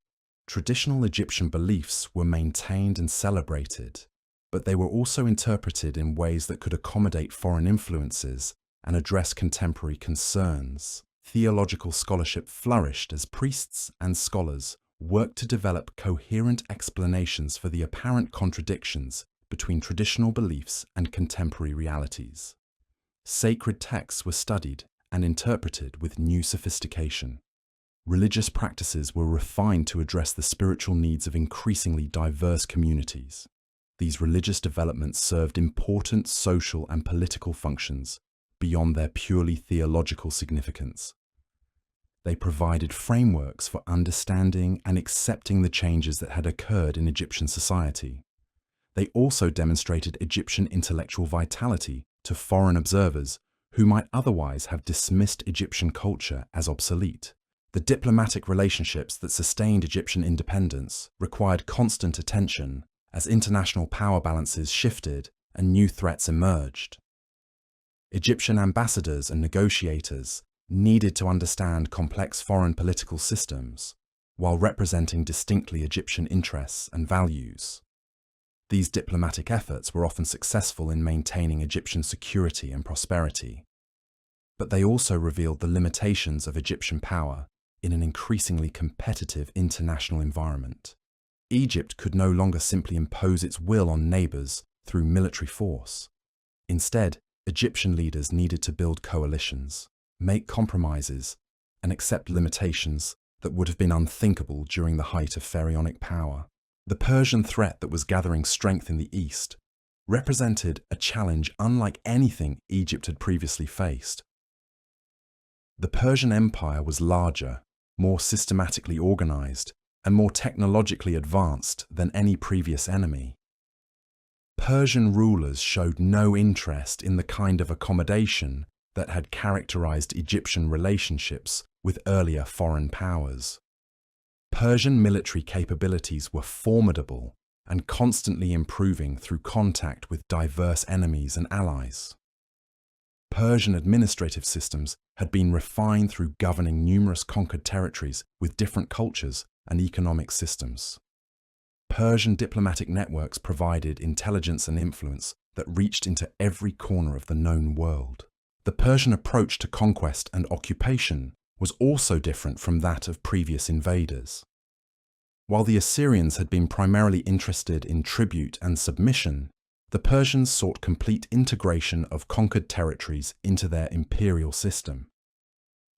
Traditional Egyptian beliefs were maintained and celebrated, but they were also interpreted in ways that could accommodate foreign influences and address contemporary concerns. Theological scholarship flourished as priests and scholars worked to develop coherent explanations for the apparent contradictions between traditional beliefs and contemporary realities. Sacred texts were studied and interpreted with new sophistication. Religious practices were refined to address the spiritual needs of increasingly diverse communities. These religious developments served important social and political functions beyond their purely theological significance. They provided frameworks for understanding and accepting the changes that had occurred in Egyptian society. They also demonstrated Egyptian intellectual vitality to foreign observers who might otherwise have dismissed Egyptian culture as obsolete. The diplomatic relationships that sustained Egyptian independence required constant attention as international power balances shifted and new threats emerged. Egyptian ambassadors and negotiators needed to understand complex foreign political systems while representing distinctly Egyptian interests and values. These diplomatic efforts were often successful in maintaining Egyptian security and prosperity, but they also revealed the limitations of Egyptian power in an increasingly competitive international environment. Egypt could no longer simply impose its will on neighbors through military force. Instead, Egyptian leaders needed to build coalitions, make compromises, and accept limitations that would have been unthinkable during the height of pharaonic power. The Persian threat that was gathering strength in the east represented a challenge unlike anything Egypt had previously faced. The Persian Empire was larger, more systematically organized, and more technologically advanced than any previous enemy. Persian rulers showed no interest in the kind of accommodation that had characterized Egyptian relationships with earlier foreign powers. Persian military capabilities were formidable and constantly improving through contact with diverse enemies and allies. Persian administrative systems had been refined through governing numerous conquered territories with different cultures and economic systems. Persian diplomatic networks provided intelligence and influence that reached into every corner of the known world. The Persian approach to conquest and occupation was also different from that of previous invaders. While the Assyrians had been primarily interested in tribute and submission, the Persians sought complete integration of conquered territories into their imperial system.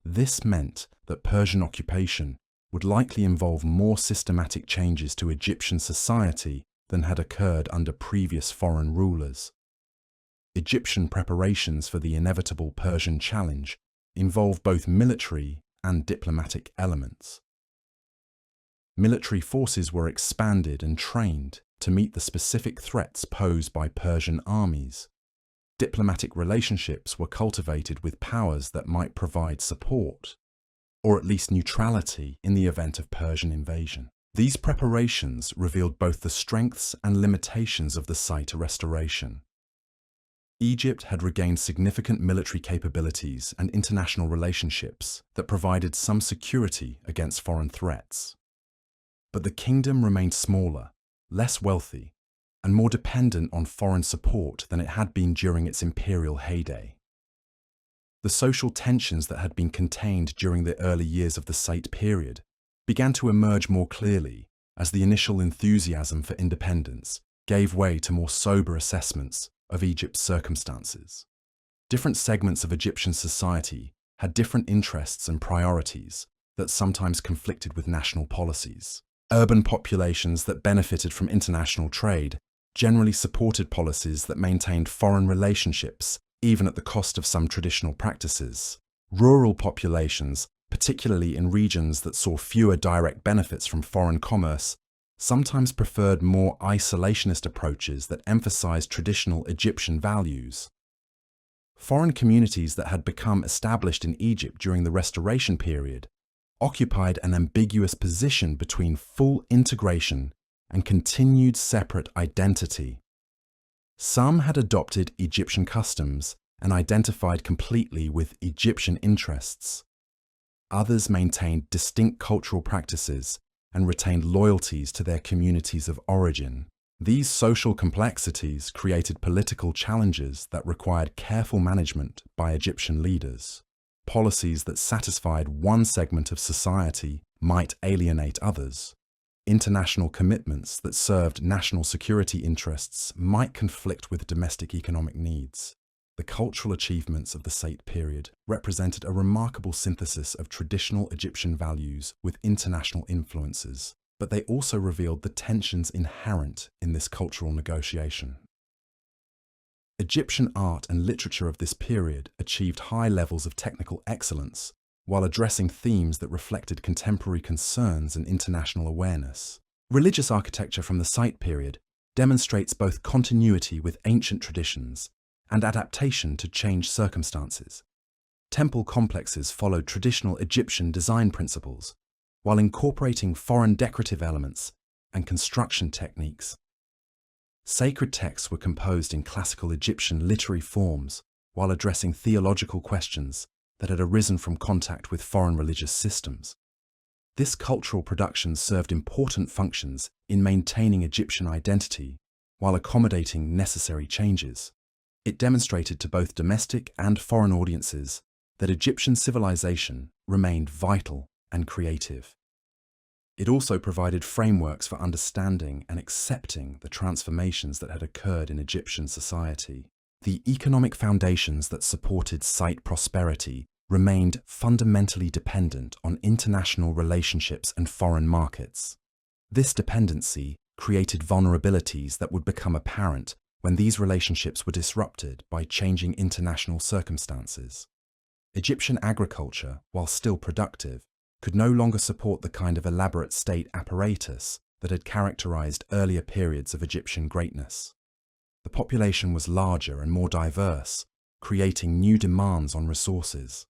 This meant that Persian occupation would likely involve more systematic changes to Egyptian society than had occurred under previous foreign rulers. Egyptian preparations for the inevitable Persian challenge involve both military and diplomatic elements. Military forces were expanded and trained to meet the specific threats posed by Persian armies. Diplomatic relationships were cultivated with powers that might provide support, or at least neutrality, in the event of Persian invasion. These preparations revealed both the strengths and limitations of the Sate restoration. Egypt had regained significant military capabilities and international relationships that provided some security against foreign threats. But the kingdom remained smaller, less wealthy, and more dependent on foreign support than it had been during its imperial heyday. The social tensions that had been contained during the early years of the Saite period began to emerge more clearly as the initial enthusiasm for independence gave way to more sober assessments of Egypt's circumstances. Different segments of Egyptian society had different interests and priorities that sometimes conflicted with national policies. Urban populations that benefited from international trade generally supported policies that maintained foreign relationships even at the cost of some traditional practices. Rural populations, particularly in regions that saw fewer direct benefits from foreign commerce, sometimes preferred more isolationist approaches that emphasized traditional Egyptian values. Foreign communities that had become established in Egypt during the Restoration period occupied an ambiguous position between full integration and continued separate identity. Some had adopted Egyptian customs and identified completely with Egyptian interests. Others maintained distinct cultural practices and retained loyalties to their communities of origin. These social complexities created political challenges that required careful management by Egyptian leaders. Policies that satisfied one segment of society might alienate others. International commitments that served national security interests might conflict with domestic economic needs. The cultural achievements of the Saite period represented a remarkable synthesis of traditional Egyptian values with international influences, but they also revealed the tensions inherent in this cultural negotiation. Egyptian art and literature of this period achieved high levels of technical excellence while addressing themes that reflected contemporary concerns and international awareness. Religious architecture from the Saite period demonstrates both continuity with ancient traditions and adaptation to changed circumstances. Temple complexes followed traditional Egyptian design principles, while incorporating foreign decorative elements and construction techniques. Sacred texts were composed in classical Egyptian literary forms while addressing theological questions that had arisen from contact with foreign religious systems. This cultural production served important functions in maintaining Egyptian identity while accommodating necessary changes. It demonstrated to both domestic and foreign audiences that Egyptian civilization remained vital and creative. It also provided frameworks for understanding and accepting the transformations that had occurred in Egyptian society. The economic foundations that supported Saite prosperity remained fundamentally dependent on international relationships and foreign markets. This dependency created vulnerabilities that would become apparent when these relationships were disrupted by changing international circumstances. Egyptian agriculture, while still productive, could no longer support the kind of elaborate state apparatus that had characterized earlier periods of Egyptian greatness. The population was larger and more diverse, creating new demands on resources.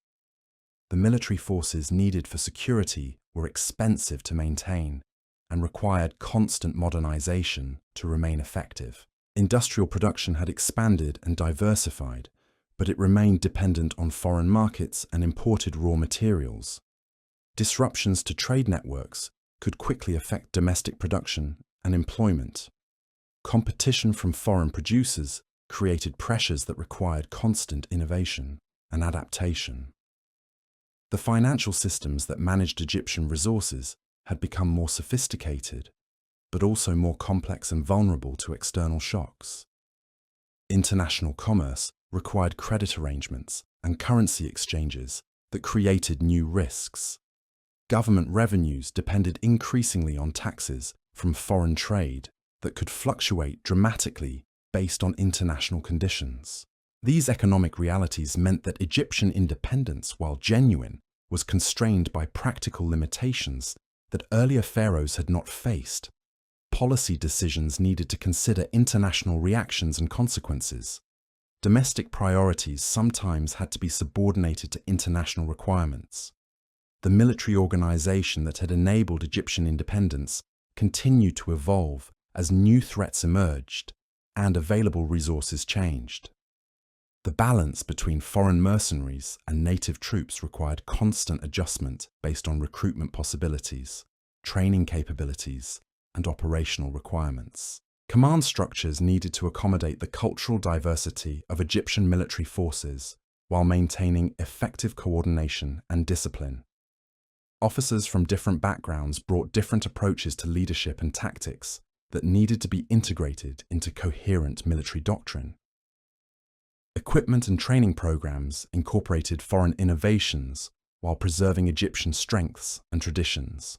The military forces needed for security were expensive to maintain and required constant modernization to remain effective. Industrial production had expanded and diversified, but it remained dependent on foreign markets and imported raw materials. Disruptions to trade networks could quickly affect domestic production and employment. Competition from foreign producers created pressures that required constant innovation and adaptation. The financial systems that managed Egyptian resources had become more sophisticated, but also more complex and vulnerable to external shocks. International commerce required credit arrangements and currency exchanges that created new risks. Government revenues depended increasingly on taxes from foreign trade that could fluctuate dramatically based on international conditions. These economic realities meant that Egyptian independence, while genuine, was constrained by practical limitations that earlier pharaohs had not faced. Policy decisions needed to consider international reactions and consequences. Domestic priorities sometimes had to be subordinated to international requirements. The military organization that had enabled Egyptian independence continued to evolve as new threats emerged and available resources changed. The balance between foreign mercenaries and native troops required constant adjustment based on recruitment possibilities, training capabilities, and operational requirements. Command structures needed to accommodate the cultural diversity of Egyptian military forces while maintaining effective coordination and discipline. Officers from different backgrounds brought different approaches to leadership and tactics that needed to be integrated into coherent military doctrine. Equipment and training programs incorporated foreign innovations while preserving Egyptian strengths and traditions.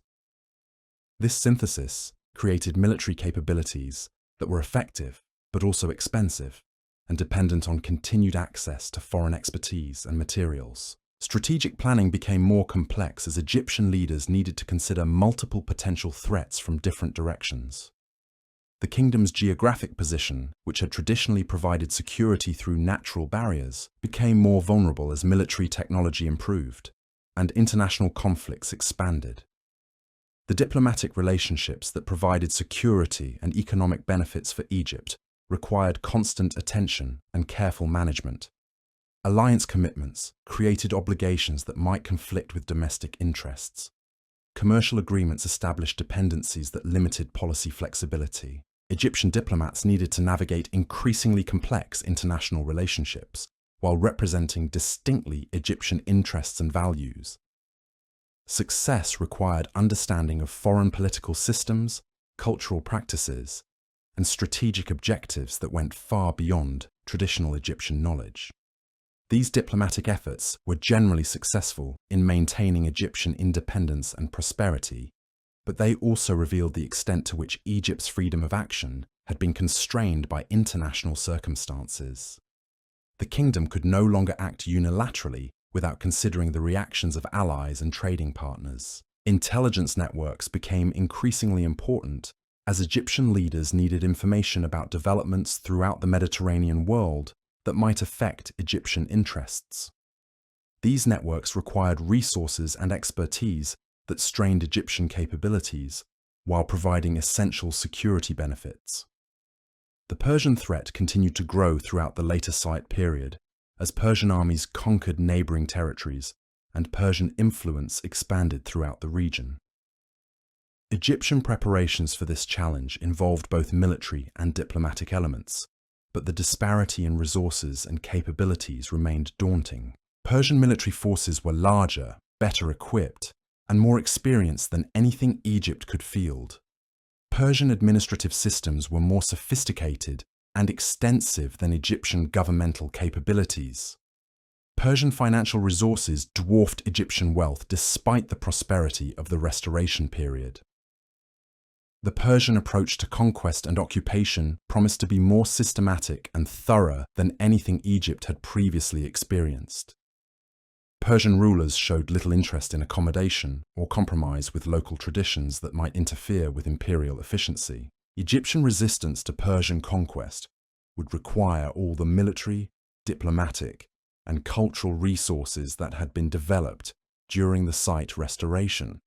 This synthesis created military capabilities that were effective but also expensive and dependent on continued access to foreign expertise and materials. Strategic planning became more complex as Egyptian leaders needed to consider multiple potential threats from different directions. The kingdom's geographic position, which had traditionally provided security through natural barriers, became more vulnerable as military technology improved and international conflicts expanded. The diplomatic relationships that provided security and economic benefits for Egypt required constant attention and careful management. Alliance commitments created obligations that might conflict with domestic interests. Commercial agreements established dependencies that limited policy flexibility. Egyptian diplomats needed to navigate increasingly complex international relationships while representing distinctly Egyptian interests and values. Success required understanding of foreign political systems, cultural practices, and strategic objectives that went far beyond traditional Egyptian knowledge. These diplomatic efforts were generally successful in maintaining Egyptian independence and prosperity, but they also revealed the extent to which Egypt's freedom of action had been constrained by international circumstances. The kingdom could no longer act unilaterally without considering the reactions of allies and trading partners. Intelligence networks became increasingly important as Egyptian leaders needed information about developments throughout the Mediterranean world that might affect Egyptian interests. These networks required resources and expertise that strained Egyptian capabilities while providing essential security benefits. The Persian threat continued to grow throughout the later Site period as Persian armies conquered neighboring territories and Persian influence expanded throughout the region. Egyptian preparations for this challenge involved both military and diplomatic elements, but the disparity in resources and capabilities remained daunting. Persian military forces were larger, better equipped, and more experienced than anything Egypt could field. Persian administrative systems were more sophisticated and extensive than Egyptian governmental capabilities. Persian financial resources dwarfed Egyptian wealth despite the prosperity of the Restoration period. The Persian approach to conquest and occupation promised to be more systematic and thorough than anything Egypt had previously experienced. Persian rulers showed little interest in accommodation or compromise with local traditions that might interfere with imperial efficiency. Egyptian resistance to Persian conquest would require all the military, diplomatic, and cultural resources that had been developed during the Site restoration.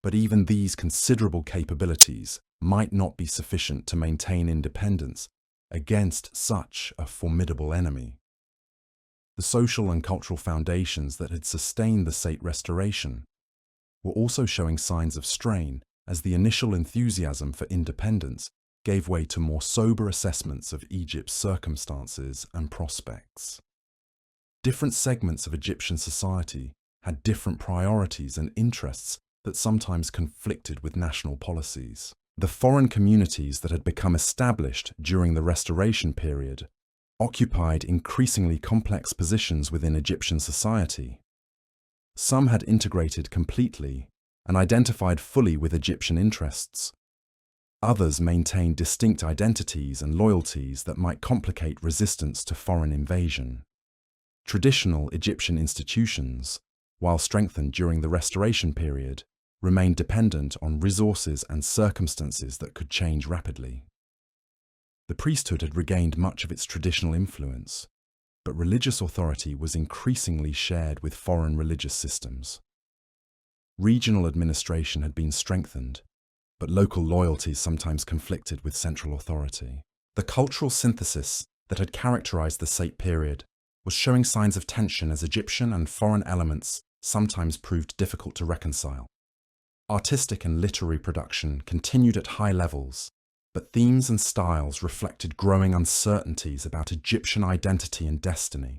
But even these considerable capabilities might not be sufficient to maintain independence against such a formidable enemy. The social and cultural foundations that had sustained the Sate restoration were also showing signs of strain as the initial enthusiasm for independence gave way to more sober assessments of Egypt's circumstances and prospects. Different segments of Egyptian society had different priorities and interests that sometimes conflicted with national policies. The foreign communities that had become established during the Restoration period occupied increasingly complex positions within Egyptian society. Some had integrated completely and identified fully with Egyptian interests. Others maintained distinct identities and loyalties that might complicate resistance to foreign invasion. Traditional Egyptian institutions, while strengthened during the Restoration period, remained dependent on resources and circumstances that could change rapidly. The priesthood had regained much of its traditional influence, but religious authority was increasingly shared with foreign religious systems. Regional administration had been strengthened, but local loyalties sometimes conflicted with central authority. The cultural synthesis that had characterized the Sate period was showing signs of tension as Egyptian and foreign elements sometimes proved difficult to reconcile. Artistic and literary production continued at high levels, but themes and styles reflected growing uncertainties about Egyptian identity and destiny.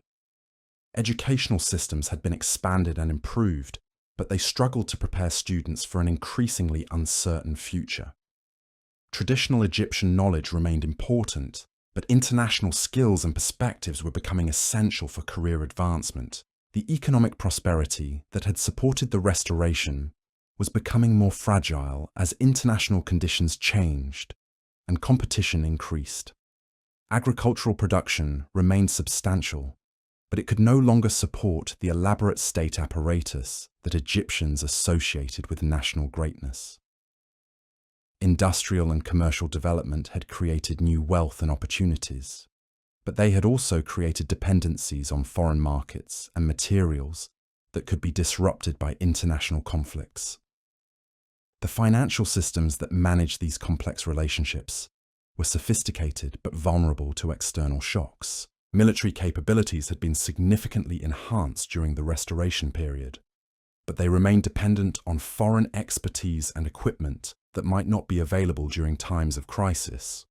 Educational systems had been expanded and improved, but they struggled to prepare students for an increasingly uncertain future. Traditional Egyptian knowledge remained important, but international skills and perspectives were becoming essential for career advancement. The economic prosperity that had supported the Restoration was becoming more fragile as international conditions changed and competition increased. Agricultural production remained substantial, but it could no longer support the elaborate state apparatus that Egyptians associated with national greatness. Industrial and commercial development had created new wealth and opportunities, but they had also created dependencies on foreign markets and materials that could be disrupted by international conflicts. The financial systems that managed these complex relationships were sophisticated but vulnerable to external shocks. Military capabilities had been significantly enhanced during the Restoration period, but they remained dependent on foreign expertise and equipment that might not be available during times of crisis.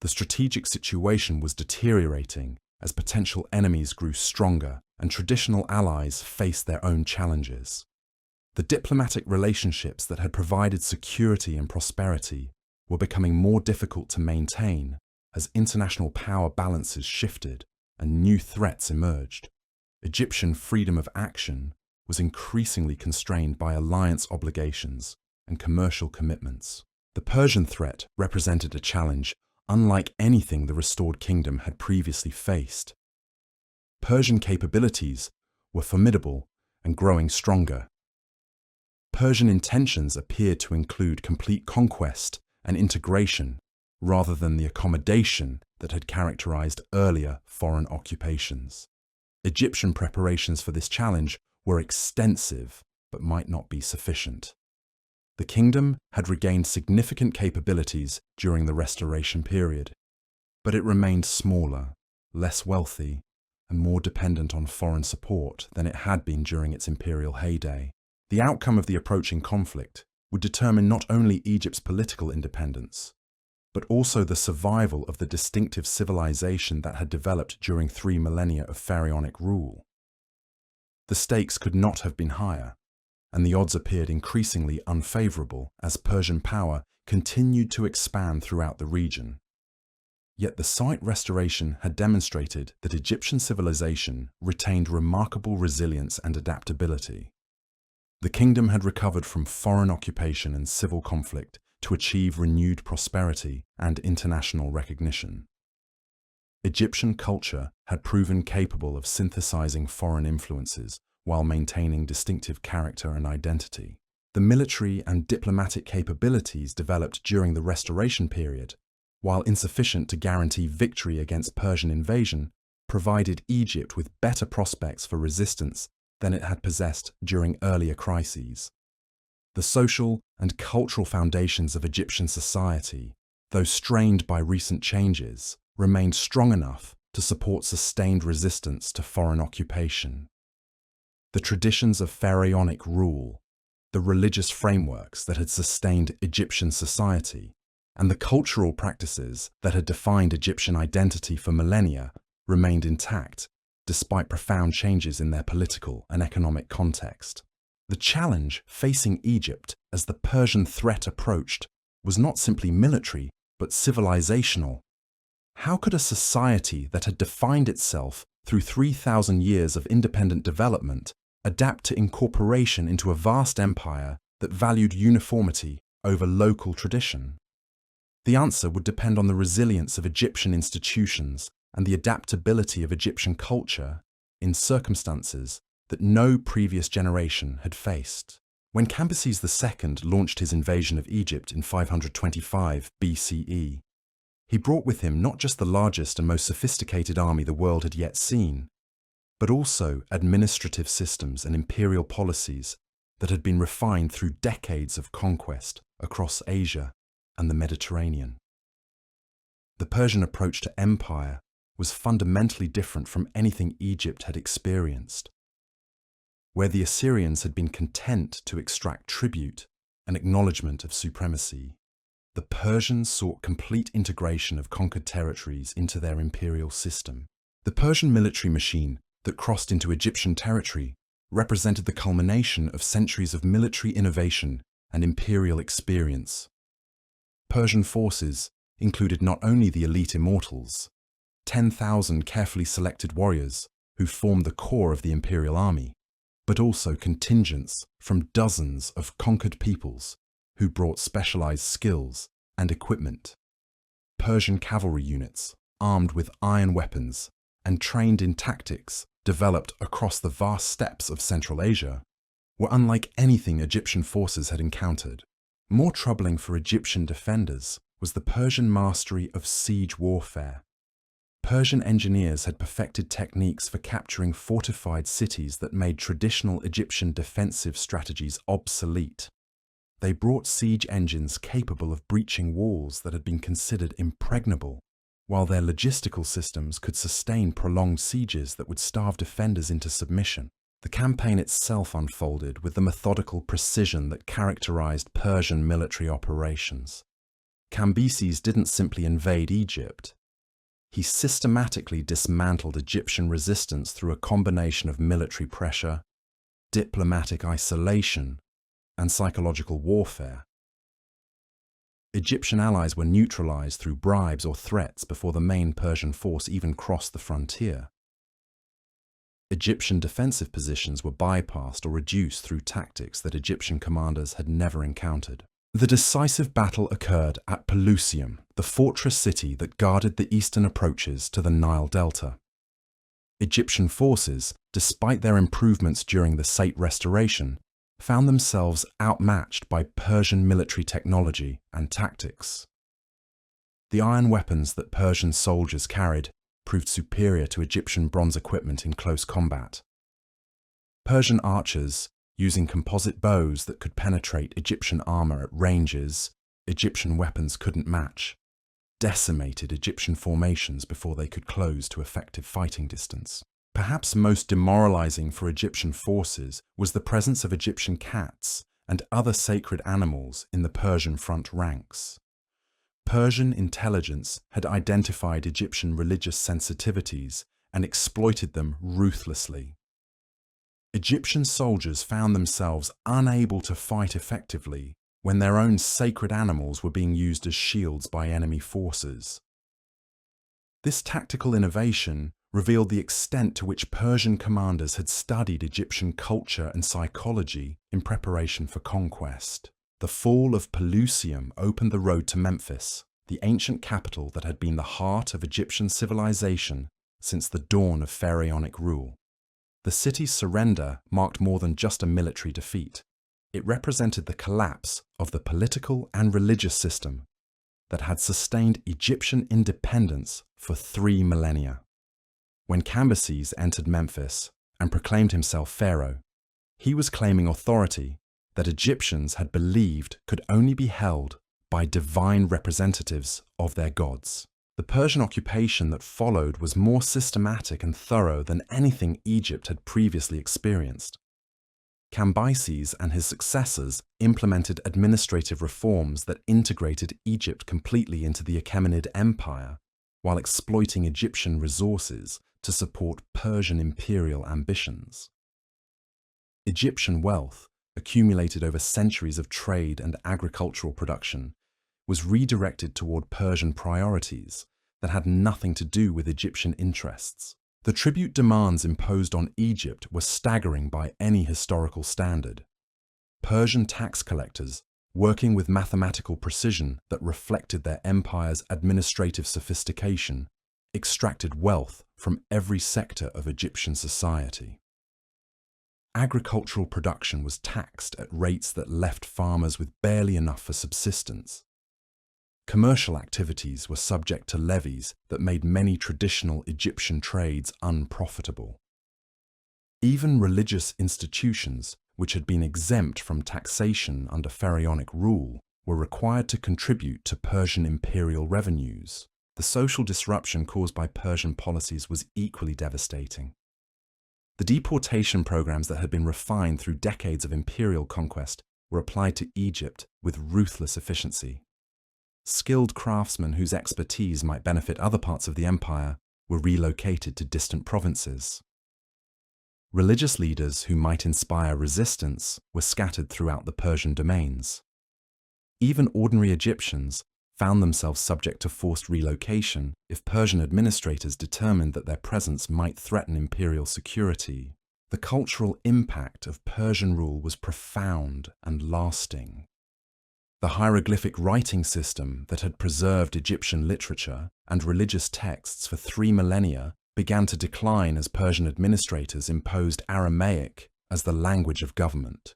The strategic situation was deteriorating as potential enemies grew stronger and traditional allies faced their own challenges. The diplomatic relationships that had provided security and prosperity were becoming more difficult to maintain as international power balances shifted and new threats emerged. Egyptian freedom of action was increasingly constrained by alliance obligations and commercial commitments. The Persian threat represented a challenge unlike anything the restored kingdom had previously faced. Persian capabilities were formidable and growing stronger. Persian intentions appeared to include complete conquest and integration rather than the accommodation that had characterized earlier foreign occupations. Egyptian preparations for this challenge were extensive but might not be sufficient. The kingdom had regained significant capabilities during the Restoration period, but it remained smaller, less wealthy, and more dependent on foreign support than it had been during its imperial heyday. The outcome of the approaching conflict would determine not only Egypt's political independence, but also the survival of the distinctive civilization that had developed during 3 millennia of pharaonic rule. The stakes could not have been higher, and the odds appeared increasingly unfavorable as Persian power continued to expand throughout the region. Yet the Site Restoration had demonstrated that Egyptian civilization retained remarkable resilience and adaptability. The kingdom had recovered from foreign occupation and civil conflict to achieve renewed prosperity and international recognition. Egyptian culture had proven capable of synthesizing foreign influences while maintaining distinctive character and identity. The military and diplomatic capabilities developed during the Restoration period, while insufficient to guarantee victory against Persian invasion, provided Egypt with better prospects for resistance than it had possessed during earlier crises. The social and cultural foundations of Egyptian society, though strained by recent changes, remained strong enough to support sustained resistance to foreign occupation. The traditions of pharaonic rule, the religious frameworks that had sustained Egyptian society, and the cultural practices that had defined Egyptian identity for millennia remained intact, despite profound changes in their political and economic context. The challenge facing Egypt as the Persian threat approached was not simply military, but civilizational. How could a society that had defined itself through 3,000 years of independent development adapt to incorporation into a vast empire that valued uniformity over local tradition? The answer would depend on the resilience of Egyptian institutions and the adaptability of Egyptian culture in circumstances that no previous generation had faced. When Cambyses II launched his invasion of Egypt in 525 BCE, he brought with him not just the largest and most sophisticated army the world had yet seen, but also administrative systems and imperial policies that had been refined through decades of conquest across Asia and the Mediterranean. The Persian approach to empire was fundamentally different from anything Egypt had experienced. Where the Assyrians had been content to extract tribute, an acknowledgement of supremacy, the Persians sought complete integration of conquered territories into their imperial system. The Persian military machine that crossed into Egyptian territory represented the culmination of centuries of military innovation and imperial experience. Persian forces included not only the elite immortals, 10,000 carefully selected warriors who formed the core of the imperial army, but also contingents from dozens of conquered peoples who brought specialized skills and equipment. Persian cavalry units, armed with iron weapons and trained in tactics developed across the vast steppes of Central Asia, were unlike anything Egyptian forces had encountered. More troubling for Egyptian defenders was the Persian mastery of siege warfare. Persian engineers had perfected techniques for capturing fortified cities that made traditional Egyptian defensive strategies obsolete. They brought siege engines capable of breaching walls that had been considered impregnable, while their logistical systems could sustain prolonged sieges that would starve defenders into submission. The campaign itself unfolded with the methodical precision that characterized Persian military operations. Cambyses didn't simply invade Egypt. He systematically dismantled Egyptian resistance through a combination of military pressure, diplomatic isolation, and psychological warfare. Egyptian allies were neutralized through bribes or threats before the main Persian force even crossed the frontier. Egyptian defensive positions were bypassed or reduced through tactics that Egyptian commanders had never encountered. The decisive battle occurred at Pelusium, the fortress city that guarded the eastern approaches to the Nile Delta. Egyptian forces, despite their improvements during the Sate restoration, found themselves outmatched by Persian military technology and tactics. The iron weapons that Persian soldiers carried proved superior to Egyptian bronze equipment in close combat. Persian archers, using composite bows that could penetrate Egyptian armor at ranges Egyptian weapons couldn't match, decimated Egyptian formations before they could close to effective fighting distance. Perhaps most demoralizing for Egyptian forces was the presence of Egyptian cats and other sacred animals in the Persian front ranks. Persian intelligence had identified Egyptian religious sensitivities and exploited them ruthlessly. Egyptian soldiers found themselves unable to fight effectively when their own sacred animals were being used as shields by enemy forces. This tactical innovation revealed the extent to which Persian commanders had studied Egyptian culture and psychology in preparation for conquest. The fall of Pelusium opened the road to Memphis, the ancient capital that had been the heart of Egyptian civilization since the dawn of pharaonic rule. The city's surrender marked more than just a military defeat. It represented the collapse of the political and religious system that had sustained Egyptian independence for 3 millennia. When Cambyses entered Memphis and proclaimed himself pharaoh, he was claiming authority that Egyptians had believed could only be held by divine representatives of their gods. The Persian occupation that followed was more systematic and thorough than anything Egypt had previously experienced. Cambyses and his successors implemented administrative reforms that integrated Egypt completely into the Achaemenid Empire, while exploiting Egyptian resources to support Persian imperial ambitions. Egyptian wealth, accumulated over centuries of trade and agricultural production, was redirected toward Persian priorities that had nothing to do with Egyptian interests. The tribute demands imposed on Egypt were staggering by any historical standard. Persian tax collectors, working with mathematical precision that reflected their empire's administrative sophistication, extracted wealth from every sector of Egyptian society. Agricultural production was taxed at rates that left farmers with barely enough for subsistence. Commercial activities were subject to levies that made many traditional Egyptian trades unprofitable. Even religious institutions, which had been exempt from taxation under pharaonic rule, were required to contribute to Persian imperial revenues. the social disruption caused by Persian policies was equally devastating. The deportation programs that had been refined through decades of imperial conquest were applied to Egypt with ruthless efficiency. Skilled craftsmen whose expertise might benefit other parts of the empire were relocated to distant provinces. Religious leaders who might inspire resistance were scattered throughout the Persian domains. Even ordinary Egyptians found themselves subject to forced relocation if Persian administrators determined that their presence might threaten imperial security. The cultural impact of Persian rule was profound and lasting. The hieroglyphic writing system that had preserved Egyptian literature and religious texts for 3 millennia began to decline as Persian administrators imposed Aramaic as the language of government.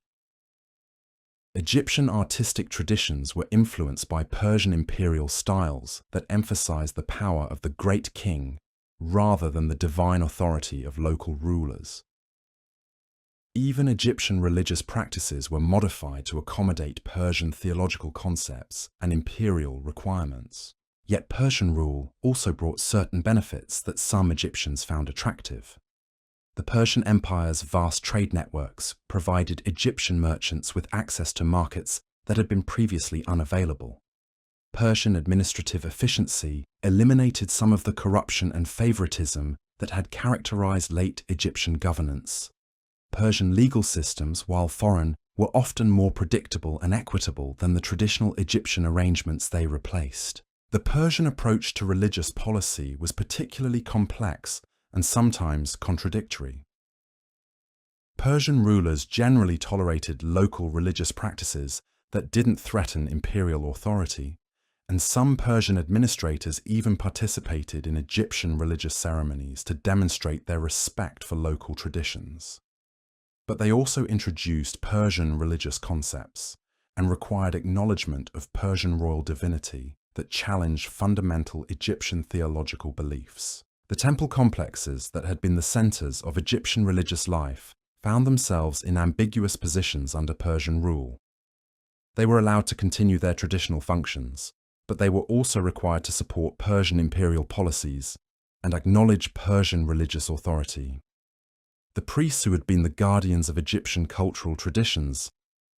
Egyptian artistic traditions were influenced by Persian imperial styles that emphasized the power of the great king rather than the divine authority of local rulers. Even Egyptian religious practices were modified to accommodate Persian theological concepts and imperial requirements. Yet Persian rule also brought certain benefits that some Egyptians found attractive. The Persian Empire's vast trade networks provided Egyptian merchants with access to markets that had been previously unavailable. Persian administrative efficiency eliminated some of the corruption and favoritism that had characterized late Egyptian governance. Persian legal systems, while foreign, were often more predictable and equitable than the traditional Egyptian arrangements they replaced. The Persian approach to religious policy was particularly complex and sometimes contradictory. Persian rulers generally tolerated local religious practices that didn't threaten imperial authority, and some Persian administrators even participated in Egyptian religious ceremonies to demonstrate their respect for local traditions. But they also introduced Persian religious concepts and required acknowledgement of Persian royal divinity that challenged fundamental Egyptian theological beliefs. The temple complexes that had been the centers of Egyptian religious life found themselves in ambiguous positions under Persian rule. They were allowed to continue their traditional functions, but they were also required to support Persian imperial policies and acknowledge Persian religious authority. The priests who had been the guardians of Egyptian cultural traditions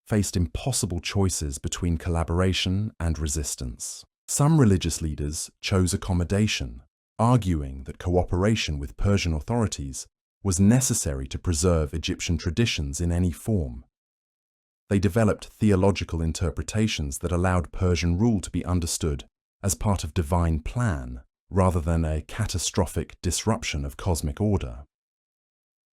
faced impossible choices between collaboration and resistance. Some religious leaders chose accommodation, arguing that cooperation with Persian authorities was necessary to preserve Egyptian traditions in any form. They developed theological interpretations that allowed Persian rule to be understood as part of divine plan rather than a catastrophic disruption of cosmic order.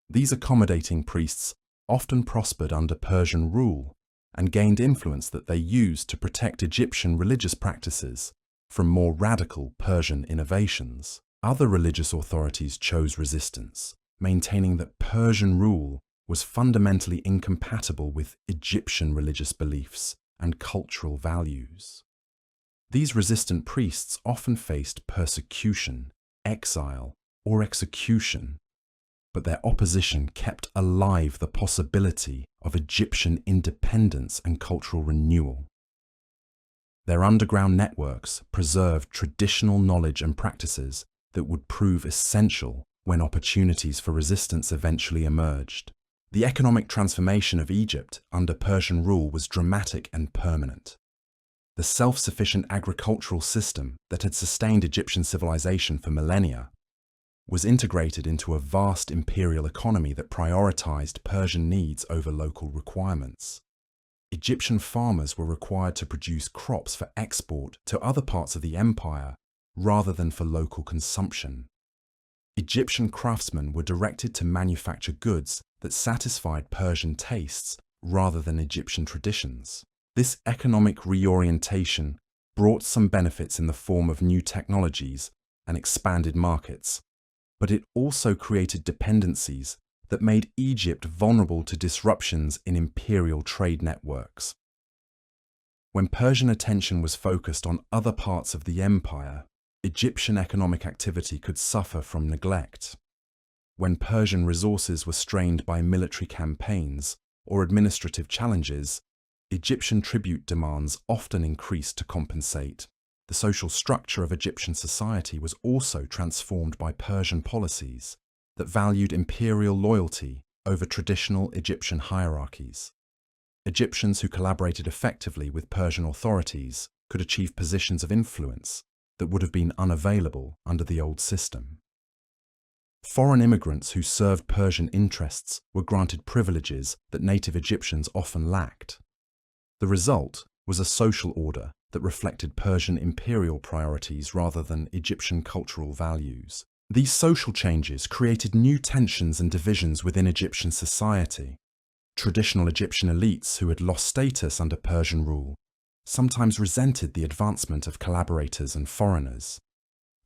These accommodating priests often prospered under Persian rule and gained influence that they used to protect Egyptian religious practices from more radical Persian innovations. Other religious authorities chose resistance, maintaining that Persian rule was fundamentally incompatible with Egyptian religious beliefs and cultural values. These resistant priests often faced persecution, exile, or execution, but their opposition kept alive the possibility of Egyptian independence and cultural renewal. Their underground networks preserved traditional knowledge and practices that would prove essential when opportunities for resistance eventually emerged. The economic transformation of Egypt under Persian rule was dramatic and permanent. The self-sufficient agricultural system that had sustained Egyptian civilization for millennia was integrated into a vast imperial economy that prioritized Persian needs over local requirements. Egyptian farmers were required to produce crops for export to other parts of the empire rather than for local consumption. Egyptian craftsmen were directed to manufacture goods that satisfied Persian tastes rather than Egyptian traditions. This economic reorientation brought some benefits in the form of new technologies and expanded markets, but it also created dependencies that made Egypt vulnerable to disruptions in imperial trade networks. When Persian attention was focused on other parts of the empire, Egyptian economic activity could suffer from neglect. When Persian resources were strained by military campaigns or administrative challenges, Egyptian tribute demands often increased to compensate. The social structure of Egyptian society was also transformed by Persian policies that valued imperial loyalty over traditional Egyptian hierarchies. Egyptians who collaborated effectively with Persian authorities could achieve positions of influence that would have been unavailable under the old system. Foreign immigrants who served Persian interests were granted privileges that native Egyptians often lacked. The result was a social order that reflected Persian imperial priorities rather than Egyptian cultural values. These social changes created new tensions and divisions within Egyptian society. Traditional Egyptian elites who had lost status under Persian rule sometimes resented the advancement of collaborators and foreigners.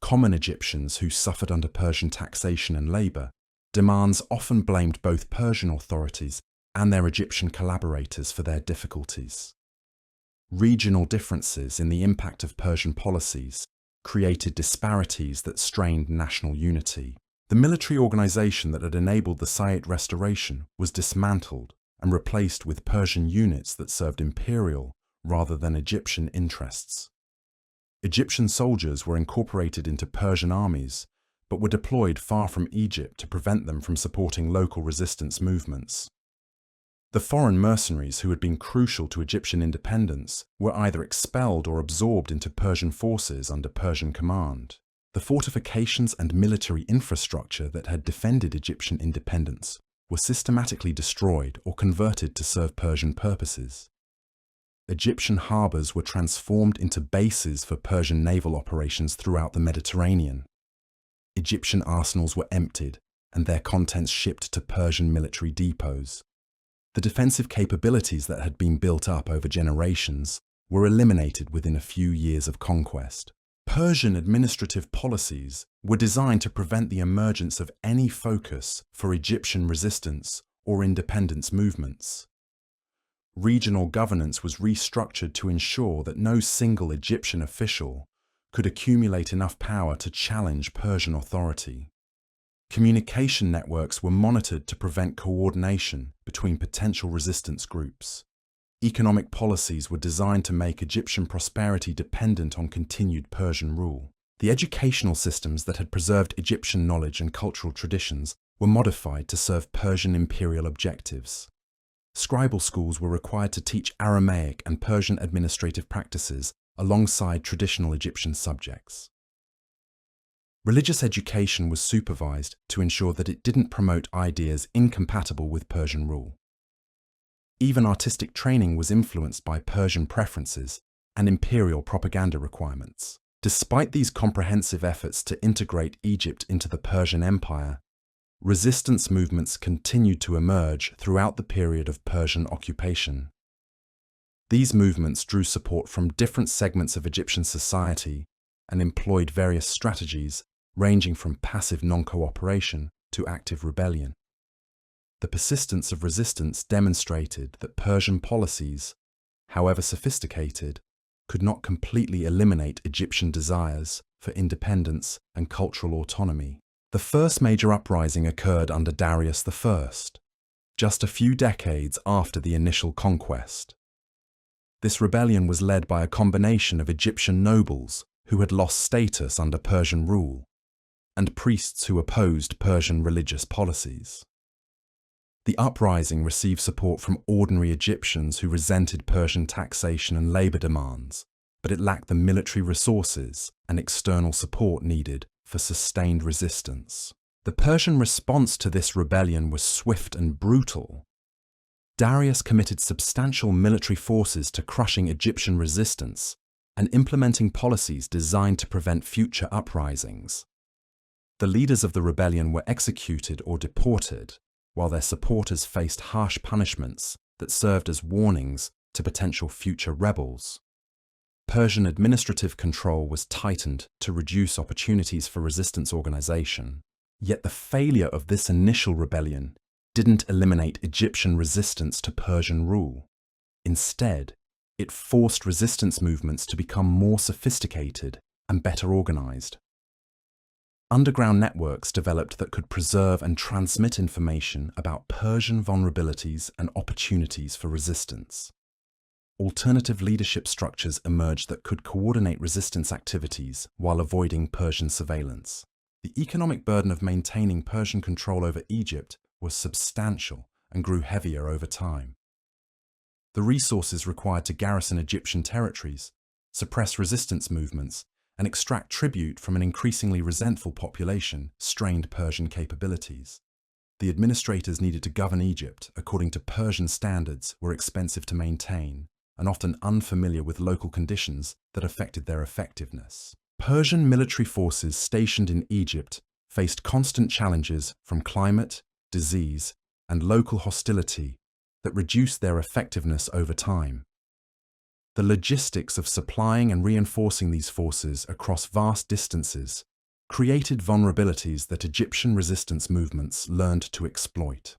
Common Egyptians who suffered under Persian taxation and labor demands often blamed both Persian authorities and their Egyptian collaborators for their difficulties. Regional differences in the impact of Persian policies created disparities that strained national unity. The military organization that had enabled the Said restoration was dismantled and replaced with Persian units that served imperial rather than Egyptian interests. Egyptian soldiers were incorporated into Persian armies, but were deployed far from Egypt to prevent them from supporting local resistance movements. The foreign mercenaries who had been crucial to Egyptian independence were either expelled or absorbed into Persian forces under Persian command. The fortifications and military infrastructure that had defended Egyptian independence were systematically destroyed or converted to serve Persian purposes. Egyptian harbours were transformed into bases for Persian naval operations throughout the Mediterranean. Egyptian arsenals were emptied and their contents shipped to Persian military depots. The defensive capabilities that had been built up over generations were eliminated within a few years of conquest. Persian administrative policies were designed to prevent the emergence of any focus for Egyptian resistance or independence movements. Regional governance was restructured to ensure that no single Egyptian official could accumulate enough power to challenge Persian authority. Communication networks were monitored to prevent coordination between potential resistance groups. Economic policies were designed to make Egyptian prosperity dependent on continued Persian rule. The educational systems that had preserved Egyptian knowledge and cultural traditions were modified to serve Persian imperial objectives. Scribal schools were required to teach Aramaic and Persian administrative practices alongside traditional Egyptian subjects. Religious education was supervised to ensure that it didn't promote ideas incompatible with Persian rule. Even artistic training was influenced by Persian preferences and imperial propaganda requirements. Despite these comprehensive efforts to integrate Egypt into the Persian Empire, resistance movements continued to emerge throughout the period of Persian occupation. These movements drew support from different segments of Egyptian society and employed various strategies ranging from passive non-cooperation to active rebellion. The persistence of resistance demonstrated that Persian policies, however sophisticated, could not completely eliminate Egyptian desires for independence and cultural autonomy. The first major uprising occurred under Darius I, just a few decades after the initial conquest. This rebellion was led by a combination of Egyptian nobles who had lost status under Persian rule, and priests who opposed Persian religious policies. The uprising received support from ordinary Egyptians who resented Persian taxation and labor demands, but it lacked the military resources and external support needed for sustained resistance. The Persian response to this rebellion was swift and brutal. Darius committed substantial military forces to crushing Egyptian resistance and implementing policies designed to prevent future uprisings. The leaders of the rebellion were executed or deported, while their supporters faced harsh punishments that served as warnings to potential future rebels. Persian administrative control was tightened to reduce opportunities for resistance organization, yet the failure of this initial rebellion didn't eliminate Egyptian resistance to Persian rule. Instead, it forced resistance movements to become more sophisticated and better organized. Underground networks developed that could preserve and transmit information about Persian vulnerabilities and opportunities for resistance. alternative leadership structures emerged that could coordinate resistance activities while avoiding Persian surveillance. The economic burden of maintaining Persian control over Egypt was substantial and grew heavier over time. The resources required to garrison Egyptian territories, suppress resistance movements, and extract tribute from an increasingly resentful population strained Persian capabilities. The administrators needed to govern Egypt according to Persian standards were expensive to maintain and often unfamiliar with local conditions that affected their effectiveness. Persian military forces stationed in Egypt faced constant challenges from climate, disease, and local hostility that reduced their effectiveness over time. The logistics of supplying and reinforcing these forces across vast distances created vulnerabilities that Egyptian resistance movements learned to exploit.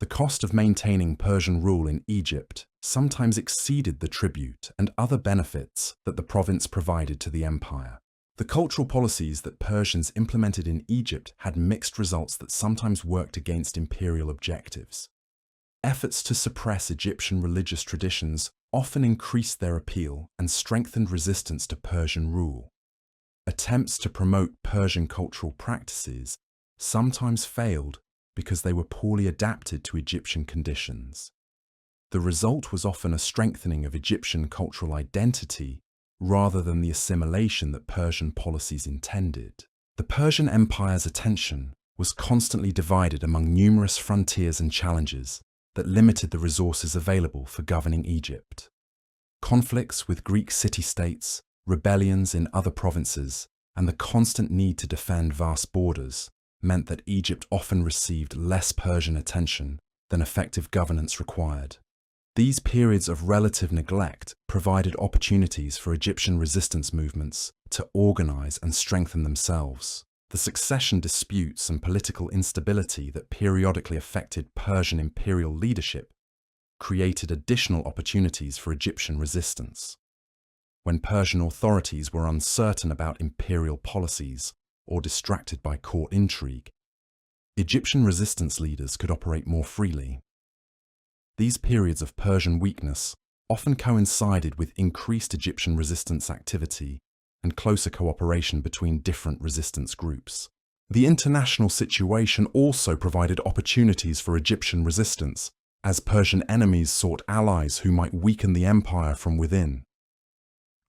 The cost of maintaining Persian rule in Egypt sometimes exceeded the tribute and other benefits that the province provided to the empire. The cultural policies that Persians implemented in Egypt had mixed results that sometimes worked against imperial objectives. Efforts to suppress Egyptian religious traditions often increased their appeal and strengthened resistance to Persian rule. Attempts to promote Persian cultural practices sometimes failed because they were poorly adapted to Egyptian conditions. The result was often a strengthening of Egyptian cultural identity rather than the assimilation that Persian policies intended. The Persian Empire's attention was constantly divided among numerous frontiers and challenges that limited the resources available for governing Egypt. Conflicts with Greek city-states, rebellions in other provinces, and the constant need to defend vast borders meant that Egypt often received less Persian attention than effective governance required. These periods of relative neglect provided opportunities for Egyptian resistance movements to organize and strengthen themselves. The succession disputes and political instability that periodically affected Persian imperial leadership created additional opportunities for Egyptian resistance. When Persian authorities were uncertain about imperial policies or distracted by court intrigue, Egyptian resistance leaders could operate more freely. These periods of Persian weakness often coincided with increased Egyptian resistance activity and closer cooperation between different resistance groups. The international situation also provided opportunities for Egyptian resistance, as Persian enemies sought allies who might weaken the empire from within.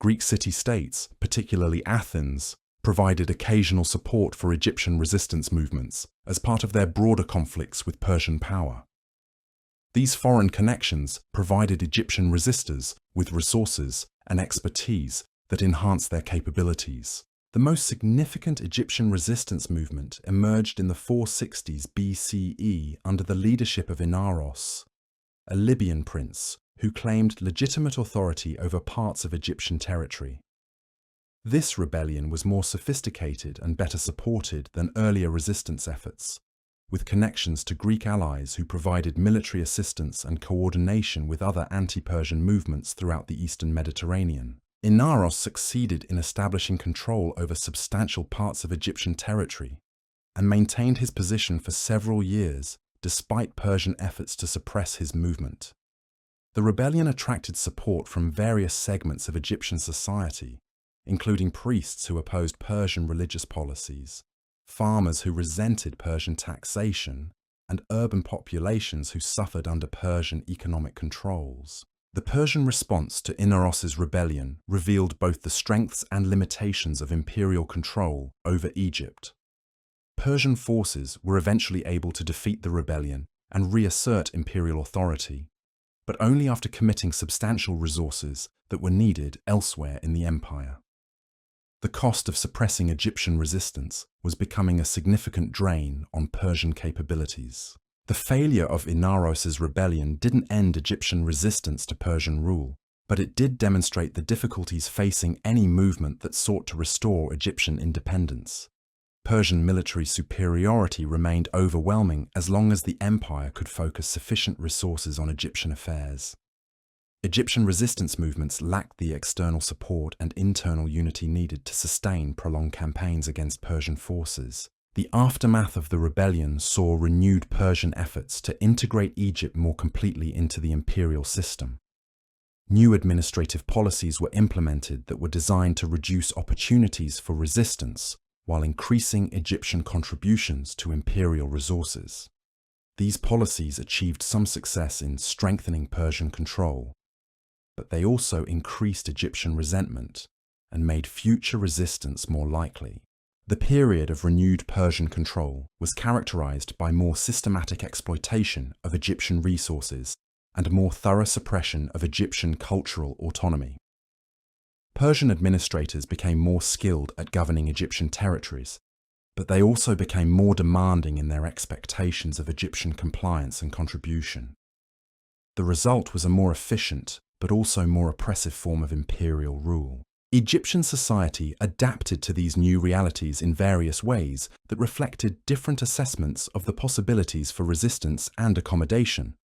Greek city-states, particularly Athens, provided occasional support for Egyptian resistance movements as part of their broader conflicts with Persian power. These foreign connections provided Egyptian resistors with resources and expertise that enhanced their capabilities. The most significant Egyptian resistance movement emerged in the 460s BCE under the leadership of Inaros, a Libyan prince who claimed legitimate authority over parts of Egyptian territory. This rebellion was more sophisticated and better supported than earlier resistance efforts, with connections to Greek allies who provided military assistance and coordination with other anti-Persian movements throughout the eastern Mediterranean. Inaros succeeded in establishing control over substantial parts of Egyptian territory and maintained his position for several years despite Persian efforts to suppress his movement. The rebellion attracted support from various segments of Egyptian society, including priests who opposed Persian religious policies, farmers who resented Persian taxation, and urban populations who suffered under Persian economic controls. The Persian response to Inaros's rebellion revealed both the strengths and limitations of imperial control over Egypt. Persian forces were eventually able to defeat the rebellion and reassert imperial authority, but only after committing substantial resources that were needed elsewhere in the empire. The cost of suppressing Egyptian resistance was becoming a significant drain on Persian capabilities. The failure of Inaros's rebellion didn't end Egyptian resistance to Persian rule, but it did demonstrate the difficulties facing any movement that sought to restore Egyptian independence. Persian military superiority remained overwhelming as long as the empire could focus sufficient resources on Egyptian affairs. Egyptian resistance movements lacked the external support and internal unity needed to sustain prolonged campaigns against Persian forces. The aftermath of the rebellion saw renewed Persian efforts to integrate Egypt more completely into the imperial system. New administrative policies were implemented that were designed to reduce opportunities for resistance while increasing Egyptian contributions to imperial resources. These policies achieved some success in strengthening Persian control, but they also increased Egyptian resentment and made future resistance more likely. The period of renewed Persian control was characterized by more systematic exploitation of Egyptian resources and more thorough suppression of Egyptian cultural autonomy. Persian administrators became more skilled at governing Egyptian territories, but they also became more demanding in their expectations of Egyptian compliance and contribution. The result was a more efficient, but also more oppressive form of imperial rule. Egyptian society adapted to these new realities in various ways that reflected different assessments of the possibilities for resistance and accommodation.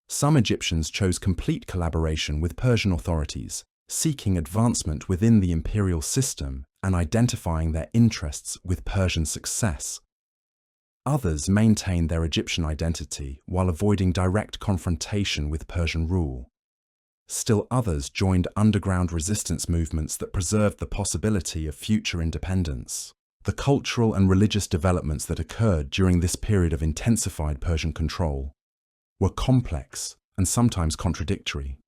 Some Egyptians chose complete collaboration with Persian authorities, seeking advancement within the imperial system and identifying their interests with Persian success. Others maintained their Egyptian identity while avoiding direct confrontation with Persian rule. Still others joined underground resistance movements that preserved the possibility of future independence. The cultural and religious developments that occurred during this period of intensified Persian control were complex and sometimes contradictory.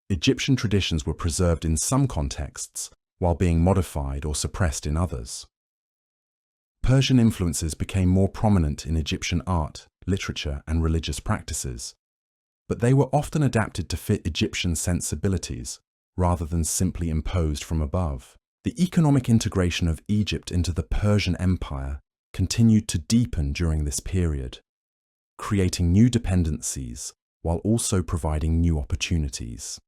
Egyptian traditions were preserved in some contexts while being modified or suppressed in others. Persian influences became more prominent in Egyptian art, literature, and religious practices, but they were often adapted to fit Egyptian sensibilities rather than simply imposed from above. The economic integration of Egypt into the Persian Empire continued to deepen during this period, creating new dependencies while also providing new opportunities.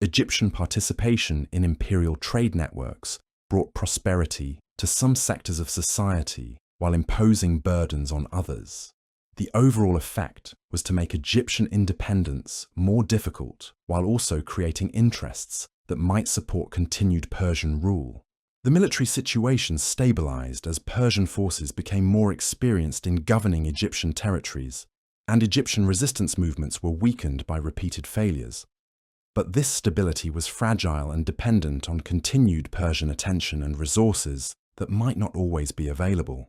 Egyptian participation in imperial trade networks brought prosperity to some sectors of society while imposing burdens on others. The overall effect was to make Egyptian independence more difficult while also creating interests that might support continued Persian rule. The military situation stabilized as Persian forces became more experienced in governing Egyptian territories, and Egyptian resistance movements were weakened by repeated failures. But this stability was fragile and dependent on continued Persian attention and resources that might not always be available.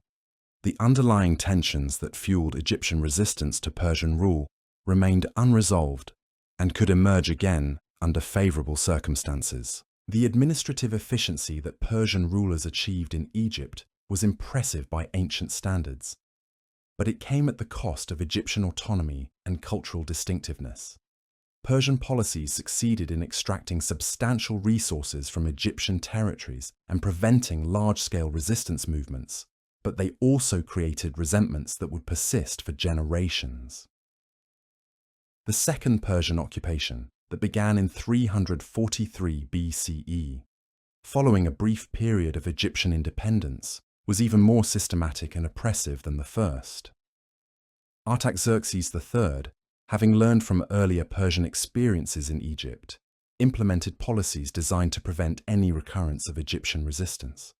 The underlying tensions that fueled Egyptian resistance to Persian rule remained unresolved and could emerge again under favorable circumstances. The administrative efficiency that Persian rulers achieved in Egypt was impressive by ancient standards, but it came at the cost of Egyptian autonomy and cultural distinctiveness. Persian policies succeeded in extracting substantial resources from Egyptian territories and preventing large-scale resistance movements, but they also created resentments that would persist for generations. The Second Persian occupation, that began in 343 BCE, following a brief period of Egyptian independence, was even more systematic and oppressive than the first. Artaxerxes III, having learned from earlier Persian experiences in Egypt, implemented policies designed to prevent any recurrence of Egyptian resistance.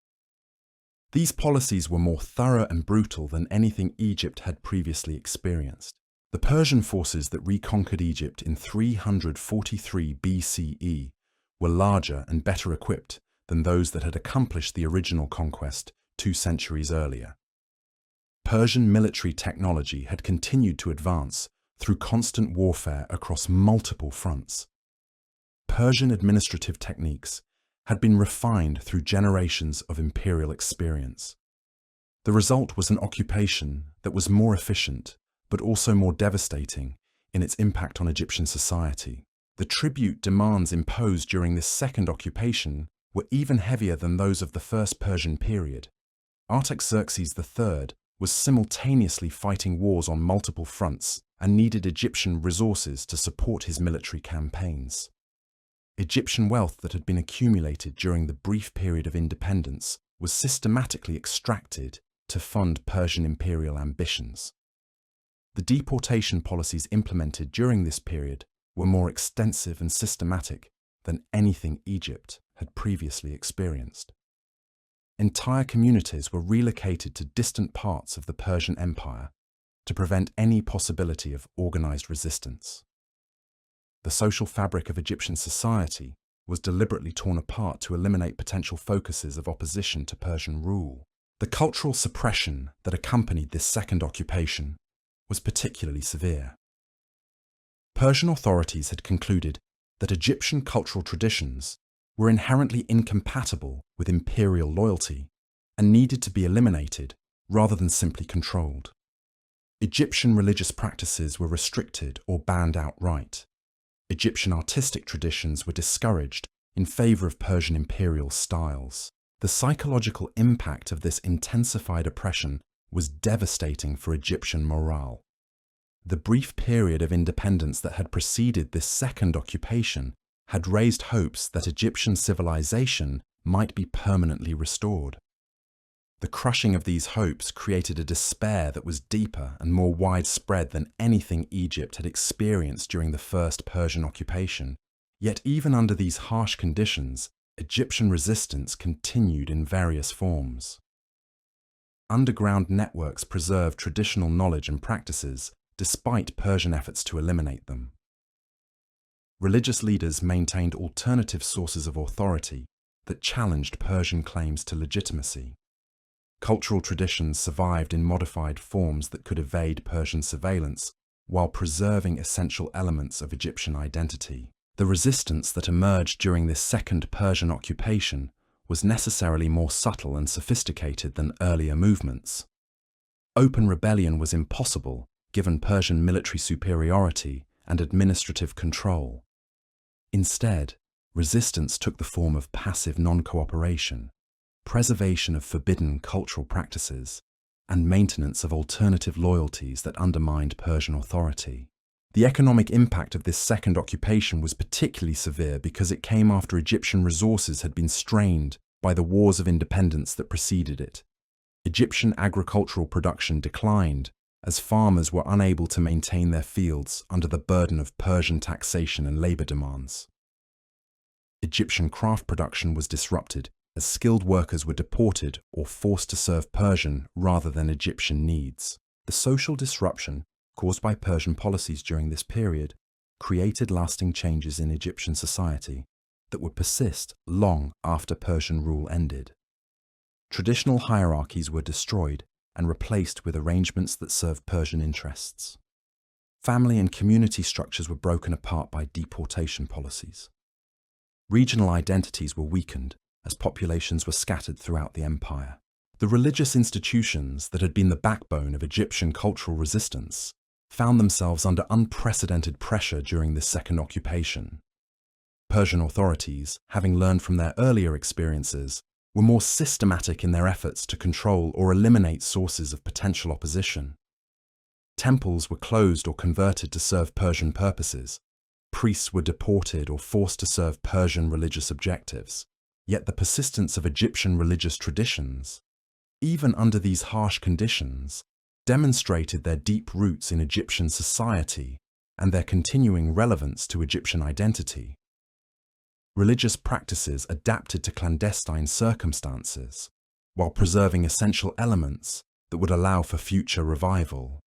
These policies were more thorough and brutal than anything Egypt had previously experienced. The Persian forces that reconquered Egypt in 343 BCE were larger and better equipped than those that had accomplished the original conquest 2 centuries earlier. Persian military technology had continued to advance through constant warfare across multiple fronts. Persian administrative techniques had been refined through generations of imperial experience. The result was an occupation that was more efficient, but also more devastating in its impact on Egyptian society. The tribute demands imposed during this second occupation were even heavier than those of the first Persian period. Artaxerxes III was simultaneously fighting wars on multiple fronts and needed Egyptian resources to support his military campaigns. Egyptian wealth that had been accumulated during the brief period of independence was systematically extracted to fund Persian imperial ambitions. The deportation policies implemented during this period were more extensive and systematic than anything Egypt had previously experienced. Entire communities were relocated to distant parts of the Persian Empire to prevent any possibility of organized resistance. The social fabric of Egyptian society was deliberately torn apart to eliminate potential focuses of opposition to Persian rule. The cultural suppression that accompanied this second occupation was particularly severe. Persian authorities had concluded that Egyptian cultural traditions were inherently incompatible with imperial loyalty and needed to be eliminated rather than simply controlled. Egyptian religious practices were restricted or banned outright. Egyptian artistic traditions were discouraged in favor of Persian imperial styles. The psychological impact of this intensified oppression was devastating for Egyptian morale. The brief period of independence that had preceded this second occupation had raised hopes that Egyptian civilization might be permanently restored. The crushing of these hopes created a despair that was deeper and more widespread than anything Egypt had experienced during the first Persian occupation. Yet even under these harsh conditions, Egyptian resistance continued in various forms. Underground networks preserved traditional knowledge and practices despite Persian efforts to eliminate them. Religious leaders maintained alternative sources of authority that challenged Persian claims to legitimacy. Cultural traditions survived in modified forms that could evade Persian surveillance while preserving essential elements of Egyptian identity. The resistance that emerged during this second Persian occupation was necessarily more subtle and sophisticated than earlier movements. Open rebellion was impossible given Persian military superiority and administrative control. Instead, resistance took the form of passive non-cooperation, preservation of forbidden cultural practices, and maintenance of alternative loyalties that undermined Persian authority. The economic impact of this second occupation was particularly severe because it came after Egyptian resources had been strained by the wars of independence that preceded it. Egyptian agricultural production declined as farmers were unable to maintain their fields under the burden of Persian taxation and labor demands. Egyptian craft production was disrupted as skilled workers were deported or forced to serve Persian rather than Egyptian needs. The social disruption caused by Persian policies during this period created lasting changes in Egyptian society that would persist long after Persian rule ended. Traditional hierarchies were destroyed and replaced with arrangements that served Persian interests. Family and community structures were broken apart by deportation policies. Regional identities were weakened as populations were scattered throughout the empire. The religious institutions that had been the backbone of Egyptian cultural resistance found themselves under unprecedented pressure during this second occupation. Persian authorities, having learned from their earlier experiences, were more systematic in their efforts to control or eliminate sources of potential opposition. Temples were closed or converted to serve Persian purposes. Priests were deported or forced to serve Persian religious objectives. Yet the persistence of Egyptian religious traditions, even under these harsh conditions, demonstrated their deep roots in Egyptian society and their continuing relevance to Egyptian identity. Religious practices adapted to clandestine circumstances while preserving essential elements that would allow for future revival.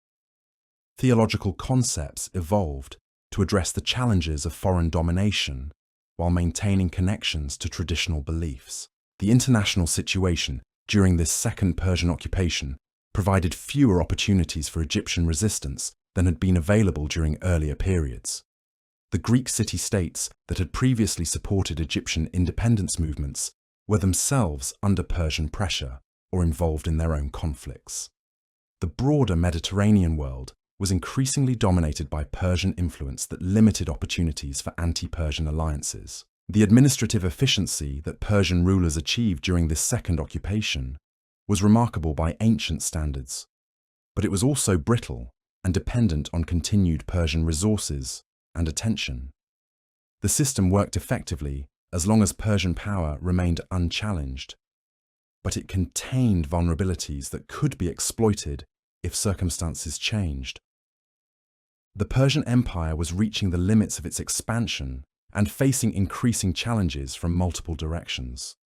Theological concepts evolved to address the challenges of foreign domination while maintaining connections to traditional beliefs. The international situation during this second Persian occupation provided fewer opportunities for Egyptian resistance than had been available during earlier periods. The Greek city-states that had previously supported Egyptian independence movements were themselves under Persian pressure or involved in their own conflicts. The broader Mediterranean world was increasingly dominated by Persian influence that limited opportunities for anti-Persian alliances. The administrative efficiency that Persian rulers achieved during this second occupation was remarkable by ancient standards, but it was also brittle and dependent on continued Persian resources and attention. The system worked effectively as long as Persian power remained unchallenged, but it contained vulnerabilities that could be exploited if circumstances changed. The Persian Empire was reaching the limits of its expansion and facing increasing challenges from multiple directions.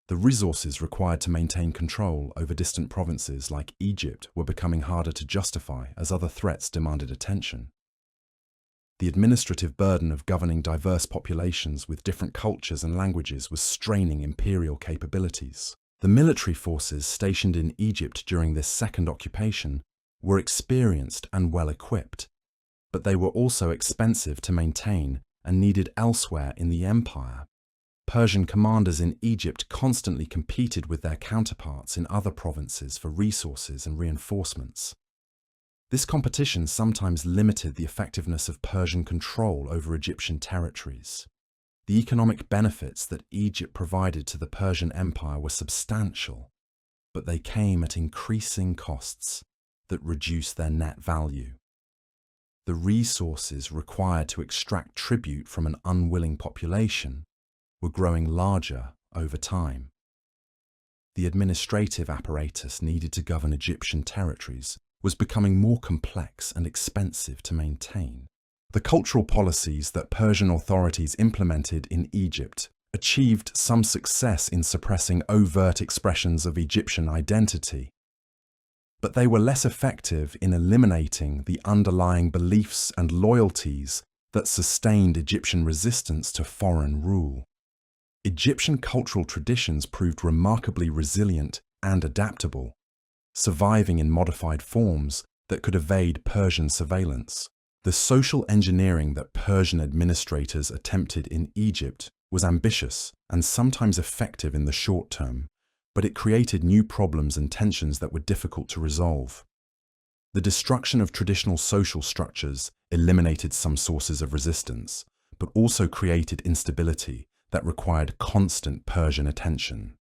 The resources required to maintain control over distant provinces like Egypt were becoming harder to justify as other threats demanded attention. The administrative burden of governing diverse populations with different cultures and languages was straining imperial capabilities. The military forces stationed in Egypt during this second occupation were experienced and well equipped, but they were also expensive to maintain and needed elsewhere in the empire. Persian commanders in Egypt constantly competed with their counterparts in other provinces for resources and reinforcements. This competition sometimes limited the effectiveness of Persian control over Egyptian territories. The economic benefits that Egypt provided to the Persian Empire were substantial, but they came at increasing costs that reduced their net value. The resources required to extract tribute from an unwilling population were growing larger over time. The administrative apparatus needed to govern Egyptian territories was becoming more complex and expensive to maintain. The cultural policies that Persian authorities implemented in Egypt achieved some success in suppressing overt expressions of Egyptian identity, but they were less effective in eliminating the underlying beliefs and loyalties that sustained Egyptian resistance to foreign rule. Egyptian cultural traditions proved remarkably resilient and adaptable, surviving in modified forms that could evade Persian surveillance. The social engineering that Persian administrators attempted in Egypt was ambitious and sometimes effective in the short term, but it created new problems and tensions that were difficult to resolve. The destruction of traditional social structures eliminated some sources of resistance, but also created instability that required constant Persian attention.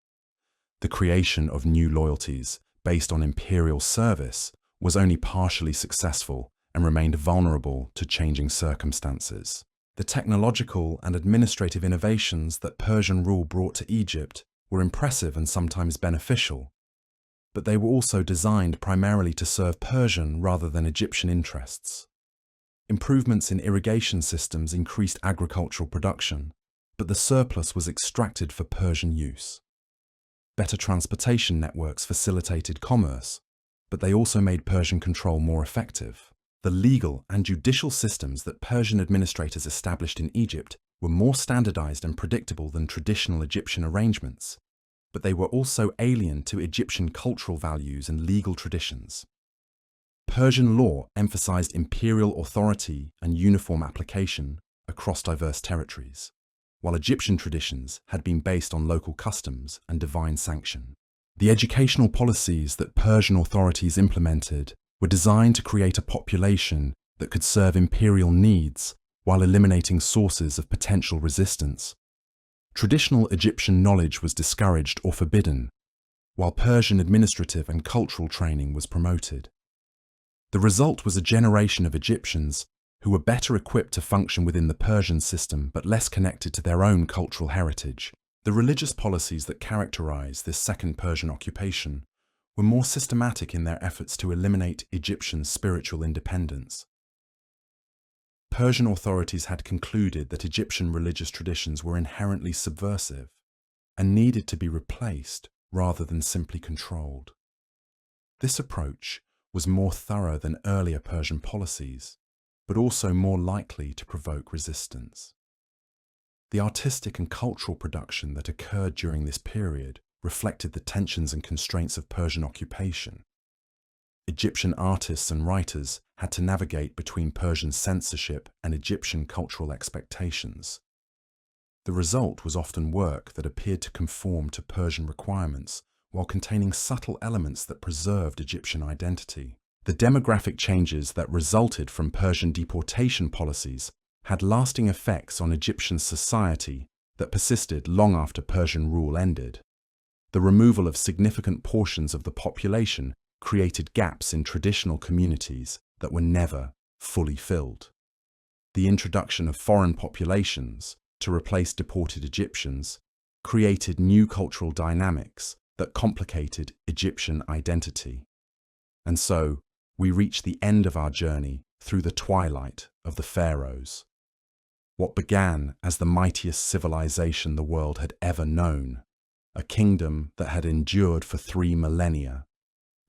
The creation of new loyalties based on imperial service was only partially successful and remained vulnerable to changing circumstances. The technological and administrative innovations that Persian rule brought to Egypt were impressive and sometimes beneficial, but they were also designed primarily to serve Persian rather than Egyptian interests. Improvements in irrigation systems increased agricultural production, but the surplus was extracted for Persian use. Better transportation networks facilitated commerce, but they also made Persian control more effective. The legal and judicial systems that Persian administrators established in Egypt were more standardized and predictable than traditional Egyptian arrangements, but they were also alien to Egyptian cultural values and legal traditions. Persian law emphasized imperial authority and uniform application across diverse territories, while Egyptian traditions had been based on local customs and divine sanction. The educational policies that Persian authorities implemented were designed to create a population that could serve imperial needs while eliminating sources of potential resistance. Traditional Egyptian knowledge was discouraged or forbidden, while Persian administrative and cultural training was promoted. The result was a generation of Egyptians who were better equipped to function within the Persian system but less connected to their own cultural heritage. The religious policies that characterized this second Persian occupation were more systematic in their efforts to eliminate Egyptian spiritual independence. Persian authorities had concluded that Egyptian religious traditions were inherently subversive and needed to be replaced rather than simply controlled. This approach was more thorough than earlier Persian policies, but also more likely to provoke resistance. The artistic and cultural production that occurred during this period reflected the tensions and constraints of Persian occupation. Egyptian artists and writers had to navigate between Persian censorship and Egyptian cultural expectations. The result was often work that appeared to conform to Persian requirements while containing subtle elements that preserved Egyptian identity. The demographic changes that resulted from Persian deportation policies had lasting effects on Egyptian society that persisted long after Persian rule ended. The removal of significant portions of the population created gaps in traditional communities that were never fully filled. The introduction of foreign populations to replace deported Egyptians created new cultural dynamics that complicated Egyptian identity. And so, we reach the end of our journey through the twilight of the pharaohs. What began as the mightiest civilization the world had ever known, a kingdom that had endured for 3 millennia,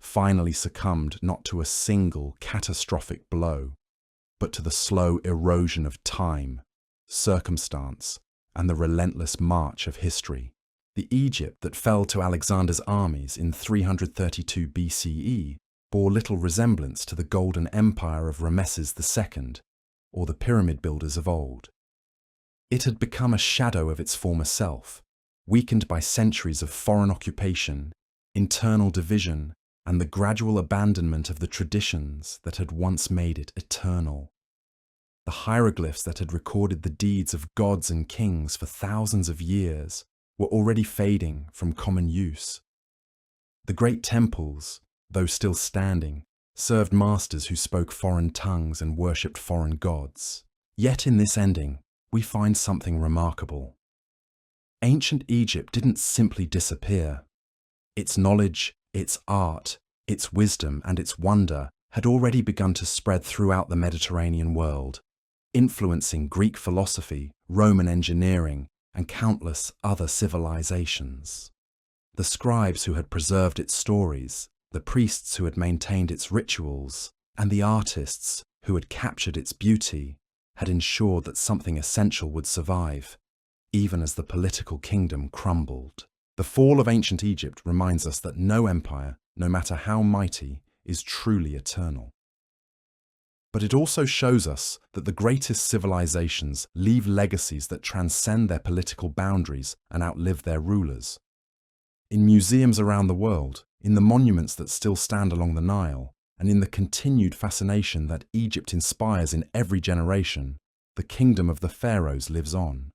finally succumbed not to a single catastrophic blow, but to the slow erosion of time, circumstance, and the relentless march of history. The Egypt that fell to Alexander's armies in 332 BCE bore little resemblance to the golden empire of Rameses II, or the pyramid builders of old. It had become a shadow of its former self, weakened by centuries of foreign occupation, internal division, and the gradual abandonment of the traditions that had once made it eternal. The hieroglyphs that had recorded the deeds of gods and kings for thousands of years were already fading from common use. The great temples, though still standing, served masters who spoke foreign tongues and worshipped foreign gods. Yet in this ending, we find something remarkable. Ancient Egypt didn't simply disappear. Its knowledge, its art, its wisdom, and its wonder had already begun to spread throughout the Mediterranean world, influencing Greek philosophy, Roman engineering, and countless other civilizations. The scribes who had preserved its stories, the priests who had maintained its rituals, and the artists who had captured its beauty had ensured that something essential would survive, even as the political kingdom crumbled. The fall of ancient Egypt reminds us that no empire, no matter how mighty, is truly eternal. But it also shows us that the greatest civilizations leave legacies that transcend their political boundaries and outlive their rulers. In museums around the world, in the monuments that still stand along the Nile, and in the continued fascination that Egypt inspires in every generation, the kingdom of the pharaohs lives on.